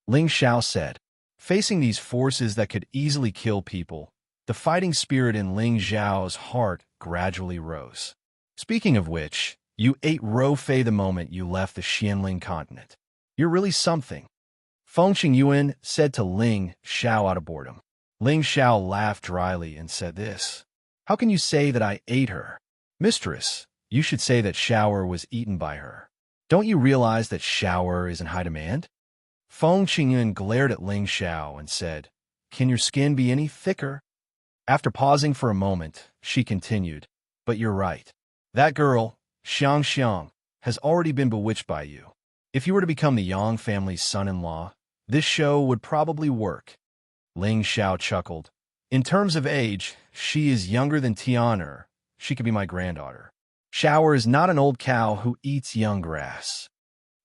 Ling Xiao said. Facing these forces that could easily kill people, the fighting spirit in Ling Xiao's heart gradually rose. Speaking of which, you ate Ro Fei the moment you left the Xianling continent. You're really something. Feng Qingyuan said to Ling Xiao out of boredom. Ling Xiao laughed dryly and said this. How can you say that I ate her? Mistress, you should say that Shower was eaten by her. Don't you realize that Shower is in high demand? Feng Qingyuan glared at Ling Xiao and said, Can your skin be any thicker? After pausing for a moment, she continued, But you're right. That girl, Xianxia, has already been bewitched by you. If you were to become the Yang family's son-in-law, this show would probably work. Ling Xiao chuckled. In terms of age, she is younger than Tianer. She could be my granddaughter. Shower is not an old cow who eats young grass.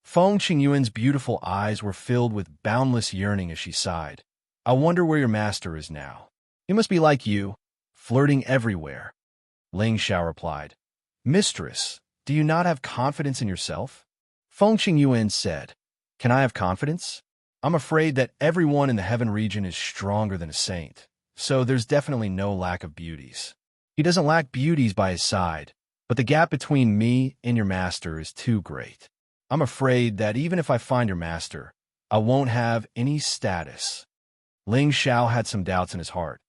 Feng Qingyuan's beautiful eyes were filled with boundless yearning as she sighed. I wonder where your master is now. He must be like you, flirting everywhere. Ling Xiao replied. Mistress, do you not have confidence in yourself? Feng Qingyuan said. Can I have confidence? I'm afraid that everyone in the heaven region is stronger than a saint, so there's definitely no lack of beauties. He doesn't lack beauties by his side, but the gap between me and your master is too great. I'm afraid that even if I find your master, I won't have any status. Ling Xiao had some doubts in his heart.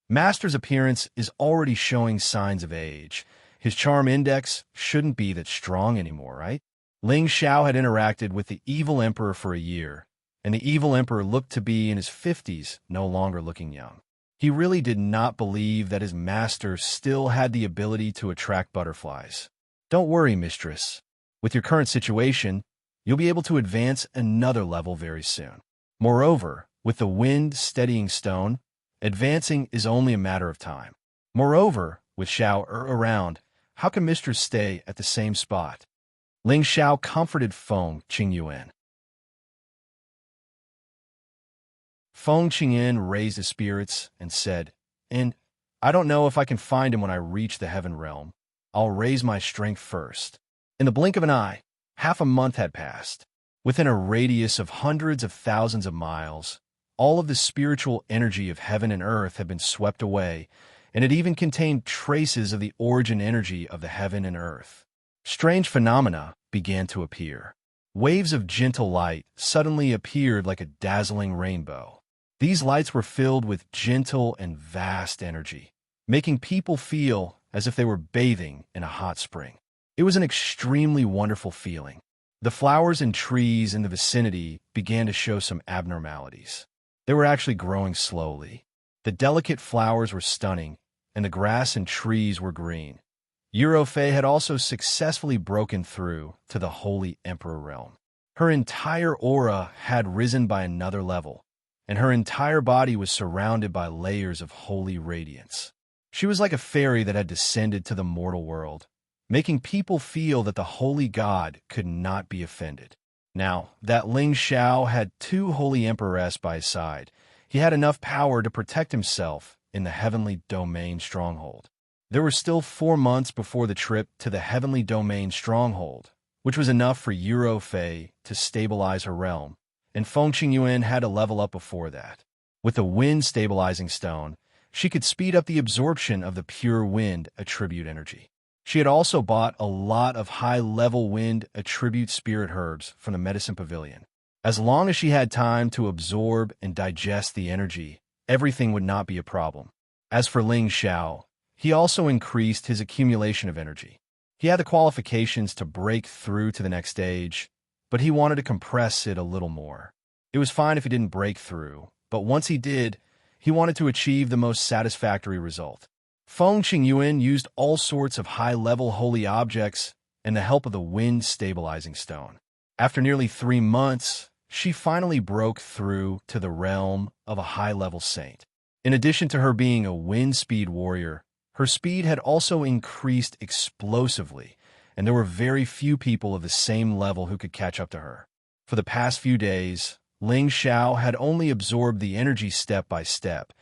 Master's appearance is already showing signs of age. His charm index shouldn't be that strong anymore, right? Ling Xiao had interacted with the evil emperor for a year, and the evil emperor looked to be in his 50s, no longer looking young. He really did not believe that his master still had the ability to attract butterflies. Don't worry, mistress. With your current situation, you'll be able to advance another level very soon. Moreover, with the wind steadying stone, advancing is only a matter of time. Moreover, with Xiao around, how can mistress stay at the same spot? Ling Xiao comforted Feng Qingyuan. Feng Qingyuan raised his spirits and said, And I don't know if I can find him when I reach the heaven realm. I'll raise my strength first. In the blink of an eye, half a month had passed. Within a radius of hundreds of thousands of miles, all of the spiritual energy of heaven and earth had been swept away, and it even contained traces of the origin energy of the heaven and earth. Strange phenomena began to appear. Waves of gentle light suddenly appeared like a dazzling rainbow. These lights were filled with gentle and vast energy, making people feel as if they were bathing in a hot spring. It was an extremely wonderful feeling. The flowers and trees in the vicinity began to show some abnormalities. They were actually growing slowly. The delicate flowers were stunning, and the grass and trees were green. Eurofei had also successfully broken through to the Holy Emperor realm. Her entire aura had risen by another level, and her entire body was surrounded by layers of holy radiance. She was like a fairy that had descended to the mortal world, making people feel that the holy god could not be offended. Now, that Ling Xiao had two holy emperors by his side. He had enough power to protect himself in the heavenly domain stronghold. There were still 4 months before the trip to the heavenly domain stronghold, which was enough for Eurofei to stabilize her realm, and Feng Qingyuan had to level up before that. With the wind stabilizing stone, she could speed up the absorption of the pure wind attribute energy. She had also bought a lot of high-level wind attribute spirit herbs from the medicine pavilion. As long as she had time to absorb and digest the energy, everything would not be a problem. As for Ling Xiao, he also increased his accumulation of energy. He had the qualifications to break through to the next stage, but he wanted to compress it a little more. It was fine if he didn't break through, but once he did, he wanted to achieve the most satisfactory result. Feng Qingyuan used all sorts of high-level holy objects and the help of the wind stabilizing stone. After nearly 3 months, she finally broke through to the realm of a high-level saint. In addition to her being a wind speed warrior, her speed had also increased explosively, and there were very few people of the same level who could catch up to her. For the past few days, Ling Xiao had only absorbed the energy step by step,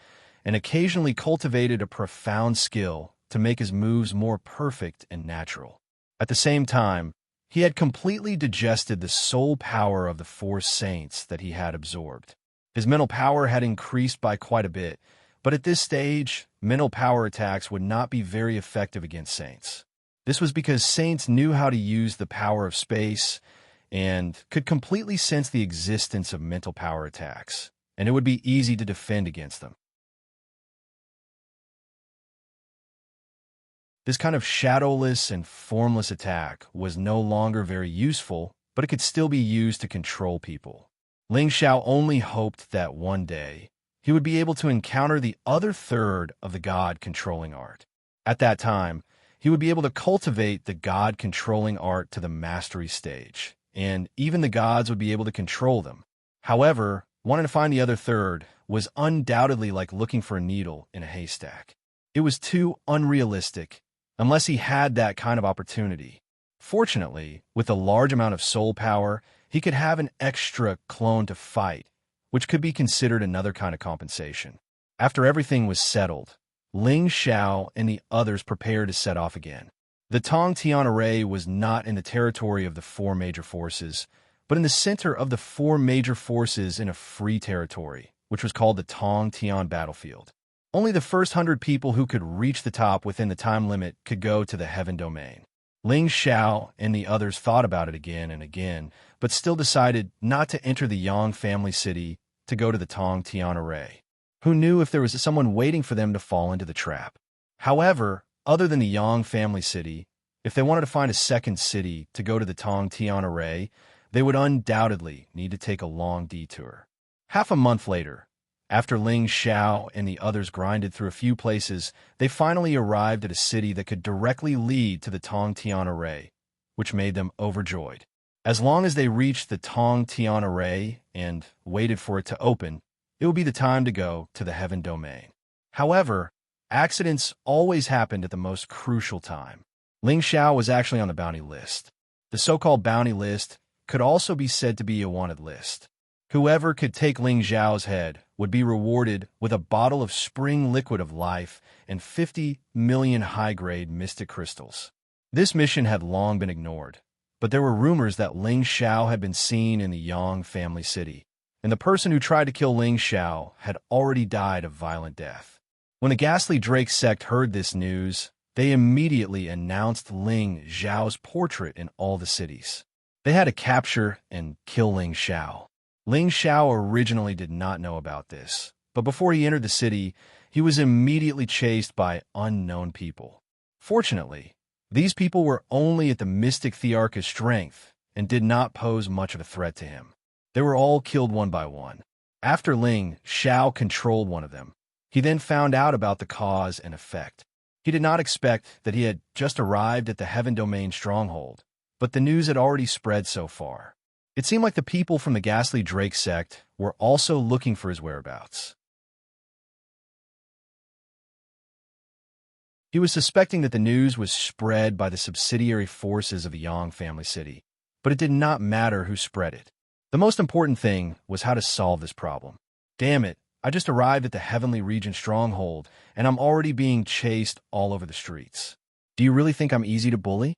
and occasionally cultivated a profound skill to make his moves more perfect and natural. At the same time, He had completely digested the soul power of the four saints that he had absorbed. His mental power had increased by quite a bit, but at this stage, mental power attacks would not be very effective against saints. This was because saints knew how to use the power of space and could completely sense the existence of mental power attacks, and it would be easy to defend against them. This kind of shadowless and formless attack was no longer very useful, but it could still be used to control people. Ling Xiao only hoped that one day he would be able to encounter the other third of the God-controlling art. At that time, he would be able to cultivate the God-controlling art to the mastery stage, and even the gods would be able to control them. However, wanting to find the other third was undoubtedly like looking for a needle in a haystack. It was too unrealistic, unless he had that kind of opportunity. Fortunately, with a large amount of soul power, he could have an extra clone to fight, which could be considered another kind of compensation. After everything was settled, Ling Xiao and the others prepared to set off again. The Tong Tian array was not in the territory of the four major forces, but in the center of the four major forces in a free territory, which was called the Tong Tian battlefield. Only the first 100 people who could reach the top within the time limit could go to the heaven domain. Ling Xiao and the others thought about it again and again, but still decided not to enter the Yang family city to go to the Tong Tian array. Who knew if there was someone waiting for them to fall into the trap? However, other than the Yang family city, if they wanted to find a second city to go to the Tong Tian array, they would undoubtedly need to take a long detour. Half a month later, after Ling Xiao and the others grinded through a few places, they finally arrived at a city that could directly lead to the Tong Tian array, which made them overjoyed. As long as they reached the Tong Tian array and waited for it to open, it would be the time to go to the heaven domain. However, accidents always happened at the most crucial time. Ling Xiao was actually on the bounty list. The so-called bounty list could also be said to be a wanted list. Whoever could take Ling Xiao's head would be rewarded with a bottle of spring liquid of life and 50 million high-grade mystic crystals. This mission had long been ignored, but there were rumors that Ling Xiao had been seen in the Yang family city, and the person who tried to kill Ling Xiao had already died of violent death. When the ghastly Drake sect heard this news, they immediately announced Ling Xiao's portrait in all the cities. They had to capture and kill Ling Xiao. Ling Xiao originally did not know about this, but before he entered the city, he was immediately chased by unknown people. Fortunately, these people were only at the mystic Thearcha's strength and did not pose much of a threat to him. They were all killed one by one. After Ling Xiao controlled one of them, he then found out about the cause and effect. He did not expect that he had just arrived at the Heaven Domain stronghold, but the news had already spread so far. It seemed like the people from the ghastly Drake sect were also looking for his whereabouts. He was suspecting that the news was spread by the subsidiary forces of the Yang family city, but it did not matter who spread it. The most important thing was how to solve this problem. Damn it, I just arrived at the Heavenly Region stronghold, and I'm already being chased all over the streets. Do you really think I'm easy to bully?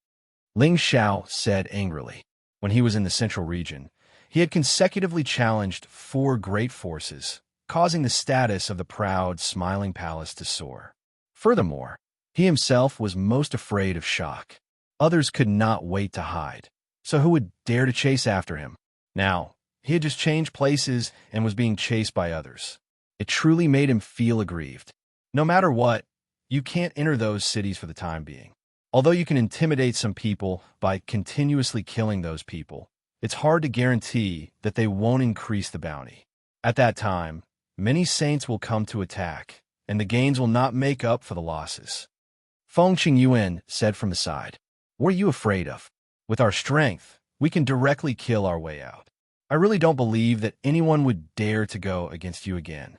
Ling Xiao said angrily. When he was in the central region, he had consecutively challenged 4 great forces, causing the status of the proud, smiling palace to soar. Furthermore, he himself was most afraid of shock. Others could not wait to hide, so who would dare to chase after him? Now, he had just changed places and was being chased by others. It truly made him feel aggrieved. No matter what, you can't enter those cities for the time being. Although you can intimidate some people by continuously killing those people, it's hard to guarantee that they won't increase the bounty. At that time, many saints will come to attack, and the gains will not make up for the losses. Feng Qingyuan said from the side, "What are you afraid of? With our strength, we can directly kill our way out. I really don't believe that anyone would dare to go against you again."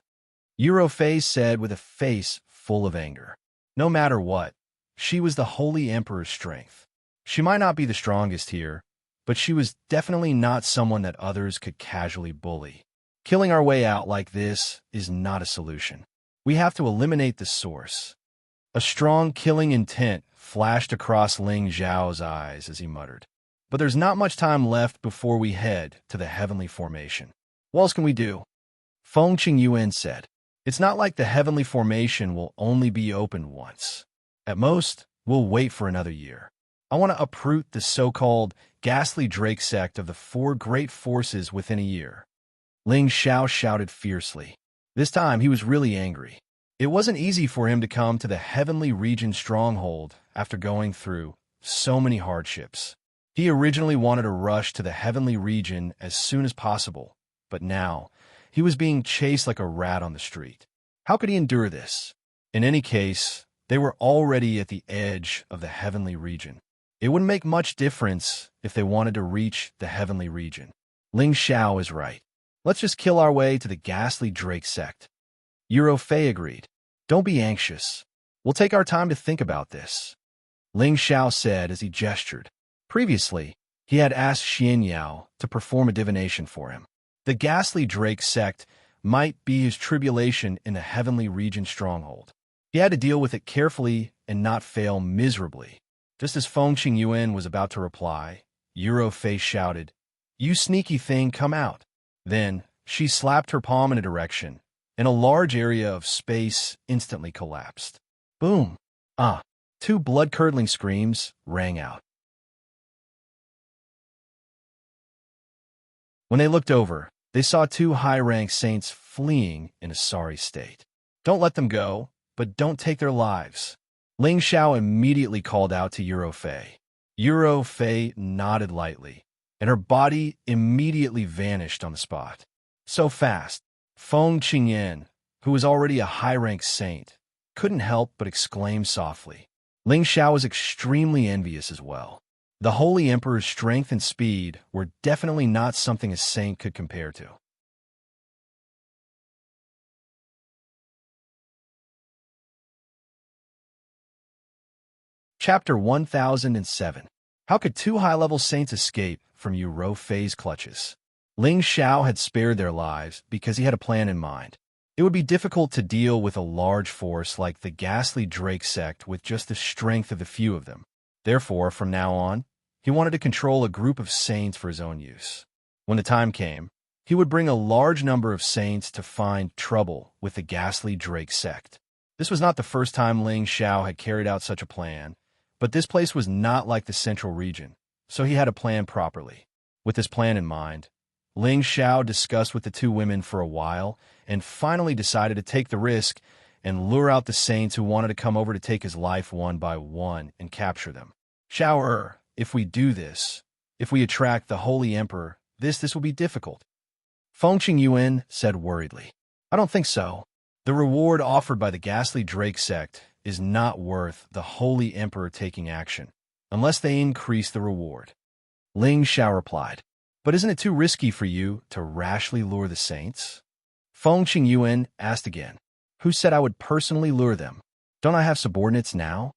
Eurofei said with a face full of anger. No matter what, she was the Holy Emperor's strength. She might not be the strongest here, but she was definitely not someone that others could casually bully. Killing our way out like this is not a solution. We have to eliminate the source. A strong killing intent flashed across Ling Xiao's eyes as he muttered, but there's not much time left before we head to the heavenly formation. What else can we do? Feng Qingyuan said. It's not like the heavenly formation will only be opened once. At most, we'll wait for another year. I want to uproot the so-called ghastly Drake sect of the four great forces within a year. Ling Xiao shouted fiercely. This time he was really angry. It wasn't easy for him to come to the heavenly region stronghold after going through so many hardships. He originally wanted to rush to the heavenly region as soon as possible, but now he was being chased like a rat on the street. How could he endure this? In any case, they were already at the edge of the heavenly region. It wouldn't make much difference if they wanted to reach the heavenly region. Ling Xiao is right. Let's just kill our way to the ghastly Drake sect. Euro Fei agreed. Don't be anxious. We'll take our time to think about this. Ling Xiao said as he gestured. Previously, he had asked Xianxia to perform a divination for him. The ghastly Drake sect might be his tribulation in the heavenly region stronghold. He had to deal with it carefully and not fail miserably. Just as Feng Qingyuan was about to reply, Euro Fei shouted, "You sneaky thing, come out." Then, she slapped her palm in a direction, and a large area of space instantly collapsed. Boom! Two blood-curdling screams rang out. When they looked over, they saw two high-ranked saints fleeing in a sorry state. Don't let them go, but don't take their lives. Ling Xiao immediately called out to Euro Fei. Euro Fei nodded lightly, and her body immediately vanished on the spot. So fast, Feng Qingyan, who was already a high-ranked saint, couldn't help but exclaim softly. Ling Xiao was extremely envious as well. The Holy Emperor's strength and speed were definitely not something a saint could compare to. Chapter 1007. How could two high-level saints escape from Euro Fei's clutches? Ling Xiao had spared their lives because he had a plan in mind. It would be difficult to deal with a large force like the ghastly Drake sect with just the strength of a few of them. Therefore, from now on, he wanted to control a group of saints for his own use. When the time came, he would bring a large number of saints to find trouble with the ghastly Drake sect. This was not the first time Ling Xiao had carried out such a plan, but this place was not like the central region, so he had to plan properly. With this plan in mind, Ling Xiao discussed with the two women for a while and finally decided to take the risk and lure out the saints who wanted to come over to take his life one by one and capture them. Xiao, if we do this, if we attract the Holy Emperor, this will be difficult. Feng Qingyuan said worriedly. I don't think so. The reward offered by the ghastly Drake sect is not worth the Holy Emperor taking action, unless they increase the reward. Ling Xiao replied. But isn't it too risky for you to rashly lure the saints? Feng Qingyuan asked again. Who said I would personally lure them? Don't I have subordinates now?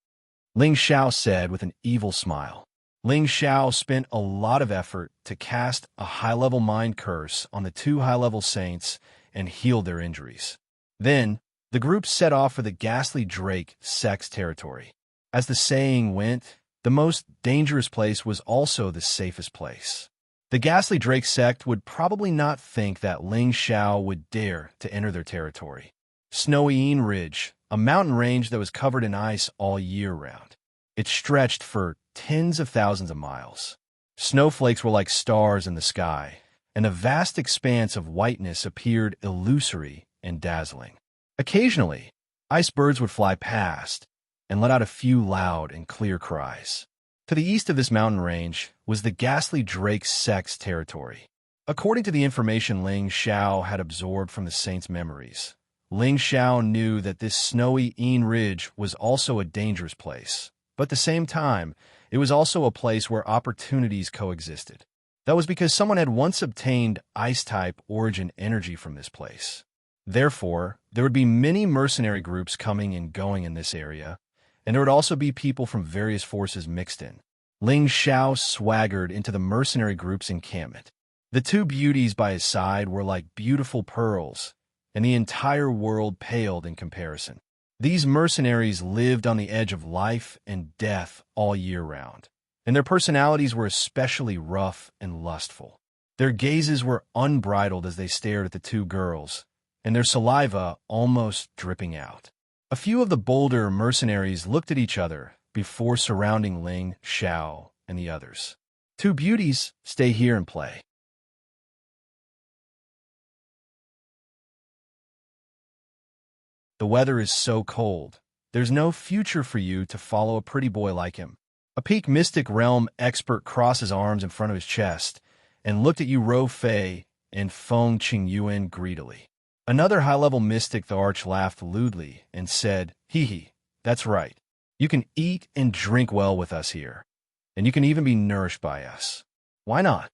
Ling Xiao said with an evil smile. Ling Xiao spent a lot of effort to cast a high-level mind curse on the two high-level saints and heal their injuries. Then, the group set off for the ghastly Drake sect's territory. As the saying went, the most dangerous place was also the safest place. The ghastly Drake sect would probably not think that Ling Xiao would dare to enter their territory. Snowy Ridge, a mountain range that was covered in ice all year round. It stretched for tens of thousands of miles. Snowflakes were like stars in the sky, and a vast expanse of whiteness appeared illusory and dazzling. Occasionally, ice-birds would fly past and let out a few loud and clear cries. To the east of this mountain range was the ghastly Drake sect's territory. According to the information Ling Xiao had absorbed from the saint's memories, Ling Xiao knew that this snowy Ridge was also a dangerous place, but at the same time, it was also a place where opportunities coexisted. That was because someone had once obtained ice-type origin energy from this place. Therefore, there would be many mercenary groups coming and going in this area, and there would also be people from various forces mixed in. Ling Xiao swaggered into the mercenary group's encampment. The two beauties by his side were like beautiful pearls, and the entire world paled in comparison. These mercenaries lived on the edge of life and death all year round, and their personalities were especially rough and lustful. Their gazes were unbridled as they stared at the two girls, and their saliva almost dripping out. A few of the bolder mercenaries looked at each other before surrounding Ling, Xiao, and the others. "Two beauties, stay here and play." "The weather is so cold. There's no future for you to follow a pretty boy like him." A peak mystic realm expert crossed his arms in front of his chest and looked at Yu Ro Fei and Feng Qingyuan greedily. Another high-level mystic, the Arch, laughed lewdly and said, "Hee hee, that's right. You can eat and drink well with us here, and you can even be nourished by us. Why not?"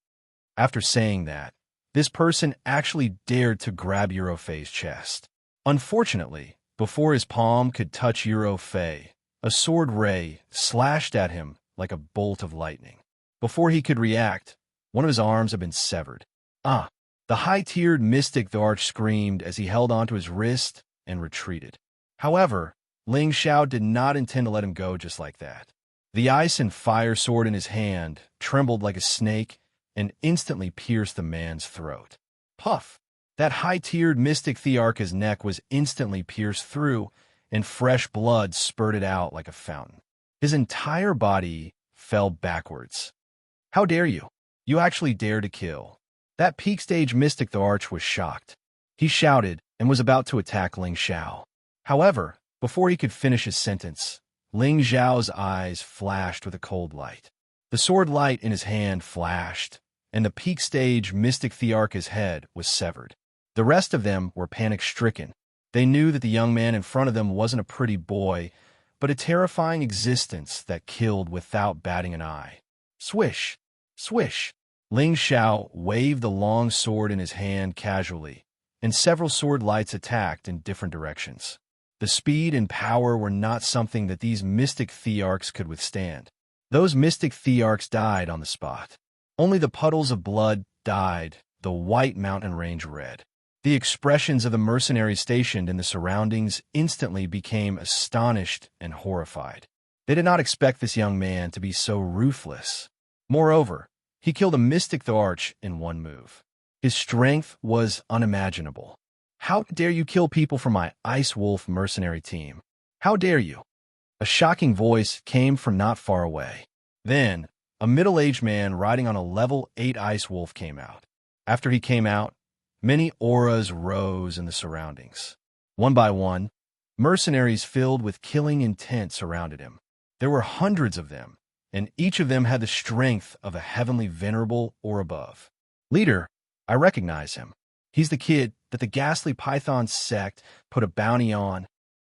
After saying that, this person actually dared to grab Yu Ro Fei's chest. Unfortunately, before his palm could touch Yu Ro Fei, a sword ray slashed at him like a bolt of lightning. Before he could react, one of his arms had been severed. "Ah!" The high-tiered mystic, the Arch, screamed as he held onto his wrist and retreated. However, Ling Xiao did not intend to let him go just like that. The ice and fire sword in his hand trembled like a snake and instantly pierced the man's throat. Puff! That high-tiered mystic thearch's neck was instantly pierced through, and fresh blood spurted out like a fountain. His entire body fell backwards. "How dare you? You actually dare to kill." That peak stage mystic, the Arch, was shocked. He shouted and was about to attack Ling Xiao. However, before he could finish his sentence, Ling Xiao's eyes flashed with a cold light. The sword light in his hand flashed, and the peak stage mystic thearch's head was severed. The rest of them were panic-stricken. They knew that the young man in front of them wasn't a pretty boy, but a terrifying existence that killed without batting an eye. Swish! Swish! Ling Xiao waved the long sword in his hand casually, and several sword lights attacked in different directions. The speed and power were not something that these mystic thearchs could withstand. Those mystic thearchs died on the spot. Only the puddles of blood dyed the white mountain range red. The expressions of the mercenaries stationed in the surroundings instantly became astonished and horrified. They did not expect this young man to be so ruthless. Moreover, he killed a mystic, the Arch, in one move. His strength was unimaginable. "How dare you kill people from my Ice Wolf mercenary team? How dare you?" A shocking voice came from not far away. Then, a middle-aged man riding on a level 8 Ice Wolf came out. After he came out, many auras rose in the surroundings. One by one, mercenaries filled with killing intent surrounded him. There were hundreds of them, and each of them had the strength of a heavenly venerable or above. "Leader, I recognize him. He's the kid that the ghastly Python sect put a bounty on."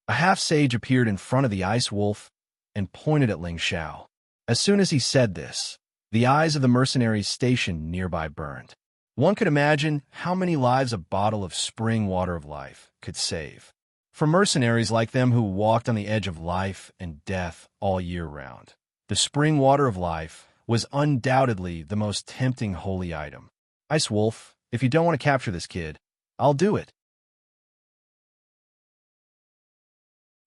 A half-sage appeared in front of the Ice Wolf and pointed at Ling Xiao. As soon as he said this, the eyes of the mercenaries stationed nearby burned. One could imagine how many lives a bottle of spring water of life could save. For mercenaries like them who walked on the edge of life and death all year round, the spring water of life was undoubtedly the most tempting holy item. "Ice Wolf, if you don't want to capture this kid, I'll do it."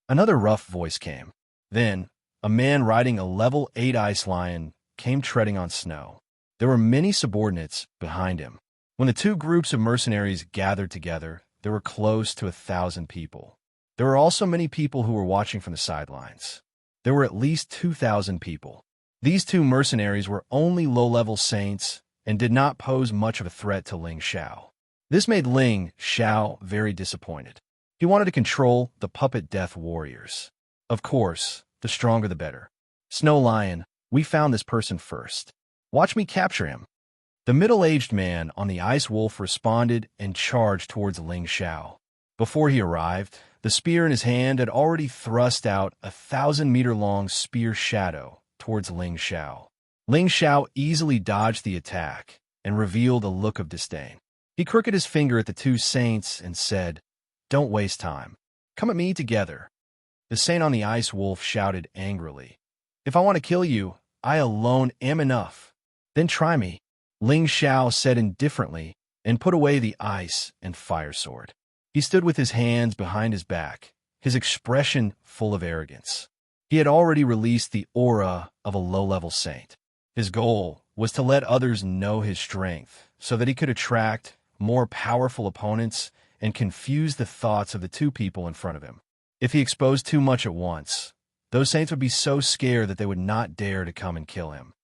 Another rough voice came. Then, a man riding a level 8 ice lion came treading on snow. There were many subordinates behind him. When the two groups of mercenaries gathered together, there were close to 1,000 people. There were also many people who were watching from the sidelines. There were at least 2,000 people. These two mercenaries were only low-level saints and did not pose much of a threat to Ling Xiao. This made Ling Xiao very disappointed. He wanted to control the puppet death warriors. Of course, the stronger the better. "Snow Lion, we found this person first. Watch me capture him." The middle-aged man on the Ice Wolf responded and charged towards Ling Xiao. Before he arrived, the spear in his hand had already thrust out a 1,000-meter-long spear shadow towards Ling Xiao. Ling Xiao easily dodged the attack and revealed a look of disdain. He crooked his finger at the two saints and said, "Don't waste time. Come at me together." The saint on the Ice Wolf shouted angrily, "If I want to kill you, I alone am enough. Then try me." Ling Xiao said indifferently and put away the ice and fire sword. He stood with his hands behind his back, his expression full of arrogance. He had already released the aura of a low-level saint. His goal was to let others know his strength so that he could attract more powerful opponents and confuse the thoughts of the two people in front of him. If he exposed too much at once, those saints would be so scared that they would not dare to come and kill him.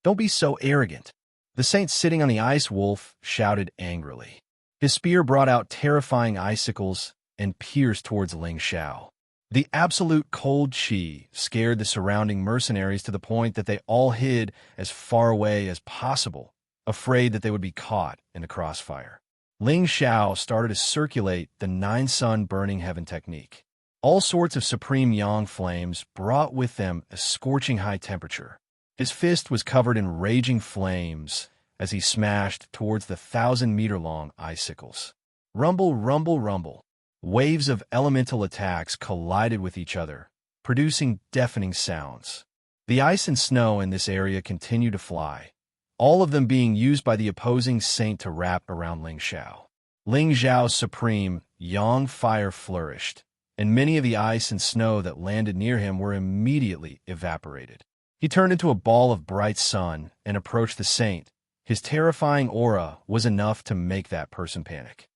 "Don't be so arrogant," the saint sitting on the ice wolf shouted angrily. His spear brought out terrifying icicles and pierced towards Ling Xiao. The absolute cold chi scared the surrounding mercenaries to the point that they all hid as far away as possible, afraid that they would be caught in the crossfire. Ling Xiao started to circulate the nine-sun burning heaven technique. All sorts of supreme yang flames brought with them a scorching high temperature. His fist was covered in raging flames as he smashed towards the 1,000-meter-long icicles. Rumble, rumble, rumble. Waves of elemental attacks collided with each other, producing deafening sounds. The ice and snow in this area continued to fly, all of them being used by the opposing saint to wrap around Ling Xiao. Ling Xiao's supreme yang fire flourished, and many of the ice and snow that landed near him were immediately evaporated. He turned into a ball of bright sun and approached the saint. His terrifying aura was enough to make that person panic.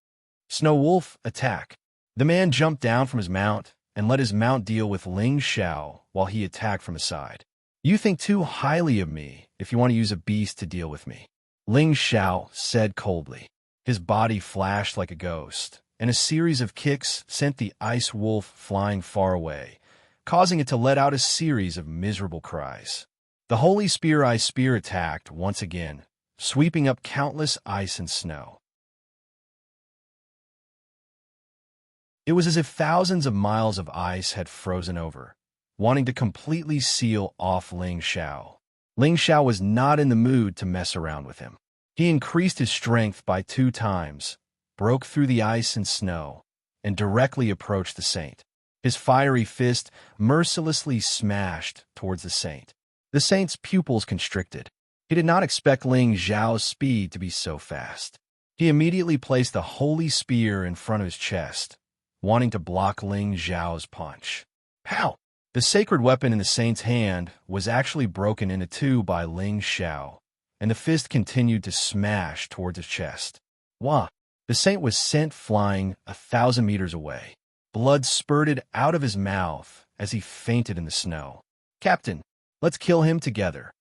"Snow Wolf, attack!" The man jumped down from his mount and let his mount deal with Ling Xiao while he attacked from the side. "You think too highly of me if you want to use a beast to deal with me," Ling Xiao said coldly. His body flashed like a ghost, and a series of kicks sent the ice wolf flying far away, causing it to let out a series of miserable cries. The Holy Spear Ice Spear attacked once again, sweeping up countless ice and snow. It was as if thousands of miles of ice had frozen over, wanting to completely seal off Ling Xiao. Ling Xiao was not in the mood to mess around with him. He increased his strength by 2 times, broke through the ice and snow, and directly approached the saint. His fiery fist mercilessly smashed towards the saint. The saint's pupils constricted. He did not expect Ling Xiao's speed to be so fast. He immediately placed the holy spear in front of his chest, wanting to block Ling Xiao's punch. Pow! The sacred weapon in the saint's hand was actually broken into 2 by Ling Xiao, and the fist continued to smash towards his chest. Wah! The saint was sent flying 1,000 meters away. Blood spurted out of his mouth as he fainted in the snow. "Captain, let's kill him together."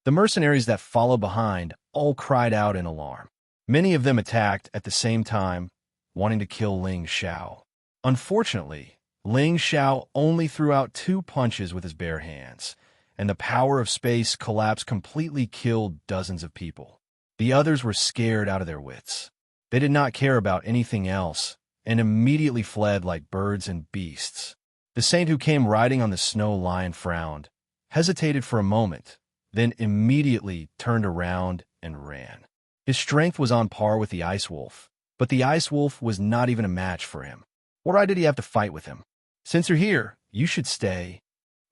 The mercenaries that followed behind all cried out in alarm. Many of them attacked at the same time, wanting to kill Ling Xiao. Unfortunately, Ling Xiao only threw out 2 punches with his bare hands, and the power of space collapse completely killed dozens of people. The others were scared out of their wits. They did not care about anything else, and immediately fled like birds and beasts. The saint who came riding on the snow lion frowned, hesitated for a moment, then immediately turned around and ran. His strength was on par with the ice wolf, but the ice wolf was not even a match for him. Why did he have to fight with him? "Since you're here, you should stay,"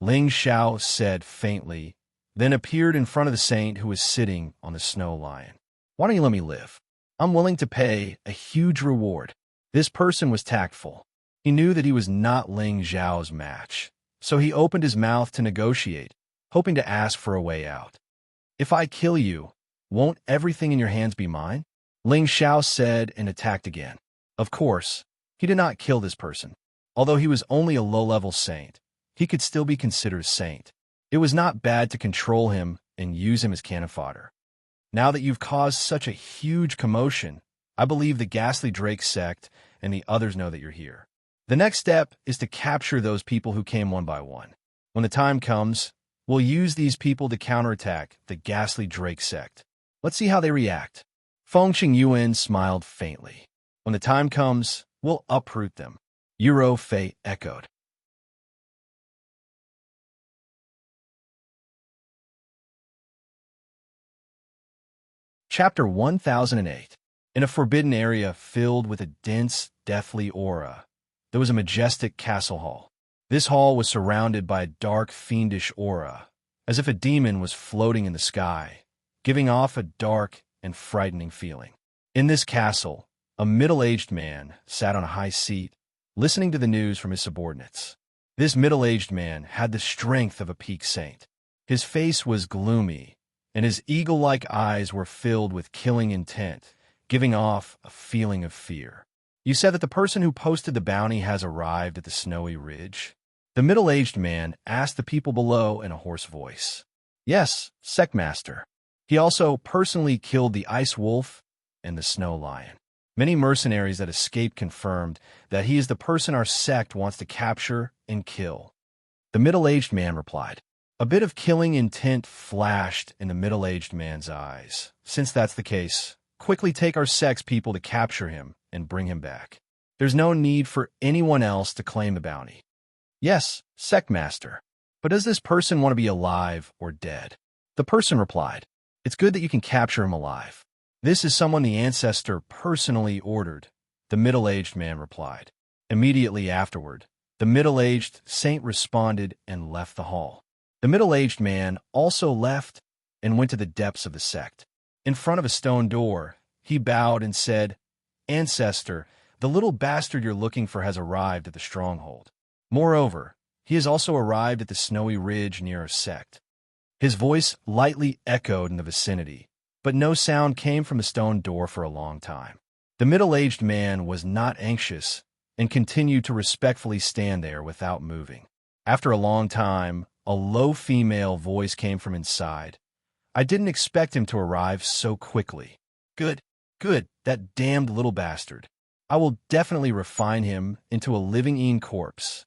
Ling Xiao said faintly, then appeared in front of the saint who was sitting on the snow lion. "Why don't you let me live? I'm willing to pay a huge reward." This person was tactful. He knew that he was not Ling Xiao's match, so he opened his mouth to negotiate, hoping to ask for a way out. "If I kill you, won't everything in your hands be mine?" Ling Xiao said and attacked again. Of course, he did not kill this person. Although he was only a low-level saint, he could still be considered a saint. It was not bad to control him and use him as cannon fodder. "Now that you've caused such a huge commotion, I believe the Ghastly Drake sect and the others know that you're here. The next step is to capture those people who came one by one. When the time comes, we'll use these people to counterattack the Ghastly Drake sect. Let's see how they react." Feng Xingyuan smiled faintly. "When the time comes, we'll uproot them," Euro Fei echoed. Chapter 1008. In a forbidden area filled with a dense, deathly aura, there was a majestic castle hall. This hall was surrounded by a dark, fiendish aura, as if a demon was floating in the sky, giving off a dark and frightening feeling. In this castle, a middle-aged man sat on a high seat, listening to the news from his subordinates. This middle-aged man had the strength of a peak saint. His face was gloomy, and his eagle-like eyes were filled with killing intent, giving off a feeling of fear. You said that the person who posted the bounty has arrived at the snowy ridge? The middle-aged man asked the people below in a hoarse voice. Yes, Sectmaster. He also personally killed the ice wolf and the snow lion. Many mercenaries that escaped confirmed that he is the person our sect wants to capture and kill. The middle-aged man replied. A bit of killing intent flashed in the middle-aged man's eyes. Since that's the case, quickly take our sect's people to capture him and bring him back. There's no need for anyone else to claim the bounty. Yes, Sectmaster. But does this person want to be alive or dead? The person replied. It's good that you can capture him alive. This is someone the ancestor personally ordered, the middle-aged man replied. Immediately afterward, the middle-aged saint responded and left the hall. The middle-aged man also left and went to the depths of the sect. In front of a stone door, he bowed and said, Ancestor, the little bastard you're looking for has arrived at the stronghold. Moreover, he has also arrived at the snowy ridge near our sect. His voice lightly echoed in the vicinity, but no sound came from the stone door for a long time. The middle-aged man was not anxious and continued to respectfully stand there without moving. After a long time, a low female voice came from inside. I didn't expect him to arrive so quickly. Good, that damned little bastard. I will definitely refine him into a living corpse.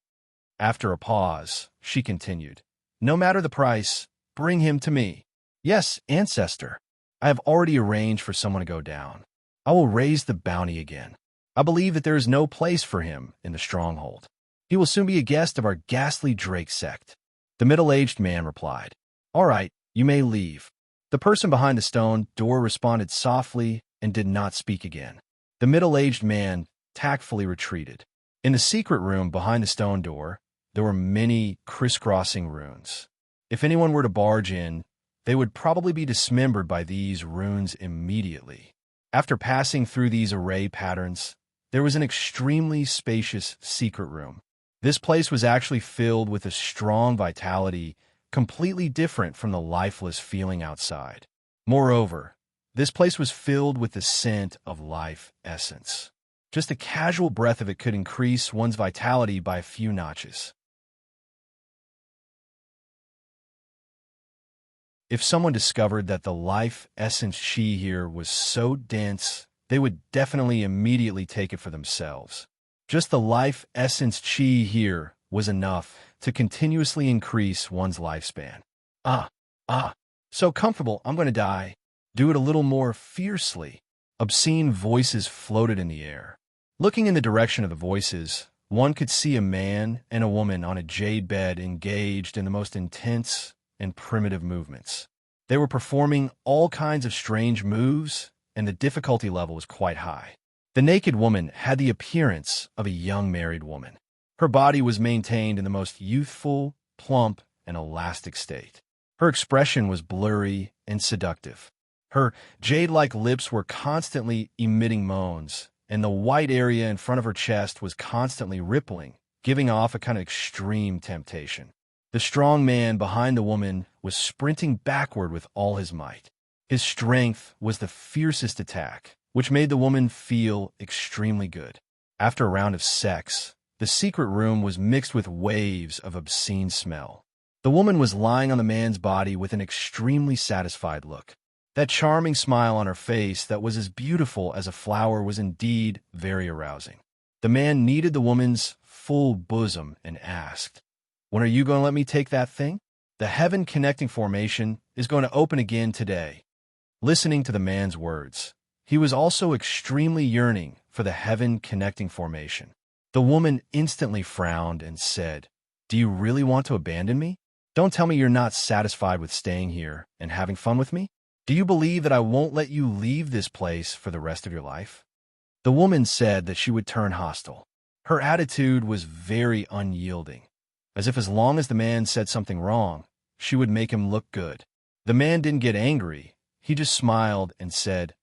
After a pause, she continued, No matter the price, bring him to me. Yes, Ancestor. I have already arranged for someone to go down. I will raise the bounty again. I believe that there is no place for him in the stronghold. He will soon be a guest of our ghastly Drake sect. The middle-aged man replied, All right, you may leave. The person behind the stone door responded softly and did not speak again. The middle-aged man tactfully retreated. In the secret room behind the stone door, there were many crisscrossing runes. If anyone were to barge in, they would probably be dismembered by these runes immediately. After passing through these array patterns, there was an extremely spacious secret room. This place was actually filled with a strong vitality, completely different from the lifeless feeling outside. Moreover, this place was filled with the scent of life essence. Just a casual breath of it could increase one's vitality by a few notches. If someone discovered that the life essence chi here was so dense, they would definitely immediately take it for themselves. Just the life essence chi here was enough to continuously increase one's lifespan. So comfortable, I'm going to die. Do it a little more fiercely. Obscene voices floated in the air. Looking in the direction of the voices, one could see a man and a woman on a jade bed engaged in the most intense and primitive movements. They were performing all kinds of strange moves, and the difficulty level was quite high. The naked woman had the appearance of a young married woman. Her body was maintained in the most youthful, plump, and elastic state. Her expression was blurry and seductive. Her jade-like lips were constantly emitting moans, and the white area in front of her chest was constantly rippling, giving off a kind of extreme temptation. The strong man behind the woman was sprinting backward with all his might. His strength was the fiercest attack, which made the woman feel extremely good. After a round of sex, the secret room was mixed with waves of obscene smell. The woman was lying on the man's body with an extremely satisfied look. That charming smile on her face that was as beautiful as a flower was indeed very arousing. The man kneaded the woman's full bosom and asked, When are you going to let me take that thing? The heaven connecting formation is going to open again today. Listening to the man's words, he was also extremely yearning for the heaven connecting formation. The woman instantly frowned and said, Do you really want to abandon me? Don't tell me you're not satisfied with staying here and having fun with me? Do you believe that I won't let you leave this place for the rest of your life? The woman said that she would turn hostile. Her attitude was very unyielding, as if as long as the man said something wrong, she would make him look good. The man didn't get angry. He just smiled and said,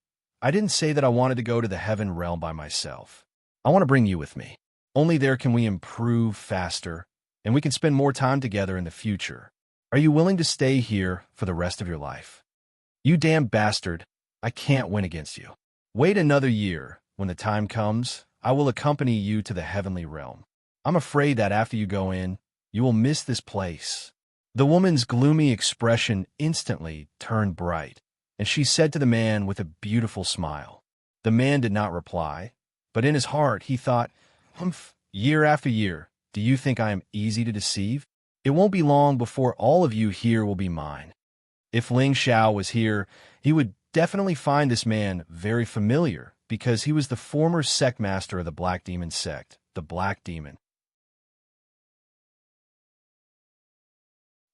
I didn't say that I wanted to go to the heaven realm by myself. I want to bring you with me. Only there can we improve faster, and we can spend more time together in the future. Are you willing to stay here for the rest of your life? "You damn bastard, I can't win against you. Wait another year. When the time comes, I will accompany you to the heavenly realm. I'm afraid that after you go in, you will miss this place." The woman's gloomy expression instantly turned bright, and she said to the man with a beautiful smile. The man did not reply, but in his heart he thought, "Humph, year after year, do you think I am easy to deceive? It won't be long before all of you here will be mine." If Ling Xiao was here, he would definitely find this man very familiar, because he was the former sect master of the Black Demon sect, the Black Demon.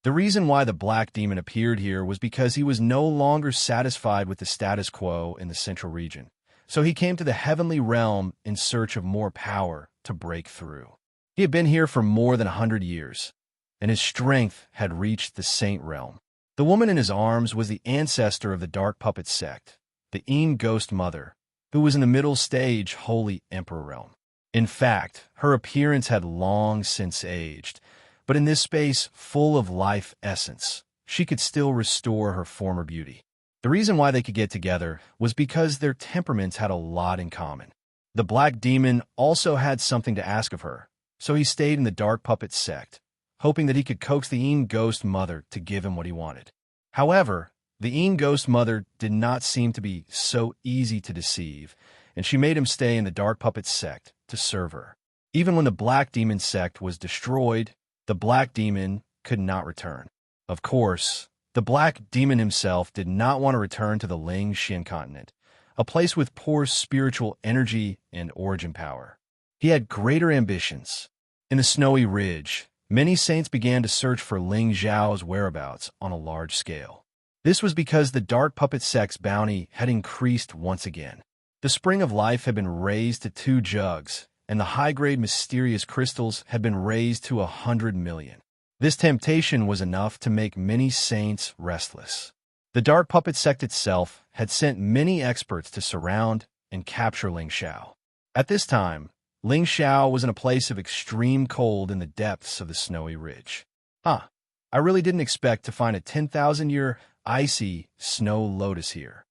The reason why the Black Demon appeared here was because he was no longer satisfied with the status quo in the central region. So he came to the heavenly realm in search of more power to break through. He had been here for more than 100 years, and his strength had reached the Saint realm. The woman in his arms was the ancestor of the Dark Puppet sect, the Ghost Mother, who was in the middle stage Holy Emperor realm. In fact, her appearance had long since aged, but in this space full of life essence, she could still restore her former beauty. The reason why they could get together was because their temperaments had a lot in common. The Black Demon also had something to ask of her, so he stayed in the Dark Puppet sect, hoping that he could coax the Ghost Mother to give him what he wanted. However, the Ghost Mother did not seem to be so easy to deceive, and she made him stay in the Dark Puppet sect to serve her. Even when the Black Demon sect was destroyed, the Black Demon could not return. Of course, the Black Demon himself did not want to return to the Ling Xian continent, a place with poor spiritual energy and origin power. He had greater ambitions. In the Snowy Ridge, many saints began to search for Ling Xiao's whereabouts on a large scale. This was because the Dark Puppet sect's bounty had increased once again. The Spring of Life had been raised to 2 jugs, and the high-grade mysterious crystals had been raised to 100 million. This temptation was enough to make many saints restless. The Dark Puppet sect itself had sent many experts to surround and capture Ling Xiao. At this time, Ling Xiao was in a place of extreme cold in the depths of the Snowy Ridge. I really didn't expect to find a 10,000-year icy snow lotus here.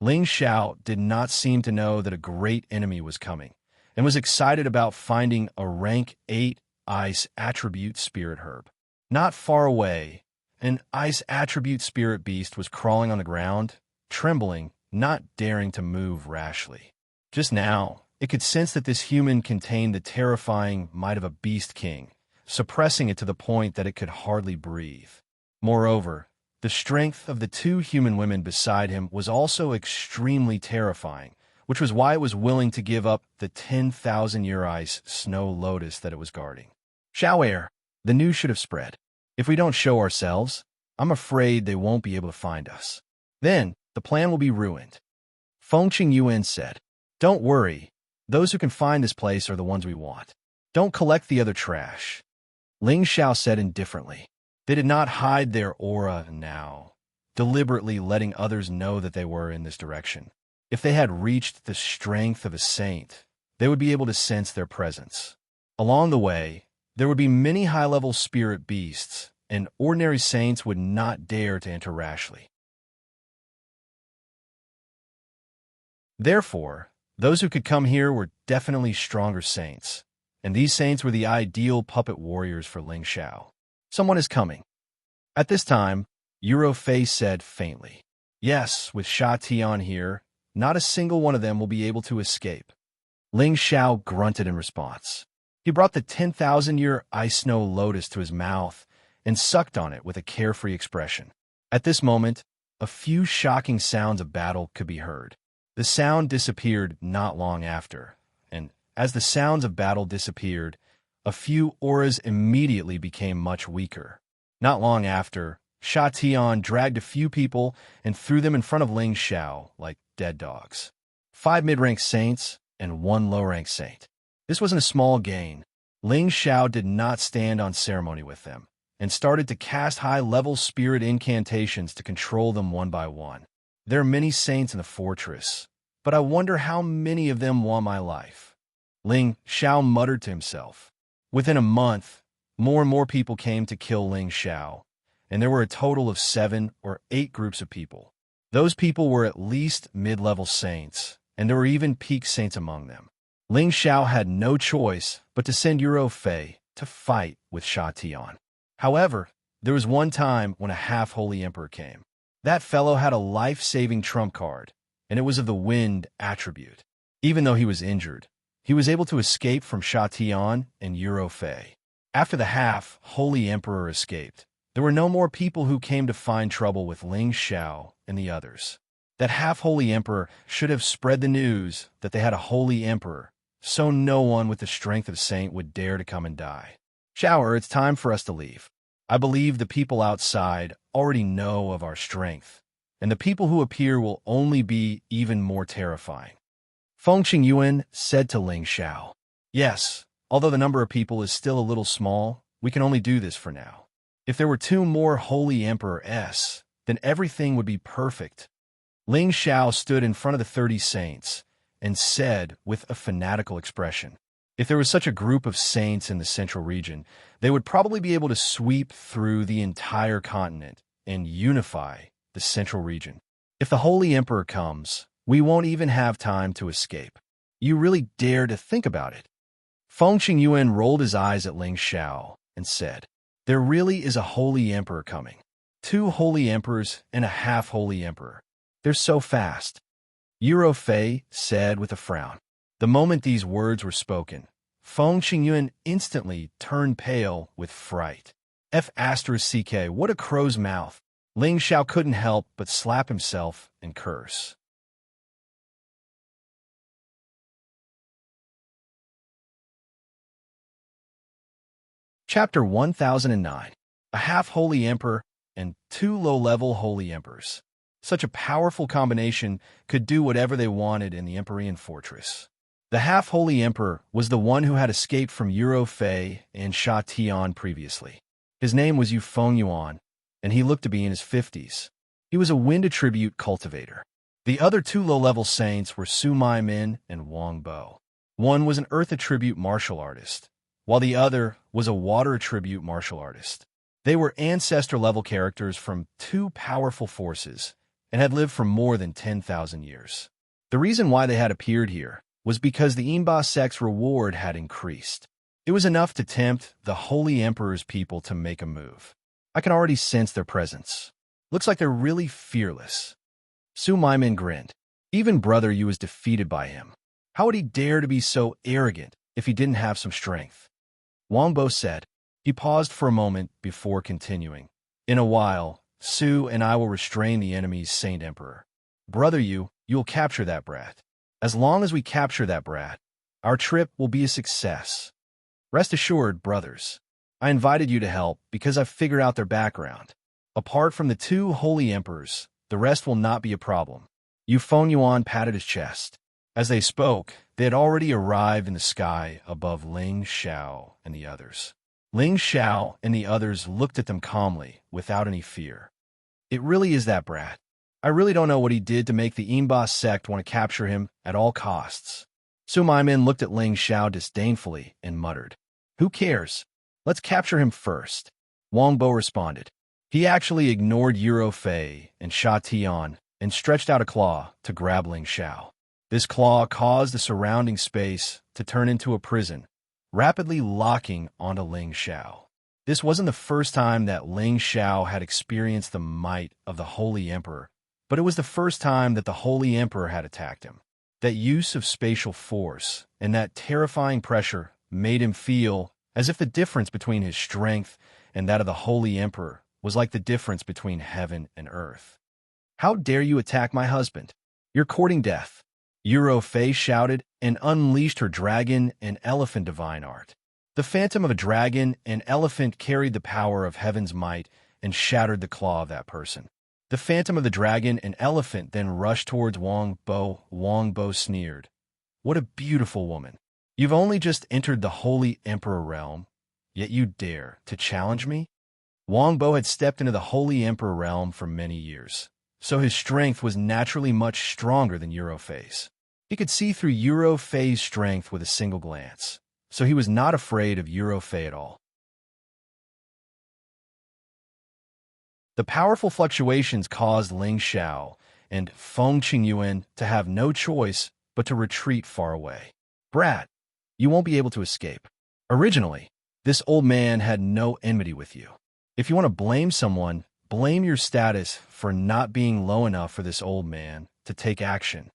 Ling Xiao did not seem to know that a great enemy was coming, and was excited about finding a rank 8 ice attribute spirit herb. Not far away, an ice attribute spirit beast was crawling on the ground, trembling, not daring to move rashly. Just now, it could sense that this human contained the terrifying might of a beast king, suppressing it to the point that it could hardly breathe. Moreover, the strength of the 2 human women beside him was also extremely terrifying, which was why it was willing to give up the 10,000-year ice snow lotus that it was guarding. "Xiao'er, the news should have spread. If we don't show ourselves, I'm afraid they won't be able to find us. Then, the plan will be ruined." Feng Qingyuan said. "Don't worry. Those who can find this place are the ones we want. Don't collect the other trash." Ling Xiao said indifferently. They did not hide their aura now, deliberately letting others know that they were in this direction. If they had reached the strength of a saint, they would be able to sense their presence. Along the way, there would be many high-level spirit beasts, and ordinary saints would not dare to enter rashly. Therefore, those who could come here were definitely stronger saints, and these saints were the ideal puppet warriors for Ling Xiao. "Someone is coming." At this time, Eurofei said faintly, "Yes, with Sha Tian here, not a single one of them will be able to escape." Ling Xiao grunted in response. He brought the 10,000-year ice snow lotus to his mouth and sucked on it with a carefree expression. At this moment, a few shocking sounds of battle could be heard. The sound disappeared not long after, and as the sounds of battle disappeared, a few auras immediately became much weaker. Not long after, Sha Tian dragged a few people and threw them in front of Ling Xiao like dead dogs. 5 mid-rank saints and 1 low-rank saint. This wasn't a small gain. Ling Xiao did not stand on ceremony with them, and started to cast high-level spirit incantations to control them one by one. There are many saints in the fortress, but I wonder how many of them want my life. Ling Xiao muttered to himself. Within a month, more and more people came to kill Ling Xiao, and there were a total of 7 or 8 groups of people. Those people were at least mid-level saints, and there were even peak saints among them. Ling Xiao had no choice but to send Euro Fei to fight with Sha Tian. However, there was one time when a half-holy emperor came. That fellow had a life-saving trump card, and it was of the wind attribute. Even though he was injured, he was able to escape from Sha Tian and Euro Fei. After the half-holy emperor escaped, there were no more people who came to find trouble with Ling Xiao and the others. That half-holy emperor should have spread the news that they had a holy emperor, so no one with the strength of a saint would dare to come and die. Shower, it's time for us to leave. I believe the people outside already know of our strength, and the people who appear will only be even more terrifying. Feng Qingyuan said to Ling Xiao, "Yes, although the number of people is still a little small, we can only do this for now. If there were 2 more holy emperors, then everything would be perfect." Ling Xiao stood in front of the 30 saints and said with a fanatical expression, "If there was such a group of saints in the central region, they would probably be able to sweep through the entire continent and unify the central region. If the Holy Emperor comes, we won't even have time to escape. You really dare to think about it?" Feng Qingyuan rolled his eyes at Ling Xiao and said, "There really is a Holy Emperor coming. 2 Holy Emperors and a half-Holy Emperor. They're so fast." Euro Fei said with a frown. The moment these words were spoken, Feng Qingyuan instantly turned pale with fright. F***, what a crow's mouth. Ling Xiao couldn't help but slap himself and curse. Chapter 1009. A half-holy emperor and 2 low-level holy emperors. Such a powerful combination could do whatever they wanted in the Empyrean fortress. The half-holy emperor was the one who had escaped from Euro Fei and Sha Tian previously. His name was Yu Fengyuan, and he looked to be in his 50s. He was a wind attribute cultivator. The other 2 low-level saints were Su Maimin and Wang Bo. One was an earth attribute martial artist, while the other was a water attribute martial artist. They were ancestor-level characters from 2 powerful forces and had lived for more than 10,000 years. The reason why they had appeared here was because the Imba sect's reward had increased. It was enough to tempt the Holy Emperor's people to make a move. I can already sense their presence. Looks like they're really fearless. Su Maimin grinned. Even Brother Yu was defeated by him. How would he dare to be so arrogant if he didn't have some strength? Wang Bo said. He paused for a moment before continuing. In a while, Su and I will restrain the enemy's Saint Emperor. Brother Yu, you'll capture that brat. As long as we capture that brat, our trip will be a success. Rest assured, brothers. I invited you to help because I've figured out their background. Apart from the 2 holy emperors, the rest will not be a problem. Yu Fengyuan patted his chest. As they spoke, they had already arrived in the sky above Ling Xiao and the others. Ling Xiao and the others looked at them calmly, without any fear. It really is that brat. I really don't know what he did to make the Imba sect want to capture him at all costs. Su Maimin looked at Ling Xiao disdainfully and muttered, "Who cares? Let's capture him first." Wang Bo responded. He actually ignored Euro Fei and Sha Tian and stretched out a claw to grab Ling Xiao. This claw caused the surrounding space to turn into a prison, rapidly locking onto Ling Xiao. This wasn't the first time that Ling Xiao had experienced the might of the Holy Emperor, but it was the first time that the Holy Emperor had attacked him. That use of spatial force and that terrifying pressure made him feel as if the difference between his strength and that of the Holy Emperor was like the difference between heaven and earth. "How dare you attack my husband? You're courting death." Euro Fei shouted and unleashed her dragon and elephant divine art. The phantom of a dragon and elephant carried the power of heaven's might and shattered the claw of that person. The phantom of the dragon and elephant then rushed towards Wang Bo. Wang Bo sneered. "What a beautiful woman. You've only just entered the Holy Emperor realm, yet you dare to challenge me?" Wang Bo had stepped into the Holy Emperor realm for many years, so his strength was naturally much stronger than Euro Fei's. He could see through Euro Fei's strength with a single glance, so he was not afraid of Euro Fei at all. The powerful fluctuations caused Ling Xiao and Feng Qingyuan to have no choice but to retreat far away. "Brat, you won't be able to escape." Originally, this old man had no enmity with you. If you want to blame someone, blame your status for not being low enough for this old man to take action,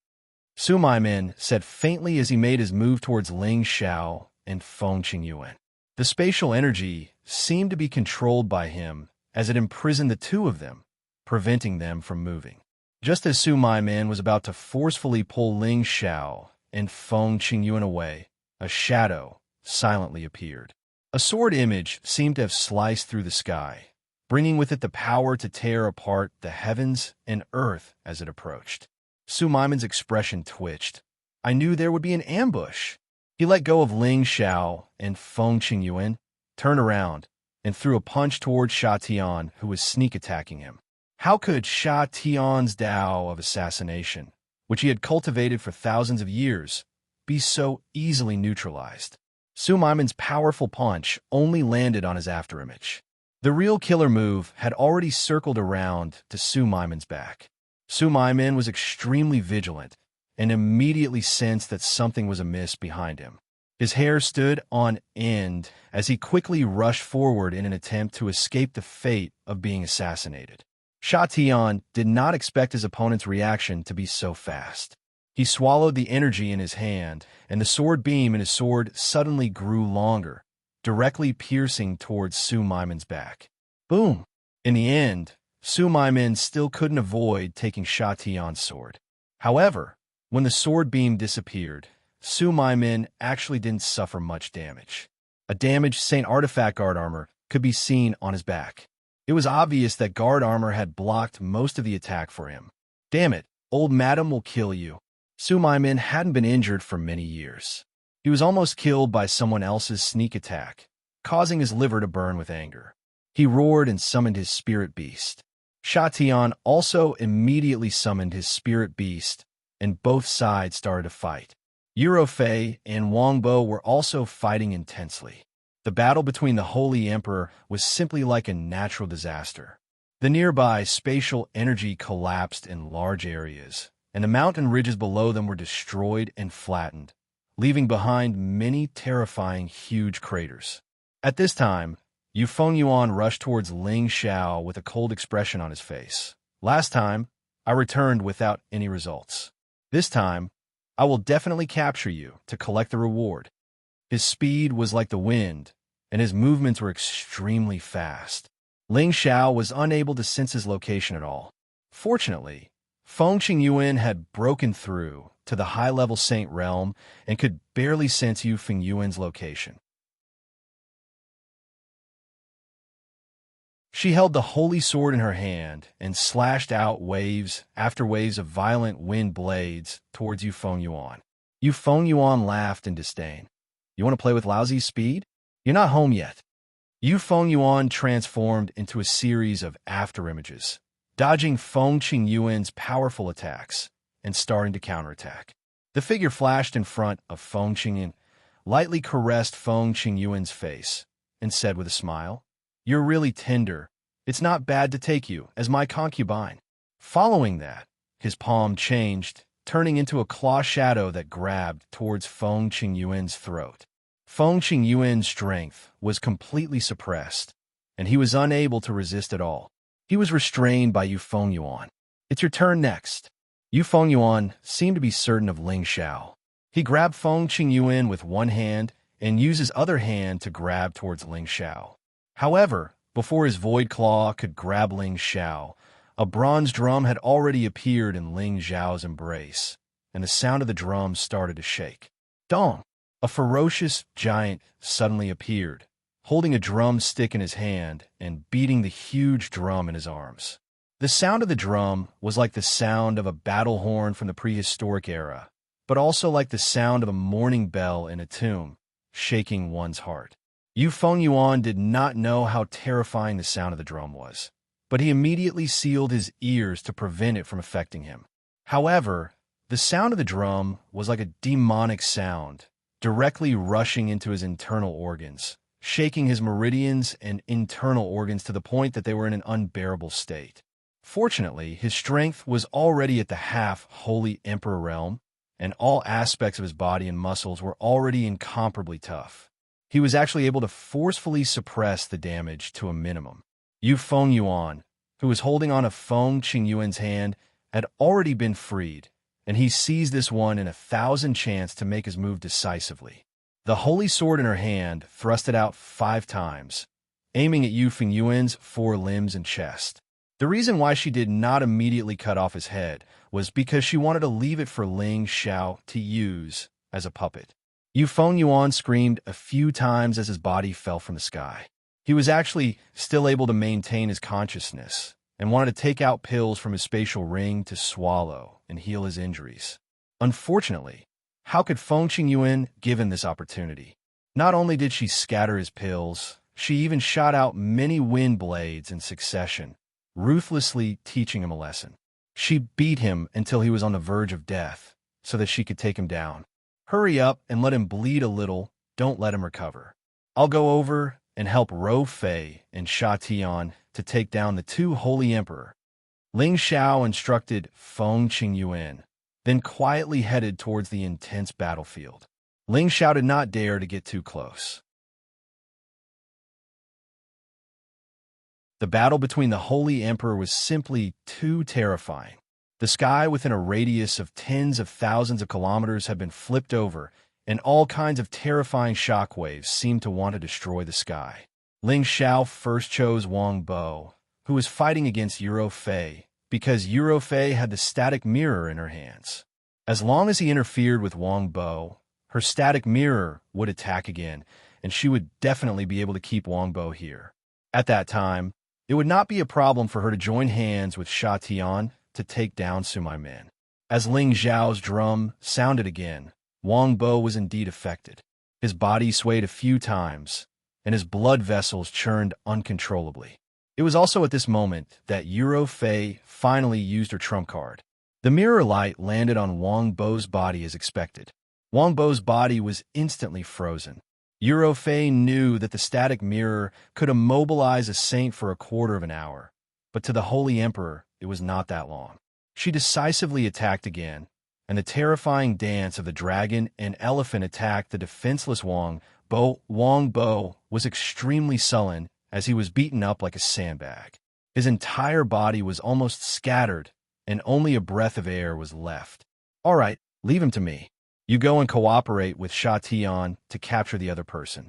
Su Maimin said faintly as he made his move towards Ling Xiao and Feng Qingyuan. The spatial energy seemed to be controlled by him as it imprisoned the two of them, preventing them from moving. Just as Su Maimin was about to forcefully pull Ling Xiao and Feng Qingyuan away, a shadow silently appeared. A sword image seemed to have sliced through the sky, bringing with it the power to tear apart the heavens and earth as it approached. Su Maimin's expression twitched. I knew there would be an ambush. He let go of Ling Xiao and Feng Qingyuan, turned around, and threw a punch toward Sha Tian, who was sneak attacking him. How could Sha Tian's Tao of assassination, which he had cultivated for thousands of years, be so easily neutralized? Su Maimin's powerful punch only landed on his afterimage. The real killer move had already circled around to Su Maimin's back. Su Maimin was extremely vigilant and immediately sensed that something was amiss behind him. His hair stood on end as he quickly rushed forward in an attempt to escape the fate of being assassinated. Sha Tian did not expect his opponent's reaction to be so fast. He swallowed the energy in his hand, and the sword beam in his sword suddenly grew longer, directly piercing towards Su Maimin's back. Boom! In the end, Su Maimin still couldn't avoid taking Sha Tian's sword. However, when the sword beam disappeared, Su Maimin actually didn't suffer much damage. A damaged Saint Artifact guard armor could be seen on his back. It was obvious that guard armor had blocked most of the attack for him. Damn it, old madam will kill you. Su Maimin hadn't been injured for many years. He was almost killed by someone else's sneak attack, causing his liver to burn with anger. He roared and summoned his spirit beast. Sha Tian also immediately summoned his spirit beast, and both sides started to fight. Eurofei and Wangbo were also fighting intensely. The battle between the Holy Emperor was simply like a natural disaster. The nearby spatial energy collapsed in large areas, and the mountain ridges below them were destroyed and flattened, leaving behind many terrifying huge craters. At this time, Yu Fengyuan rushed towards Ling Xiao with a cold expression on his face. Last time, I returned without any results. This time, I will definitely capture you to collect the reward. His speed was like the wind, and his movements were extremely fast. Ling Xiao was unable to sense his location at all. Fortunately, Feng Qingyuan had broken through to the high-level Saint Realm and could barely sense Yu Fengyuan's location. She held the holy sword in her hand and slashed out waves after waves of violent wind blades towards Yu Fengyuan. Yu Fengyuan laughed in disdain. You want to play with lousy speed? You're not home yet. Yu Fengyuan transformed into a series of afterimages, dodging Feng Qingyuan's powerful attacks and starting to counterattack. The figure flashed in front of Feng Qingyuan, lightly caressed Feng Qingyuan's face, and said with a smile, You're really tender. It's not bad to take you as my concubine. Following that, his palm changed, turning into a claw shadow that grabbed towards Feng Qingyuan's throat. Feng Qingyuan's strength was completely suppressed, and he was unable to resist at all. He was restrained by Yu Fengyuan. It's your turn next. Yu Fengyuan seemed to be certain of Ling Xiao. He grabbed Feng Qingyuan with one hand and used his other hand to grab towards Ling Xiao. However, before his void claw could grab Ling Xiao, a bronze drum had already appeared in Ling Xiao's embrace, and the sound of the drum started to shake. Dong! A ferocious giant suddenly appeared, holding a drumstick in his hand and beating the huge drum in his arms. The sound of the drum was like the sound of a battle horn from the prehistoric era, but also like the sound of a mourning bell in a tomb, shaking one's heart. Yu Fengyuan did not know how terrifying the sound of the drum was, but he immediately sealed his ears to prevent it from affecting him. However, the sound of the drum was like a demonic sound, directly rushing into his internal organs, shaking his meridians and internal organs to the point that they were in an unbearable state. Fortunately, his strength was already at the half-holy emperor realm, and all aspects of his body and muscles were already incomparably tough. He was actually able to forcefully suppress the damage to a minimum. Yu Fengyuan, who was holding on to Feng Qingyuan's hand, had already been freed, and he seized this 1 in 1,000 chance to make his move decisively. The holy sword in her hand thrusted out 5 times, aiming at Yu Fengyuan's 4 limbs and chest. The reason why she did not immediately cut off his head was because she wanted to leave it for Ling Xiao to use as a puppet. Yu Fengyuan screamed a few times as his body fell from the sky. He was actually still able to maintain his consciousness and wanted to take out pills from his spatial ring to swallow and heal his injuries. Unfortunately, how could Feng Qingyuan give him this opportunity? Not only did she scatter his pills, she even shot out many wind blades in succession, ruthlessly teaching him a lesson. She beat him until he was on the verge of death, so that she could take him down. Hurry up and let him bleed a little, don't let him recover. I'll go over and help Ro Fei and Sha Tian to take down the 2 holy emperor. Ling Xiao instructed Feng Qingyuan, then quietly headed towards the intense battlefield. Ling Xiao did not dare to get too close. The battle between the Holy Emperor was simply too terrifying. The sky within a radius of tens of thousands of kilometers had been flipped over, and all kinds of terrifying shockwaves seemed to want to destroy the sky. Ling Xiao first chose Wang Bo, who was fighting against Ro Fei, because Ro Fei had the static mirror in her hands. As long as he interfered with Wang Bo, her static mirror would attack again, and she would definitely be able to keep Wang Bo here. At that time, it would not be a problem for her to join hands with Sha Tian to take down Sumai Min. As Ling Xiao's drum sounded again, Wang Bo was indeed affected. His body swayed a few times, and his blood vessels churned uncontrollably. It was also at this moment that Ro Fei finally used her trump card. The mirror light landed on Wang Bo's body as expected. Wang Bo's body was instantly frozen. Ro Fei knew that the static mirror could immobilize a saint for a quarter of an hour, but to the Holy Emperor, it was not that long. She decisively attacked again, and the terrifying dance of the dragon and elephant attacked the defenseless Wang Bo. Wang Bo was extremely sullen as he was beaten up like a sandbag. His entire body was almost scattered, and only a breath of air was left. All right, leave him to me. You go and cooperate with Sha Tian to capture the other person.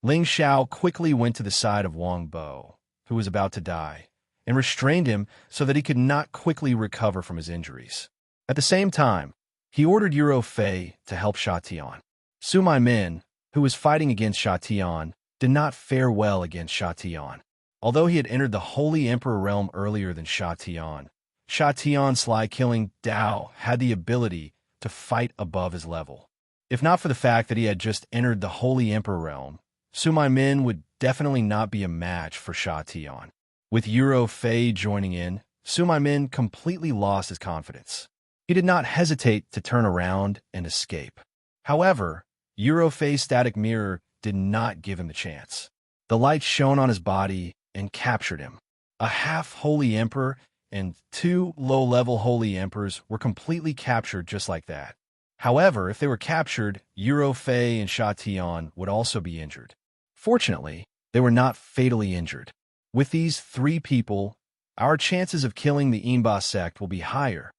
Ling Xiao quickly went to the side of Wang Bo, who was about to die, and restrained him so that he could not quickly recover from his injuries. At the same time, he ordered Ro Fei to help Sha Tian. Sumai Min, who was fighting against Sha Tian, did not fare well against Sha Tian. Although he had entered the Holy Emperor realm earlier than Sha Tian's sly-killing Dao had the ability to fight above his level. If not for the fact that he had just entered the Holy Emperor realm, Sumai Min would definitely not be a match for Sha Tian. With Ro Fei joining in, Sumai Min completely lost his confidence. He did not hesitate to turn around and escape. However, Ro Fei's static mirror did not give him the chance. The light shone on his body and captured him. A half-holy emperor and 2 low-level holy emperors were completely captured just like that. However, if they were captured, Ro Fei and Sha Tian would also be injured. Fortunately, they were not fatally injured. With these 3 people, our chances of killing the Imba sect will be higher.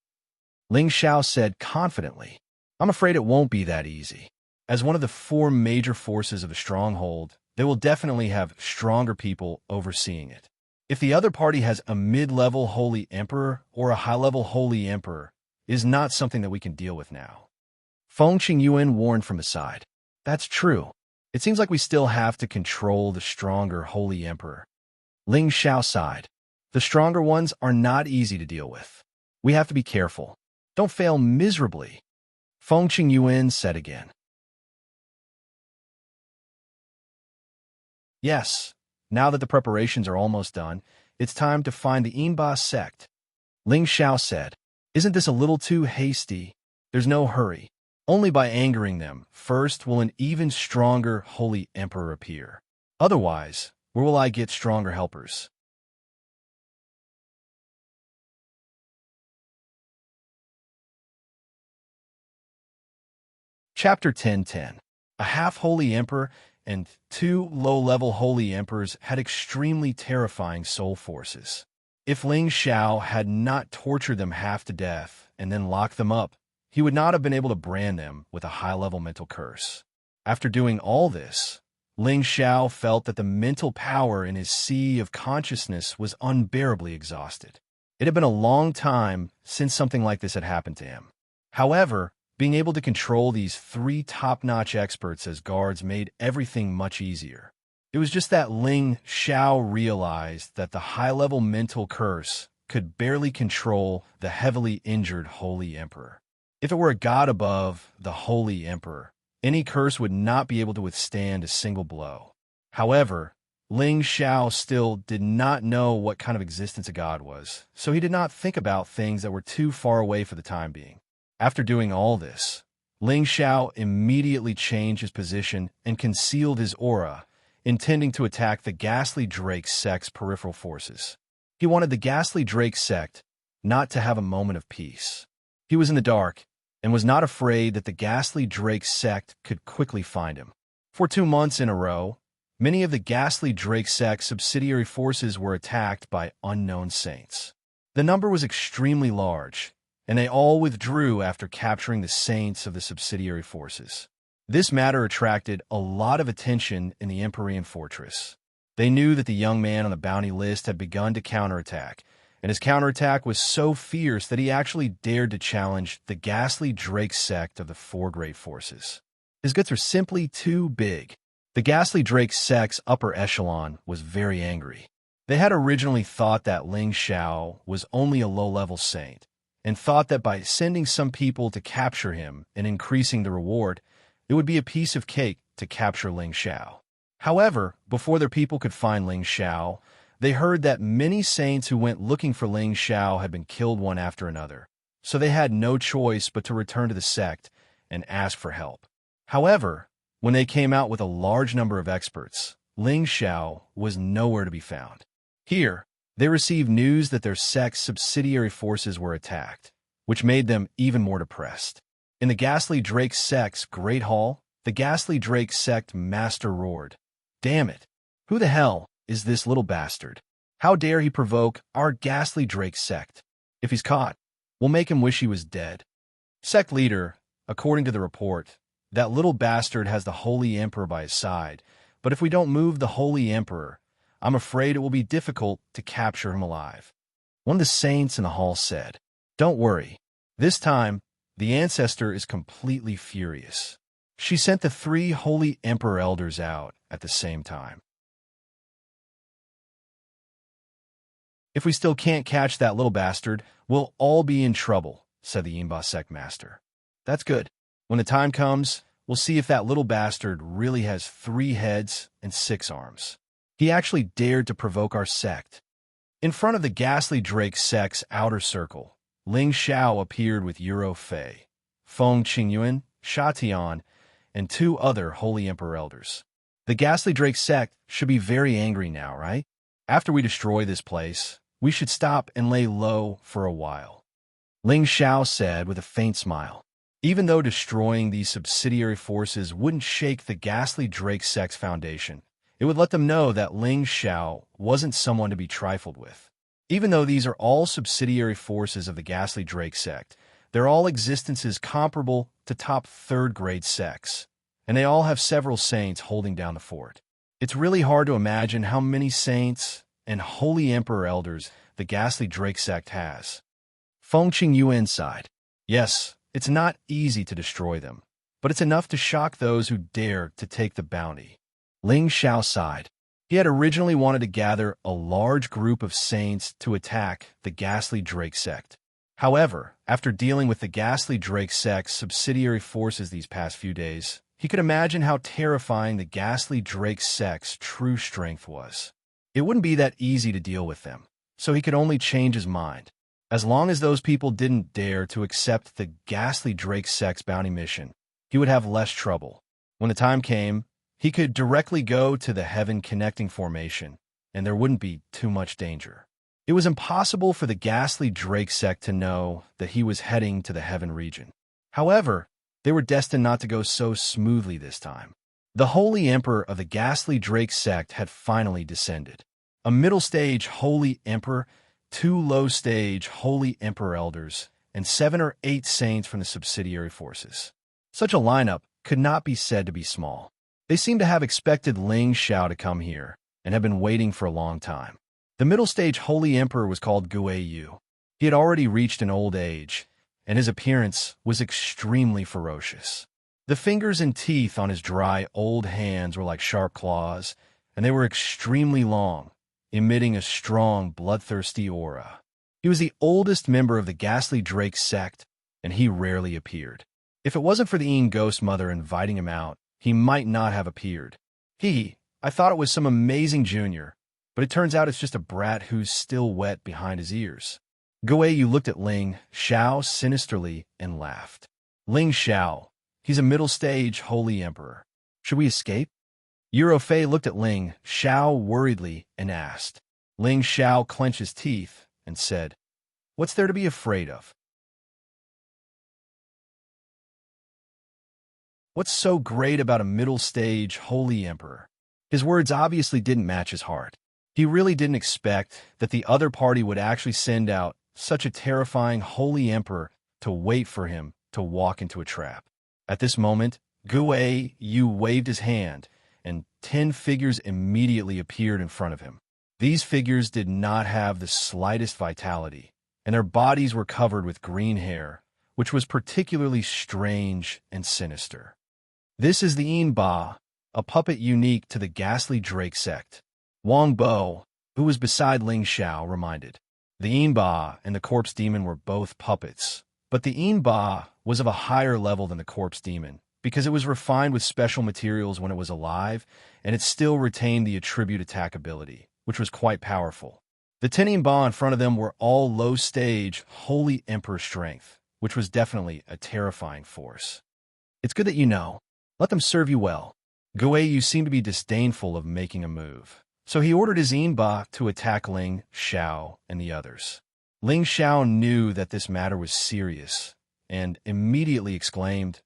Ling Xiao said confidently. I'm afraid it won't be that easy. As one of the 4 major forces of the stronghold, they will definitely have stronger people overseeing it. If the other party has a mid-level holy emperor or a high-level holy emperor, it is not something that we can deal with now. Feng Qingyuan warned from the side. That's true. It seems like we still have to control the stronger holy emperor. Ling Xiao sighed. The stronger ones are not easy to deal with. We have to be careful. Don't fail miserably. Feng Qingyuan said again. Yes, now that the preparations are almost done, it's time to find the Imba sect. Ling Xiao said, isn't this a little too hasty? There's no hurry. Only by angering them, first will an even stronger holy emperor appear. Otherwise, where will I get stronger helpers? Chapter 10:10. A half-holy emperor and two low-level holy emperors had extremely terrifying soul forces. If Ling Xiao had not tortured them half to death and then locked them up, he would not have been able to brand them with a high-level mental curse. After doing all this, Ling Xiao felt that the mental power in his sea of consciousness was unbearably exhausted. It had been a long time since something like this had happened to him. However, being able to control these three top-notch experts as guards made everything much easier. It was just that Ling Xiao realized that the high-level mental curse could barely control the heavily injured Holy Emperor. If it were a god above the Holy Emperor, any curse would not be able to withstand a single blow. However, Ling Xiao still did not know what kind of existence a god was, so he did not think about things that were too far away for the time being. After doing all this, Ling Xiao immediately changed his position and concealed his aura, intending to attack the Ghastly Drake sect's peripheral forces. He wanted the Ghastly Drake sect not to have a moment of peace. He was in the dark and was not afraid that the Ghastly Drake sect could quickly find him. For 2 months in a row, many of the Ghastly Drake sect's subsidiary forces were attacked by unknown saints. The number was extremely large, and they all withdrew after capturing the saints of the subsidiary forces. This matter attracted a lot of attention in the Empyrean fortress. They knew that the young man on the bounty list had begun to counterattack, and his counterattack was so fierce that he actually dared to challenge the Ghastly Drake sect of the four great forces. His guts were simply too big. The Ghastly Drake sect's upper echelon was very angry. They had originally thought that Ling Xiao was only a low-level saint, and thought that by sending some people to capture him and increasing the reward, it would be a piece of cake to capture Ling Xiao. However, before their people could find Ling Xiao, they heard that many saints who went looking for Ling Xiao had been killed one after another, so they had no choice but to return to the sect and ask for help. However, when they came out with a large number of experts, Ling Xiao was nowhere to be found. Here, they received news that their sect's subsidiary forces were attacked, which made them even more depressed. In the Ghastly Drake sect's Great Hall, the Ghastly Drake sect master roared, "Damn it! Who the hell is this little bastard? How dare he provoke our Ghastly Drake sect? If he's caught, we'll make him wish he was dead." Sect leader, according to the report, that little bastard has the Holy Emperor by his side, but if we don't move the Holy Emperor, I'm afraid it will be difficult to capture him alive. One of the saints in the hall said, "Don't worry. This time, the ancestor is completely furious." She sent the 3 Holy Emperor elders out at the same time. "If we still can't catch that little bastard, we'll all be in trouble," said the Yinba sect master. "That's good. When the time comes, we'll see if that little bastard really has 3 heads and 6 arms. He actually dared to provoke our sect." In front of the Ghastly Drake sect's outer circle, Ling Xiao appeared with Euro Fei, Feng Qingyuan, Sha Tian, and 2 other Holy Emperor elders. The Ghastly Drake sect should be very angry now, right? After we destroy this place, we should stop and lay low for a while. Ling Xiao said with a faint smile. Even though destroying these subsidiary forces wouldn't shake the Ghastly Drake sect's foundation, it would let them know that Ling Xiao wasn't someone to be trifled with. Even though these are all subsidiary forces of the Ghastly Drake sect, they're all existences comparable to top 3rd-grade sects, and they all have several saints holding down the fort. It's really hard to imagine how many saints and Holy Emperor elders the Ghastly Drake sect has. Feng Qingyuan sighed. Yes, it's not easy to destroy them, but it's enough to shock those who dare to take the bounty. Ling Xiao sighed. He had originally wanted to gather a large group of saints to attack the Ghastly Drake sect. However, after dealing with the Ghastly Drake sect's subsidiary forces these past few days, he could imagine how terrifying the Ghastly Drake sect's true strength was. It wouldn't be that easy to deal with them, so he could only change his mind. As long as those people didn't dare to accept the Ghastly Drake sect's bounty mission, he would have less trouble. When the time came, he could directly go to the Heaven Connecting Formation, and there wouldn't be too much danger. It was impossible for the Ghastly Drake sect to know that he was heading to the Heaven region. However, They were destined not to go so smoothly this time. The Holy Emperor of the ghastly Drake sect had finally descended. A middle-stage Holy Emperor, 2 low-stage Holy Emperor elders, and 7 or 8 saints from the subsidiary forces. Such a lineup could not be said to be small. They seemed to have expected Ling Xiao to come here, and had been waiting for a long time. The middle-stage Holy Emperor was called Yu. He had already reached an old age, and his appearance was extremely ferocious. The fingers and teeth on his dry, old hands were like sharp claws, and they were extremely long, emitting a strong, bloodthirsty aura. He was the oldest member of the ghastly Drake sect, and he rarely appeared. If it wasn't for the Yin Ghost Mother inviting him out, he might not have appeared. I thought it was some amazing junior, but it turns out it's just a brat who's still wet behind his ears. Yu looked at Ling Xiao sinisterly and laughed. Ling Xiao, he's a middle-stage Holy Emperor. Should we escape? Fei looked at Ling Xiao worriedly and asked. Ling Xiao clenched his teeth and said, "What's there to be afraid of? What's so great about a middle-stage Holy Emperor?" His words obviously didn't match his heart. He really didn't expect that the other party would actually send out such a terrifying Holy Emperor to wait for him to walk into a trap. At this moment, Yu waved his hand, and 10 figures immediately appeared in front of him. These figures did not have the slightest vitality, and their bodies were covered with green hair, which was particularly strange and sinister. This is the Yinba, a puppet unique to the ghastly Drake sect. Wang Bo, who was beside Ling Xiao, reminded. The Yinba and the corpse demon were both puppets, but the Yinba was of a higher level than the corpse demon, because it was refined with special materials when it was alive, and it still retained the attribute attack ability, which was quite powerful. The 10 Yinba in front of them were all low-stage Holy Emperor strength, which was definitely a terrifying force. It's good that you know. Let them serve you well. Yu seemed to be disdainful of making a move, so he ordered his Yinba to attack Ling Xiao and the others. Ling Xiao knew that this matter was serious, and immediately exclaimed,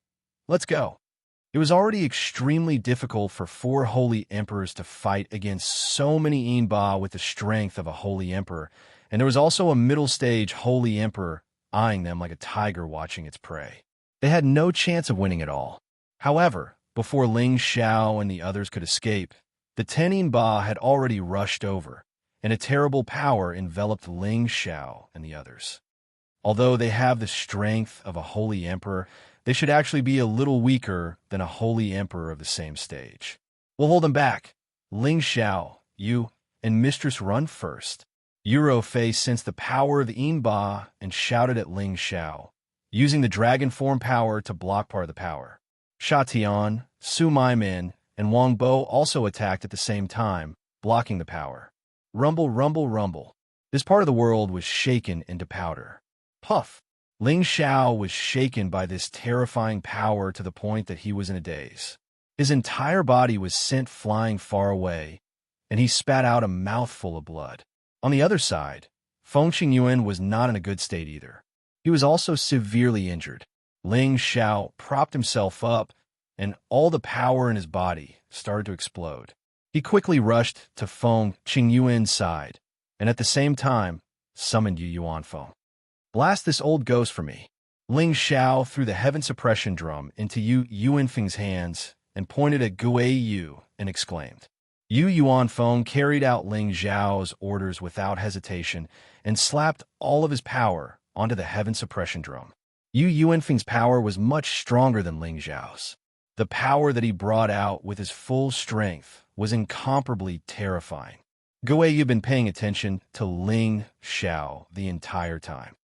"Let's go." It was already extremely difficult for 4 Holy Emperors to fight against so many Yinba with the strength of a Holy Emperor, and there was also a middle-stage Holy Emperor eyeing them like a tiger watching its prey. They had no chance of winning at all. However, before Ling Xiao and the others could escape, the 10 Yinba had already rushed over, and a terrible power enveloped Ling Xiao and the others. Although they have the strength of a Holy Emperor, they should actually be a little weaker than a Holy Emperor of the same stage. We'll hold them back. Ling Xiao, you, and Mistress run first. Fei sensed the power of the Yinba and shouted at Ling Xiao, using the dragon form power to block part of the power. Sha Tian, Su Maimin, and Wang Bo also attacked at the same time, blocking the power. Rumble, rumble, rumble. This part of the world was shaken into powder. Puff! Ling Xiao was shaken by this terrifying power to the point that he was in a daze. His entire body was sent flying far away, and he spat out a mouthful of blood. On the other side, Feng Qingyuan was not in a good state either. He was also severely injured. Ling Xiao propped himself up, and all the power in his body started to explode. He quickly rushed to Feng Qingyuan's side, and at the same time, summoned Yu Yuanfeng. "Blast this old ghost for me." Ling Xiao threw the heaven suppression drum into Yu Yuanfeng's hands and pointed at Yu and exclaimed. Yu Yuanfeng carried out Ling Xiao's orders without hesitation and slapped all of his power onto the heaven suppression drum. Yu Yuanfeng's power was much stronger than Ling Xiao's. The power that he brought out with his full strength was incomparably terrifying. You've been paying attention to Ling Xiao the entire time.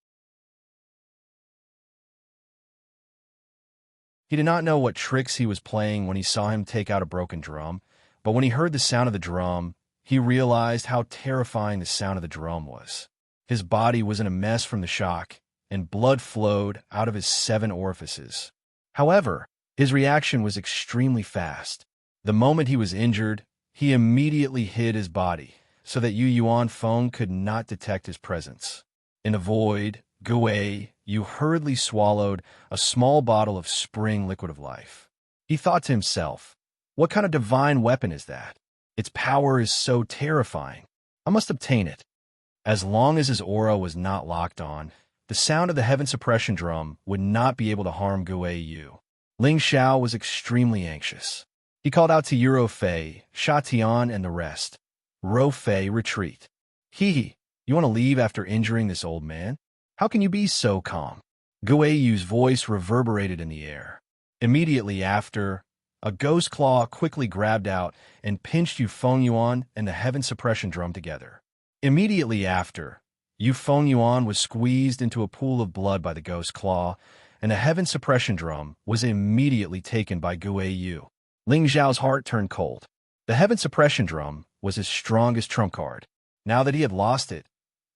He did not know what tricks he was playing when he saw him take out a broken drum, but when he heard the sound of the drum, he realized how terrifying the sound of the drum was. His body was in a mess from the shock, and blood flowed out of his 7 orifices. However, his reaction was extremely fast. The moment he was injured, he immediately hid his body so that Yu Yuanfeng could not detect his presence. In a void, Yu hurriedly swallowed a small bottle of spring liquid of life. He thought to himself, what kind of divine weapon is that? Its power is so terrifying. I must obtain it. As long as his aura was not locked on, the sound of the heaven suppression drum would not be able to harm Yu. Ling Xiao was extremely anxious. He called out to Yuro Fei, Sha Tian, and the rest. Ro Fei, retreat. Hee, you want to leave after injuring this old man? How can you be so calm? Yu's voice reverberated in the air. Immediately after, a ghost claw quickly grabbed out and pinched Yu Fengyuan and the heaven suppression drum together. Immediately after, Yu Fengyuan was squeezed into a pool of blood by the ghost claw, and the heaven suppression drum was immediately taken by Yu. Ling Xiao's heart turned cold. The heaven suppression drum was his strongest trump card. Now that he had lost it,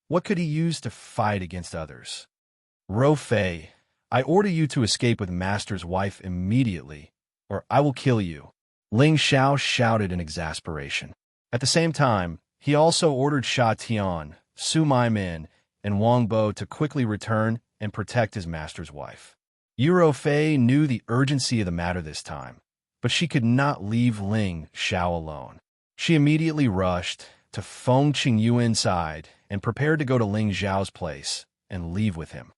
what could he use to fight against others? Ro Fei, I order you to escape with Master's wife immediately, or I will kill you. Ling Xiao shouted in exasperation. At the same time, he also ordered Sha Tian, Su Maimin, and Wang Bo to quickly return and protect his master's wife. Yuro Fei knew the urgency of the matter this time, but she could not leave Ling Xiao alone. She immediately rushed to Feng Qingyu inside and prepared to go to Ling Xiao's place and leave with him.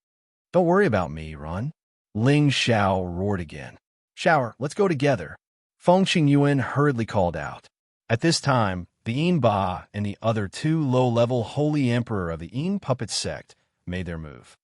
Don't worry about me, run. Ling Xiao roared again. Shower, let's go together. Feng Qingyuan hurriedly called out. At this time, the Yin Ba and the other two low-level holy emperor of the Yin puppet sect made their move.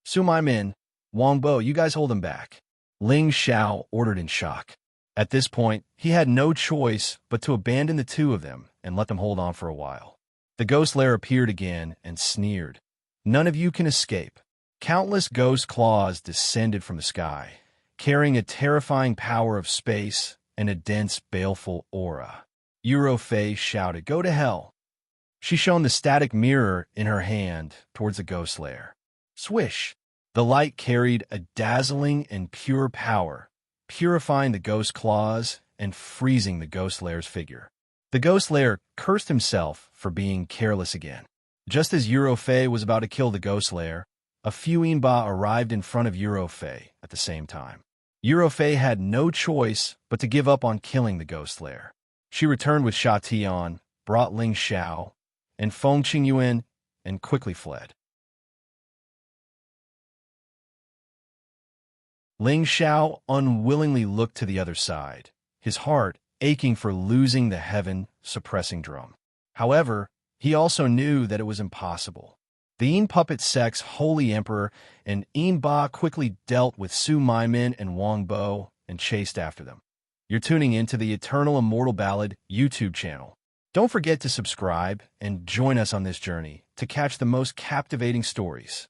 Su Maimin, Wang Bo, you guys hold him back. Ling Xiao ordered in shock. At this point, he had no choice but to abandon the two of them and let them hold on for a while. The ghost lair appeared again and sneered. None of you can escape. Countless ghost claws descended from the sky, carrying a terrifying power of space and a dense, baleful aura. Yuro Fei shouted, go to hell. She shone the static mirror in her hand towards the ghost lair. Swish! The light carried a dazzling and pure power, purifying the ghost claws and freezing the ghost lair's figure. The ghost lair cursed himself for being careless again. Just as Yuro Fei was about to kill the ghost lair, a few Yinba arrived in front of Yuro Fei at the same time. Yuro Fei had no choice but to give up on killing the ghost lair. She returned with Sha Tian, brought Ling Xiao, and Feng Qingyuan, and quickly fled. Ling Xiao unwillingly looked to the other side, his heart aching for losing the heaven-suppressing drum. However, he also knew that it was impossible. The Yin puppet sect's holy emperor and Yin Ba quickly dealt with Su Maimin and Wang Bo and chased after them. You're tuning into the Eternal Immortal Ballad YouTube channel. Don't forget to subscribe and join us on this journey to catch the most captivating stories.